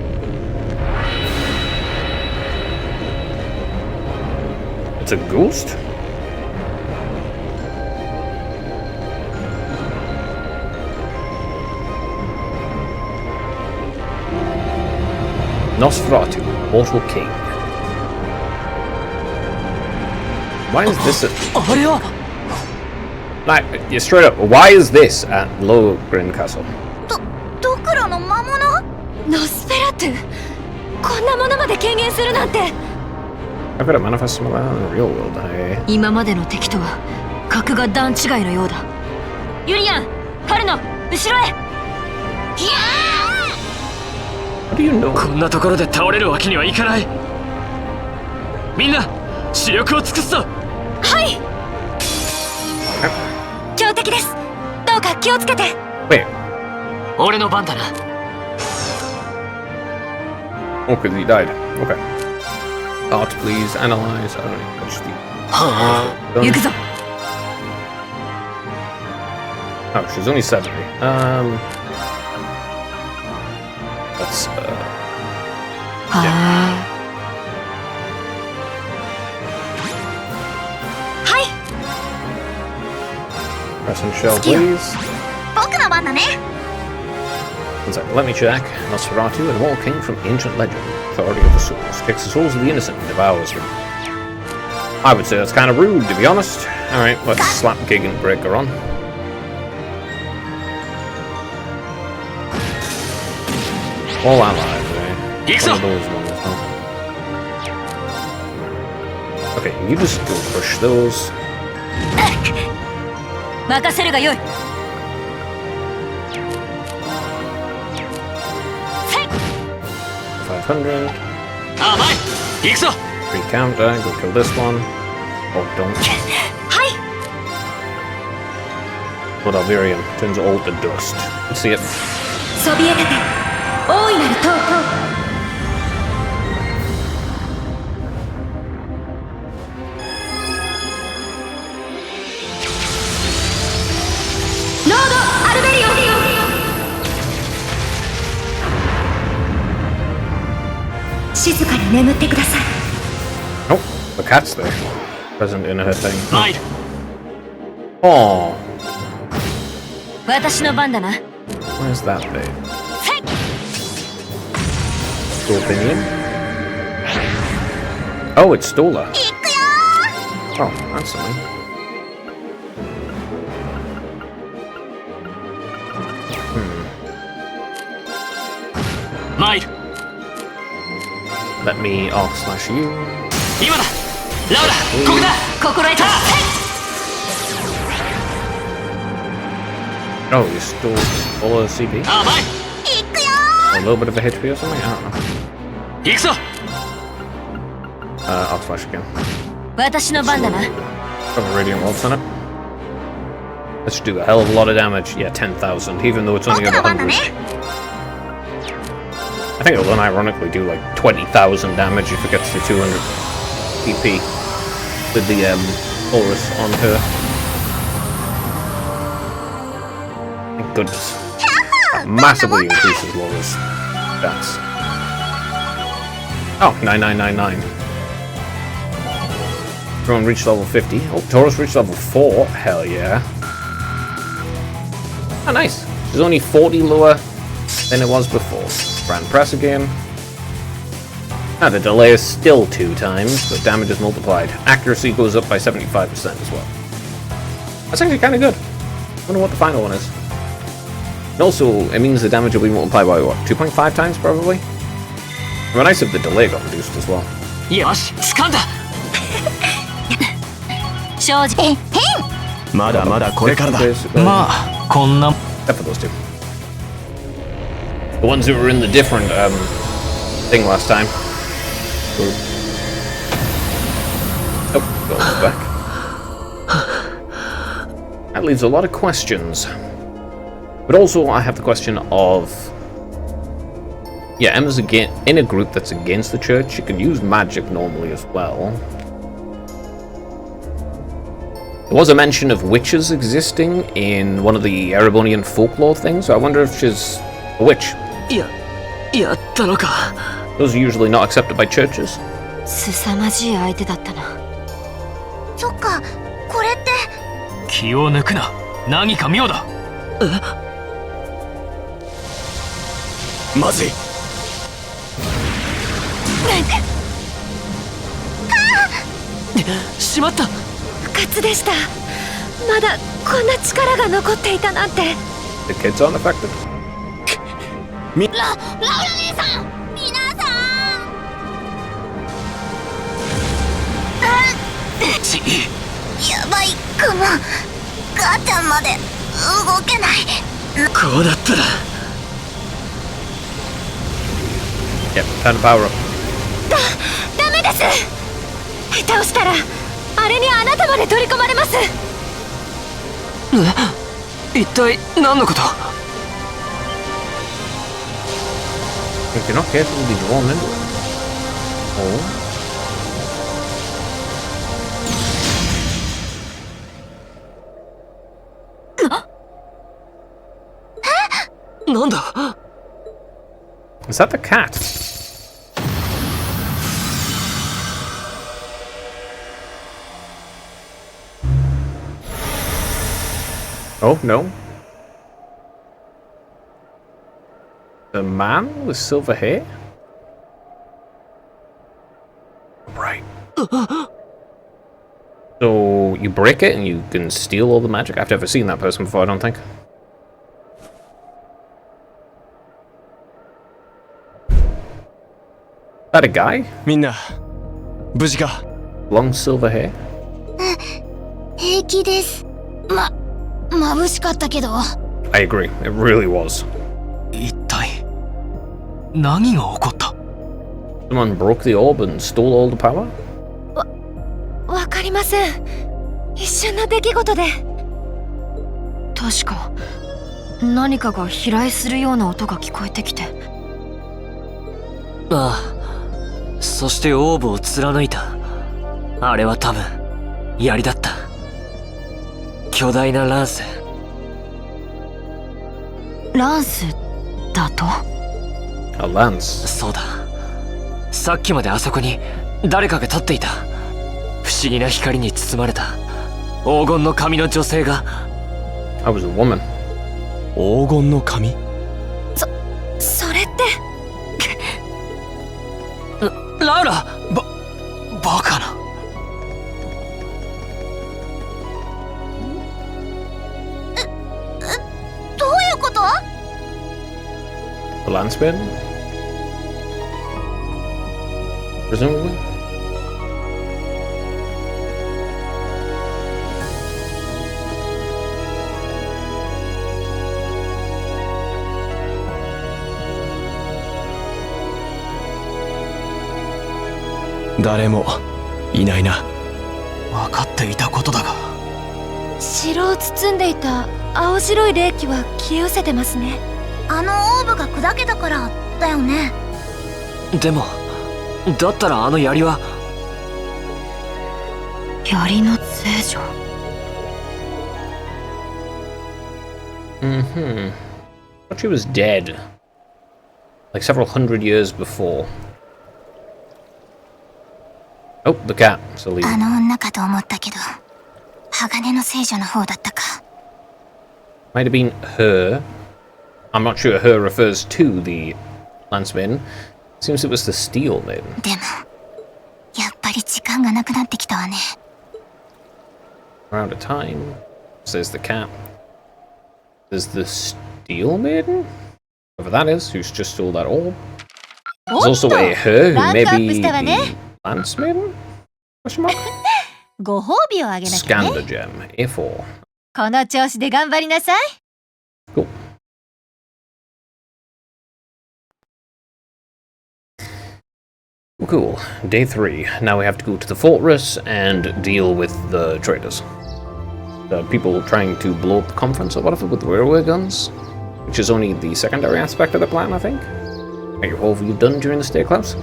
It's a ghost? Nosferatu, Mortal King. Why is this at... あれは Like, you're straight up, why is this at Lohengrin Castle? ドクロの魔物。ノスフェラトゥ、こんなものまで軽減するなんて。 I've got to manifest some of that in the real world, hey? 今までの敵とは格が段違いのようだ。ユリアン、カルノ、後ろへ。 How do you know? こんなところで倒れるわけにはいかない。みんな視力を尽くすぞ。はい。強敵です。どうか気をつけて。 Wait, 俺の番だな。 oh, because he died. Okay. Art, please, analyze. I don't know, I just need... 行くぞ。 Oh, she's only 70. Let's, はい。 press and shell, please. 僕の番だね。 One sec, let me check. Nosferatu, an immortal king from ancient legend. Authority of the souls. Takes the souls of the innocent and devours them. I would say that's kind of rude, to be honest. Alright, let's slap Gig and Breaker on. All allies, right? Geeks One up. of those ones, huh? Okay, you just go push those. 任せるがよい。 500. ああ、前行くぞ。 Free counter, go kill this one. Oh, don't. はい。 Blood Alvarium turns all to dust. Let's see it. そびえ立て大いなる塔。ロード・アルベリオン。静かに眠ってください。 Oh, the cat's there. Present in her thing. 参る。 Oh, 私の番だな。 where's that thing? Scorpion. Oh, it's Stola. 行くよ Oh, that's something. Hmm. 参る。 Let me slash you. 今だ。ラウダ、ここだ。心得た。 Oh, you stole all of the CP? ああ、前 行くよ A little bit of a HP or something? I don't know. 行くぞ。 I'll slash again. 私の番だな。 Got a radiant waltz on it. That should do a hell of a lot of damage. Yeah, 10,000, even though it's only 僕 got の番だ 100. ね I think it'll unironically do like 20,000 damage if it gets to 200 PP with the Horus on her. Thank goodness. That massively increases Laura's stats. Oh, 9999. Everyone reached level 50. Oh, Taurus reached level 4. Hell yeah. Oh, nice. She's only 40 lower than it was before. Brand press again. Now the delay is still 2 times, but damage is multiplied. Accuracy goes up by 75% as well. That's actually kind of good. I wonder what the final one is. And also, it means the damage will be multiplied by what? 2.5 times probably? It would be nice if the delay got reduced as well. よし、掴んだ。正直。えへんまだまだこれからだ。 Basically. まあこんな Except for those two. The ones who were in the different thing last time. Oh, goes back. That leaves a lot of questions. But also, I have the question of... Yeah, Emma's again in a group that's against the church. She can use magic normally as well. There was a mention of witches existing in one of the Erebonian folklore things, so I wonder if she's a witch. やったのか。 Those are usually not accepted by churches. 凄まじい相手だったな。そっかこれって気を抜くな。何か妙だ。まずい。しまった。不活でした。まだこんな力が残っていたなんて。 The kids aren't affected. ラウラ姉さん皆さち、んやばいかも母ちゃんまで動けないこうだったら。Yep, time to power up. ダメです。倒したらあれにあなたまで取り込まれます。一体何のこと？ If you're not careful, you'll be drawn into it. Oh. なんだ？ Is that the cat? Oh, no. The man with silver hair? Right. So, you break it and you can steal all the magic? I've never seen that person before, I don't think. Is that a guy? みんな無事か。Long silver hair? 平気です。眩しかったけど。I agree. It really was. 一体何が起こった？ Someone broke the orb and stole all the power? わかりません。一瞬の出来事で。確か何かが飛来するような音が聞こえてきて。ああ、そしてオーブを貫いた。あれは多分槍だった。巨大なランス。ランスだと？ A lance. そうだ。さっきまであそこに誰かが立っていた。不思議な光に包まれた黄金の髪の女性が。I was a woman. 黄金の髪？それってラウラ！バカな。どういうこと？ The lance man? Presumably? 誰もいないな。分かっていたことだが。城を包んでいた青白い霊気は消え失せてますね。あのオーブが砕けたからだよね。でもだったらあの槍は槍の聖女。Mm-hmm. But she was dead. Like several hundred years before. Oh, the cat. So leave. あの女かと思ったけど、鋼の聖女の方だったか。Might have been her. I'm not sure her refers to the lance maiden. Seems it was the steel maiden. でも、やっぱり時間がなくなってきたわね。We're out of time. Says the cat. There's the steel maiden? Whoever that is, who's just stole that orb. There's also a her who may be the lance maiden? Question mark? ご褒美をあげなきゃね。 Scander gem. A4. この調子で頑張りなさい。 Cool. Well, cool. Day 3. Now we have to go to the fortress and deal with the traders. The people trying to blow up the conference or whatever with the railway guns, which is only the secondary aspect of the plan, I think. Thank you for all you've done during the stay, Klaus.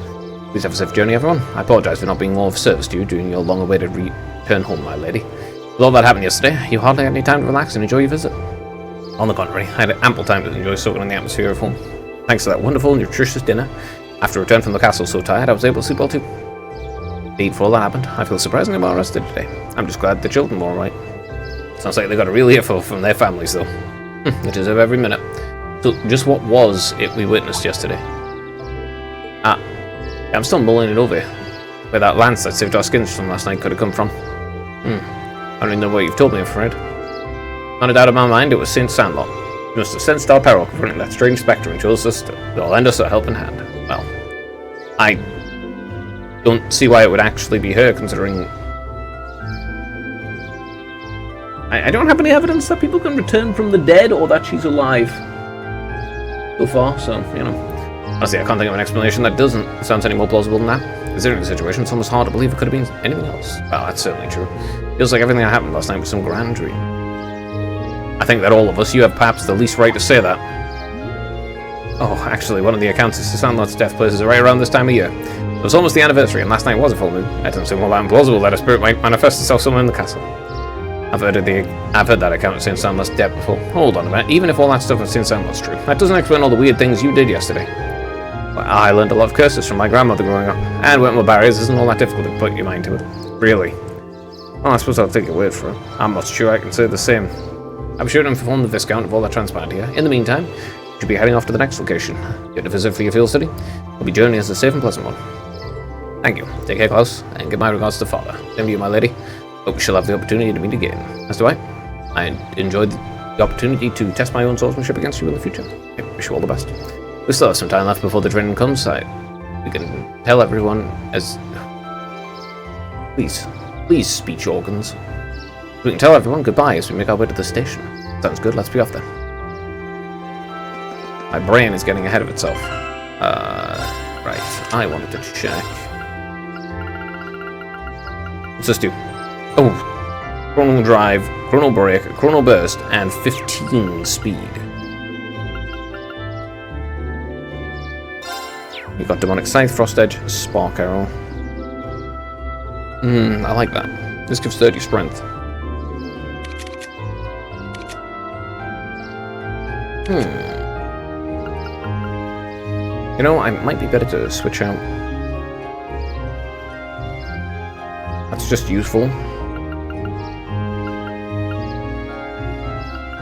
Please have a safe journey, everyone. I apologise for not being more of service to you during your long-awaited return home, my lady. With all that happened yesterday, you hardly had any time to relax and enjoy your visit. On the contrary, I had ample time to enjoy soaking in the atmosphere of home. Thanks to that wonderful, nutritious dinner, after return from the castle so tired, I was able to sleep well too. Indeed, for all that happened, I feel surprisingly well rested today. I'm just glad the children were alright. Sounds like they got a real earful from their families, though. They deserve every minute. So, just what was it we witnessed yesterday? I'm still mulling it over. Where that lance that saved our skins from last night could have come from. I don't even know what you've told me, I'm afraid. Not a doubt in my mind, it was Saint Sandlot. He must have sensed our peril confronting that strange spectre and chose us to lend us a helping hand. Well, I don't see why it would actually be her, considering I don't have any evidence that people can return from the dead or that she's alive so far, so, you know. Honestly, I can't think of an explanation that doesn't sound any more plausible than that. Considering the situation, it's almost hard to believe it could have been anything else. Well, that's certainly true. Feels like everything that happened last night was some grand dream. I think that all of us, you have perhaps the least right to say that. Oh, actually, one of the accounts is Sandlot's death places right around this time of year. It was almost the anniversary, and last night was a full moon. It doesn't seem all that implausible that a spirit might manifest itself somewhere in the castle. I've heard that account of Saint Sandlot's death before. Hold on a minute, even if all that stuff with Saint Sandlot's true, that doesn't explain all the weird things you did yesterday. Well, I learned a lot of curses from my grandmother growing up, and Wentworth Barriers isn't all that difficult to put your mind to it. Really. Well, I suppose I'll take your word for it. I'm not sure I can say the same. I'm sure to inform the Viscount of all that transpired here. In the meantime, you should be heading off to the next location. Get to visit for your field study. Hope your journey is a safe and pleasant one. Thank you. Take care, Klaus, and give my regards to Father. Same to you, my lady. Hope we shall have the opportunity to meet again. As do I. I enjoyed the opportunity to test my own swordsmanship against you in the future. I wish you all the best. We still have some time left before the training comes. We can tell everyone as... Please. Please, speech organs. We can tell everyone goodbye as we make our way to the station. Sounds good, let's be off then. My brain is getting ahead of itself. Right, I wanted to check. What's this do? Oh, Chrono Drive, Chrono Break, Chrono Burst, and 15 speed. You've got Demonic Scythe, Frost Edge, Spark Arrow. I like that. This gives 30 strength. You know, I might be better to switch out. That's just useful.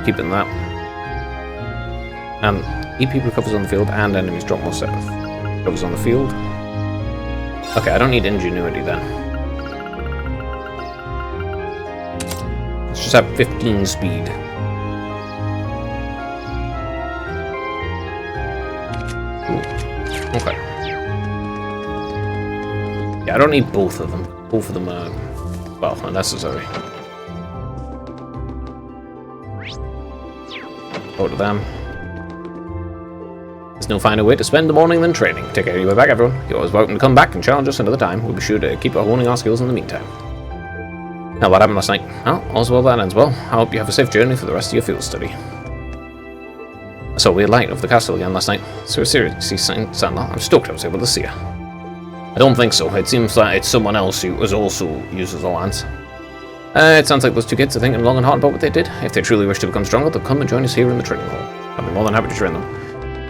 Keeping that. And EP recovers on the field and enemies drop more stuff. Recovers on the field. Okay, I don't need Ingenuity then. Let's just have 15 speed. Okay. Yeah, I don't need both of them. Both of them are, well, unnecessary. Go to them. There's no finer way to spend the morning than training. Take care of your way back, everyone. You're always welcome to come back and challenge us another time. We'll be sure to keep honing our skills in the meantime. Now, what happened last night? Well, all's well that ends well. I hope you have a safe journey for the rest of your field study. I saw a weird light over the castle again last night. So seriously, Sandler, I'm stoked I was able to see her. I don't think so. It seems like it's someone else who also uses the lance. It sounds like those two kids are thinking long and hard about what they did. If they truly wish to become stronger, they'll come and join us here in the training hall. I'll be more than happy to train them.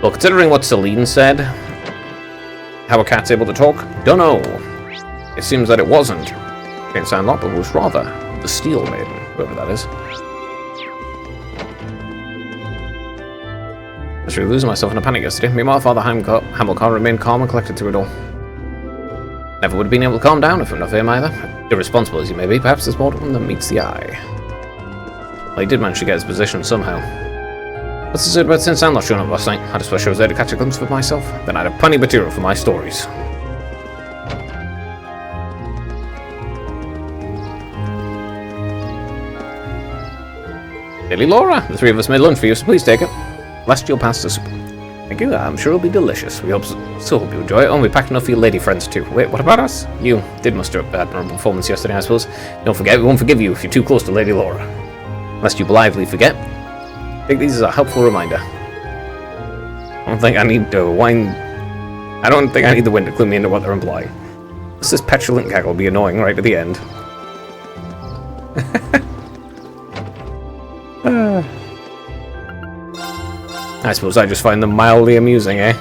Well, considering what Celine said, how a cat's able to talk, don't know. It seems that it wasn't King Sandlot, but was rather the Steel Maiden, whoever that is. I was really losing myself in a panic yesterday. Meanwhile, Father Hamilcar remained calm and collected through it all. Never would have been able to calm down if I'm not him either. Irresponsible as he may be, perhaps there's more to him than meets the eye. Well, he did manage to get his position somehow. What's the say about since Sandlot showing up last night? I just wish I was there to catch a glimpse of myself. Then I'd have plenty of material for my stories. Lady Laura, the three of us made lunch for you, so please take it. Lest you'll pass the soup. Thank you, I'm sure it'll be delicious. We hope so hope you enjoy it. And we packed enough for your lady friends too. Wait, what about us? You did muster up an admirable performance yesterday, I suppose. Don't forget, we won't forgive you if you're too close to Lady Laura. Lest you blithely forget. Take these as a helpful reminder. I don't think I need the wind to clue me into what they're implying. This petulant gag will be annoying right at the end. I suppose I just find them mildly amusing, eh?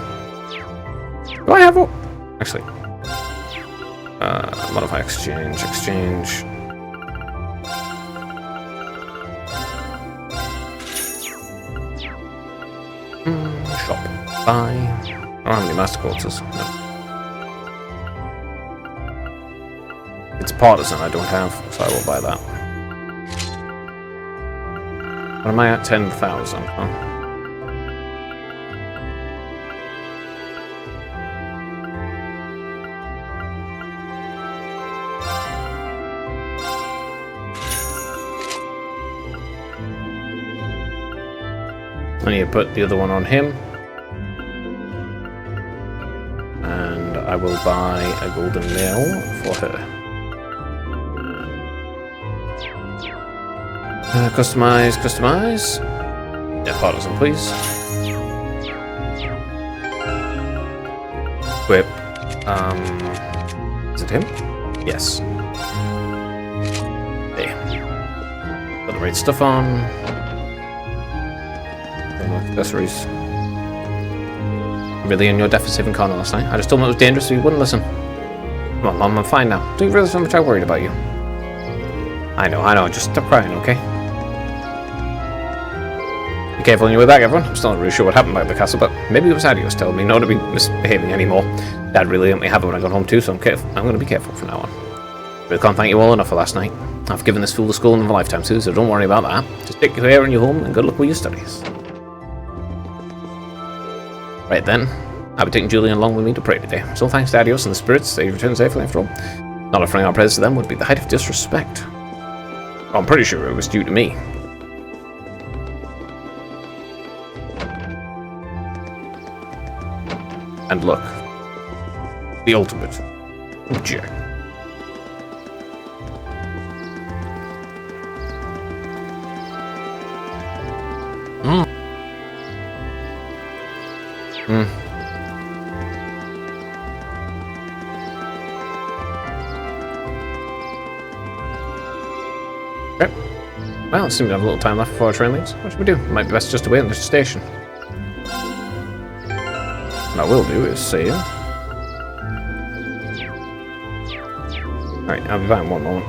Do I have a... Actually. Modify exchange. Shop. Buy. I don't have any master quarters. No. It's a partisan I don't have, so I will buy that. What am I at? 10,000, huh? I need to put the other one on him. And I will buy a golden nail for her. Customize. Yeah, partisan, please. Equip. Is it him? Yes. There. Got the right stuff on. Accessories. Really in your deficit saving corner last night. I just told him it was dangerous, so he wouldn't listen. Come on, Mom, I'm fine now. Don't you realize how much I worried about you? I know. Just stop crying, okay? Be careful on your way back, everyone. I'm still not really sure what happened back at the castle, but maybe it was Adios telling me not to be misbehaving anymore. Dad really let me have it when I got home too, so I'm going to be careful from now on. Really can't thank you all enough for last night. I've given this fool the school in a lifetime too, so don't worry about that. Just take care of your home and good luck with your studies. Right then, I'll be taking Julian along with me to pray today. So thanks to Adios and the spirits, they returned safely after all. Not offering our praise to them would be the height of disrespect. I'm pretty sure it was due to me. And look. The ultimate jerk. Okay. Well, it seems we have a little time left before our train leaves. What should we do? It might be best just to wait in the station. What I will do is save. Alright, I'll be back in one moment.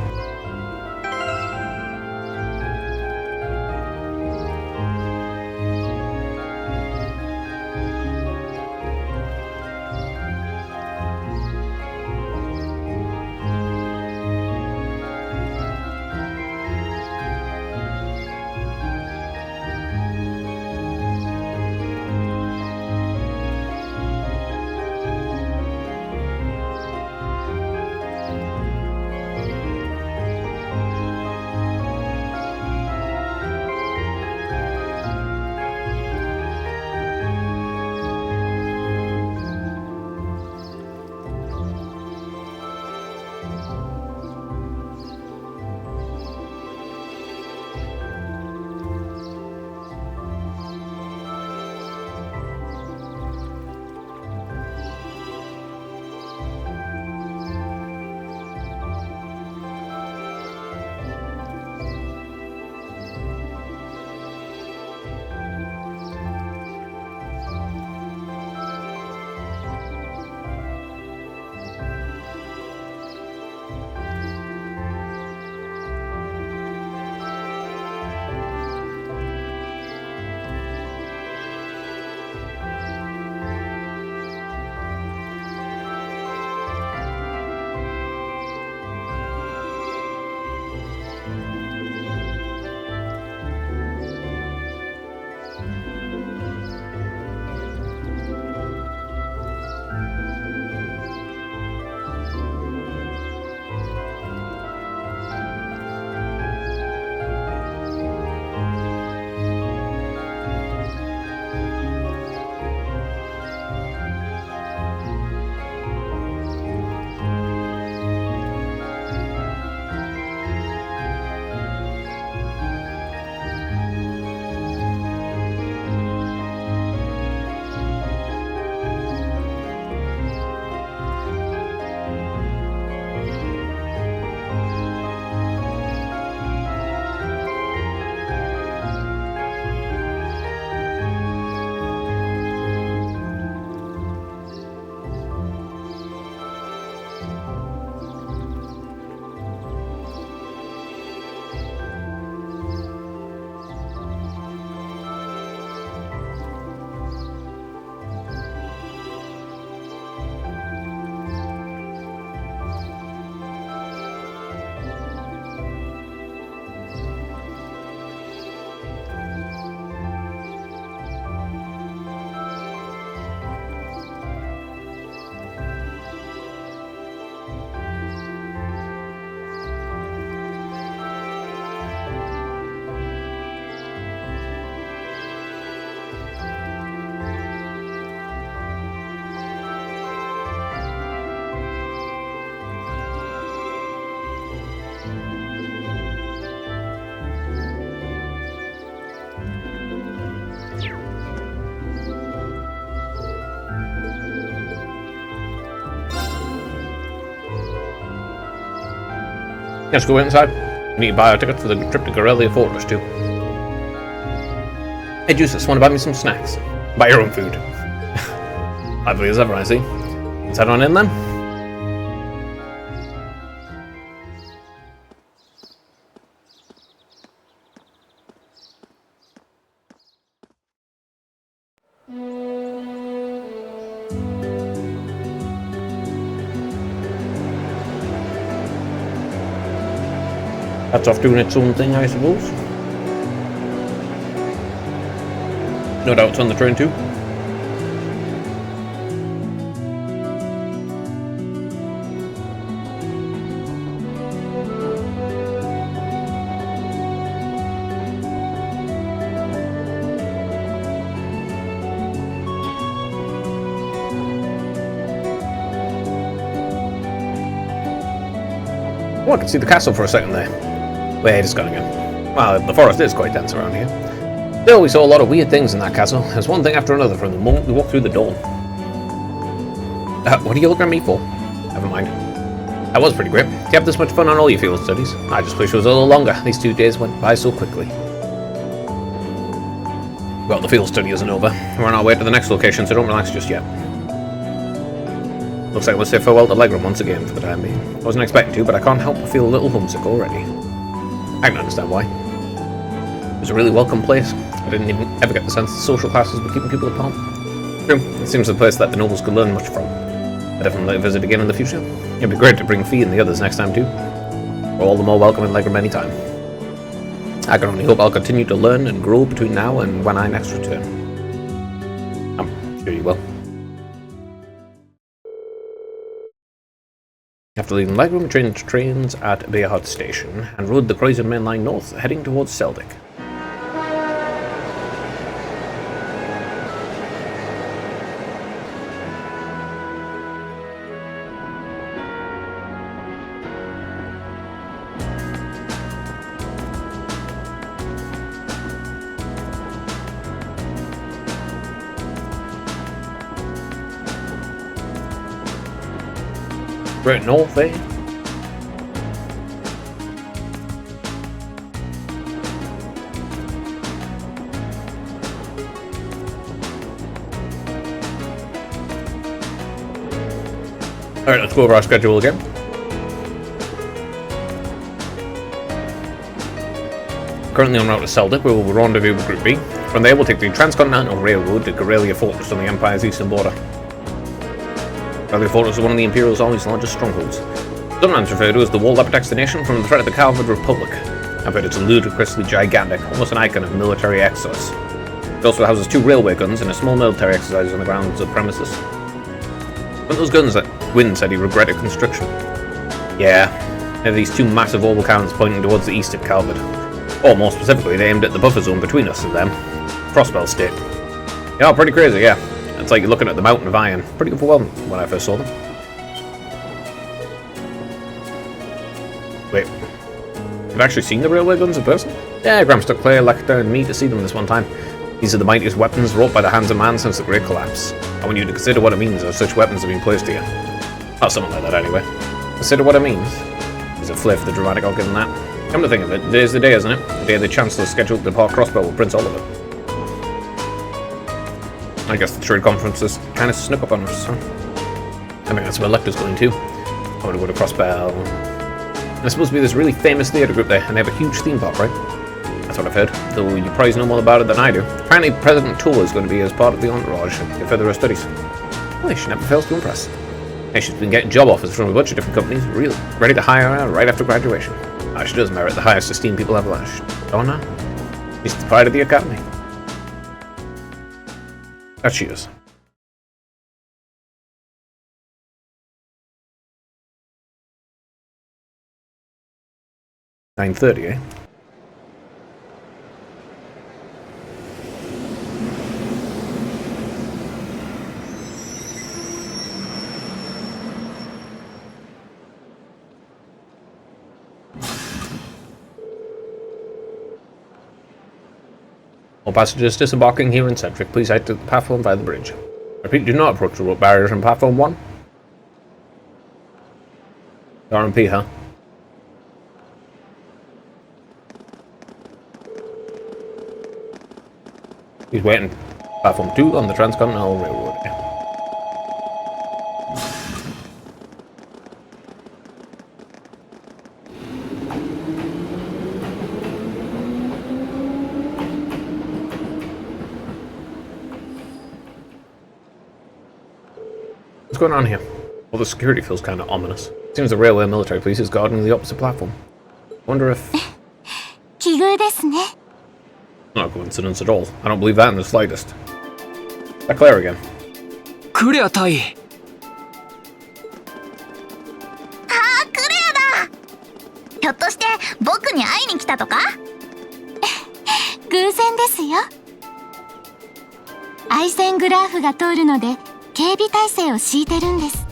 Let's go inside. We need to buy a ticket for the trip to Gorelia Fortress too. Hey Juices, wanna buy me some snacks? Buy your own food. Lively as ever, I see. Let's head on in then. That's off doing its own thing, I suppose. No doubt it's on the train too. Oh, I can see the castle for a second there. Wait, it's gone again. Well, the forest is quite dense around here. Still, we saw a lot of weird things in that castle. There's one thing after another from the moment we walked through the door. What are you looking at me for? Never mind. That was pretty great. You have this much fun on all your field studies. I just wish it was a little longer. These 2 days went by so quickly. Well, the field study isn't over. We're on our way to the next location, so don't relax just yet. Looks like we'll say farewell to Legram once again for the time being. I wasn't expecting to, but I can't help but feel a little homesick already. I can understand why. It was a really welcome place. I didn't even ever get the sense the social classes were keeping people apart. True, it seems a place that the nobles could learn much from. I'd definitely visit again in the future. It'd be great to bring Fee and the others next time too. We're all the more welcome in Legram anytime. I can only hope I'll continue to learn and grow between now and when I next return. I'm sure you will. After leaving Legram, we changed trains at Bayhard Station and rode the Croydon Main Line north, heading towards Seldic. Right north, eh? Alright, let's go over our schedule again. Currently en route to Seldic, we will rendezvous with Group B. From there, we'll take the Transcontinental Railroad to Gorelia Fortress on the Empire's eastern border. Gorelia Fortress is one of the Imperial's Army's largest strongholds. Sometimes referred to as the wall that protects the nation from the threat of the Calvard Republic. I bet it's ludicrously gigantic, almost an icon of military excess. It also houses 2 railway guns and a small military exercise on the grounds of premises. One of those guns that Gwyn said he regretted construction. Yeah, there are these 2 massive orbital cannons pointing towards the east of Calvard. Or more specifically, they aimed at the buffer zone between us and them. Crossbell State. Yeah, pretty crazy, yeah. It's like you're looking at the Mountain of Iron. Pretty overwhelming when I first saw them. Wait, you've actually seen the railway guns in person? Yeah, Graham took Claire, Lecter, and me to see them this one time. These are the mightiest weapons wrought by the hands of man since the Great Collapse. I want you to consider what it means if such weapons have been placed here. Or something like that, anyway. Consider what it means. There's a flare for the dramatic, I'll give them that. Come to think of it, today's the day, isn't it? The day the Chancellor's scheduled to depart Crossbow with Prince Oliver. I guess the trade conferences kind of snuck up on us, huh? I think that's where Lecter's going too. I want to go to Crossbell. There's supposed to be this really famous theatre group there, and they have a huge theme park, right? That's what I've heard, though you probably know more about it than I do. Apparently President Toll is going to be as part of the entourage to further her studies. Well, she never fails to impress. Hey, she's been getting job offers from a bunch of different companies, really ready to hire her right after graduation. She does merit the highest esteem people have lashed. Don't know? She's the pride of the academy. That she is. $9:30, eh? All passengers disembarking here in Centric, please exit the platform via the bridge. Repeat, do not approach the rope barriers on platform 1. RMP, huh? He's waiting. Platform 2 on the Transcontinental Railroad. What's going on here? Well, the security feels kind of ominous. Seems the railway military police is guarding the opposite platform. Wonder if... 奇遇ですね。 Not a coincidence at all. I don't believe that in the slightest. That Claire again. クレア隊。ああ、クレアだ。ひょっとして僕に会いに来たとか？偶然ですよ。アイセングラーフが通るので警備態勢を敷いてるんです。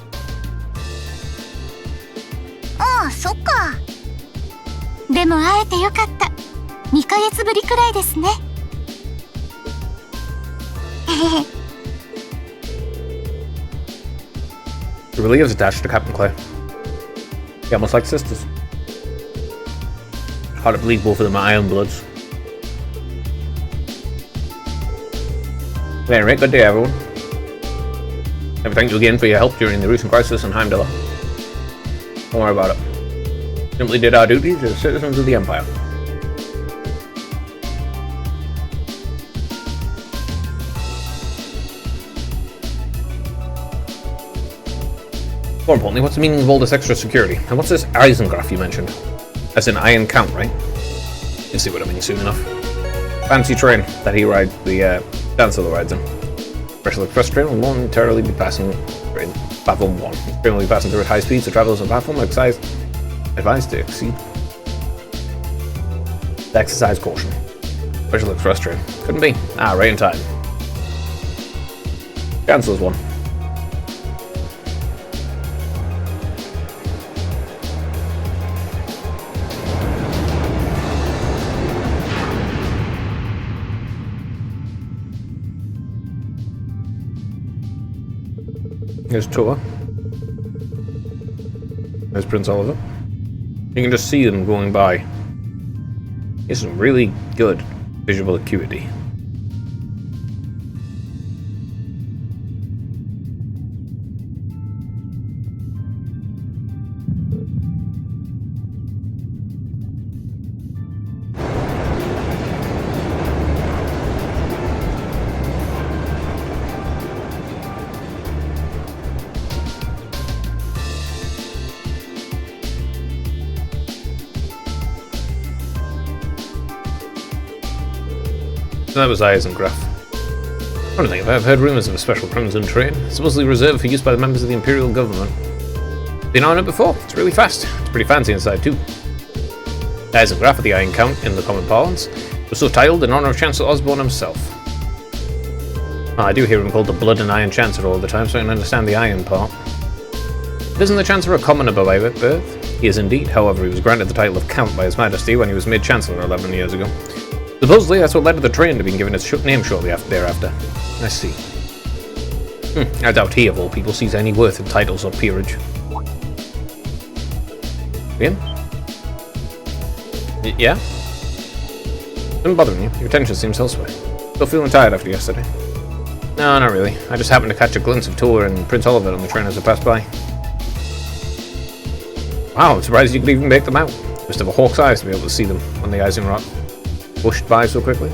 ああ、そっか。でも会えてよかった。2ヶ月ぶりくらいですね。She really is attached to Captain Clay. They're almost like sisters. Hard to believe both of them are Iron Bloods. At any rate, good day, everyone. Thank you again for your help during the recent crisis in Heimdall. Don't worry about it. Simply did our duties as citizens of the Empire. More importantly, what's the meaning of all this extra security? And what's this Eisengraf you mentioned? As in Iron Count, right? You'll see what I mean soon enough. Fancy train that he rides, the Chancellor rides in. Special Express train will momentarily be passing through platform 1. The train will be passing through at high speed, so travelers on platform are advised to exercise caution. Special Express train. Couldn't be. Ah, right in time. Chancellor's one. Here's Toa. There's Prince Oliver. You can just see them going by. He has some really good visual acuity. So that was Eisengraf. I don't think I've heard rumours of a special Crimson train, supposedly reserved for use by the members of the Imperial government. Been on it before. It's really fast. It's pretty fancy inside too. Eisengraf, the Iron Count in the common parlance, was so titled in honour of Chancellor Osborne himself. Well, I do hear him called the Blood and Iron Chancellor all the time, so I can understand the iron part. Isn't the Chancellor a commoner by birth? He is indeed. However, he was granted the title of Count by His Majesty when he was made Chancellor 11 years ago. Supposedly, that's what led to the train to being given its name shortly thereafter. I see. I doubt he, of all people, sees any worth in titles or peerage. Ian? Yeah? Been bothering you? Your attention seems elsewhere. Still feeling tired after yesterday? No, not really. I just happened to catch a glimpse of Toa and Prince Oliver on the train as I passed by. Wow, I'm surprised you could even make them out. Must have a hawk's eyes to be able to see them on the Eisenrock. Pushed by so quickly?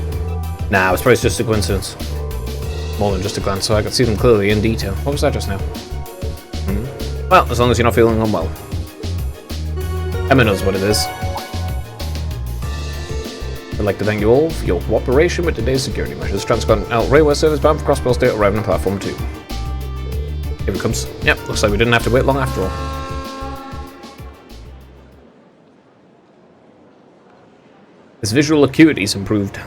Nah, it was probably just a coincidence. More than just a glance, so I could see them clearly in detail. What was that just now? Well, as long as you're not feeling unwell. Emma knows what it is. I'd like to thank you all for your cooperation with today's security measures. Transcontinental Railway Service bound for Crossbell State arriving on platform 2. Here it comes. Yep, looks like we didn't have to wait long after all. His visual acuity's improved.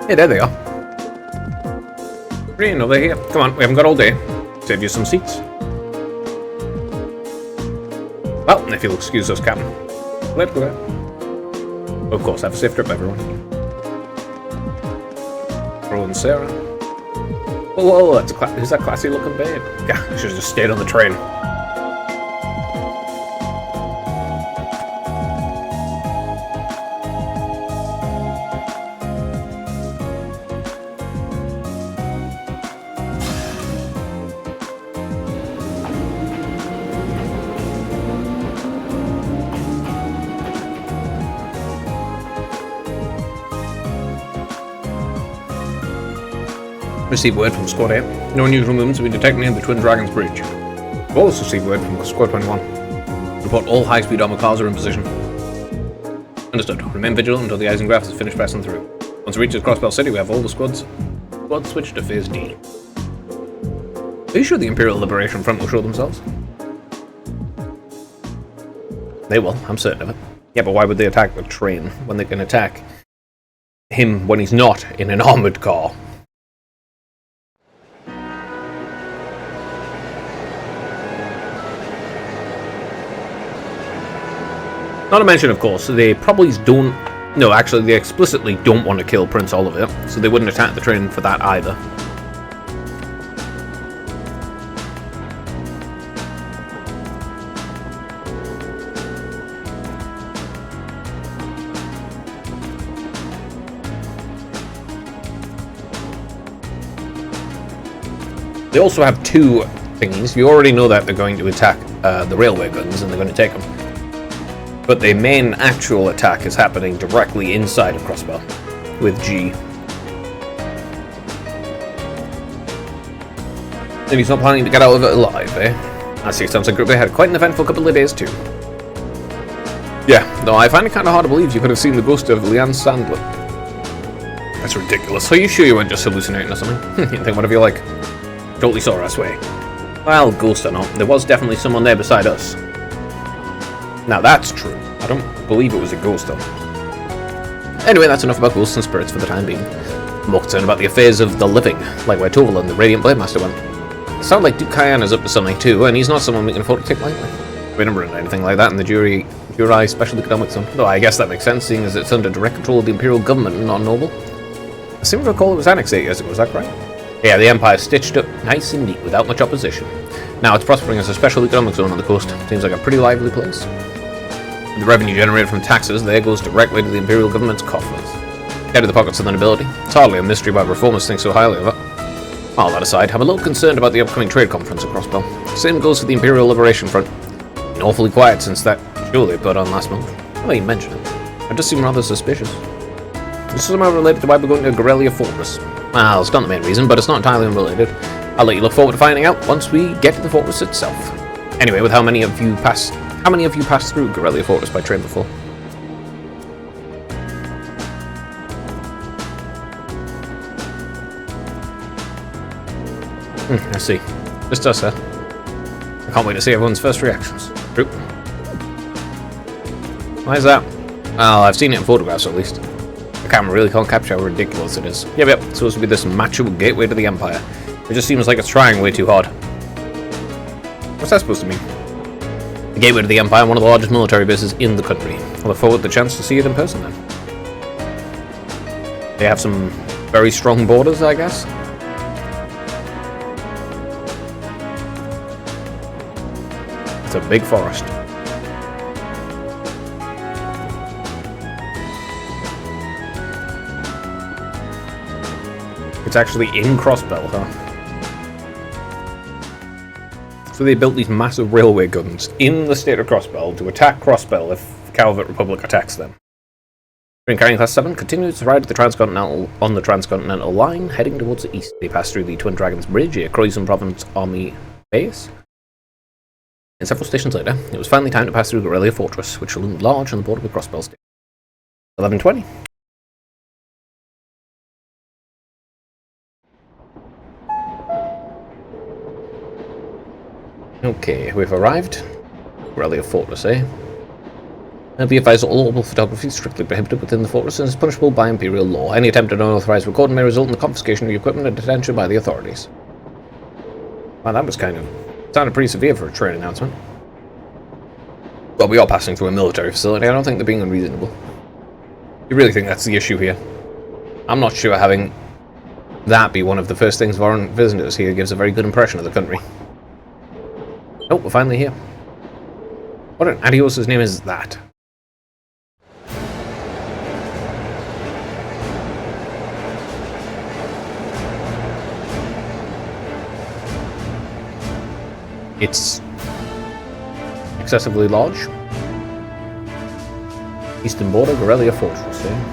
Hey, there they are. Green over here. Come on, we haven't got all day. Save you some seats. Well, if you'll excuse us, Captain. Let's go. Of course, have a safe trip, everyone. Ro and Sarah. Whoa, that's who's that classy looking babe? Yeah, I should have just stayed on the train. Receive word from Squad 8. No unusual movements have been detected near the Twin Dragons Bridge. We've also received word from Squad 21. Report all high-speed armor cars are in position. Understood. Remain vigilant until the Eisengraf has finished passing through. Once it reaches Crossbell City, we have all the squads. Squads switch to Phase D. Are you sure the Imperial Liberation Front will show themselves? They will, I'm certain of it. Yeah, but why would they attack the train when they can attack him when he's not in an armoured car? Not to mention, of course, they probably don't... No, actually, they explicitly don't want to kill Prince Oliver, so they wouldn't attack the train for that either. They also have two thingies. You already know that they're going to attack the railway guns, and they're going to take them. But the main actual attack is happening directly inside of Crossbell, with G. And he's not planning to get out of it alive, eh? I see, sounds like they had quite an eventful couple of days too. Yeah, though I find it kind of hard to believe you could have seen the ghost of Leanne Sandler. That's ridiculous. Are you sure you weren't just hallucinating or something? You think whatever you like. Totally saw her, I swear. Well, ghost or not, there was definitely someone there beside us. Now that's true. I don't believe it was a ghost though. Anyway, that's enough about ghosts and spirits for the time being. I'm more concerned about the affairs of the living, like where Toval and the Radiant Blade Master went. It sounds like Duke Kyan is up to something too, and he's not someone we can afford to take lightly. We never run anything like that in the Juri Special Economic Zone, though I guess that makes sense, seeing as it's under direct control of the Imperial Government and not noble. I seem to recall it was annexed 8 years ago, is that correct? Yeah, the Empire stitched up nice and neat without much opposition. Now it's prospering as a special economic zone on the coast. Seems like a pretty lively place. The revenue generated from taxes there goes directly to the Imperial Government's coffers. Head to the pockets of the nobility. It's hardly a mystery why reformers think so highly of it. All that aside, I'm a little concerned about the upcoming trade conference at Crossbell. Same goes for the Imperial Liberation Front. Been awfully quiet since that show they put on last month. Well, you mention it. It does seem rather suspicious. This is somehow related to why we're going to Garrelia Fortress. Well, it's not the main reason, but it's not entirely unrelated. I'll let you look forward to finding out once we get to the fortress itself. Anyway, with how many of you passed through Garrelia Fortress by train before? I see. Just us, huh? I can't wait to see everyone's first reactions. True. Why is that? Well, I've seen it in photographs at least. The camera really can't capture how ridiculous it is. Yep, it's supposed to be this macho gateway to the Empire. It just seems like it's trying way too hard. What's that supposed to mean? The gateway to the Empire, one of the largest military bases in the country. I look forward to the chance to see it in person then. They have some very strong borders, I guess. It's a big forest. It's actually in Crossbell, huh? So they built these massive railway guns in the state of Crossbell to attack Crossbell if Calvert Republic attacks them. Train carrying Class 7 continues to ride on the Transcontinental Line, heading towards the east. They pass through the Twin Dragons Bridge, a Croydon Province Army base. And several stations later, it was finally time to pass through Garrelia Fortress, which loomed large on the border with Crossbell State. 11:20. Okay, we've arrived. Garrelia Fortress, eh? Be advised that all local photography is strictly prohibited within the fortress and is punishable by Imperial law. Any attempt at unauthorized recording may result in the confiscation of your equipment and detention by the authorities. Wow, that was sounded pretty severe for a trade announcement. Well, we are passing through a military facility. I don't think they're being unreasonable. You really think that's the issue here? I'm not sure having that be one of the first things foreign visitors here gives a very good impression of the country. Oh, we're finally here. What an adios's name is that? It's excessively large. Eastern border, Garrelia Fortress, eh?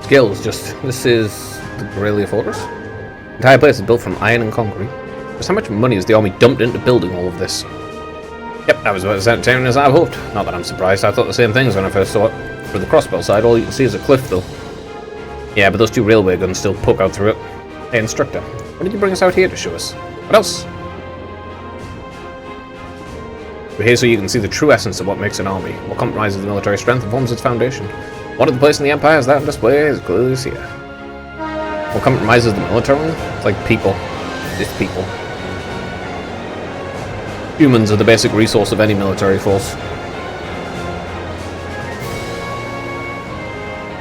skills. Just this is the Guerrilla Fortress. The entire place is built from iron and concrete. Just how much money has the army dumped into building all of this? Yep, that was about as entertaining as I hoped. Not that I'm surprised. I thought the same things when I first saw it. For the crossbow side, all you can see is a cliff, though. Yeah, but those 2 railway guns still poke out through it. Hey, instructor, why did you bring us out here to show us? What else? We're here so you can see the true essence of what makes an army, what compromises the military strength and forms its foundation. What other place in the Empire has that on display is clearly here. What compromises the military? It's like people. Just people. Humans are the basic resource of any military force.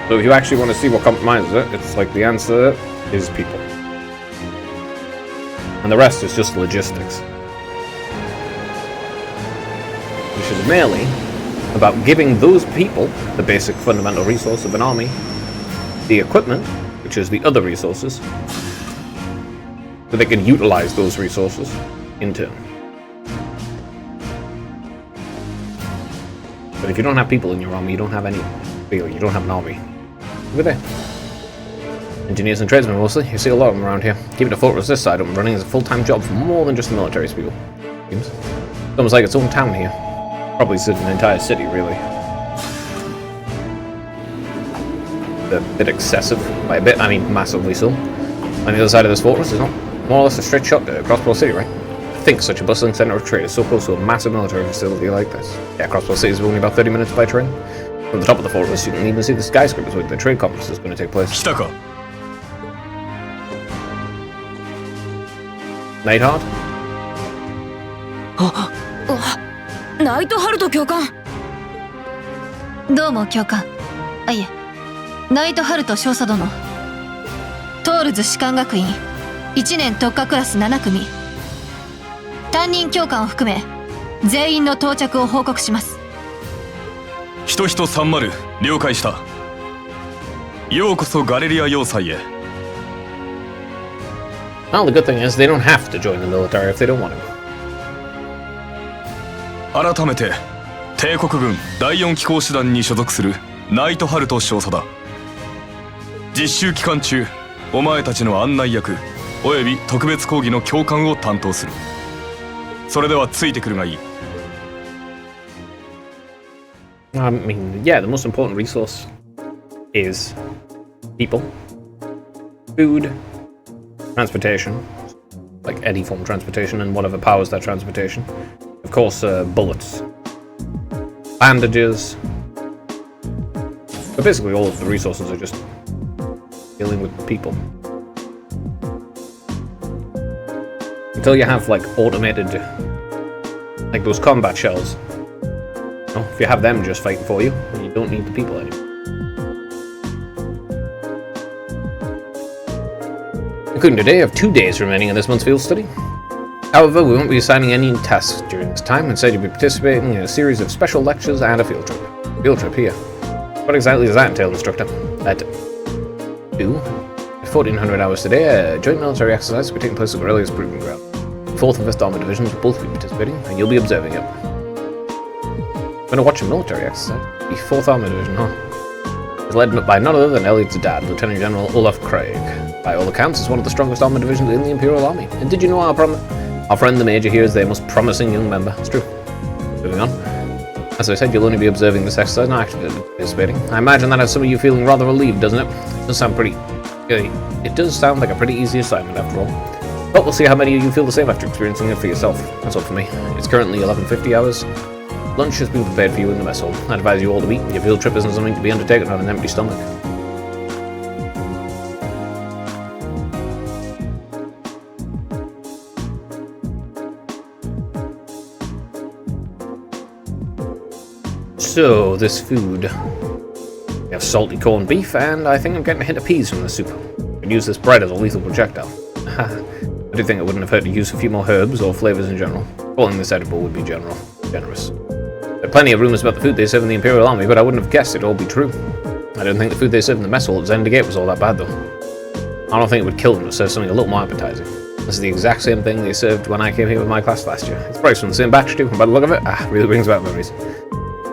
So if you actually want to see what compromises it, it's like the answer is people. And the rest is just logistics. Which is merely about giving those people the basic fundamental resource of an army, the equipment, which is the other resources, so they can utilize those resources in turn. But if you don't have people in your army, you don't have any. You don't have an army. Look at there. Engineers and tradesmen mostly. You see a lot of them around here. Keeping a fortress this side up and running is a full-time job for more than just the military people. Seems. It's almost like its own town here. Probably an entire city, really. A bit excessive. By a bit, I mean massively so. On the other side of this fortress is not more or less a straight shot to Crossbow City, right? I think such a bustling centre of trade is so close to a massive military facility like this. Yeah, Crossbow City is only about 30 minutes by train. From the top of the fortress, you can even see the skyscrapers where the trade conference is going to take place. Neidhart? ナイトハルト教官。どうも教官。あ、いえ、ナイトハルト少佐殿。トールズ士官学院1年特化クラス7組。担任教官を含め全員の到着を報告します。人人30了解した。ようこそガレリア要塞へ。Well, the good thing is they don't have to join the military if they don't want to. 改めて帝国軍第4機甲師団に所属するナイトハルト少佐だ。実習期間中お前たちの案内役および特別講義の教官を担当する。それではついてくるがいい。I mean, yeah, the most important resource is people, food, transportation, like any form of transportation and whatever powers that transportation. Of course, bullets, bandages, but basically all of the resources are just dealing with people. Until you have like automated, like those combat shells. You know, if you have them just fighting for you, you don't need the people anymore. Including today, I have 2 days remaining in this month's field study. However, we won't be assigning any tasks during this time. Instead, you'll be participating in a series of special lectures and a field trip. Field trip here. What exactly does that entail, instructor? At 1400 hours today, a joint military exercise will be taking place at Guerrilla's Proving Ground. The 4th and 5th Armored Divisions will both be participating, and you'll be observing it. I'm going to watch a military exercise. The 4th Armored Division, huh? It's led by none other than Elliot's dad, Lieutenant General Olaf Craig. By all accounts, it's one of the strongest armored divisions in the Imperial Army. And did you know our friend the Major here is their most promising young member? It's true. Moving on. As I said, you'll only be observing this exercise, not actively participating. I imagine that has some of you feeling rather relieved, doesn't it? It does sound like a pretty easy assignment after all. But we'll see how many of you feel the same after experiencing it for yourself. That's all for me. It's currently 11:50 hours. Lunch has been prepared for you in the mess hall. I advise you all to eat. Your field trip isn't something to be undertaken on an empty stomach. So, this food. We have salty corned beef, and I think I'm getting a hint of peas from the soup. I can use this bread as a lethal projectile. I do think it wouldn't have hurt to use a few more herbs or flavors in general. Calling this edible would be generous. There are plenty of rumors about the food they serve in the Imperial Army, but I wouldn't have guessed it'd all be true. I don't think the food they served in the mess hall at Zendagate was all that bad, though. I don't think it would kill them to serve something a little more appetizing. This is the exact same thing they served when I came here with my class last year. It's probably from the same batch too, and by the look of it, really brings back memories.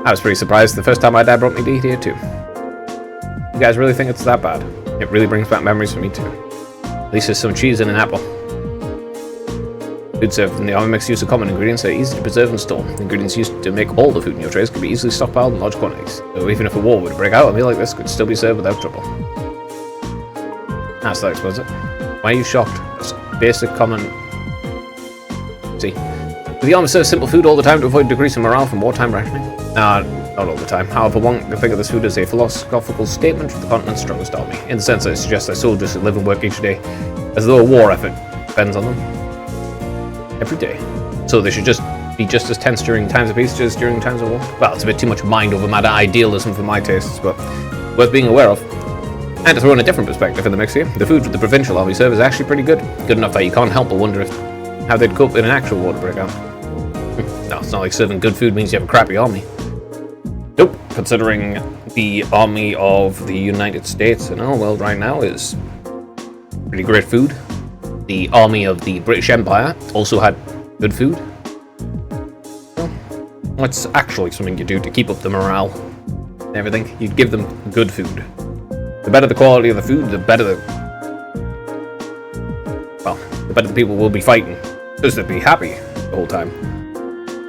I was pretty surprised the first time my dad brought me to eat here too. You guys really think it's that bad? It really brings back memories for me too. At least there's some cheese and an apple. Food served in the army makes use of common ingredients that are easy to preserve and store. The ingredients used to make all the food in your trays could be easily stockpiled in large quantities. So even if a war would break out, a meal like this could still be served without trouble. So that explains it. Why are you shocked? It's basic common... See. The army serves simple food all the time to avoid decreasing morale from wartime rationing. Not all the time. However, one can think of this food as a philosophical statement of the continent's strongest army, in the sense that it suggests that soldiers should live and work each day as though a war effort depends on them. Every day. So they should just be just as tense during times of peace as during times of war. Well, it's a bit too much mind over matter idealism for my tastes, but worth being aware of. And to throw in a different perspective in the mix here, the food the provincial army serve is actually pretty good. Good enough that you can't help but wonder how they'd cope in an actual war to break out. No, it's not like serving good food means you have a crappy army. Nope, considering the army of the United States in our world right now is pretty great food. The army of the British Empire also had good food. Well, that's actually something you do to keep up the morale and everything. You'd give them good food. The better the quality of the food, the better the people will be fighting. Because they'll be happy the whole time.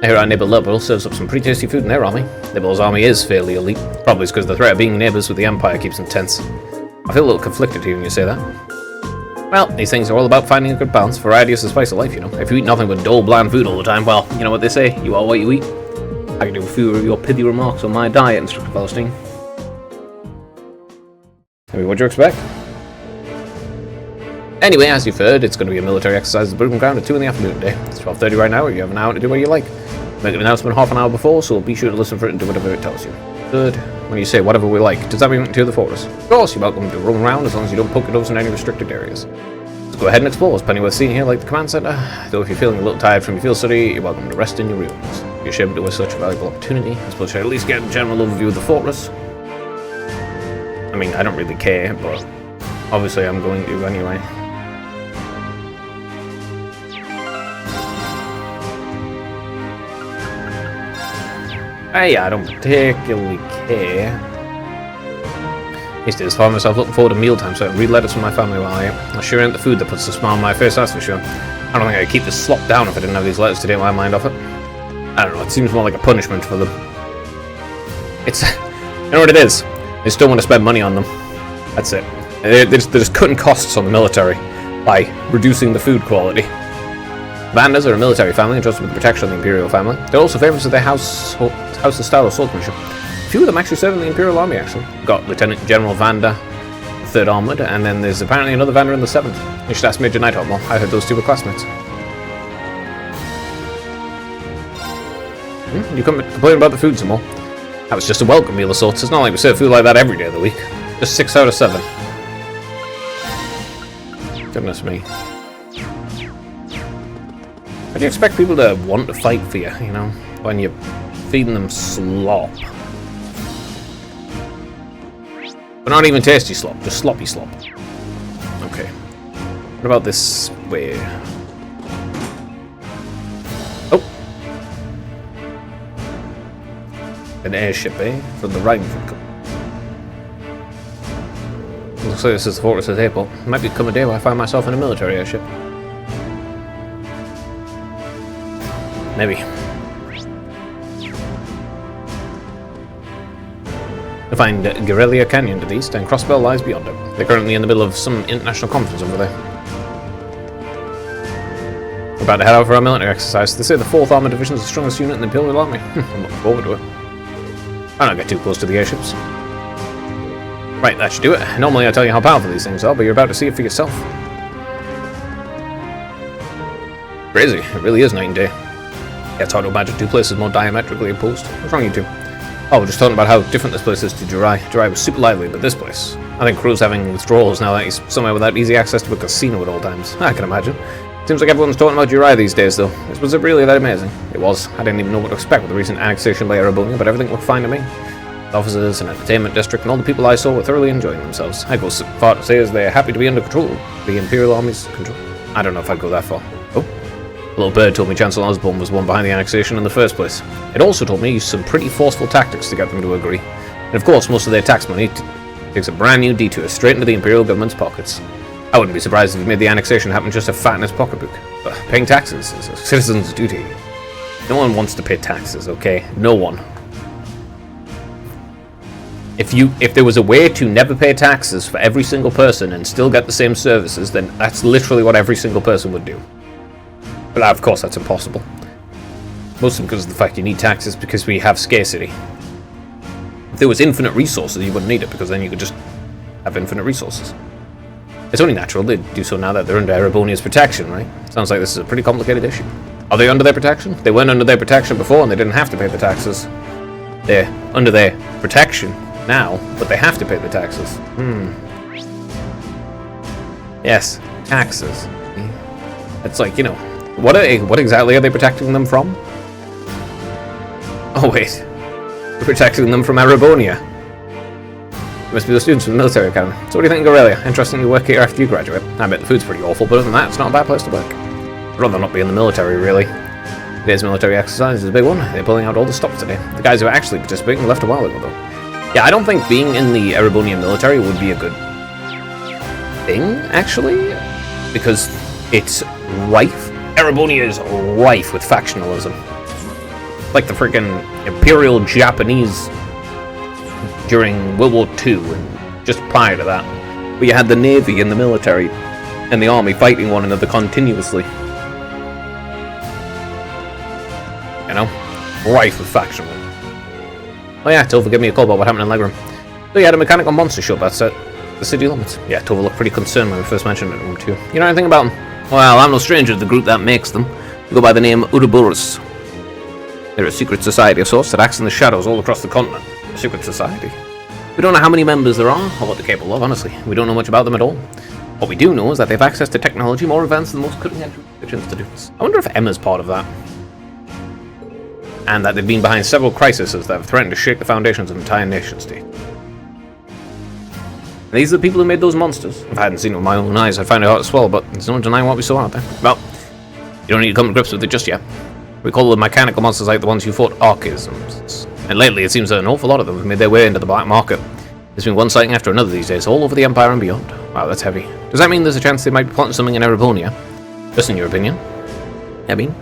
Here our neighbour Liberal serves up some pretty tasty food in their army. Liberal's army is fairly elite. Probably it's because the threat of being neighbours with the Empire keeps them tense. I feel a little conflicted hearing you say that. Well, these things are all about finding a good balance. Variety is the spice of life, you know. If you eat nothing but dull, bland food all the time, well, you know what they say, you are what you eat. I can do a few of your pithy remarks on my diet, Instructor Palestine. I mean, what'd you expect? Anyway, as you've heard, it's going to be a military exercise at the Broken Ground at 2 in the afternoon today. It's 12:30 right now, you have an hour to do what you like. Make an announcement half an hour before, so be sure to listen for it and do whatever it tells you. Good. When you say whatever we like, does that mean we can tour the fortress? Of course, you're welcome to roam around as long as you don't poke your nose in any restricted areas. So go ahead and explore. There's plenty worth seeing here, like the command center. Though if you're feeling a little tired from your field study, you're welcome to rest in your rooms. You're shaped with such a valuable opportunity. I suppose you should at least get a general overview of the fortress. I mean, I don't really care, but obviously I'm going to anyway. Hey, I don't particularly care. These days, I find myself looking forward to mealtime so I can read letters from my family while I eat. I sure ain't the food that puts a smile on my face, that's for sure. I don't think I could keep this slop down if I didn't have these letters to take my mind off it. I don't know, it seems more like a punishment for them. It's... you know what it is? They still want to spend money on them. That's it. They're just cutting costs on the military by reducing the food quality. Vandas are a military family entrusted with the protection of the Imperial family. They're also favourites of their house style of swordsmanship. A few of them actually serve in the Imperial Army, actually. Got Lieutenant General Vanda, 3rd Armoured, and then there's apparently another Vanda in the 7th. You should ask Major Nighthawk more. I heard those two were classmates. You come complain about the food some more. That was just a welcome meal of sorts. It's not like we serve food like that every day of the week. Just 6 out of 7. Goodness me. How do you expect people to want to fight for you, you know, when you're feeding them slop? But not even tasty slop, just sloppy slop. Okay. What about this way? Oh! An airship, eh? From the Rhineford Company. Looks like this is the Fortress's airport. Might become a day where I find myself in a military airship. Maybe. You'll find Guerrilla Canyon to the east, and Crossbell lies beyond it. They're currently in the middle of some international conference over there. We're about to head out for our military exercise. They say the 4th Armored Division is the strongest unit in the Imperial Army. I'm looking forward to it. I'll not get too close to the airships. Right, that should do it. Normally I tell you how powerful these things are, but you're about to see it for yourself. Crazy. It really is night and day. Yeah, it's hard to imagine two places more diametrically opposed. What's wrong, you two? Oh, we're just talking about how different this place is to Jirai. Jirai was super lively, but this place... I think Crew's having withdrawals now that he's somewhere without easy access to a casino at all times. I can imagine. Seems like everyone's talking about Jirai these days, though. Was it really that amazing? It was. I didn't even know what to expect with the recent annexation by Erebonia, but everything looked fine to me. The officers and entertainment district and all the people I saw were thoroughly enjoying themselves. I go so far to say as they're happy to be under control. The Imperial Army's control. I don't know if I'd go that far. Oh. A little bird told me Chancellor Osborne was the one behind the annexation in the first place. It also told me he used some pretty forceful tactics to get them to agree. And of course, most of their tax money Takes a brand new detour straight into the Imperial government's pockets. I wouldn't be surprised if he made the annexation happen just to fatten his pocketbook. But paying taxes is a citizen's duty. No one wants to pay taxes, okay? No one. If there was a way to never pay taxes for every single person and still get the same services, then that's literally what every single person would do. But of course that's impossible. Mostly because of the fact you need taxes because we have scarcity. If there was infinite resources, you wouldn't need it, because then you could just have infinite resources. It's only natural they do so now that they're under Erebonia's protection, right? Sounds like this is a pretty complicated issue. Are they under their protection? They weren't under their protection before and they didn't have to pay the taxes. They're under their protection now, but they have to pay the taxes. Yes, taxes. It's like, you know, what exactly are they protecting them from? Oh wait, we're protecting them from Erebonia. Must be the students from the military academy. So what do you think of Aurelia? Interesting to work here after you graduate. I bet the food's pretty awful, but other than that, it's not a bad place to work. I'd rather not be in the military, really. Today's military exercise is a big one. They're pulling out all the stops today. The guys who are actually participating left a while ago, though. Yeah, I don't think being in the Erebonia military would be a good thing, actually, because it's rife. Erebonia is rife with factionalism. Like the freaking Imperial Japanese during World War II and just prior to that, where you had the Navy and the military and the army fighting one another continuously. You know? Rife with factional. Oh yeah, Tova gave me a call about what happened in Legroom. So you had a mechanical monster show up outside the city limits. Yeah, Tova looked pretty concerned when we first mentioned it in room 2. You know anything about them? Well, I'm no stranger to the group that makes them. They go by the name Ouroboros. They're a secret society of sorts that acts in the shadows all across the continent. A secret society. We don't know how many members there are, or what they're capable of, honestly. We don't know much about them at all. What we do know is that they have access to technology more advanced than most cutting-edge religions to do this. I wonder if Emma's part of that. And that they've been behind several crises that have threatened to shake the foundations of an entire nation-state. These are the people who made those monsters. If I hadn't seen it with my own eyes, I'd find it hard to swallow, but there's no denying what we saw out there. Well, you don't need to come to grips with it just yet. We call them mechanical monsters like the ones who fought Archisms. And lately it seems that an awful lot of them have made their way into the black market. There's been one sighting after another these days, all over the Empire and beyond. Wow, that's heavy. Does that mean there's a chance they might be plotting something in Erebonia? Just in your opinion? I mean...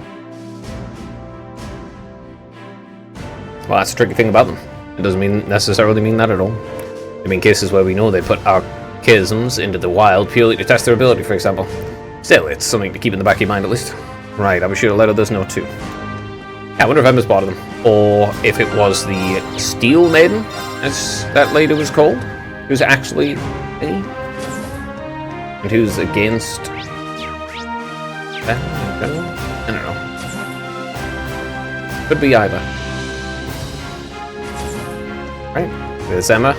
well, that's the tricky thing about them. It doesn't necessarily mean that at all. I mean, cases where we know they put Archisms into the wild purely to test their ability, for example. Still, it's something to keep in the back of your mind at least. Right, I'll be sure to let others know too. Yeah, I wonder if Emma's part of them. Or if it was the Steel Maiden, as that lady was called, who's actually a... and who's against... I don't know. Could be either. Right, there's Emma.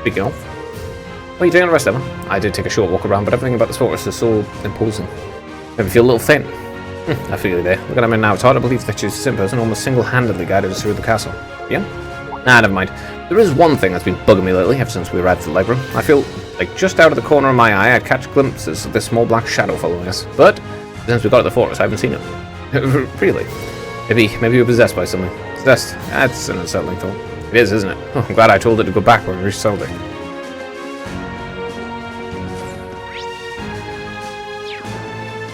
Speaking of. What are you doing the rest, Emma? I did take a short walk around, but everything about this fortress is so imposing. Maybe feel a little faint. I feel you there. Look at Emma now. It's hard to believe that she's the same person almost single-handedly guided us through the castle. Yeah? Nah, never mind. There is one thing that's been bugging me lately, ever since we arrived at the library. I feel like just out of the corner of my eye, I catch glimpses of this small black shadow following us. But since we got to the fortress, I haven't seen it. Really? Maybe you're possessed by something. Possessed? That's an unsettling thought. It is, isn't it? Oh, I'm glad I told it to go back when we reached Seldic.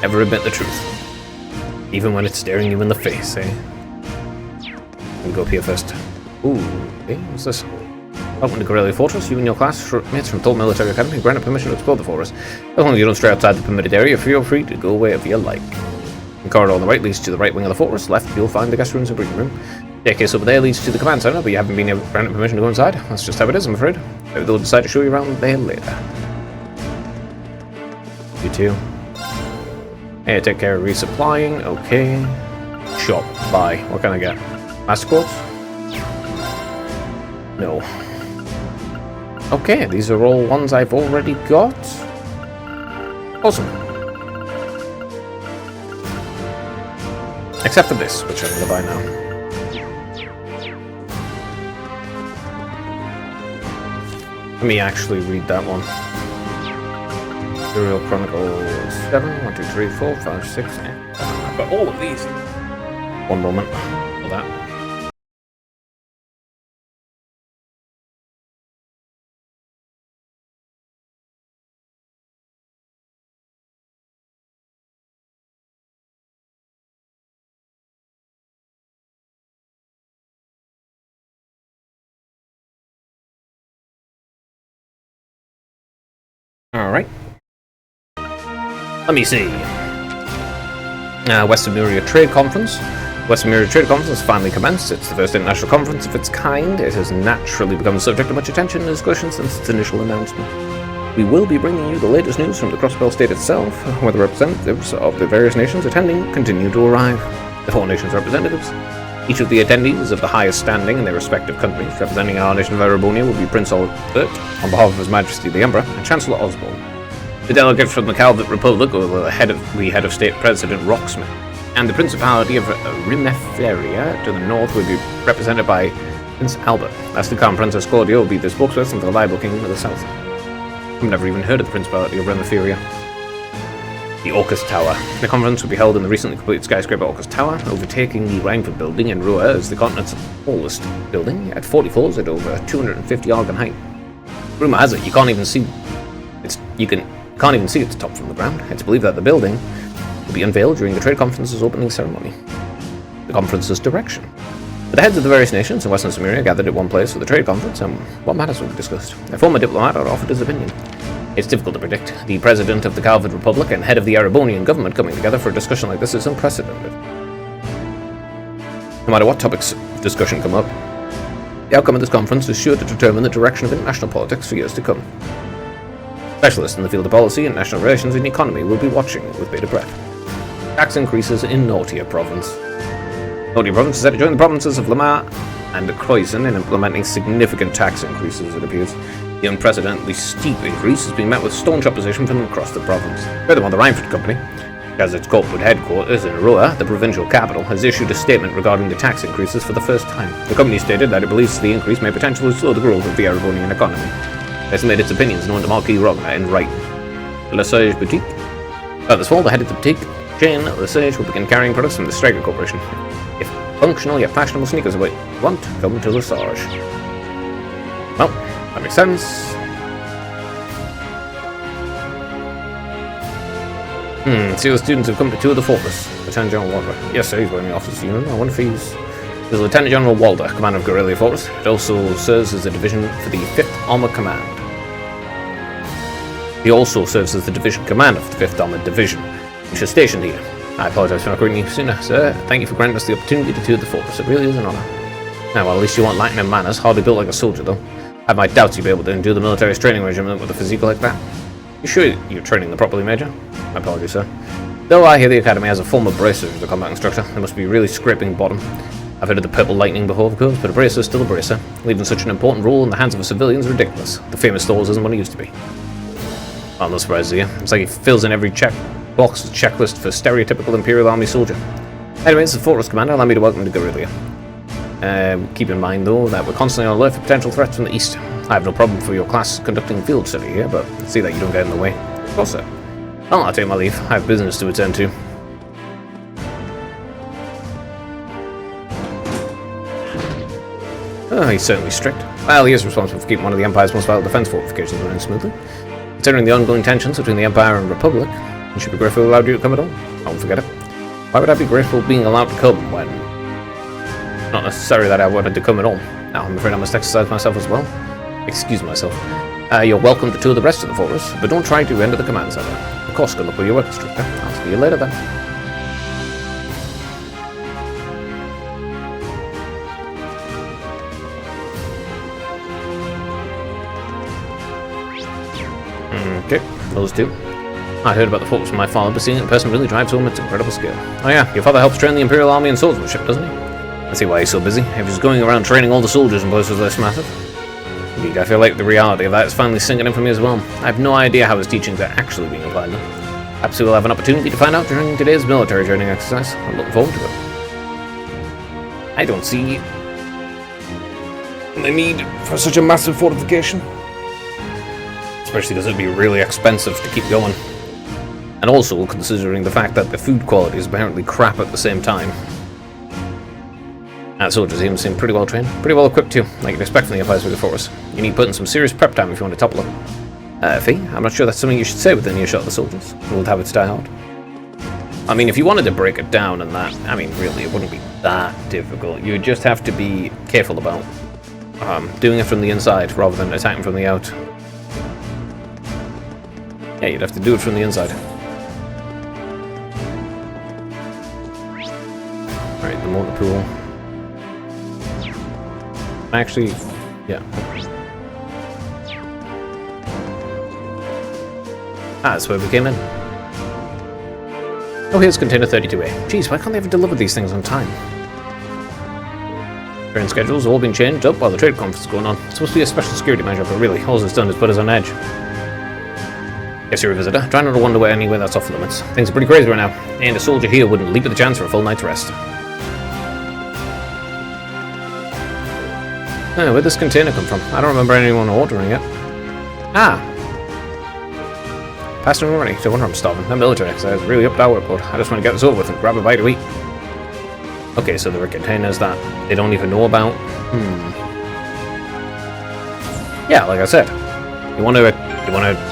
Never admit the truth. Even when it's staring you in the face, eh? We'll go up here first. Ooh, okay, what's this? Welcome to Corellia Fortress. You and your classmates from Thor Military Academy granted permission to explore the forest. As long as you don't stray outside the permitted area, feel free to go wherever you like. The corridor on the right leads to the right wing of the fortress. Left, you'll find the guest rooms and briefing room. The staircase over there leads to the command center, but you haven't been granted permission to go inside. That's just how it is, I'm afraid. Maybe they'll decide to show you around there later. You too. Hey, take care of resupplying. Okay. Shop. Buy. What can I get? Master Quartz? No. Okay, these are all ones I've already got. Awesome. Except for this, which I'm going to buy now. Let me actually read that one. Imperial Chronicles 7, 1, 2, 3, 4, 5, 6, 8. I've got all of these. One moment for that. Alright. Let me see. Western Muria Trade Conference. Western Muria Trade Conference has finally commenced. It's the first international conference of its kind. It has naturally become the subject of much attention and discussion since its initial announcement. We will be bringing you the latest news from the Crossbell State itself, where the representatives of the various nations attending continue to arrive. The 4 nations' representatives. Each of the attendees of the highest standing in their respective countries, representing our nation of Erebonia, will be Prince Albert, on behalf of His Majesty the Emperor, and Chancellor Osborne. The delegates from the Calvert Republic, or the head of state President Rocksmith, and the Principality of Rimeferia to the north will be represented by Prince Albert. Lastly, Crown Princess Claudia will be the spokesperson for the Libel Kingdom of the south. I've never even heard of the Principality of Rimeferia. The Orcus Tower. The conference will be held in the recently completed skyscraper Orcus Tower, overtaking the Rheinford building in Ruhr as the continent's tallest building, at 40 floors at over 250 yards in height. Rumor has it you can't even see its top from the ground. It's believed that the building will be unveiled during the trade conference's opening ceremony. The conference's direction. The heads of the various nations in Western Samaria gathered at one place for the trade conference, and what matters will be discussed. A former diplomat had offered his opinion. It's difficult to predict. The president of the Calvert Republic and head of the Erebonian government coming together for a discussion like this is unprecedented. No matter what topics of discussion come up, the outcome of this conference is sure to determine the direction of international politics for years to come. Specialists in the field of policy, international relations, and economy will be watching with bated breath. Tax increases in Nortia Province. Nortia Province is set to join the provinces of Lamar and Croisen in implementing significant tax increases, it appears. The unprecedentedly steep increase has been met with staunch opposition from across the province. Furthermore, the Rheinford Company, which has its corporate headquarters in Ruhr, the provincial capital, has issued a statement regarding the tax increases for the first time. The company stated that it believes the increase may potentially slow the growth of the Erebonian economy. It has made its opinions known to Marquis Rogner in writing. The Lesage Boutique. This fall, the head of the boutique chain, Lesage, will begin carrying products from the Stryker Corporation. If functional yet fashionable sneakers are what you want, come to Lesage. Well, that makes sense. See, the students have come to tour the fortress. Lieutenant General Walder. Yes, sir, he's wearing the officer's uniform. I wonder if he's Lieutenant General Walder, commander of Guerrilla Fortress. It also serves as a division for the 5th Armored Command. He also serves as the division commander for the 5th Armored Division, which is stationed here. I apologize for not greeting you sooner, sir. Thank you for granting us the opportunity to tour the fortress. It really is an honor. Now, well, at least you want lightning and manners. Hardly built like a soldier, though. I have my doubts you'd be able to endure the military training regiment with a physique like that. You sure you're training them properly, Major? My apologies, sir. Though I hear the Academy has a former bracer as a combat instructor, they must be really scraping bottom. I've heard of the Purple Lightning before, of course, but a bracer is still a bracer. Leaving such an important role in the hands of a civilian is ridiculous. The famous Thors isn't what it used to be. I'm not surprised here. It's like he fills in every box checklist for stereotypical Imperial Army soldier. Anyways, the Fortress Commander, allow me to welcome you to Guerrilla. Keep in mind, though, that we're constantly on alert for potential threats from the east. I have no problem for your class conducting field study here, but see that you don't get in the way. Of course, sir. Well, I'll take my leave. I have business to attend to. Oh, he's certainly strict. Well, he is responsible for keeping one of the Empire's most vital defense fortifications running smoothly. Considering the ongoing tensions between the Empire and Republic, you should be grateful allowed you to come at all. I won't forget it. Why would I be grateful being allowed to come when... Not necessarily that I wanted to come at all. Now, I'm afraid I must exercise myself as well. Excuse myself. You're welcome to tour the rest of the forest, but don't try to enter the command center. Of course, good luck with your work, instructor. I'll see you later then. Okay, those two. I heard about the fortress from my father, but seeing it in person really drives home its incredible scale. Oh yeah, your father helps train the Imperial Army in swordsmanship, doesn't he? I see why he's so busy. If he's going around training all the soldiers in places less massive. Indeed, I feel like the reality of that is finally sinking in for me as well. I have no idea how his teachings are actually being applied though. Perhaps we'll have an opportunity to find out during today's military training exercise. I'm looking forward to it. I don't see the need for such a massive fortification. Especially because it'd be really expensive to keep going. And also considering the fact that the food quality is apparently crap at the same time. That soldiers even seem pretty well trained, pretty well equipped too, like you'd expect from the Empire's force. You need to put in some serious prep time if you want to topple them. Fee, I'm not sure that's something you should say within earshot of the soldiers. Old habits die hard. I mean, if you wanted to break it down and that, I mean, really, it wouldn't be that difficult. You would just have to be careful about doing it from the inside rather than attacking from the out. Yeah, you'd have to do it from the inside. Alright, the motor pool. Actually, yeah. Ah, that's where we came in. Oh, here's container 32A. Jeez, why can't they ever deliver these things on time? Train schedules all been changed up while the trade conference is going on. It's supposed to be a special security measure, but really, all it's done is put us on edge. Yes, you're a visitor. Try not to wander away anywhere that's off limits. Things are pretty crazy right now, and a soldier here wouldn't leap at the chance for a full night's rest. Where'd this container come from? I don't remember anyone ordering it. Ah! Passed on already. No wonder I'm starving. That military exercise really upped our workload. I just want to get this over with and grab a bite to eat. Okay, so there are containers that they don't even know about. Yeah, like I said, you want a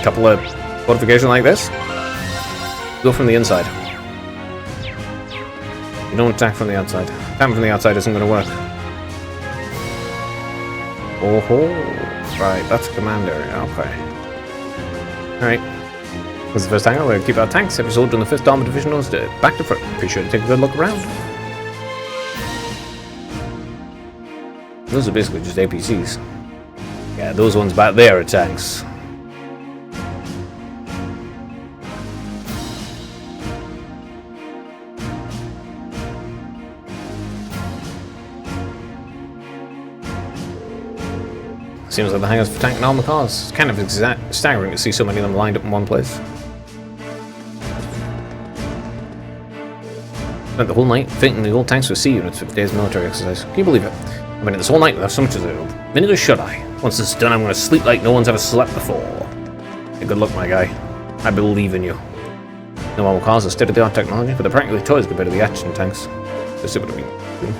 couple of fortifications like this? Go from the inside. You don't attack from the outside. Attacking from the outside isn't going to work. Oh ho! Right, that's a command area. Okay. Alright. This is the first angle. We're going to keep our tanks. Every soldier in the 5th Armored Division knows to back to front. Be sure to take a good look around. Those are basically just APCs. Yeah, those ones back there are tanks. Seems like the hangars for tank and armor cars. It's kind of staggering to see so many of them lined up in one place. Spent the whole night fitting the old tanks with C units for today's military exercise. Can you believe it? I've been in this whole night without so much as a minute of shut-eye. Once this is done, I'm going to sleep like no one's ever slept before. Hey, good luck, my guy. I believe in you. No armor cars are state-of-the-art technology, but they're practically toys compared to the action tanks. Let's see what we can do.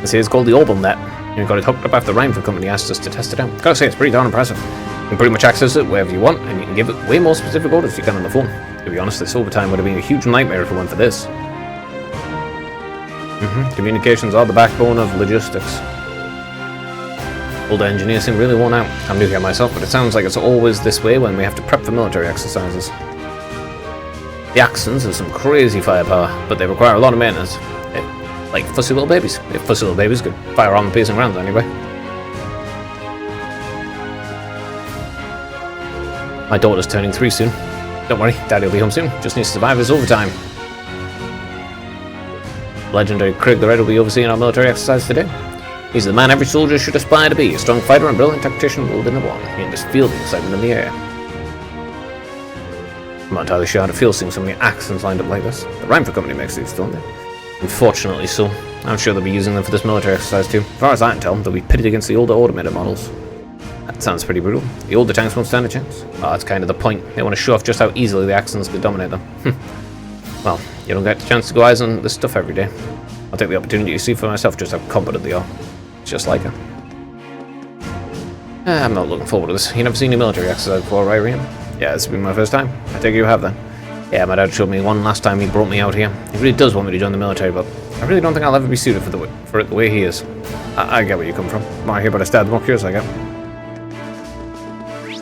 This here is called the Orbital Net. You got it hooked up after Reinford Company asked us to test it out. Gotta say, it's pretty darn impressive. You can pretty much access it wherever you want, and you can give it way more specific orders if you can on the phone. To be honest, this overtime would have been a huge nightmare if it weren't for this. Communications are the backbone of logistics. Older engineers seem really worn out. I'm new here myself, but it sounds like it's always this way when we have to prep for military exercises. The Axons have some crazy firepower, but they require a lot of maintenance. Like fussy little babies. If fussy little babies could fire armor-piercing rounds anyway. My daughter's turning 3 soon. Don't worry, Daddy will be home soon. Just needs to survive his overtime. Legendary Craig the Red will be overseeing our military exercise today. He's the man every soldier should aspire to be. A strong fighter and brilliant tactician ruled in the one. He can just feel the excitement in the air. I'm not entirely sure how to feel seeing so many Axons lined up like this. The Reinford Company makes these, don't they? Unfortunately so. I'm sure they'll be using them for this military exercise too. As far as I can tell, they'll be pitted against the older automated models. That sounds pretty brutal. The older tanks won't stand a chance. Oh, that's kind of the point. They want to show off just how easily the Axons could dominate them. Well, you don't get the chance to go eyes on this stuff every day. I'll take the opportunity to see for myself just how competent they are. It's just like her. I'm not looking forward to this. You never seen a military exercise before, right, Rian? Yeah, this will be my first time. I take it you have then. Yeah, my dad showed me one last time he brought me out here. He really does want me to join the military, but I really don't think I'll ever be suited for it the way he is. I get where you come from. More here, but I stab the more curious I get.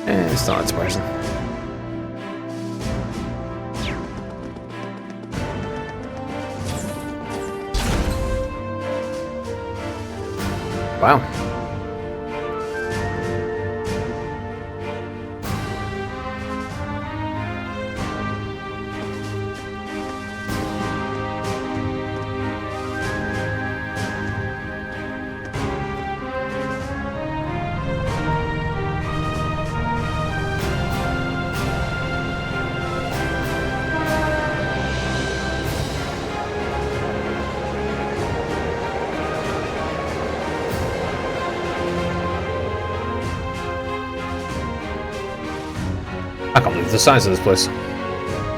It's not that surprising. Wow. I can't believe the size of this place.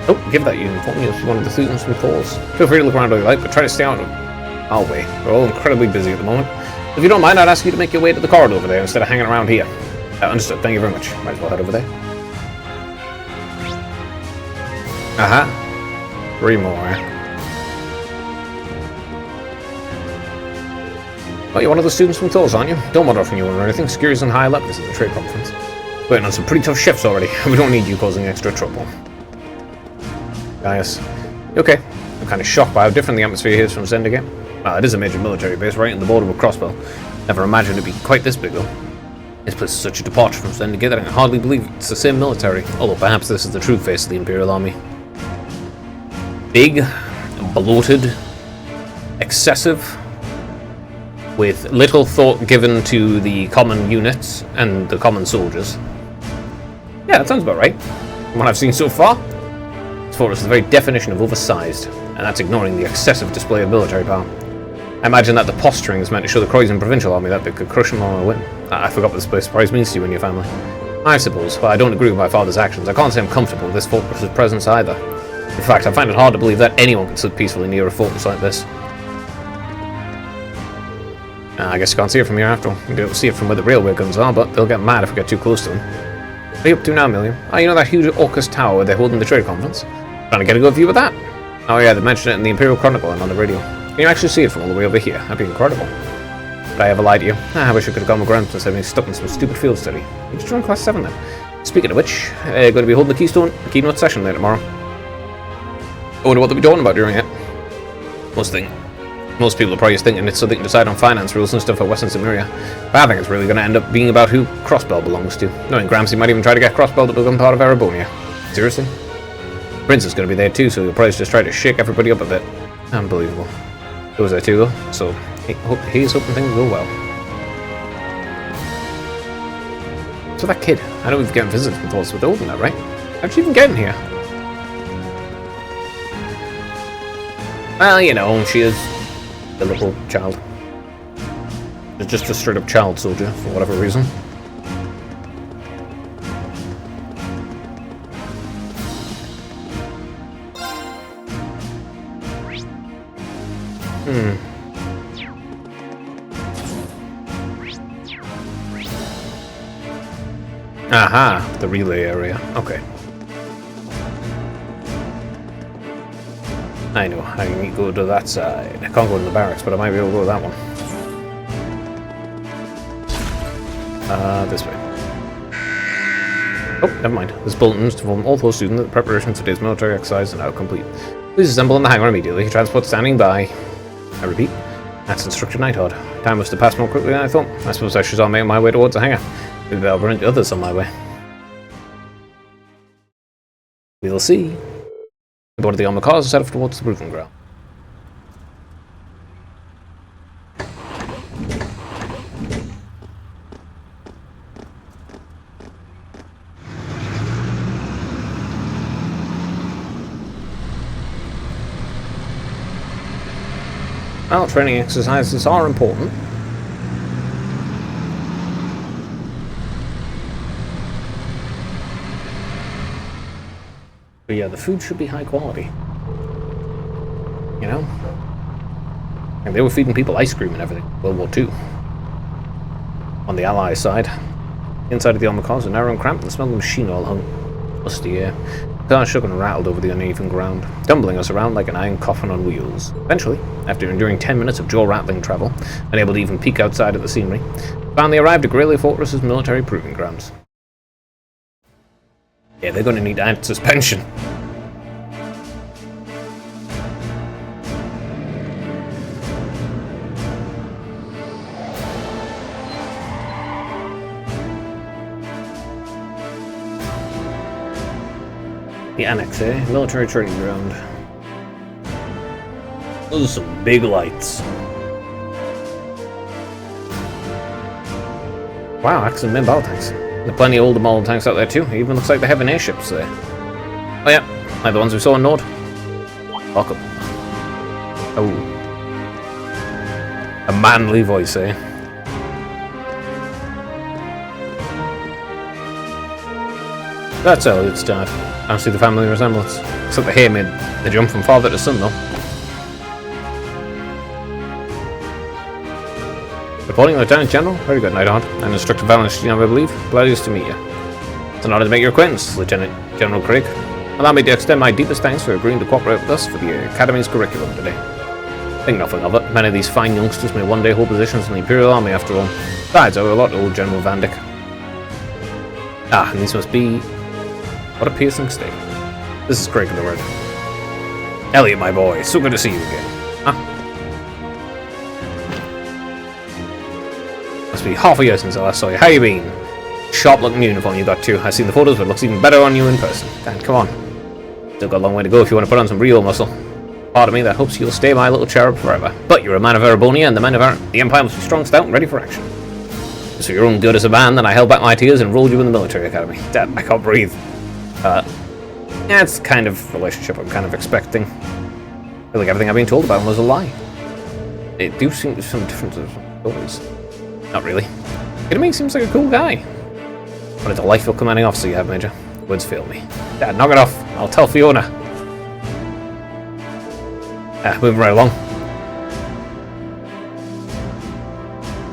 Oh, give that uniform to one of the students from Falls. Feel free to look around all you like, but try to stay out of our way. We're all incredibly busy at the moment. If you don't mind, I'd ask you to make your way to the corridor over there instead of hanging around here. Understood. Thank you very much. Might as well head over there. Aha. 3 more. Oh, you're one of the students from Thor's, aren't you? Don't bother if anyone or anything. Security's on high alert. This is the trade conference. Waiting on some pretty tough shifts already. We don't need you causing extra trouble. Gaius. Okay. I'm kind of shocked by how different the atmosphere here is from Zendikar. Well, it is a major military base right in the border with Crossbell. Never imagined it'd be quite this big, though. This place is such a departure from Zendikar that I can hardly believe it's the same military. Although perhaps this is the true face of the Imperial Army. Big, bloated, excessive, with little thought given to the common units and the common soldiers. Yeah, that sounds about right. From what I've seen so far, this fortress is the very definition of oversized, and that's ignoring the excessive display of military power. I imagine that the posturing is meant to show the Croatian provincial army that they could crush them on a whim. I forgot what this place surprise means to you and your family. I suppose, but I don't agree with my father's actions. I can't say I'm comfortable with this fortress's presence either. In fact, I find it hard to believe that anyone could sit peacefully near a fortress like this. I guess you can't see it from here after all. You can be able to see it from where the railway guns are, but they'll get mad if we get too close to them. What are you up to now, Milliam? Oh, you know that huge Orcus Tower where they're holding the trade conference? Trying to get a good view of that? Oh yeah, they mentioned it in the Imperial Chronicle and on the radio. Can you actually see it from all the way over here? That'd be incredible. Did I ever lie to you? I wish I could have gone with Gramps instead of being stuck in some stupid field study. You just join Class 7 then. Speaking of which, going to be holding the keynote session there tomorrow. I wonder what they'll be talking about during it. Most people are probably just thinking it's so they can decide on finance rules and stuff at Western Cimmeria. But I think it's really going to end up being about who Crossbell belongs to. Knowing Gramps, he might even try to get Crossbell to become part of Erebonia. Seriously? Prince is going to be there too, so he'll probably just try to shake everybody up a bit. Unbelievable. He was there too though, so he's hoping things go well. So that kid, I know we've gotten visits from Thor's with older now, right? How'd you even get in here? Well, you know, she is a little child. She's just a straight up child soldier, for whatever reason. Aha, the relay area. Okay. I know, I can go to that side. I can't go to the barracks, but I might be able to go to that one. This way. Oh, never mind. This bulletin is to inform all those students that the preparations for today's military exercise are now complete. Please assemble in the hangar immediately. Transport standing by. I repeat, that's instructor Nighthawk. Time must have passed more quickly than I thought. I suppose I should start making my way towards the hangar. Maybe I'll run into others on my way. We'll see. We boarded the armored cars and set off towards the proving ground. Well, training exercises are important. But yeah, the food should be high quality. You know? And they were feeding people ice cream and everything. World War II. On the Allied side. Inside of the armored cars were narrow and cramped, and the smell of the machine oil hung musty air. The car shook and rattled over the uneven ground, tumbling us around like an iron coffin on wheels. Eventually, after enduring 10 minutes of jaw-rattling travel, unable to even peek outside at the scenery, finally arrived at Greyleaf Fortress's military proving grounds. Yeah, they're going to need to add suspension. The Annex, eh? Military training ground. Those are some big lights. Wow, excellent main battle tanks. There are plenty of older model tanks out there too. It even looks like they have an airships there. Oh yeah, like the ones we saw in Nord. Welcome. Oh. A manly voice, eh? That's Elliot's dad. I don't see the family resemblance. Except the hair made the jump from father to son, though. Reporting Lieutenant General? Very good, Nighthawk. And Instructor Valentine, I believe. Glad to meet you. It's an honor to make your acquaintance, Lieutenant General Craig. Allow me to extend my deepest thanks for agreeing to cooperate with us for the Academy's curriculum today. Think nothing of it. Many of these fine youngsters may one day hold positions in the Imperial Army after all. Besides, I owe a lot to old General Vandyck. Ah, and these must be... What a piercing stake. This is Craig of the Red. Elliot, my boy, so good to see you again. Huh? Must be half a year since I last saw you. How you been? Sharp looking uniform you got too. I've seen the photos, but it looks even better on you in person. Dan, come on. Still got a long way to go if you want to put on some real muscle. Part of me that hopes you'll stay my little cherub forever. But you're a man of Erebonia, and the men of the Empire must be strong, stout, and ready for action. It's for your own good as a man that I held back my tears and enrolled you in the military academy. Dad, I can't breathe. Yeah, it's the kind of relationship I'm kind of expecting. I feel like everything I've been told about him was a lie. It do seem there's some differences in stories. Not really. To me, he seems like a cool guy. What a delightful commanding officer you have, Major. Words fail me. Dad, knock it off. I'll tell Fiona. Moving right along.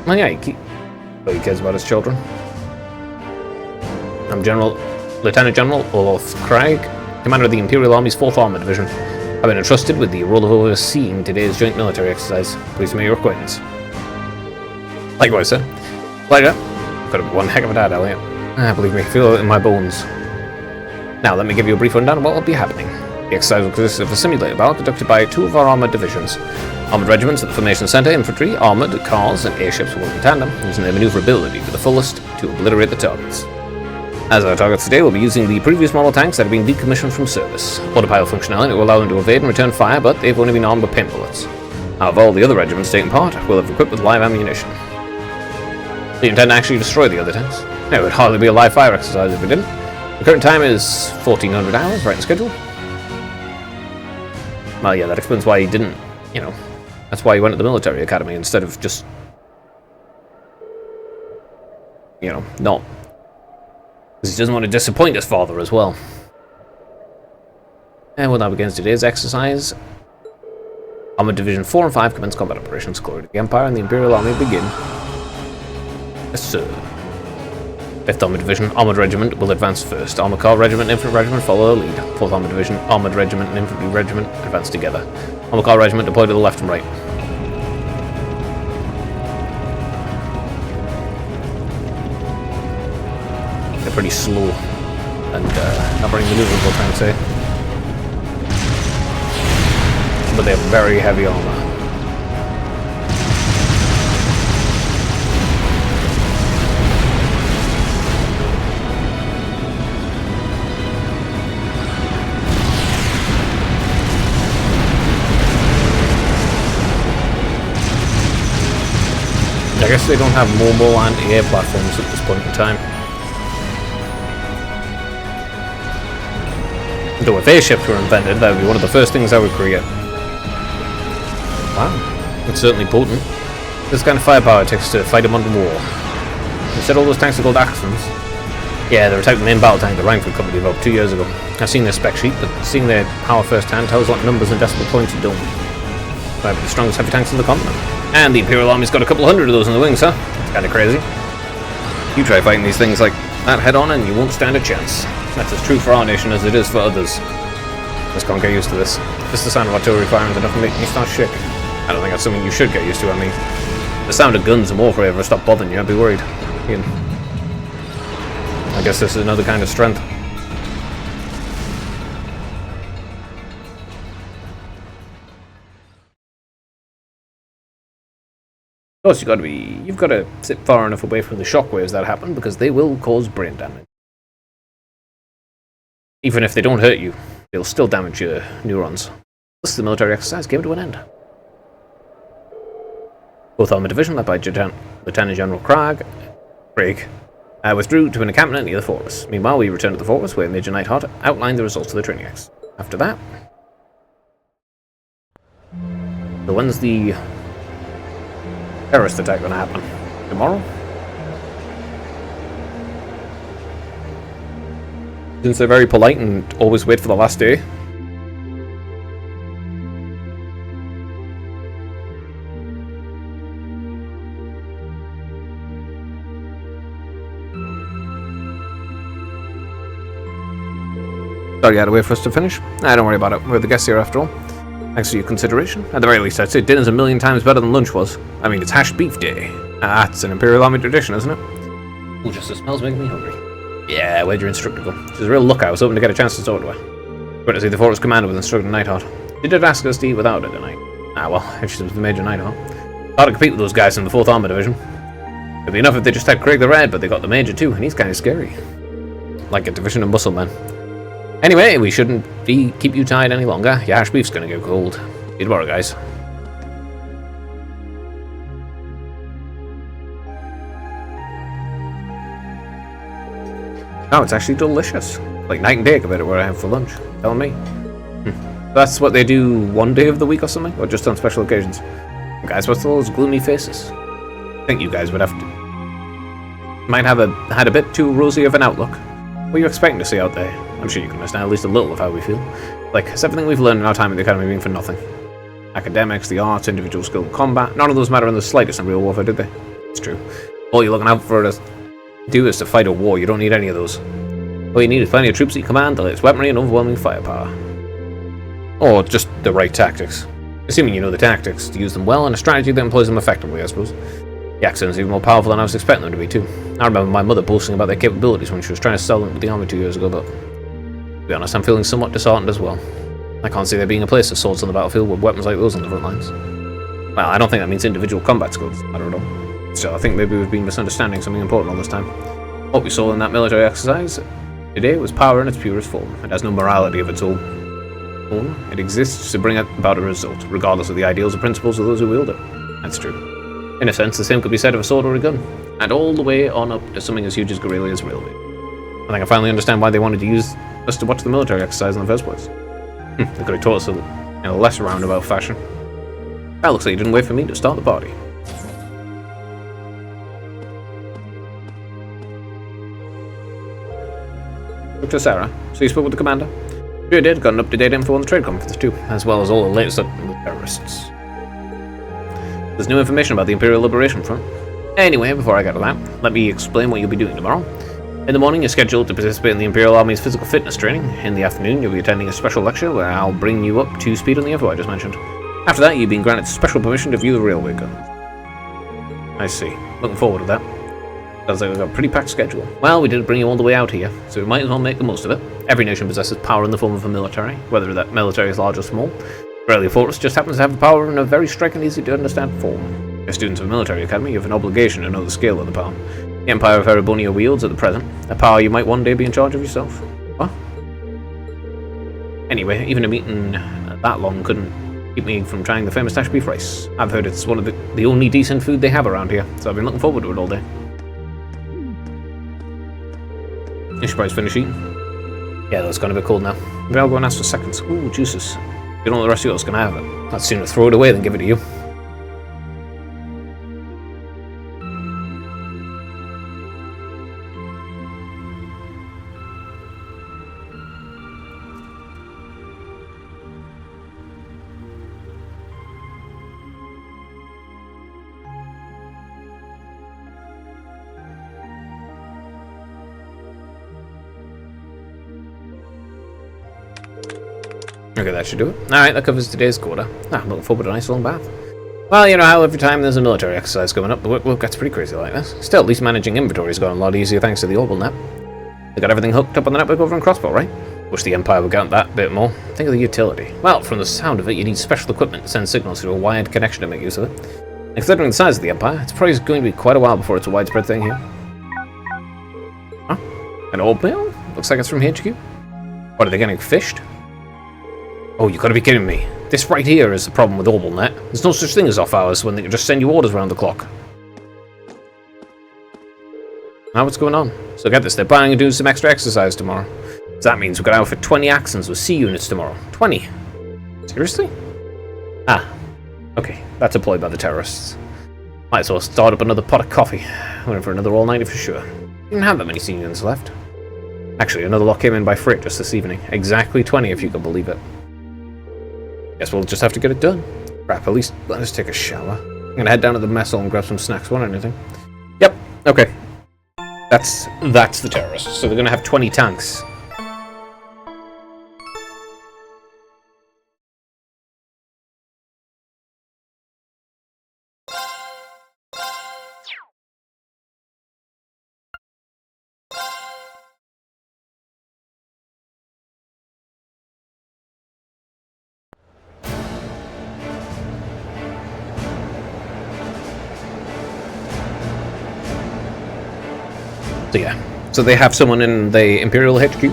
Oh yeah, he cares about his children. I'm Lieutenant General Olaf Craig, commander of the Imperial Army's 4th Armored Division. I've been entrusted with the role of overseeing today's joint military exercise. Pleased to make your acquaintance. Likewise, sir. Pleasure. Could have been one heck of a dad, Elliot. Believe me, feel it in my bones. Now, let me give you a brief rundown of what will be happening. The exercise will consist of a simulator battle conducted by 2 of our armoured divisions. Armoured regiments at the Formation Centre, infantry, armoured cars, and airships will work in tandem, using their manoeuvrability to the fullest to obliterate the targets. As our targets today, we'll be using the previous model tanks that have been decommissioned from service. Autopilot functionality will allow them to evade and return fire, but they've only been armed with paint bullets. However, all the other regiments taking part will have equipped with live ammunition. Do you intend to actually destroy the other tanks? No, it would hardly be a live fire exercise if we didn't. The current time is 1400 hours, right in schedule. Well, yeah, that explains why he didn't, you know, that's why he went to the military academy instead of just, you know, not. Because he doesn't want to disappoint his father as well. And we'll now begin today's exercise. Armored Division 4 and 5 commence combat operations. Glory to the Empire and the Imperial Army begin. Yes, sir. 5th Armored Division, Armored Regiment will advance first. Armored Car Regiment, Infantry Regiment follow the lead. 4th Armored Division, Armored Regiment and Infantry Regiment advance together. Armored Car Regiment deploy to the left and right. They're pretty slow and not very maneuverable, trying to say. But they have very heavy armor. I guess they don't have mobile anti-air platforms at this point in time. Though if airships were invented, that would be one of the first things I would create. Wow, it's certainly potent. This kind of firepower it takes to fight a modern war. You said all those tanks are called Axons? Yeah, they were typing the main battle tank the Rangford Company about 2 years ago. I've seen their spec sheet, but seeing their power firsthand tells what numbers and decimal points you don't. Might be the strongest heavy tanks on the continent. And the Imperial Army's got a couple hundred of those in the wings, huh? It's kinda crazy. You try fighting these things like that head on and you won't stand a chance. That's as true for our nation as it is for others. Just can't get used to this. Just the sound of artillery firing enough to make me start shaking. I don't think that's something you should get used to. I mean, the sound of guns and warfare ever stop bothering you, I'd be worried. Again, I guess this is another kind of strength. Of course, you've got to sit far enough away from the shockwaves that happen because they will cause brain damage. Even if they don't hurt you, they'll still damage your neurons. Thus, the military exercise came to an end. 4th Armored Division, led by Lieutenant General Craig, withdrew to an encampment near the fortress. Meanwhile, we returned to the fortress where Major Nightheart outlined the results of the training exercise. After that, so when's the terrorist attack going to happen? Tomorrow? Since they're very polite and always wait for the last day. Sorry, you had to wait for us to finish. Don't worry about it. We're the guests here after all. Thanks for your consideration. At the very least, I'd say dinner's a million times better than lunch was. I mean, it's hashed beef day. That's an Imperial Army tradition, isn't it? Ooh, just the smell's making me hungry. Yeah, where'd your instructor go? She's a real lookout. I was hoping to get a chance to talk to her. Went to see the Fortress Commander with Instructor Nightheart. She did ask us to eat without her tonight. Ah, well, if she was the Major Nightheart. Hard to compete with those guys in the 4th Armor Division. It'd be enough if they just had Craig the Red, but they got the Major too, and he's kind of scary. Like a division of muscle men. Anyway, we shouldn't keep you tied any longer. Your hash beef's gonna go cold. See you tomorrow, guys. Oh, it's actually delicious. Like night and day compared to what I have for lunch. Telling me. That's what they do one day of the week or something? Or just on special occasions? Guys, what's all those gloomy faces? I think you guys would have to... Might have had a bit too rosy of an outlook. What are you expecting to see out there? I'm sure you can understand at least a little of how we feel. Like, has everything we've learned in our time at the Academy been for nothing? Academics, the arts, individual skill in combat, none of those matter in the slightest in real warfare, did they? It's true. All you're looking out for us to do is to fight a war. You don't need any of those. All you need is plenty of troops at your command, the latest weaponry, and overwhelming firepower. Or just the right tactics. Assuming you know the tactics, to use them well, and a strategy that employs them effectively, I suppose. The accent's even more powerful than I was expecting them to be, too. I remember my mother boasting about their capabilities when she was trying to sell them to the army 2 years ago, but... to be honest, I'm feeling somewhat disheartened as well. I can't see there being a place for swords on the battlefield with weapons like those on the front lines. Well, I don't think that means individual combat skills, I don't know. Still, I think maybe we've been misunderstanding something important all this time. What we saw in that military exercise today was power in its purest form. It has no morality of its own. It exists to bring about a result, regardless of the ideals or principles of those who wield it. That's true. In a sense, the same could be said of a sword or a gun, and all the way on up to something as huge as Garelia's railway. I think I finally understand why they wanted to use us to watch the military exercise in the first place. They could have taught us in a less roundabout fashion. That looks like you didn't wait for me to start the party. Dr. Sarah, so you spoke with the commander? Sure did, got an up-to-date info on the trade conference too, as well as all the latest on the terrorists. There's new information about the Imperial Liberation Front. Anyway, before I get to that, let me explain what you'll be doing tomorrow. In the morning, you're scheduled to participate in the Imperial Army's physical fitness training. In the afternoon, you'll be attending a special lecture where I'll bring you up to speed on the info I just mentioned. After that, you've been granted special permission to view the railway guns. I see. Looking forward to that. Sounds like we've got a pretty packed schedule. Well, we did bring you all the way out here, so we might as well make the most of it. Every nation possesses power in the form of a military, whether that military is large or small. Aurelia Fortress just happens to have the power in a very striking, easy-to-understand form. As students of a military academy, you have an obligation to know the scale of the power. The Empire of Erebonio wields at the present, a power you might one day be in charge of yourself. What? Anyway, even a meeting that long couldn't keep me from trying the famous hash beef rice. I've heard it's one of the only decent food they have around here, so I've been looking forward to it all day. You should probably finish eating. Yeah, that's gonna be cold now. Maybe I'll go and ask for seconds. Ooh, juices. You know what the rest of yours gonna have it. I'd sooner throw it away than give it to you. Okay, that should do it. Alright, that covers today's quota. I'm looking forward to a nice long bath. Well, you know how every time there's a military exercise coming up, the workload gets pretty crazy like this. Still, at least managing inventory's gone a lot easier thanks to the Orbital Net. They got everything hooked up on the network over in Crossbow, right? Wish the Empire would count that bit more. Think of the utility. Well, from the sound of it, you need special equipment to send signals through a wired connection to make use of it. And considering the size of the Empire, it's probably going to be quite a while before it's a widespread thing here. Huh? An orb mail? Looks like it's from HQ. What, are they getting fished? Oh, you gotta be kidding me. This right here is the problem with OrbitalNet. There's no such thing as off hours when they can just send you orders around the clock. Now what's going on? So get this, they're planning on doing some extra exercise tomorrow. So that means we've got to outfit 20 Axons with C units tomorrow. 20? Seriously? Ah. Okay, that's a ploy by the terrorists. Might as well start up another pot of coffee. Waiting for another all-nighter for sure. Didn't have that many C units left. Actually, another lot came in by freight just this evening. Exactly 20 if you can believe it. Guess we'll just have to get it done. Crap, at least let us take a shower. I'm gonna head down to the mess hall and grab some snacks. Want anything? Yep, okay. That's the terrorists. So they're gonna have 20 tanks. So yeah, so they have someone in the Imperial HQ.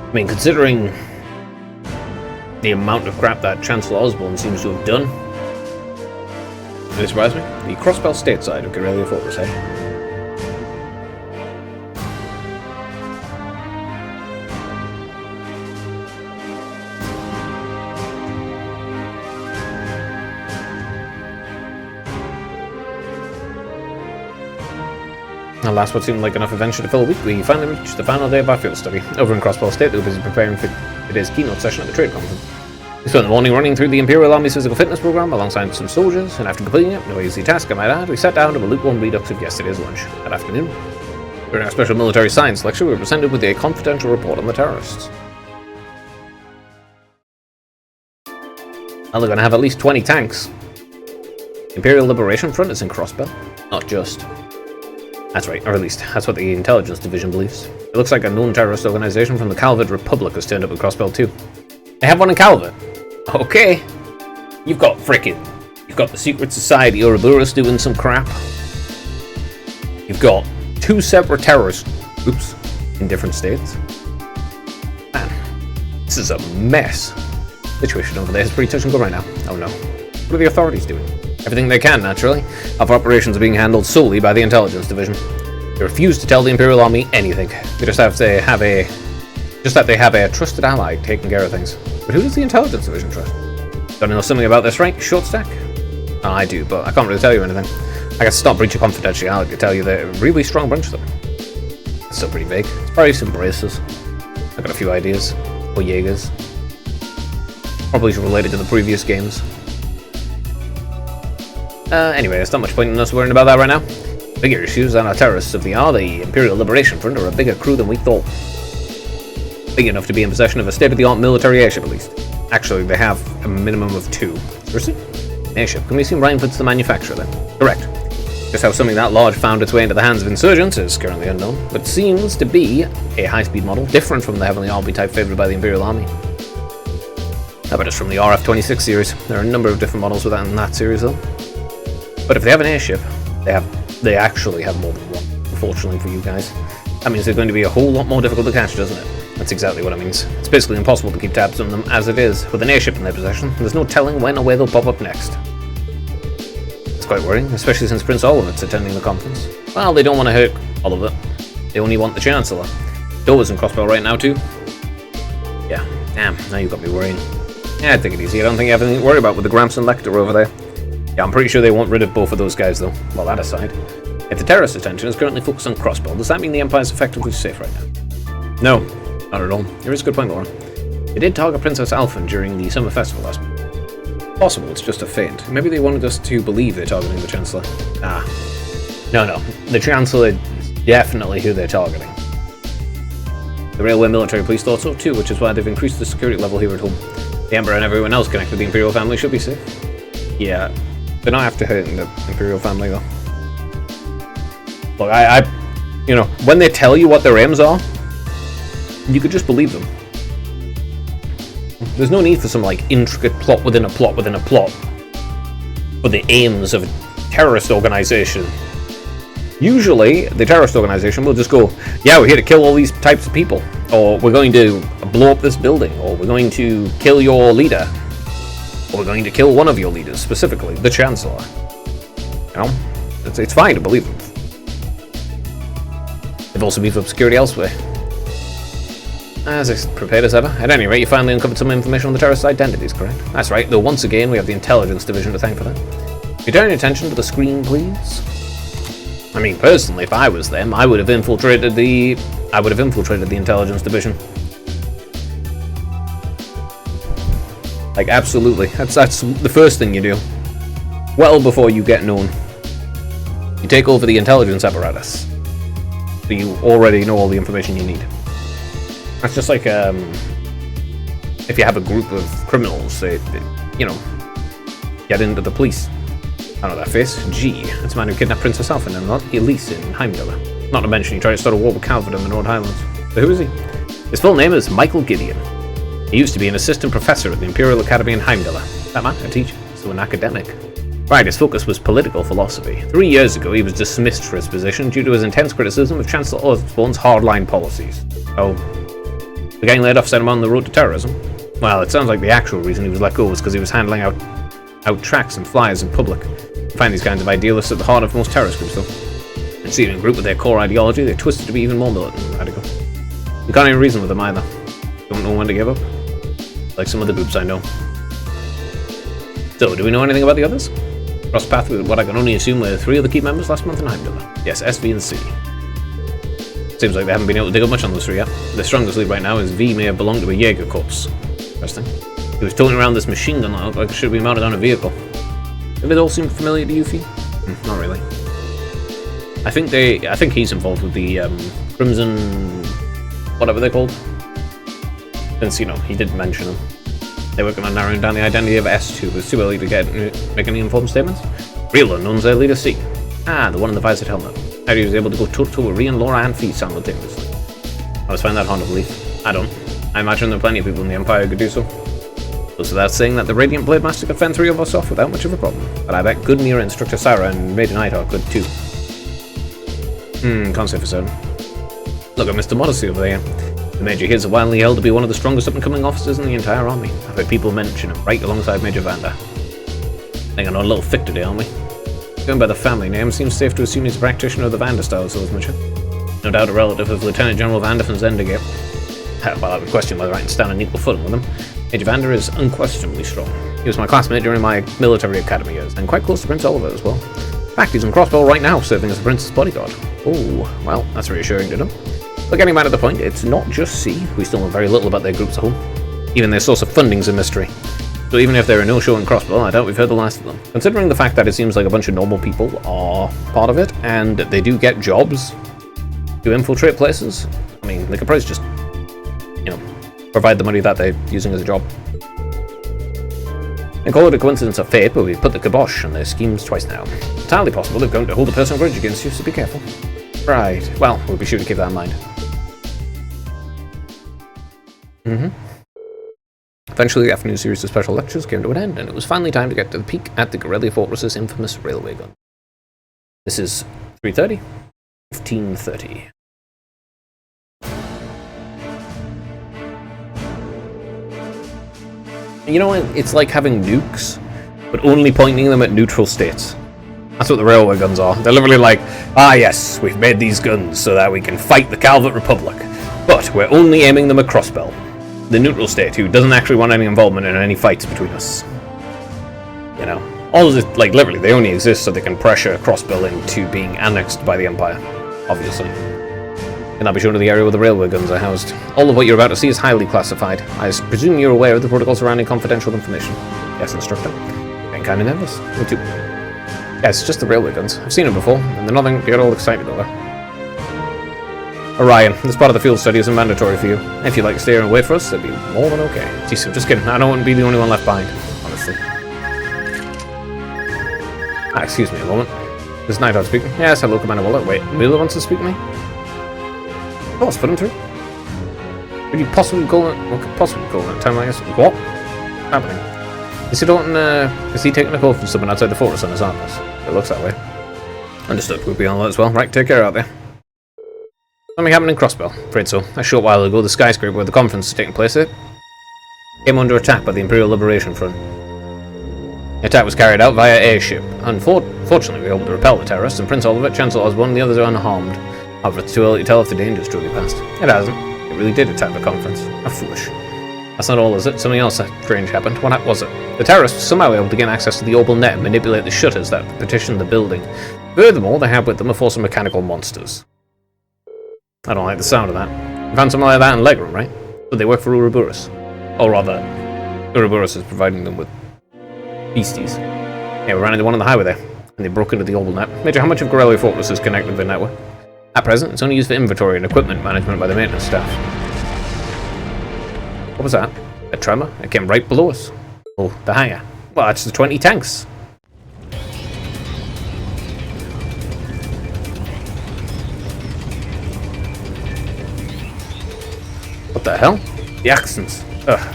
I mean, considering the amount of crap that Chancellor Osborne seems to have done, does it surprise me? The Crossbell stateside of Corellia Fortress, eh? And last what seemed like enough adventure to fill a week, we finally reached the final day of our field study. Over in Crossbell State, they were busy preparing for today's keynote session at the trade conference. We spent the morning running through the Imperial Army's physical fitness program alongside some soldiers, and after completing it, no easy task I might add, we sat down to a lukewarm redux of yesterday's lunch. That afternoon, during our special military science lecture, we were presented with a confidential report on the terrorists. Now they're going to have at least 20 tanks. The Imperial Liberation Front is in Crossbell, not just. That's right, or at least that's what the intelligence division believes. It looks like a known terrorist organization from the Calvert Republic has turned up at Crossbell too. They have one in Calvert. Okay. You've got the Secret Society Ouroboros doing some crap. You've got 2 separate terrorist groups in different states. Man, this is a mess. The situation over there is pretty touch and go right now. Oh no. What are the authorities doing? Everything they can, naturally. Our operations are being handled solely by the Intelligence Division. They refuse to tell the Imperial Army anything. They just have to have a... Just that they have a trusted ally taking care of things. But who does the Intelligence Division trust? Don't know something about this, right? Short stack? Oh, I do, but I can't really tell you anything. I can stop breach of confidentiality to tell you they're a really strong bunch of them. It's still pretty vague. It's probably some braces. I've got a few ideas. Or Jaegers. Probably related to the previous games. Anyway, there's not much point in us worrying about that right now. Bigger issues than our terrorists of the Imperial Liberation Front are a bigger crew than we thought. Big enough to be in possession of a state-of-the-art military airship, at least. Actually, they have a minimum of 2. Seriously? An airship? Can we assume Reinfeld's the manufacturer then? Correct. Just how something that large found its way into the hands of insurgents is currently unknown, but seems to be a high-speed model, different from the Heavenly Army type favored by the Imperial Army. How about it's from the RF-26 series? There are a number of different models within that series, though. But if they have an airship, they actually have more than one, unfortunately for you guys. That means they're going to be a whole lot more difficult to catch, doesn't it? That's exactly what it means. It's basically impossible to keep tabs on them as it is. With an airship in their possession, there's no telling when or where they'll pop up next. It's quite worrying, especially since Prince Oliver's attending the conference. Well, they don't want to hurt Oliver. They only want the Chancellor. Dover's in Crossbell right now too. Yeah, damn, now you've got me worrying. Yeah, take it easy. I don't think you have anything to worry about with the Gramps and Lecter over there. Yeah, I'm pretty sure they want rid of both of those guys, though. Well, that aside, if the terrorist attention is currently focused on Crossbell, does that mean the Empire's effectively safe right now? No, not at all. Here is a good point, Laura. They did target Princess Alphen during the summer festival last month. Possible it's just a feint. Maybe they wanted us to believe they're targeting the Chancellor. Ah. No. The Chancellor is definitely who they're targeting. The Railway Military Police thought so too, which is why they've increased the security level here at home. The Emperor and everyone else connected with the Imperial family should be safe. Yeah. They're not after hurting the Imperial family, though. Look, you know, when they tell you what their aims are, you could just believe them. There's no need for some, like, intricate plot within a plot within a plot for the aims of a terrorist organization. Usually, the terrorist organization will just go, yeah, we're here to kill all these types of people, or we're going to blow up this building, or we're going to kill your leader. Or we're going to kill one of your leaders, specifically, the Chancellor. You know? It's fine to believe them. They've also beefed up security elsewhere. As prepared as ever. At any rate, you finally uncovered some information on the terrorist identities, correct? That's right, though once again we have the Intelligence Division to thank for that. If you turn your attention to the screen, please. I mean, personally, if I was them, I would have infiltrated the Intelligence Division. Like, absolutely. That's the first thing you do. Well before you get known. You take over the intelligence apparatus. So you already know all the information you need. That's just like, if you have a group of criminals, they you know, get into the police. I know that face. G. That's a man who kidnapped Princess Alphen and not Elise in Heimdall. Not to mention he tried to start a war with Calvert in the North Highlands. So who is he? His full name is Michael Gideon. He used to be an assistant professor at the Imperial Academy in Heimdall. That man, a teacher, so an academic. Right, his focus was political philosophy. 3 years ago, he was dismissed for his position due to his intense criticism of Chancellor Osborne's hardline policies. Oh, the gang laid off sent him on the road to terrorism? Well, it sounds like the actual reason he was let go was because he was handling out tracts and flyers in public. You find these kinds of idealists at the heart of most terrorist groups, though. And seeing a group with their core ideology, they're twisted to be even more militant and radical. You can't even reason with them either. Don't know when to give up. Like some other groups I know. So, do we know anything about the others? Crossed path with what I can only assume were 3 of the key members last month in Heimdall. Yes, S, V, and C. Seems like they haven't been able to dig up much on those 3 yet. The strongest lead right now is V may have belonged to a Jaeger corps. Interesting. He was toting around this machine gun that looked like it should be mounted on a vehicle. Did it all seem familiar to you, Fee? Not really. I think he's involved with the Crimson, whatever they're called. Since, you know, he did mention them. They're working on narrowing down the identity of S2, but it's too early to make any informed statements. Real unknowns are leader C. Ah, the one in the visored helmet. How he was able to go toe-to-toe with Rhea and Laura and Fee simultaneously. I always find that hard to believe. I don't. I imagine there are plenty of people in the Empire who could do so. So that's saying that the Radiant Blade Master could fend 3 of us off without much of a problem. But I bet good Mira, Instructor Sarah, and Maiden Nighthawk could too. Can't say for certain. Look at Mr. Modesty over there. The Major here is widely held to be one of the strongest up-and-coming officers in the entire army. I've heard people mention him right alongside Major Vander. I think I know a little thick today, aren't we? Going by the family name, seems safe to assume he's a practitioner of the Vander style swordsmanship. No doubt a relative of Lieutenant General Vander from Zendergate. Well, I would question whether I can stand on equal footing with him. Major Vander is unquestionably strong. He was my classmate during my military academy years, and quite close to Prince Oliver as well. In fact, he's in Crossbow right now, serving as the Prince's bodyguard. Oh, well, that's reassuring to know. But getting back to the point, it's not just C. We still know very little about their group as a whole. Even their source of funding's a mystery. So even if they're a no-show in Crossbow, I doubt we've heard the last of them. Considering the fact that it seems like a bunch of normal people are part of it, and they do get jobs to infiltrate places, I mean, they could probably just, you know, provide the money that they're using as a job. I call it a coincidence of fate, but we've put the kibosh on their schemes twice now. Entirely possible they're going to hold a personal grudge against you, so be careful. Right, well, we'll be sure to keep that in mind. Eventually, the afternoon series of special lectures came to an end, and it was finally time to get to the peak at the Corellia Fortress's infamous railway gun. This is 3:30, 15:30. You know what? It's like having nukes, but only pointing them at neutral states. That's what the railway guns are. They're literally like, ah yes, we've made these guns so that we can fight the Calvert Republic, but we're only aiming them at Crossbell, the neutral state who doesn't actually want any involvement in any fights between us. You know, all of it, like literally, they only exist so they can pressure Crossbell into being annexed by the Empire, obviously. And I'll be shown to the area where the railway guns are housed. All of what you're about to see is highly classified. I presume you're aware of the protocol surrounding confidential information. Yes, Instructor. Getting kind of nervous. Me too. Yeah, it's just the railway guns. I've seen them before, and they're nothing to get all excited over. Orion, this part of the field study isn't mandatory for you. If you'd like to stay here and wait for us, that'd be more than okay. Jeez, I'm just kidding. I don't want to be the only one left behind, honestly. Ah, excuse me a moment. This is Nighthawk speaking. Yes, hello, Commander Waller. Wait, Wheeler wants to speak to me? Oh, let's put him through. Could you possibly call it? What could possibly call it a time like this? What? What's happening? Is he taking a call from someone outside the fortress on his armors? It looks that way. Understood, we'll be on that as well. Right, take care out there. Something happened in Crossbell. Afraid so. A short while ago, the skyscraper where the conference is taking place came under attack by the Imperial Liberation Front. The attack was carried out via airship. Unfortunately, we were able to repel the terrorists, and Prince Oliver, Chancellor Osborne, and the others are unharmed. However, it's too early to tell if the danger's truly passed. It hasn't. It really did attack the conference. How foolish. That's not all, is it? Something else strange happened. What was it? The terrorists were somehow able to gain access to the Orbital Net and manipulate the shutters that petitioned the building. Furthermore, they had with them a force of mechanical monsters. I don't like the sound of that. You found something like that in Legram, right? But they work for Ouroboros. Or rather, Ouroboros is providing them with beasties. Yeah, we ran into one on the highway there, and they broke into the Orbital Net. Major, how much of Corellia Fortress is connected to the network? At present, it's only used for inventory and equipment management by the maintenance staff. What was that? A tremor? It came right below us. Oh, the hangar. Well, that's the 20 tanks. What the hell? The accents. Ugh.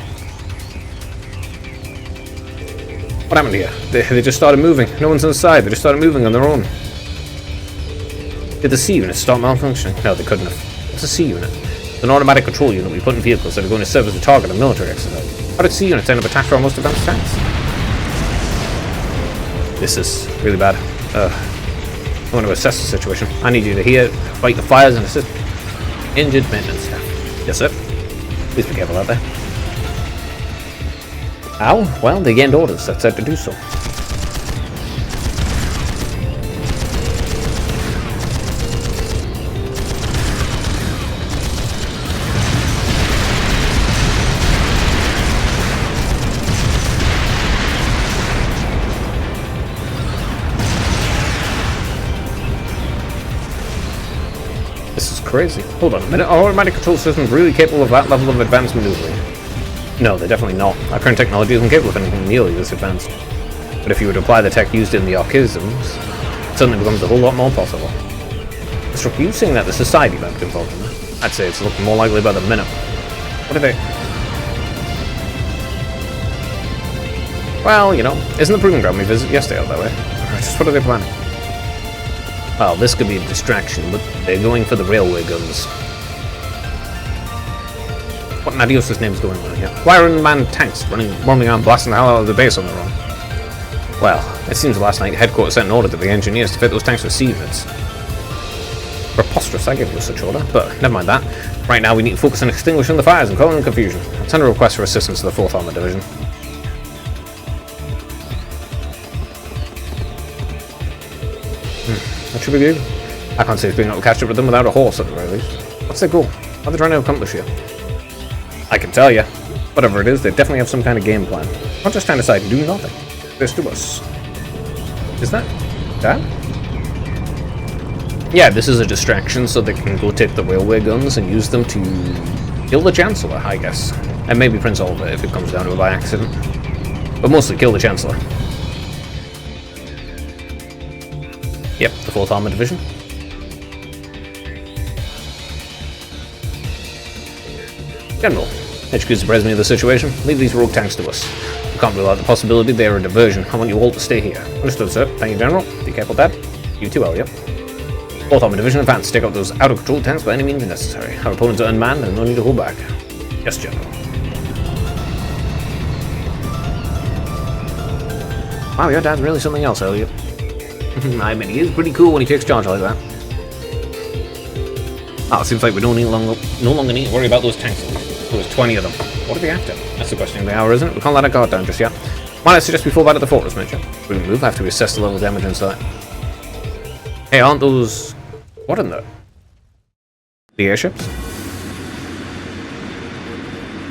What happened here? They just started moving. No one's inside. They just started moving on their own. Did the C unit start malfunctioning? No, they couldn't have. What's a C unit? It's an automatic control unit we put in vehicles that are going to serve as a target of military exercise. How did C units end up attached to our most advanced tanks? This is really bad. I want to assess the situation. I need you to here, fight the fires and assist injured maintenance staff. Yes, sir. Please be careful out there. Ow? Well, they gained orders that said to do so. This is crazy. Hold on a minute. Are automatic control systems really capable of that level of advanced maneuvering? No, they're definitely not. Our current technology isn't capable of anything nearly this advanced. But if you were to apply the tech used in the Archisms, it suddenly becomes a whole lot more possible. Mr. you saying that the Society might be involved in that? I'd say it's looking more likely by the minute. What are they? Well, you know, isn't the proving ground we visited yesterday out that way? Just what are they planning? Well, this could be a distraction, but they're going for the railway guns. What in Adios' name's going on here? Why are unmanned tanks roaming around blasting the hell out of the base on their own? Well, it seems last night headquarters sent an order to the engineers to fit those tanks with C-units. Preposterous, I give you such order, but never mind that. Right now we need to focus on extinguishing the fires and causing confusion. I'll send a request for assistance to the 4th Armored Division. That should be good. I can't see us being able to catch up with them without a horse at the very least. What's their goal? What are they trying to accomplish here? I can tell you. Whatever it is, they definitely have some kind of game plan. Not just trying to decide to do nothing. This to us. Is that? Yeah, this is a distraction so they can go take the railway guns and use them to kill the Chancellor, I guess. And maybe Prince Oliver if it comes down to it by accident. But mostly kill the Chancellor. Yep, the 4th Armored Division. General, HQ surprised me of the situation. Leave these rogue tanks to us. We can't rule out the possibility they are a diversion. I want you all to stay here. Understood, sir. Thank you, General. Be careful, Dad. You too, Elliot. 4th Armored Division advance. Take out those out-of-control tanks by any means necessary. Our opponents are unmanned and no need to hold back. Yes, General. Wow, your dad's really something else, Elliot. I mean, he is pretty cool when he takes charge like that. Ah, it seems like we don't no longer need to worry about those tanks. There's 20 of them. What are they after? That's the question of the hour, isn't it? We can't let our guard down just yet. Might I suggest we fall back to the fortress, Major? We can move after we assess the level of damage inside. Hey, aren't those... What in there? The airships?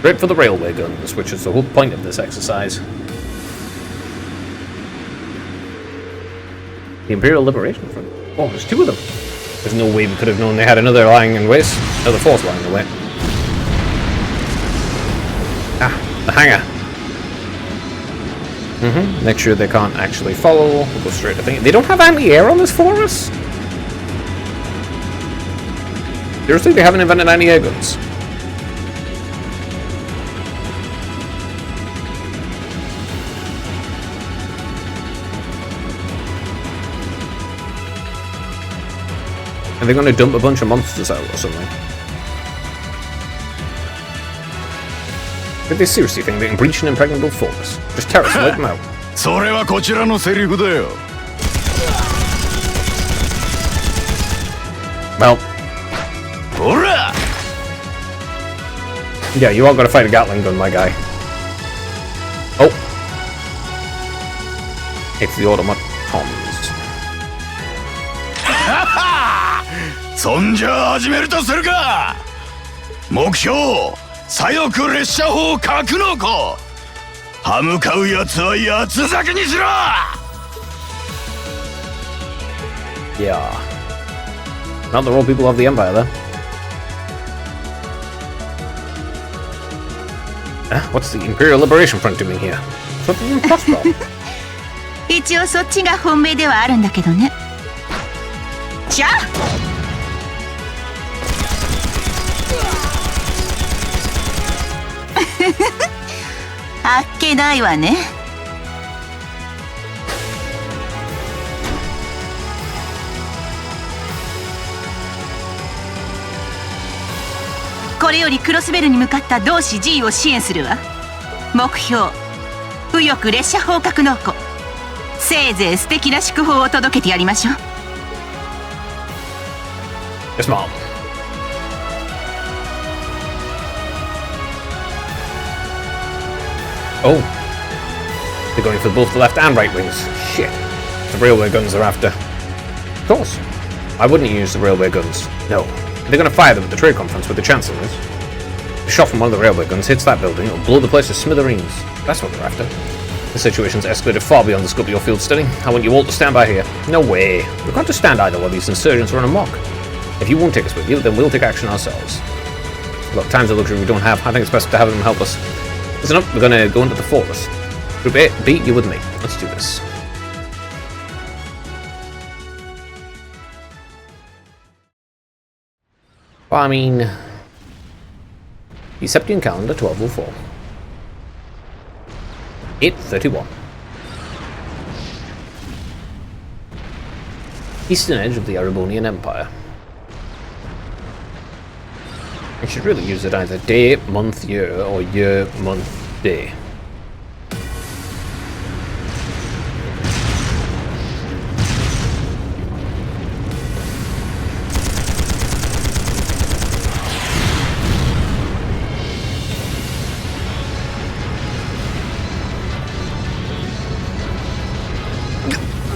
Great for the railway guns, which is the whole point of this exercise. The Imperial Liberation Front. Oh, there's 2 of them. There's no way we could have known they had another lying in wait. Another force lying in wait. Ah, the hangar. Make sure they can't actually follow. We'll go straight to thing. They don't have anti-air on this for us? Seriously, they haven't invented anti-air guns. Are they going to dump a bunch of monsters out or something? Did they seriously think they can breach an impregnable fortress? Just terrorists wipe them out. それはこちらのセリフだよ。Well, ほら! yeah, you all gotta fight a Gatling gun, my guy. Oh. It's the automatons. そんじゃ始めるとするか。目標左翼列車砲格納庫。歯向かうやつは八つ裂きにしろ。 Yeah. Not the all people of the Empire, though. What's the Imperial Liberation Front doing here? Something impossible. 一応そっちが本命ではあるんだけどね。じゃああっけないわね。これよりクロスベルに向かった同志 G を支援するわ。目標右翼列車砲格納庫。せいぜい素敵な祝砲を届けてやりましょう。 Yes, Mom. Oh. They're going for both the left and right wings. Shit. The railway guns are after. Of course. Why wouldn't you use the railway guns? No. They're going to fire them at the trade conference where the Chancellor is. A shot from one of the railway guns hits that building, it'll blow the place to smithereens. That's what they're after. The situation's escalated far beyond the scope of your field study. I want you all to stand by here. No way. We can't just stand idle while these insurgents run amok. If you won't take us with you, then we'll take action ourselves. Look, time's a luxury we don't have. I think it's best to have them help us. Listen up, we're gonna go into the fortress. Group A, B, you with me. Let's do this. Well, I mean... the Septian calendar, 1204. 831. Eastern edge of the Erebonian Empire. I should really use it either day, month, year, or year, month, day.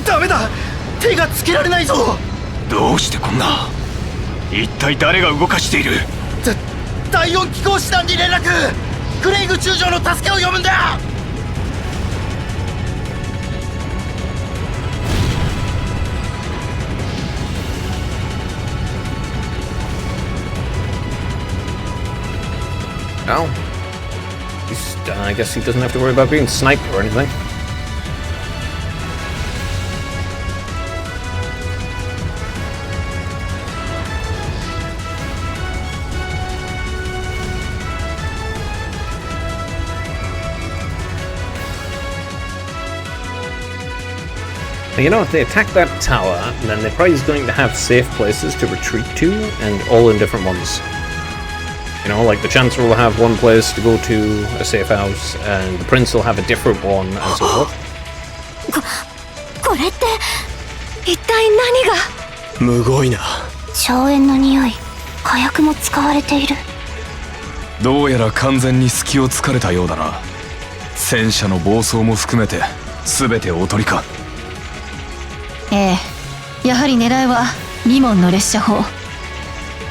Damn! 手がつけられないぞ。どうしてこんな。一体誰が動かしている。第4機構師団に連絡。クレイグ中将の助けを呼ぶんだ。Oh. I guess he doesn't have to worry about being sniped or anything. You know, if they attack that tower, then they're probably going to have safe places to retreat to, and all in different ones. You know, like the Chancellor will have one place to go to, a safe house, and the Prince will have a different one, and so forth. これって一体何が。むごいな。硝煙の匂い、火薬も使われている。どうやら完全に隙を突かれたようだな。戦車の暴走も含めて全ておとりか。ええ、やはり狙いは2門の列車砲。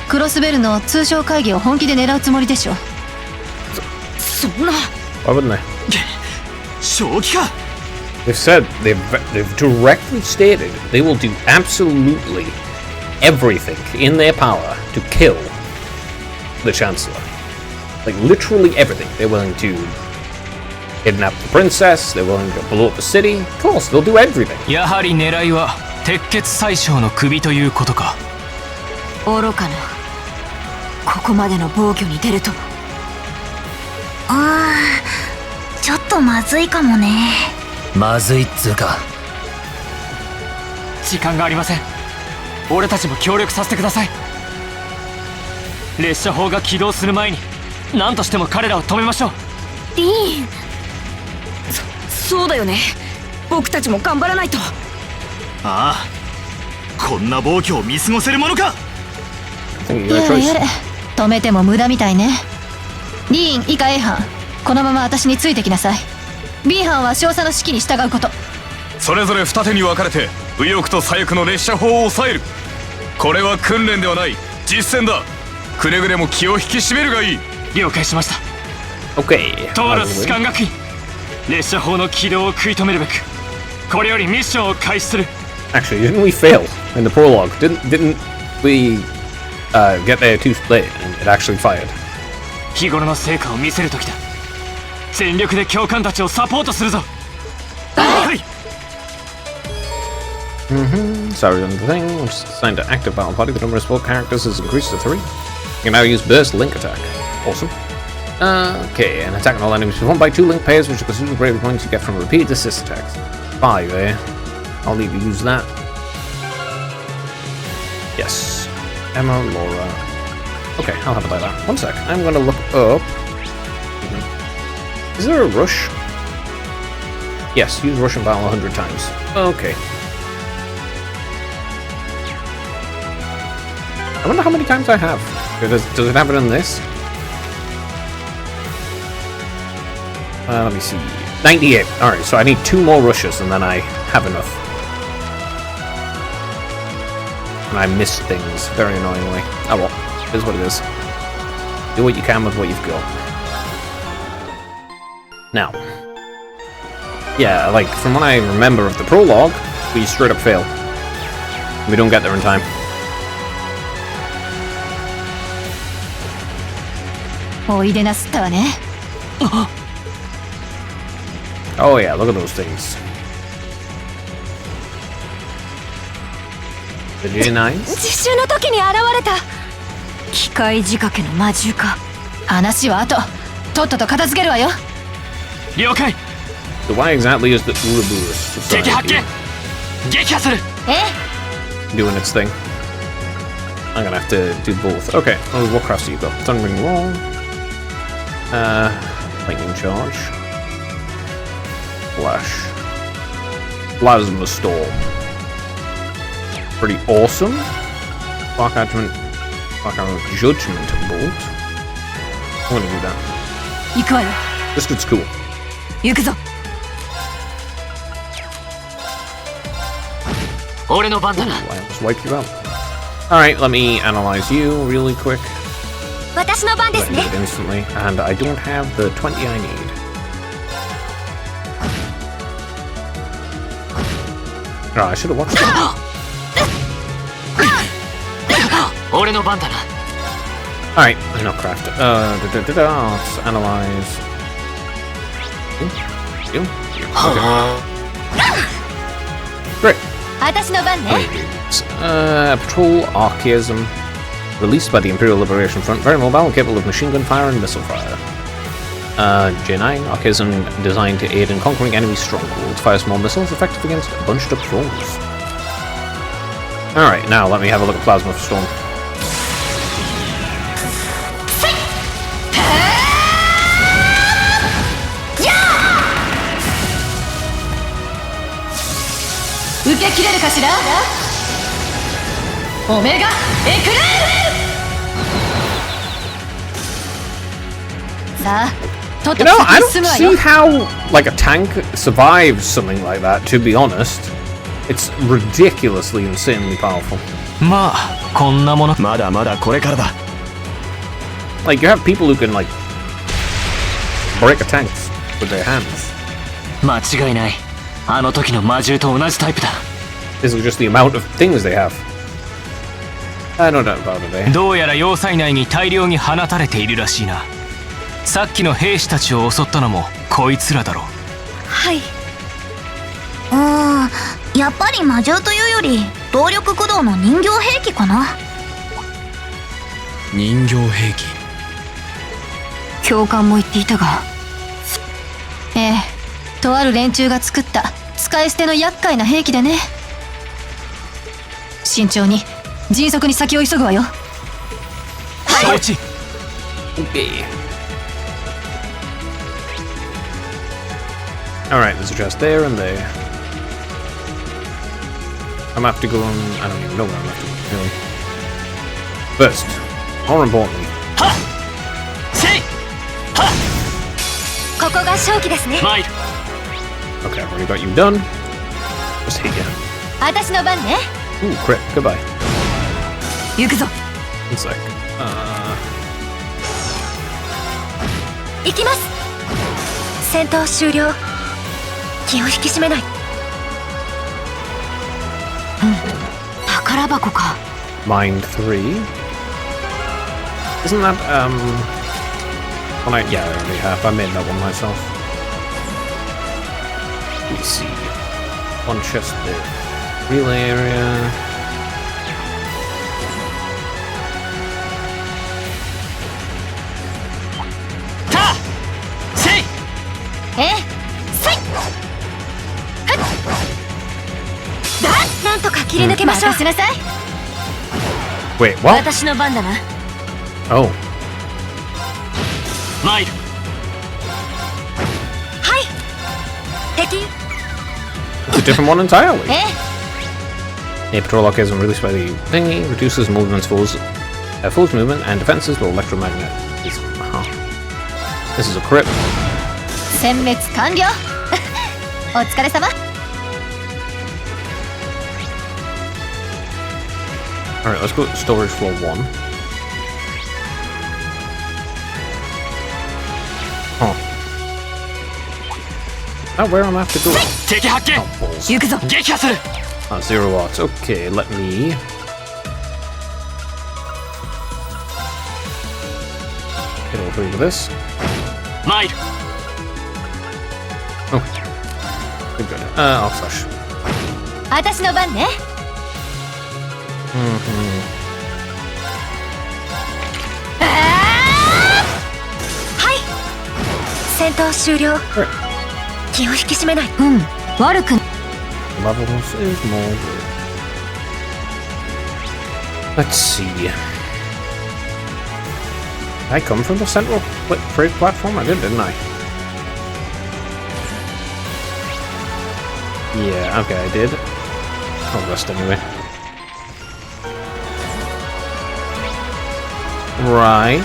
クロスベルの通商会議を本気で狙うつもりでしょ。そんな。Why wouldn't they? 正気か。They've said, they've directly stated they will do absolutely everything in their power to kill the Chancellor. Like, literally everything. They're willing to kidnap the princess, they're willing to blow up the city. Of course, they'll do everything. やはり狙いは鉄血宰相の首ということか。愚かな。ここまでの防御に出るとは。ああ、ちょっとまずいかもね。まずいっつうか。時間がありません。俺たちも協力させてください。列車砲が起動する前に何としても彼らを止めましょう。リーン。そうだよね。僕たちも頑張らないと。ああ、こんな暴挙を見過ごせるものか。やれやれ、止めても無駄みたいね。リーン以下 A 班、このまま私についてきなさい。B 班は少佐の指揮に従うこと。それぞれ二手に分かれて右翼と左翼の列車砲を抑える。これは訓練ではない、実戦だ。くれぐれも気を引き締めるがいい。了解しました。 Okay. トーラス士官学院、列車砲の起動を食い止めるべくこれよりミッションを開始する。 Actually, didn't we fail in the prologue? Didn't we get there too late and it actually fired? 日頃の成果を見せる時だ。全力で教官たちをサポートするぞ。はい。Sorry, on the thing. I'm just assigned to active battle party. The number of support characters is increased to 3. You can now use burst link attack. Awesome. Okay, and attacking all enemies performed by 2 link pairs, which are considered bravery points you get from repeated assist attacks. 5, eh? I'll need to use that. Yes. Emma, Laura. Okay, I'll have it like that. One sec. I'm gonna look up. Is there a rush? Yes, use Russian battle 100 times. Okay. I wonder how many times I have. Does it have it in this? Let me see. 98. Alright, so I need 2 more rushes and then I have enough. And I missed things very annoyingly. Oh well, it is what it is. Do what you can with what you've got. Now. Yeah, like, from what I remember of the prologue, we straight up fail. We don't get there in time.おいでなすったわね。 Oh yeah, look at those things. The J9s? 実習の時に現れた機械仕掛けの魔獣か。話は後。とっとと片付けるわよ。了解。 So why exactly is the Ouroboros 敵発見。撃破する。doing its thing? I'm gonna have to do both. Okay, what crafts do you got? Thundering Roll. Lightning Charge. Flash. Plasma Storm. Pretty awesome. Spark Adjuvant. Judgment Bolt. I'm gonna do that. 行くわよ。 This dude's cool. 行くぞ。俺の番だな。 I almost wiped you out. Alright, let me analyze you really quick. 私の番です I can ね。 do it instantly, and I don't have the 20 I need. Oh, I should have watched that. 俺の番だな。 Alright, no craft. Let's analyze. You? Okay. Great. 私の番ね。 Patrol Archaism. Released by the Imperial Liberation Front. Very mobile, capable of machine gun fire and missile fire. J9, Archaism designed to aid in conquering enemy strongholds. Fire small missiles, effective against bunched up foes. Alright, now let me have a look at Plasma Storm. You know, I don't see how, like, a tank survives something like that, to be honest. It's ridiculously insanely powerful. まあこんなもの。まだまだこれからだ。 Like, you have people who can, like, break a tank with their hands. 間違いない。あの時の魔獣と同じタイプだ。 This is just the amount of things they have. I don't know about it, eh? どうやら要塞内に大量に放たれているらしいな。さっきの兵士たちを襲ったのもこいつらだろう。はい。やっぱり魔獣というより動力駆動の人形兵器かな。人形兵器。教官も言っていたが。ええ、とある連中が作った使い捨ての厄介な兵器でね。慎重に迅速に先を急ぐわよ。承知。 Okay. Alright, there's a chest there and there. I'm gonna have to go on. I don't even know where I'm have to go, really. First, more importantly. ここが勝機ですね。 参る。 Okay, I've already got you done. Just hit you. 私の番ね。 Ooh, crit. Goodbye. 行くぞ。 One sec. 行きます。戦闘終了。気を引き締めない。宝箱か。 Mind 3. Isn't that, yeah, I already have. I made that one myself. Let's see. One chest there. Relay area. Wait, what? 私の番だな。Oh. 参る。はい敵 It's a different one entirely. え A patrol lockism released by the thingy reduces movements foes movement and defenses with electromagnetism. This is a crit. 殲滅完了お疲れ様 Alright, let's go to storage floor 1. Oh. Oh, where am I have to go? 敵発見。 Balls. 行くぞ 撃破する。 0 watts. Okay, let me... get all three of this. 参る。 Okay. Good, good. I'll slash. 私の番ね はい戦闘終了気を引き締めない悪く Levels is more. Let's see. Did I come from the central freight platform? I did, didn't I? Yeah, okay, I did. I'll rest anyway. Right.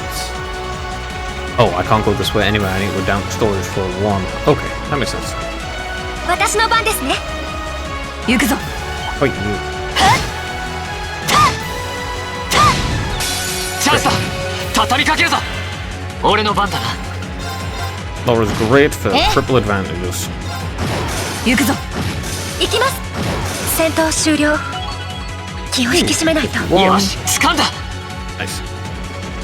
Oh, I can't go this way anyway. I need to go down to storage floor 1. Okay, that makes sense. 私の番ですね行くぞ Wait, you. チャンスだ。畳みかけるぞ。俺の番だな。 Laura's great for triple advantages. 行くぞ行きます戦闘終了気を引き締めないとよし、掴んだ。 Nice.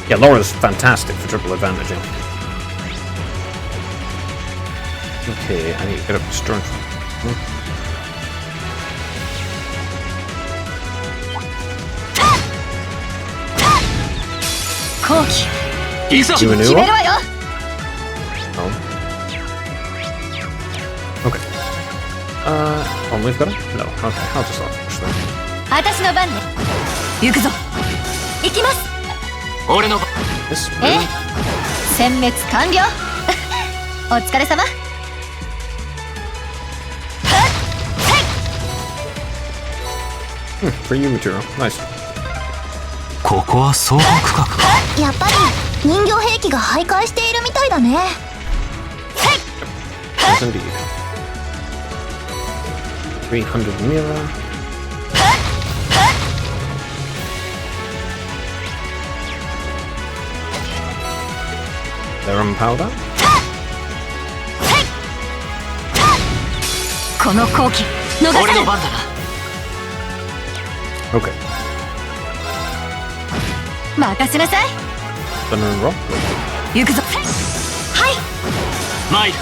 Yeah, Laura's fantastic for triple advantaging. Okay, I need to get up to strength. Koki. 行くぞ。 You a new 決め one? るわよ Oh. Okay. Oh, we've got it? No. Okay, I'll just push them. 私の番ね行くぞ行きます俺の番。 This え really? 殲滅完了お疲れ様 Free new material. Nice. ここは総合区画か。やっぱり人形兵器が徘徊しているみたいだね Yes, indeed. 300 mirror. Therum powder. この好機逃さない俺の番だな。 Okay. 任せなさい Thunder and rock. 行くぞはい参る。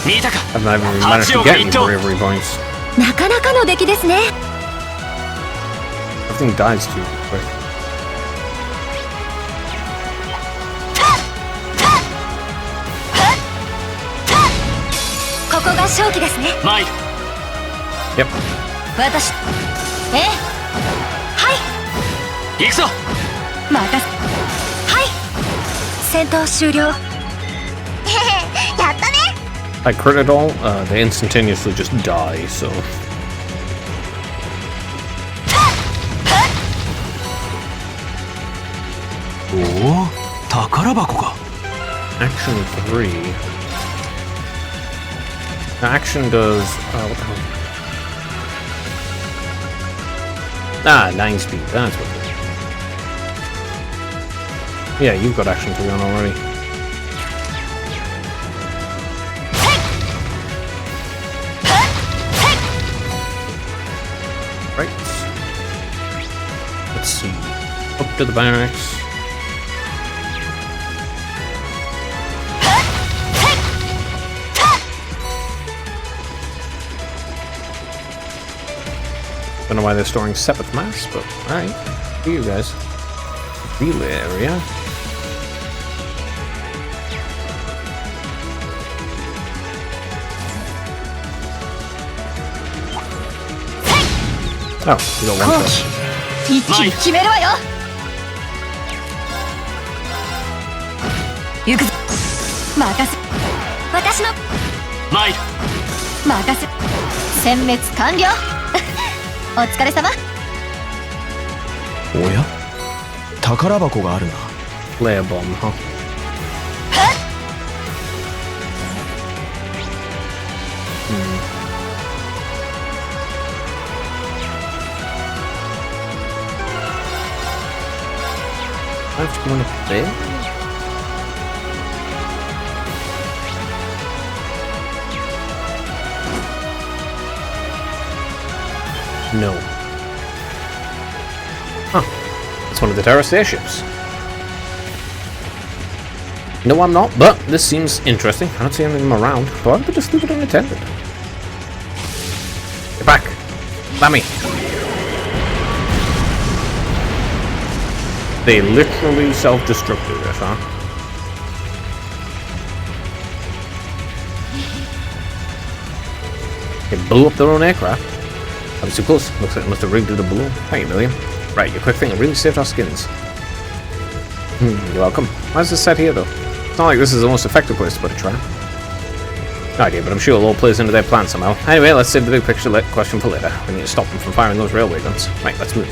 見たか。 I've not even managed to get any bravery points. なかなかの出来ですね Everything dies too quick. ここが勝機ですね参る。 Yep. 私えはい行くぞ。任せはい戦闘終了やったね I crit it all, they instantaneously just die, so...おお、宝箱か。 Action 3... Action does... what the hell? Ah, 9 speed, that's what it is. Yeah, you've got action 3 on already. Right. Let's see. Up to the barracks. Don't know why they're storing separate mass, but alright. For you guys. Relay area. Oh, we got one shot. 一気に決めるわよ行くぞ。任せ。私の参る。任せ。殲滅完了。お疲れ様。おや、宝箱があるな。 Flare bomb, huh? I have to go up there? No. Huh. It's one of the Terra spaceships. No, I'm not, but this seems interesting. I don't see any of them around. Why would they just leave it unattended? Get back! Lammy! They literally self-destructed this, huh? They blew up their own aircraft. That was too close. Looks like it must have rigged it a balloon. Thank you, William. Right, your quick thing really saved our skins. You're welcome. Why is this set here, though? It's not like this is the most effective place to put a trap. No idea, but I'm sure it all plays into their plan somehow. Anyway, let's save the big picture question for later. We need to stop them from firing those railway guns. Right, let's move.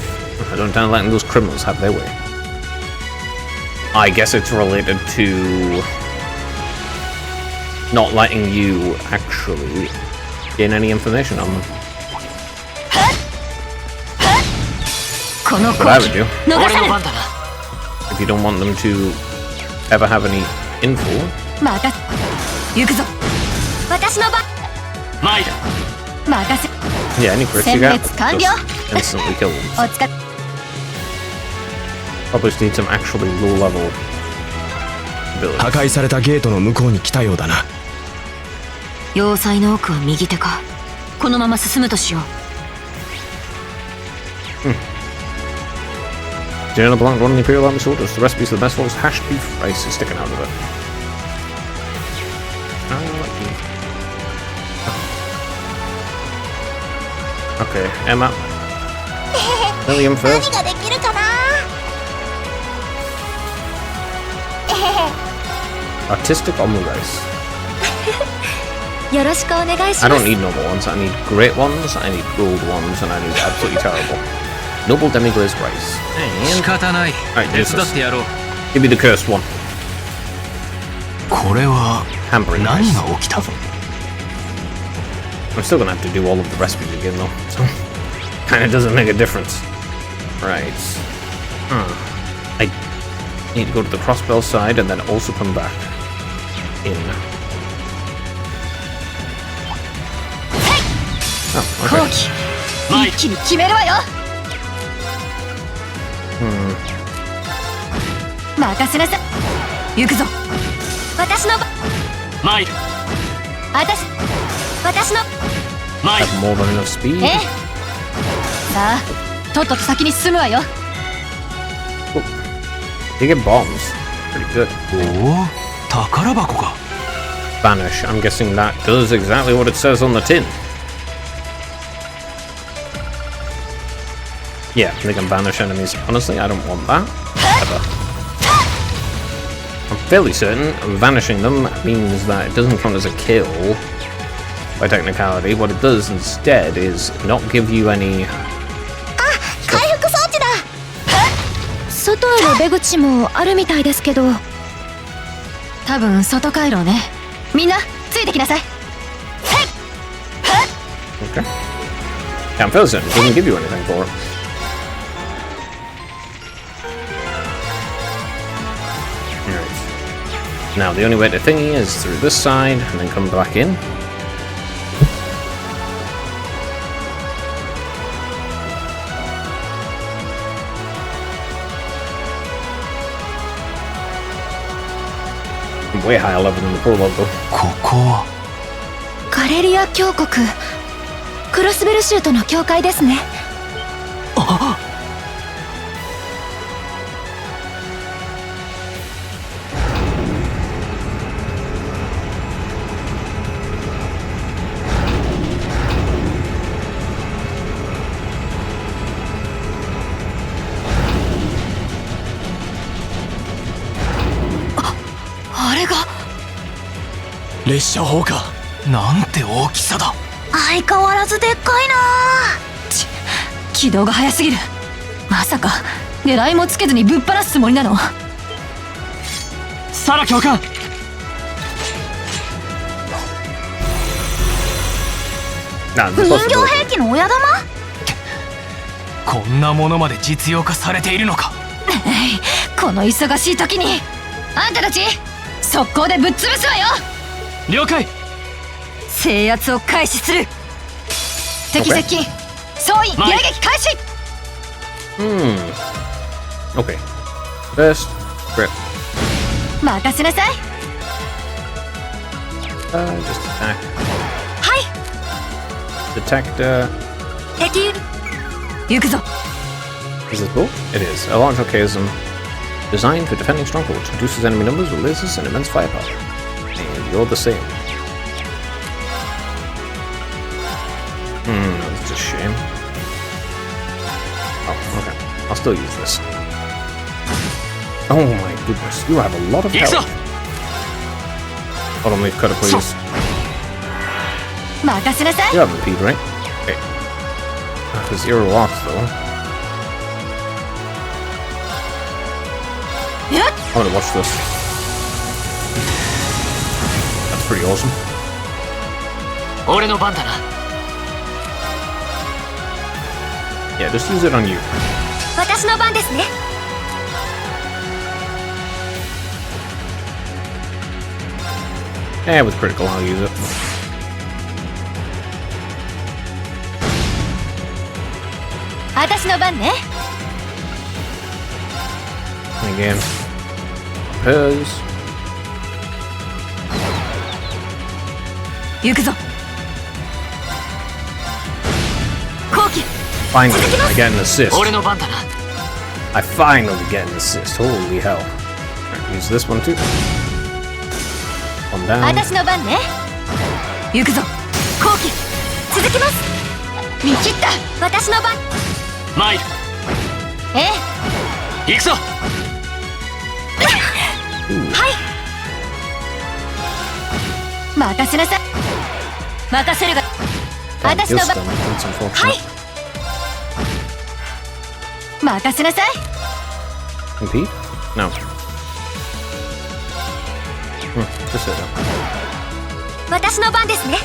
I don't intend letting those criminals have their way. I guess it's related to not letting you actually gain any information on them. That's what I would do. If you don't want them to ever have any info. Yeah, any crits you got, just instantly kill them. Probably just need some actually low level abilities. 破壊されたゲートの向こうに来たようだな。要塞の奥は右手か。このまま進むとしよう。General belonged to one of the Imperial Army soldiers. The recipe for the best one's hashed beef rice is sticking out of it. Okay, Emma. William first. Artistic omurice. I don't need normal ones. I need great ones, I need gold ones, and I need absolutely terrible. Noble demi-glazed rice. And... Alright, Jesus. Give me the cursed one. Hampering rice. I'm still gonna have to do all of the recipes again though, so kinda doesn't make a difference. Right. I need to go to the crossbell side and then also come back in. Oh, okay. 任せなさい。行くぞ。私の番。参る。私の。Have more than enough speed. さあ、とっとと先に進むわよ。You get bombs. Pretty good. おお、宝箱か。Vanish. I'm guessing that does exactly what it says on the tin. Yeah, they can vanish enemies. Honestly, I don't want that. Ever. I'm fairly certain vanishing them means that it doesn't count as a kill by technicality. What it does instead is not give you any... 回復装置だ。外への出口もあるみたいですけど。多分外回廊ね。みんなついてきなさい。Okay. Yeah, I'm fairly certain it doesn't give you anything for it. Now, the only way to thingy is through this side, and then come back in. Way higher level than the prologue, though. ここはガレリア峡谷。クロスベル州との境界ですね。あっ。あれが列車砲か。なんて大きさだ。相変わらずでっかいな。軌道が速すぎる。まさか狙いもつけずにぶっ放すつもりなの？サラ教官。人形兵器の親玉？こんなものまで実用化されているのか。この忙しい時にあんたたち速攻でぶっ潰すわよ。了解。制圧を開始する。敵接近、総員迎撃開始。Okay. First grip. 任せなさい。 Just attack. はい。 Detector. 敵行くぞ。 Is this bolt? It is. A large archaism designed for defending strongholds. Reduces enemy numbers with lasers and immense firepower. And you're the same. That's a shame. Oh, okay. I'll still use this. Oh my goodness, you have a lot of health. Hold on, leave cutter, please. 任せなさい。 You have impede, right? Okay. There's zero locks, though. I'm gonna watch this. That's pretty awesome. 俺の番だな。 Yeah, just use it on you. 私の番ですね。 Yeah, with critical, I'll use it. And again. Hers. 行くぞ。後期。 Finally, I get an assist. 俺の番だな。 I finally get an assist. Holy hell. Alright, use this one too. One down. 私の番ね。行くぞ。後期。続きます。見切った。私の番。マイル。ええ。行くぞ。はい。任せなさい。任せるが。 Damn, 私 you're の番。 stunned. That's はい。 unfortunate. 任せなさい。 Impede? No. Just hit him. 私の番ですね。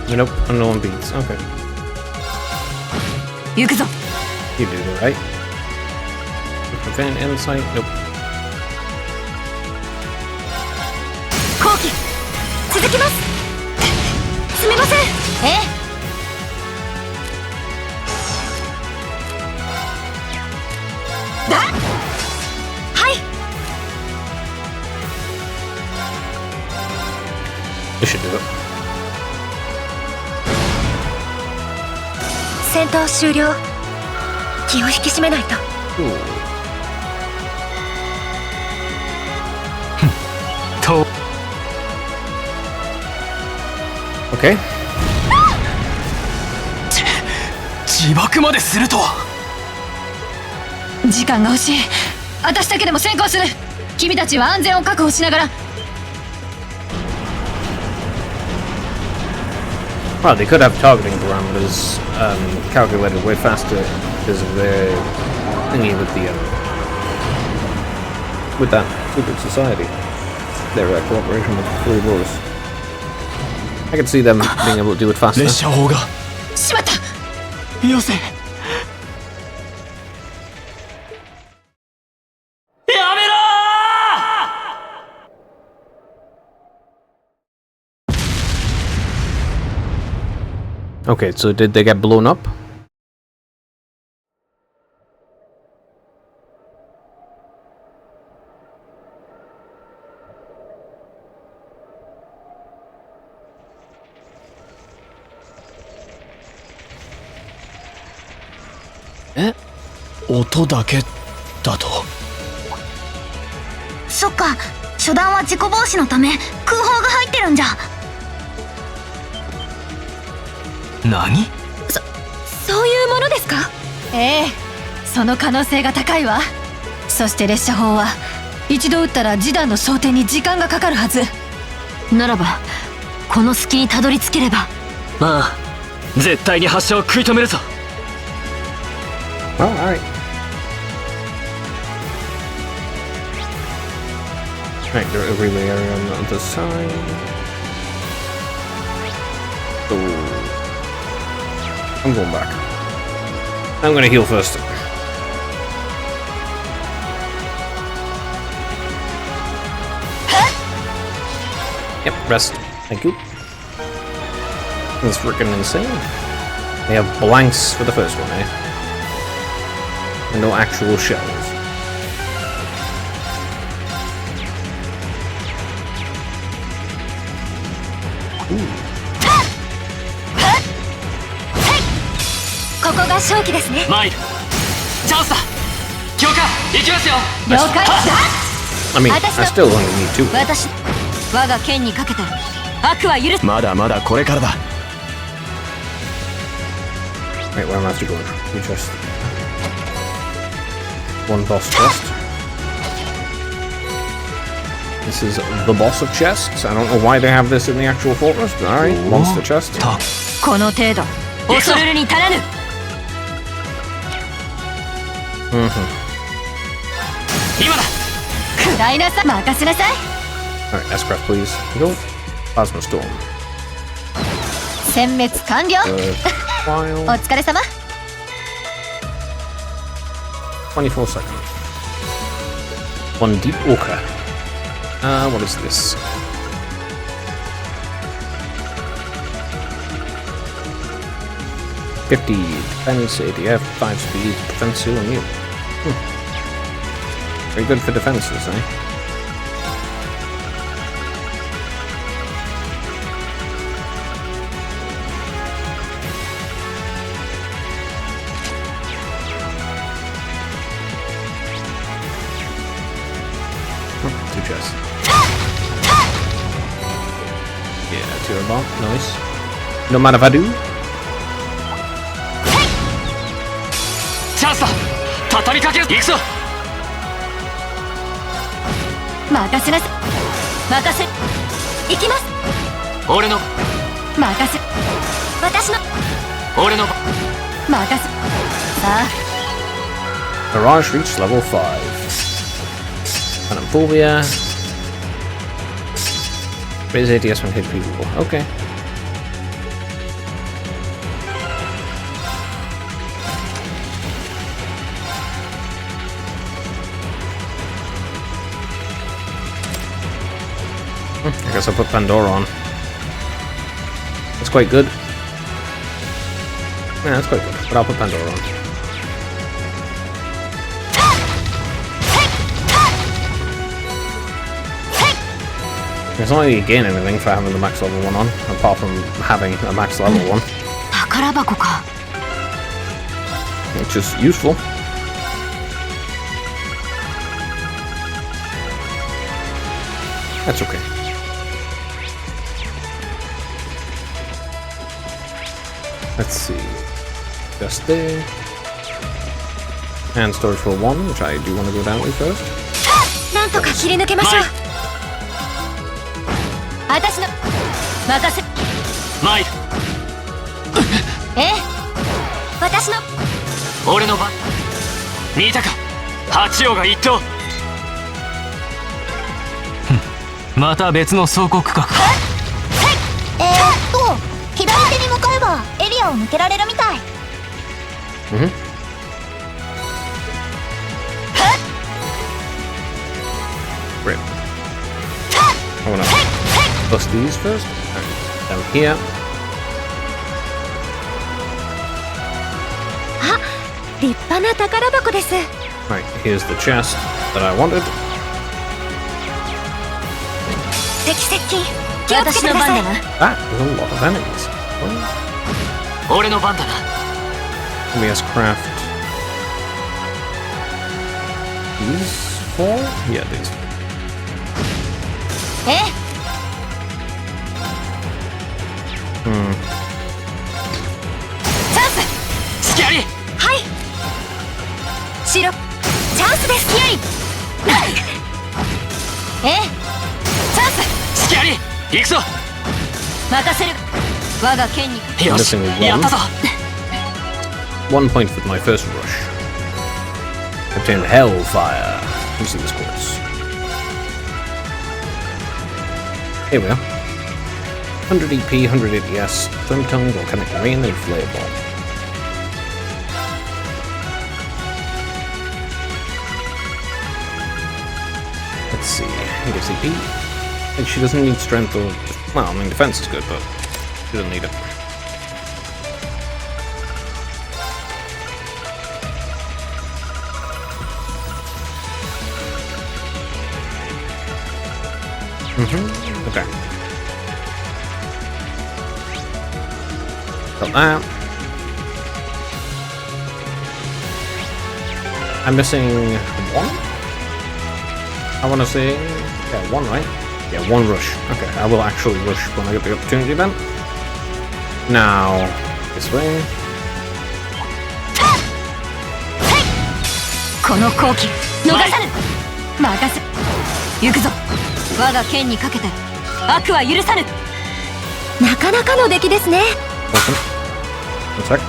Nope, no impedes. Okay. 行くぞ。 You did it right. Prevent insight. Nope. 後期。続きます。すみません。ええ。 This should do it. 戦闘終了。気を引き締めないと。 と。Okay. 自爆までするとは。時間が欲しい。私だけでも先行する。君たちは安全を確保しながら。 Well, they could have targeting parameters calculated way faster because of their thingy with that secret society. Their cooperation with the Three Wars. I could see them being able to do it faster. 列車砲が。しまった。よせ。 Okay, so did they get blown up? Eh? 音だけだと。そっか、初段は事故防止のため空砲が入ってるんじゃ。何？そういうものですか？ええ、その可能性が高いわ。そして列車砲は一度撃ったら示談の装填に時間がかかるはず。ならばこの隙にたどり着ければ。まあ絶対に発射を食い止めるぞ。 Well, alright. Right, there are relay area on the other side. So I'm going back. I'm gonna heal first. Yep, rest. Thank you. That's freaking insane. They have blanks for the first one, eh? And no actual shells. Ooh. ここが勝機ですね。マイルチャンスだ。教官行きますよ。了解だ。 I mean, I still only need two. 私我が剣にかけて悪は許す。まだまだこれからだ。 Wait, where am I have to go? You just one boss chest. This is the boss of chests. I don't know why they have this in the actual fortress, but alright, monster chest. この程度恐れるに足らぬ。今だ。くらいなさ任せなさい。 Alright, S-Craft, please. Go. Plasma Storm. 殲滅完了。 File. お疲れ様。 24 seconds. One deep ochre. What is this? $50 defense, ADF, 5 speed, defense 2 immune. Very good for defenses, eh? Two chests. Yeah, two bomb. Nice. No matter if I do. チャンスだ。畳みかける。行くぞ。任せなさい。任せ。行きます。俺の任せ。私の俺の任せ。さあ。 Mirage reached level 5. Phobia. Raise ADS when hit people. Okay. I guess I'll put Pandora on. That's quite good. Yeah, that's quite good. But I'll put Pandora on. It's not like you gain anything for having the max level 1 on, apart from having a max level 1. 宝箱か。 Which is useful. That's okay. Let's see. Just there. And storage for 1, which I do want to go down with first. なんとか切り抜けましょう。私の任せ。マイル。ええ。私の俺の番。見たか。八王が一等。また別の倉庫区画。左手に向かえばエリアを抜けられるみたい。Great. I wanna bust these first. Down here. あ、立派な宝箱です。 Right, here's the chest that I wanted. 敵接近。気をつけてください。 That is a lot of enemies. Well, 俺の番だな。 let me just craft these 4? Yeah, these. ええ。チャンス。隙あり。はい。白。チャンスです。キアリ。ええ、チャンス。隙あり。行くぞ。任せる。我が剣に。よし、 Missing with や one. ったぞ。 1 point for my first rush. Obtained Hellfire. Let me see this course. Here we are. 100 EP, 100 APS, Flame Tongue, Volcanic Rain, and Flare Bomb. Let's see. He gets EP. And she doesn't need strength or just, well, I mean defense is good, but she doesn't need it. Okay. Got that. I'm missing one? I want to say, yeah, one, right? Yeah, one rush. Okay, I will actually rush when I get the opportunity then. Now, this way. この好機逃さぬ。任せ。行くぞ。我が剣にかけて悪は許さぬ。なかなかの出来ですね。 Awesome. One sec.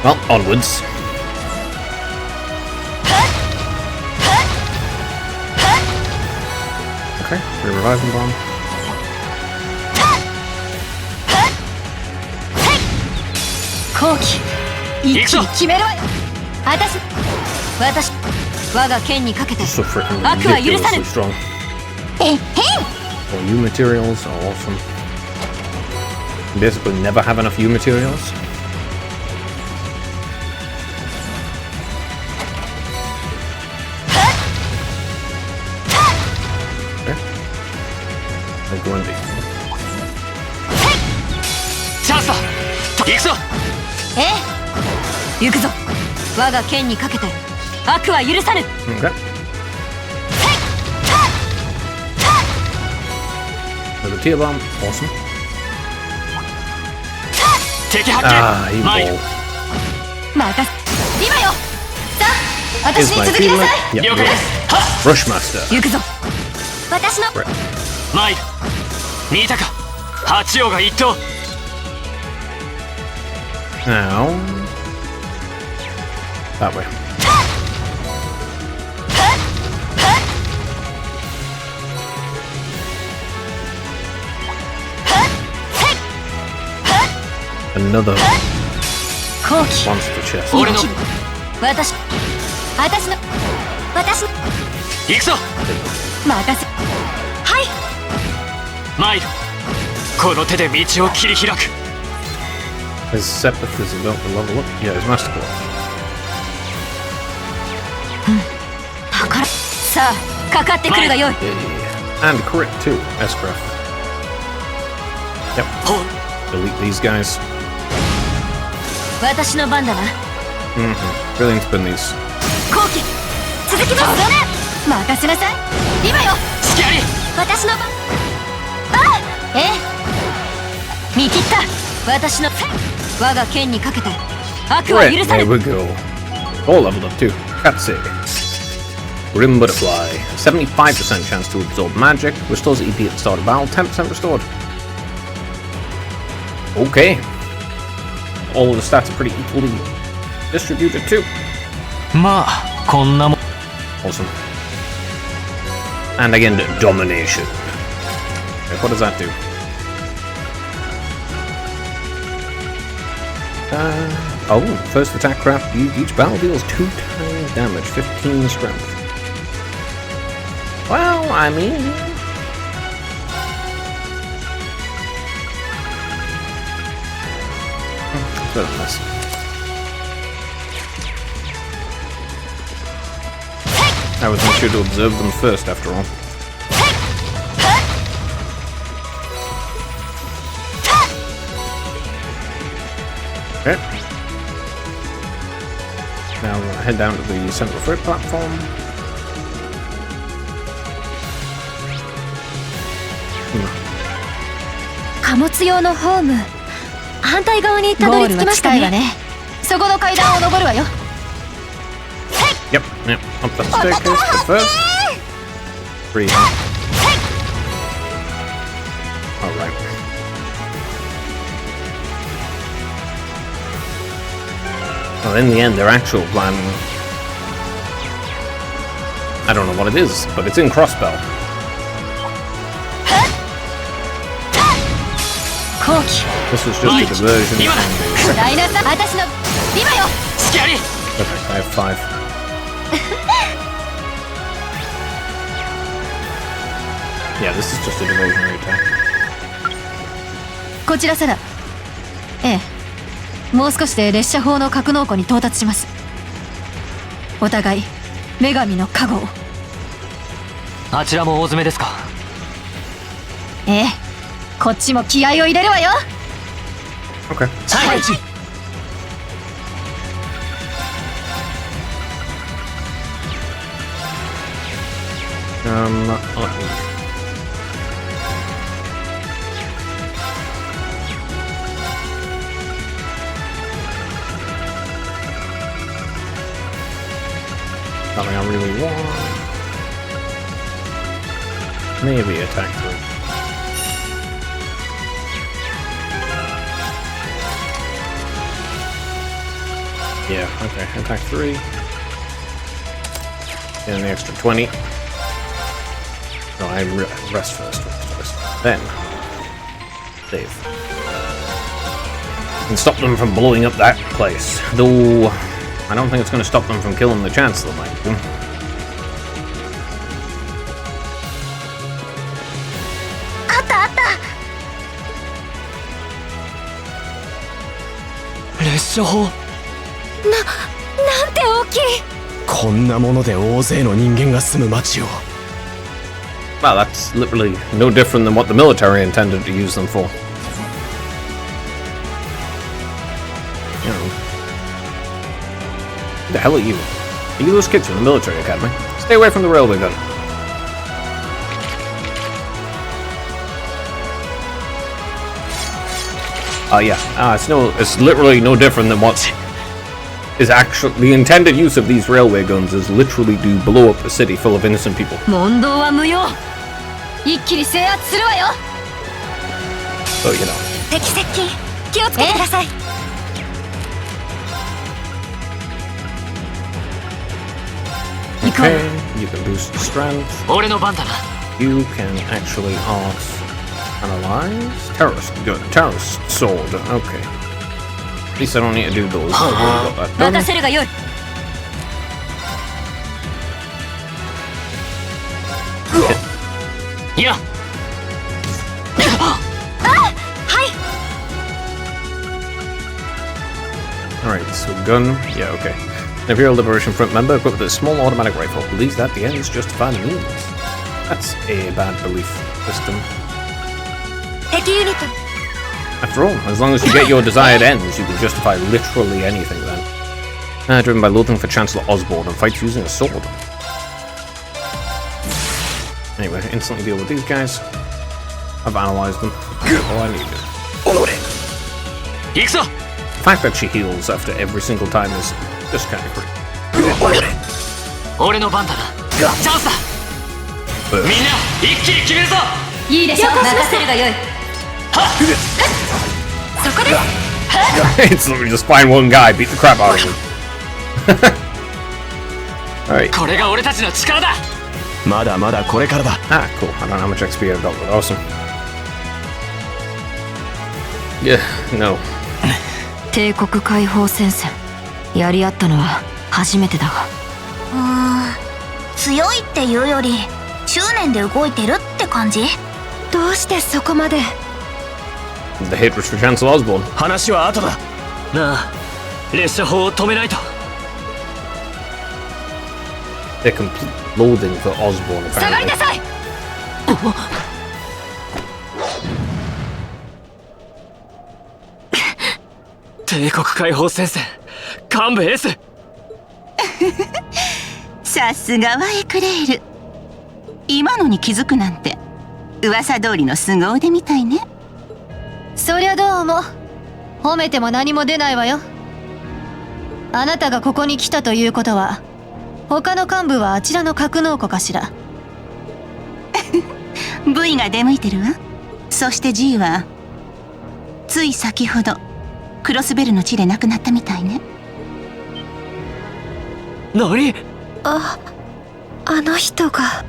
Well, onwards. Okay, reviving bomb. 好機一気に決めるわよ。私我が剣にかけて So freaking 悪は許さぬ。 ridiculously strong. えへん。 All U materials are awesome. Basically never have enough U materials. Okay. Like one day. チャンスだ。行くぞ。ええ、行くぞ。我が剣にかけて悪は許さぬ。 Okay. Another tear bomb. Awesome. 敵発 Ah, 見。 evil 前 ball. 任せ。今よ。さあ、私 Is に my 続きな teammate? さい。 Yep. 了解です。はっ。 Rushmaster. 行くぞ。私の Right. 参る。見たか。八王が一頭。 Now. That way. Another 後期 monster chest. 俺の私の行くぞ任せはいマイルこの手で道を切り開く His Sepith is about to level up. Yeah, his Master Claw. 宝さあかかってくるがよい And crit too, Escraft. Yep. ほ Delete these guys. 私の番だな Brilliant spin these. 後期続きますね任せなさい今よスキャリ私の番あええ見切った私の我が剣にかけて悪は Right, 許さ there ぬ we go. All leveled up too. Katsei. Grim Butterfly. 75% chance to absorb magic. Restores EP at the start of battle. 10% restored. Okay. All of the stats are pretty equally distributed too. まあこんなもん Awesome. And again, domination. Okay, what does that do? Oh, first attack craft used each battle deals 2 times damage, 15 strength. Well, I mean... It's better than this. I wasn't sure to observe them first, after all. Okay. Now we're gonna head down to the central freight platform. Hmm. 貨物用のホーム反対側にたどり着きましたねそこの階段を登るわよ Yep, yep. Up the staircase, but first. Breathe. Alright. Well, in the end, their actual plan... I don't know what it is, but it's in Crossbell. 後期 This was just a diversion from the... ダイナサ私の今よスキャリ Perfect, I have 5. Yeah, this is just a diversionary attack. こちらサラええもう少しで列車砲の格納庫に到達しますお互い女神の加護をあちらも大詰めですかええこっちも気合を入れるわよ Okay. はい Let me... Something I really want. Maybe attack 3. Yeah, okay, attack 3. And the extra 20. No, I rest first. Then, save. And stop them from blowing up that place. Though, I don't think it's going to stop them from killing the Chancellor, mind you. Lesha-ho. なんて大きいこんなもので大勢の人間が住む町を Well, that's literally no different than what the military intended to use them for. You know. Who the hell are you? Are you those kids from the military academy? Stay away from the railway gun. Oh yeah, it's literally no different than what is actually the intended use of these railway guns is literally to blow up a city full of innocent people. 問答は無用一気に制圧するわよ So you know. 敵接近気をつけてください Okay, you can boost strength. 俺の番だな You can actually analyze terrorist. Good. Terrorist sword. Okay. least I don't need to do those. I've already got that done. 任せるがよい。いや、Alright, so gun. Yeah, okay. An Imperial Liberation Front member equipped with a small automatic rifle believes that the ends justify the means. That's a bad belief system. 敵ユニット。 After all, as long as you get your desired ends, you can justify literally anything then. Driven by loathing for Chancellor Osborne and fights using a sword. Anyway, instantly deal with these guys. I've analysed them. All I needed. 行くぞ。 The fact that she heals after every single time is just kind of great. 俺の番だな。チャンスだ。みんな一気に決めるぞ。いいでしょ。任せるがよい。そこで。Instantly just find one guy, beat the crap out of him. Alright. これが俺たちの力だ。まだまだこれからだ。 Ah, cool. I don't know how much XP I've got, but awesome. Yeah, no. 帝国解放戦線。やり合ったのは初めてだが。強いっていうより執念で動いてるって感じ。どうしてそこまで。 The hatred for Chancellor Osborne. 話は後だ。なあ、列車砲を止めないと。 Their complete loathing for Osborne, 下がり apparently. なさい。帝国解放戦線幹部 S。 さすがはエクレール。今のに気づくなんて噂通りの凄腕みたいね。そりゃどうも。褒めても何も出ないわよ。あなたがここに来たということは他の幹部はあちらの格納庫かしら。V が出向いてるわ。そして G はつい先ほどクロスベルの地で亡くなったみたいね。何？あの人が。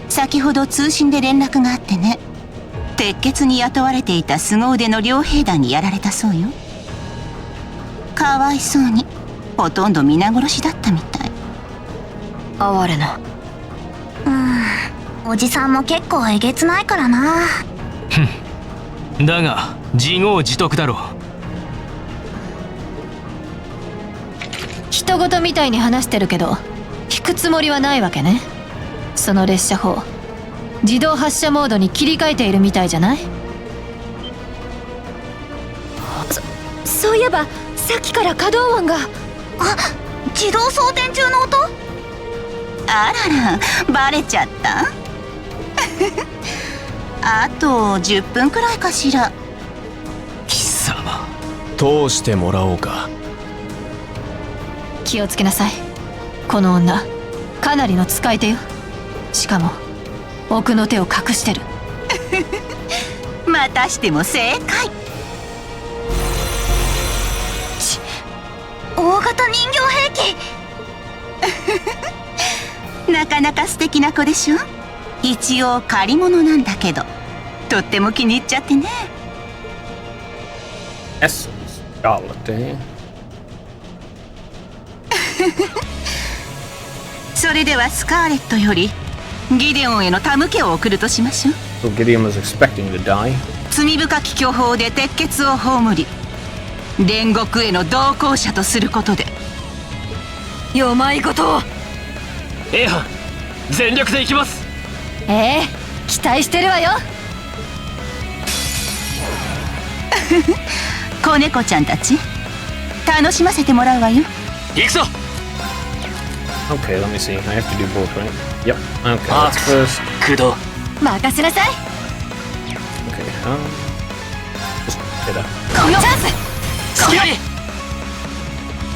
先ほど通信で連絡があってね。鉄血に雇われていた凄腕の両兵団にやられたそうよ。かわいそうにほとんど皆殺しだったみたい。哀れな。おじさんも結構えげつないからな。だが自業自得だろう。人事みたいに話してるけど引くつもりはないわけね。その列車砲自動発射モードに切り替えているみたいじゃない。そういえばさっきから可動音が。自動装填中の音。あらら、バレちゃった。あと10分くらいかしら。貴様。通してもらおうか。気をつけなさい。この女かなりの使い手よ。しかも奥の手を隠してる。またしても正解。大型人形兵器。なかなか素敵な子でしょ。一応借り物なんだけどとっても気に入っちゃってね。Essence Scarlet, eh? それではスカーレットよりギデオンへの手向けを送るとしましょう。 So Gideon was expecting to die. 罪深き巨砲で鉄血を葬り煉獄への同行者とすることで。よまいことを。A 班全力で行きます。期待してるわよ。子猫ちゃんたち楽しませてもらうわよ。行くぞ。 Okay, let me see. I have to do both, right? Yep. Okay, let's first. 駆動。任せなさい。 Okay, just hit a このチャンス。しっかり。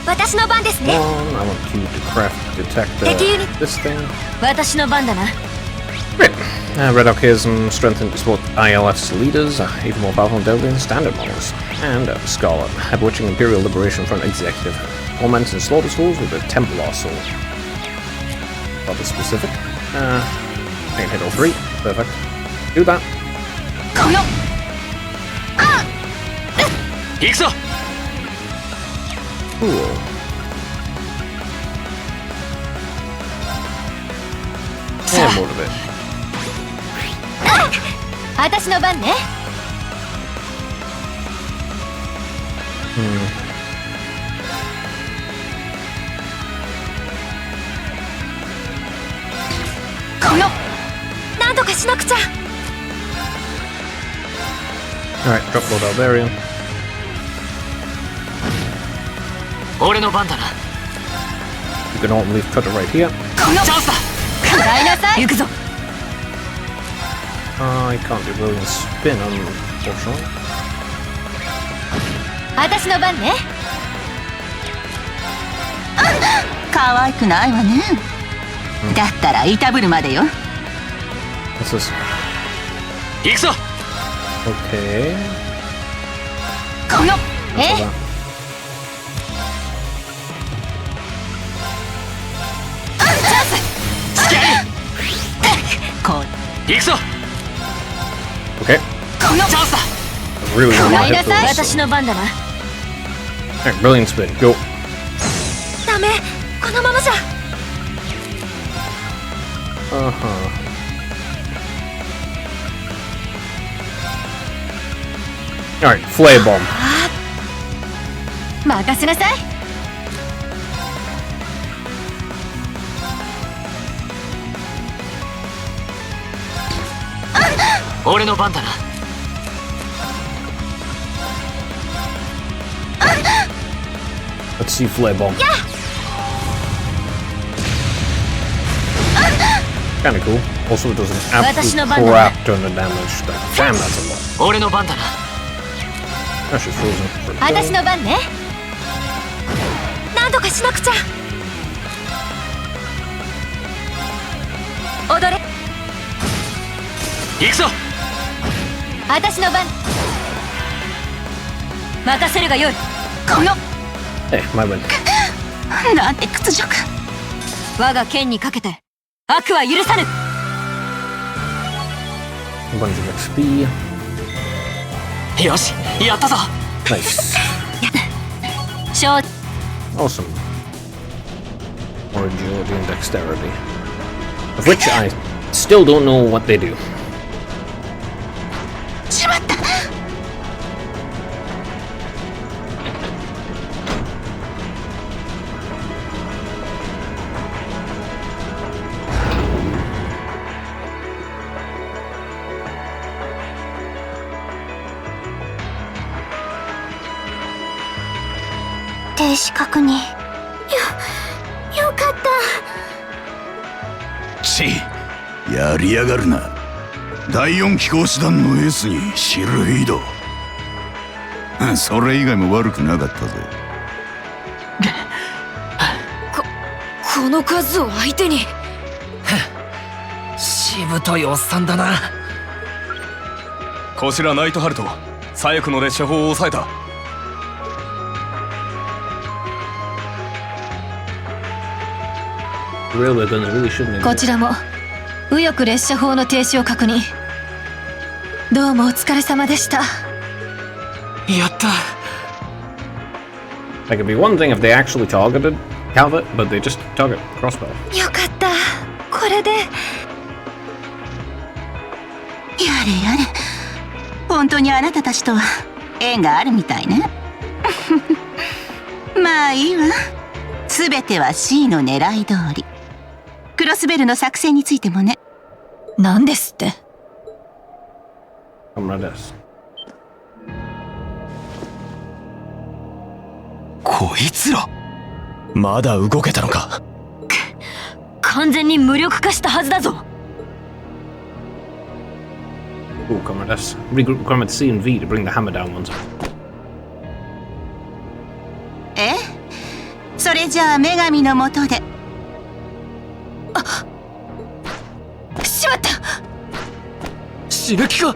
私の番ですね。 one. I want you to craft detect this thing. 私の番だな。 Great. Red Hawk has some strengthened to support ILF's leaders, even more powerful than Delvian standard models. And Scarlet, Bewitching Imperial Liberation Front Executive. Torments and Slaughter Souls with a Templar Soul. Rather specific. I can hit all three. Perfect. Do that. この行くぞ。 Cool. さ And more of it. あ、私の番ね。このなんとかしなくちゃ。 Alright, drop load Albarian. 俺の番だな。 You can alt leave cutter right here. このチャンスだ。食らいなさい。行くぞ。 I can't do brilliant spin, unfortunately. 私の番ね。可愛くないわね。だったらいたぶるまでよ。 What's this? 行くぞ。 Okay. この え So that- 付き合い。こ行くぞ。 Okay. このチャンスだ。 I really 食 want ら to いな hit さい。 those. 私の番だな。 Alright, brilliant spin. Go. ダメ。このままじゃ。 Uh-huh. Alright, flare bomb. 任せなさい。俺の番だな。 Let's see flare bomb. Kinda cool. Also, it does an absolute crap ton of damage. Like, damn, that's a lot. 俺の番だな。 Actually frozen. for a 私 kill. の番ね。なんとかしなくちゃ。踊れ。行くぞ。私の番。任せるがよい。この Hey, my win. なんて屈辱。我が剣にかけて悪は許さぬ。 A bunch of XP. よし、やったぞ。 Nice. 承 Awesome. More agility and dexterity. Of which I still don't know what they do. しまった。 停止確認。よかった。ちやりやがるな。第4機構師団のエースにシルフィード。それ以外も悪くなかったぜ。この数を相手に。しぶといおっさんだな。こちらナイトハルト、左翼の列車砲を抑えた。 Railway guns really shouldn't こ have. ちらも右翼列車砲の停止を確認。どうもお疲れ様でした。やった。 Like, it'd be one thing if they actually targeted Calvert, but they just target crossbow. よかった。これで。やれやれ。本当にあなたたちとは縁があるみたいね。まあいいわ。すべては C の狙い通り。クロスベルの作戦についてもね。何ですって。 Comrade S. こいつら。まだ動けたのか。完全に無力化したはずだぞ。 Ooh, Comrade S. Regroup Comrade C and V to bring the hammer down ones. え？それじゃあ女神のもとで。しまった。死ぬ気か。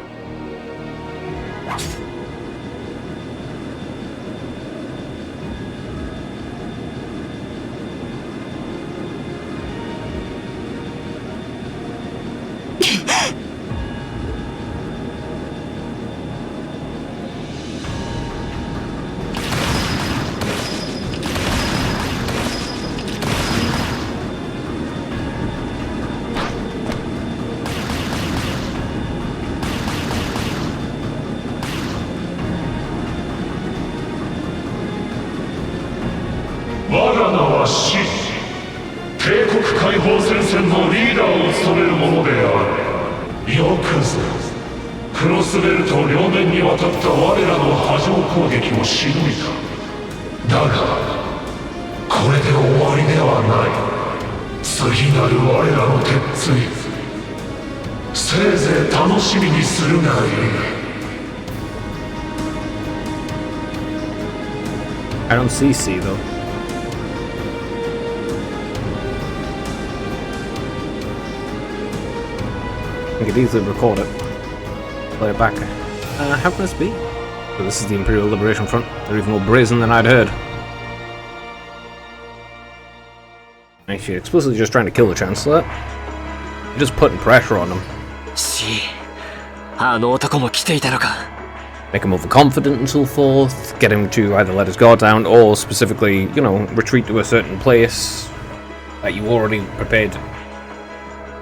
恐れるものである。よくぞクロスベルト両面にわたった我らの波状攻撃をしのいだ。だがこれで終わりではない。次なる我らの鉄槌、せいぜい楽しみにするがいい。I don't see C though. I could easily record it, play it back. How can this be? So this is the Imperial Liberation Front. They're even more brazen than I'd heard. Actually, explicitly just trying to kill the Chancellor. You're just putting pressure on him. C、あの男も来ていたのか。Make him overconfident and so forth. Get him to either let his guard down or specifically, you know, retreat to a certain place that you already prepared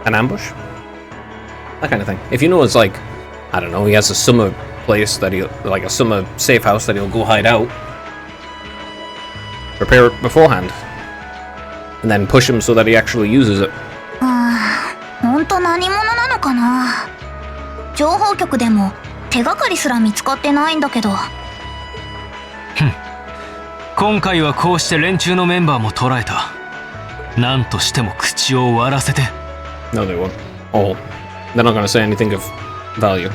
an ambush. That kind of thing. If you know it's like, I don't know, he has a summer place that he'll, like a summer safe house that he'll go hide out, prepare it beforehand. And then push him so that he actually uses it. ほんと何者なのかな。情報局でも手がかりすら見つかってないんだけど。今回はこうして連中のメンバーも捕らえた。何としても口を割らせて。No, they won't. Oh, they're not going to say anything of value.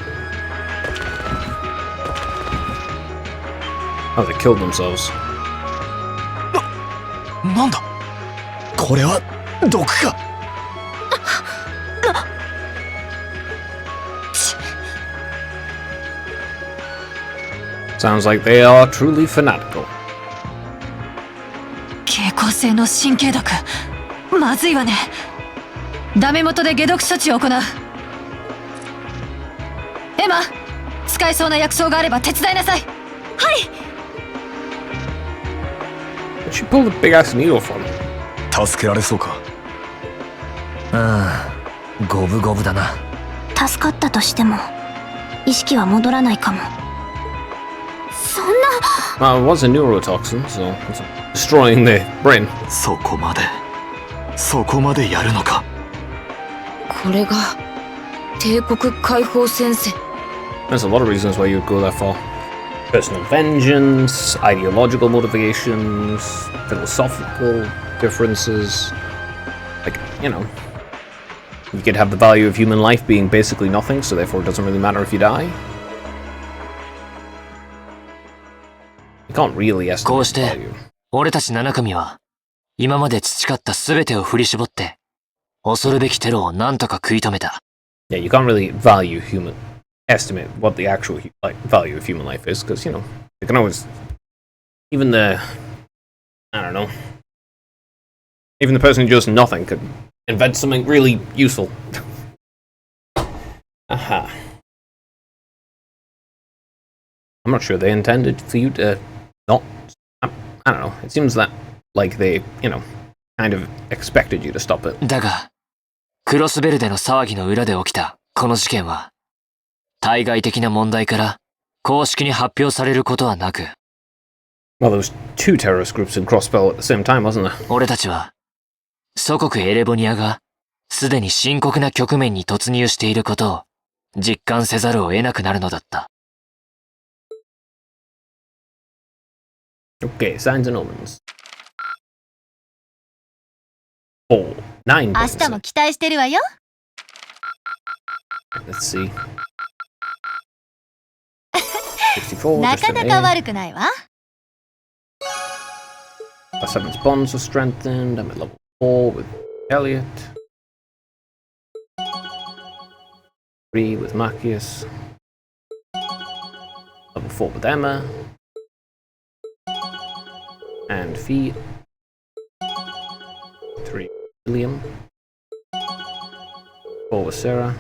Oh, they killed themselves. なんだこれは毒か。Sounds like they are truly fanatical. 蛍光性の神経毒、まずいわね。ダメ元で解毒処置を行う。エマ、使えそうな薬草があれば手伝いなさい。はい。But she pulled a big ass needle from him. 助けられそうか。五分五分だな。助かったとしても意識は戻らないかも。そんな。Well, it was a neurotoxin, so it's destroying the brain. そこまでやるのか。これが帝国解放戦線。 There's a lot of reasons why you would go that far. Personal vengeance, ideological motivations, philosophical differences. Like, you know, you could have the value of human life being basically nothing, so therefore it doesn't really matter if you die. You can't really こう estimate し the て value. 俺たち7組は今まで培った全てを振り絞って恐るべきテロを何とか食い止めた。 Yeah, you can't really estimate what the actual value of human life is, because, you know, you can always, even the person who does nothing could invent something really useful. Aha. I'm not sure they intended for you to not. I don't know. It seems that, like, they, you know, kind of expected you to stop it. だが、クロスベルデの騒ぎの裏で起きたこの事件は、対外的な問題から公式に発表されることはなく、 Well, there was two terrorist groups in Crossbell at the same time, wasn't there? 俺たちは祖国エレボニアがすでに深刻な局面に突入していることを実感せざるを得なくなるのだった。 Okay, signs and omens. 4, 9. 明日も期待してるわよ。 Let's see. 64, な just か an な A. か悪くないわ。 7's bonds were strengthened. I'm at level 4 with Elliot. 3 with Marcus. Level 4 with Emma. And Fee. 3 with William. 4 with Sarah.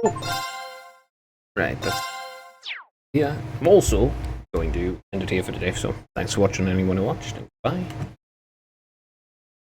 Oh. Right, that's... Yeah, I'm also going to end it here for today, so thanks for watching anyone who watched, and bye.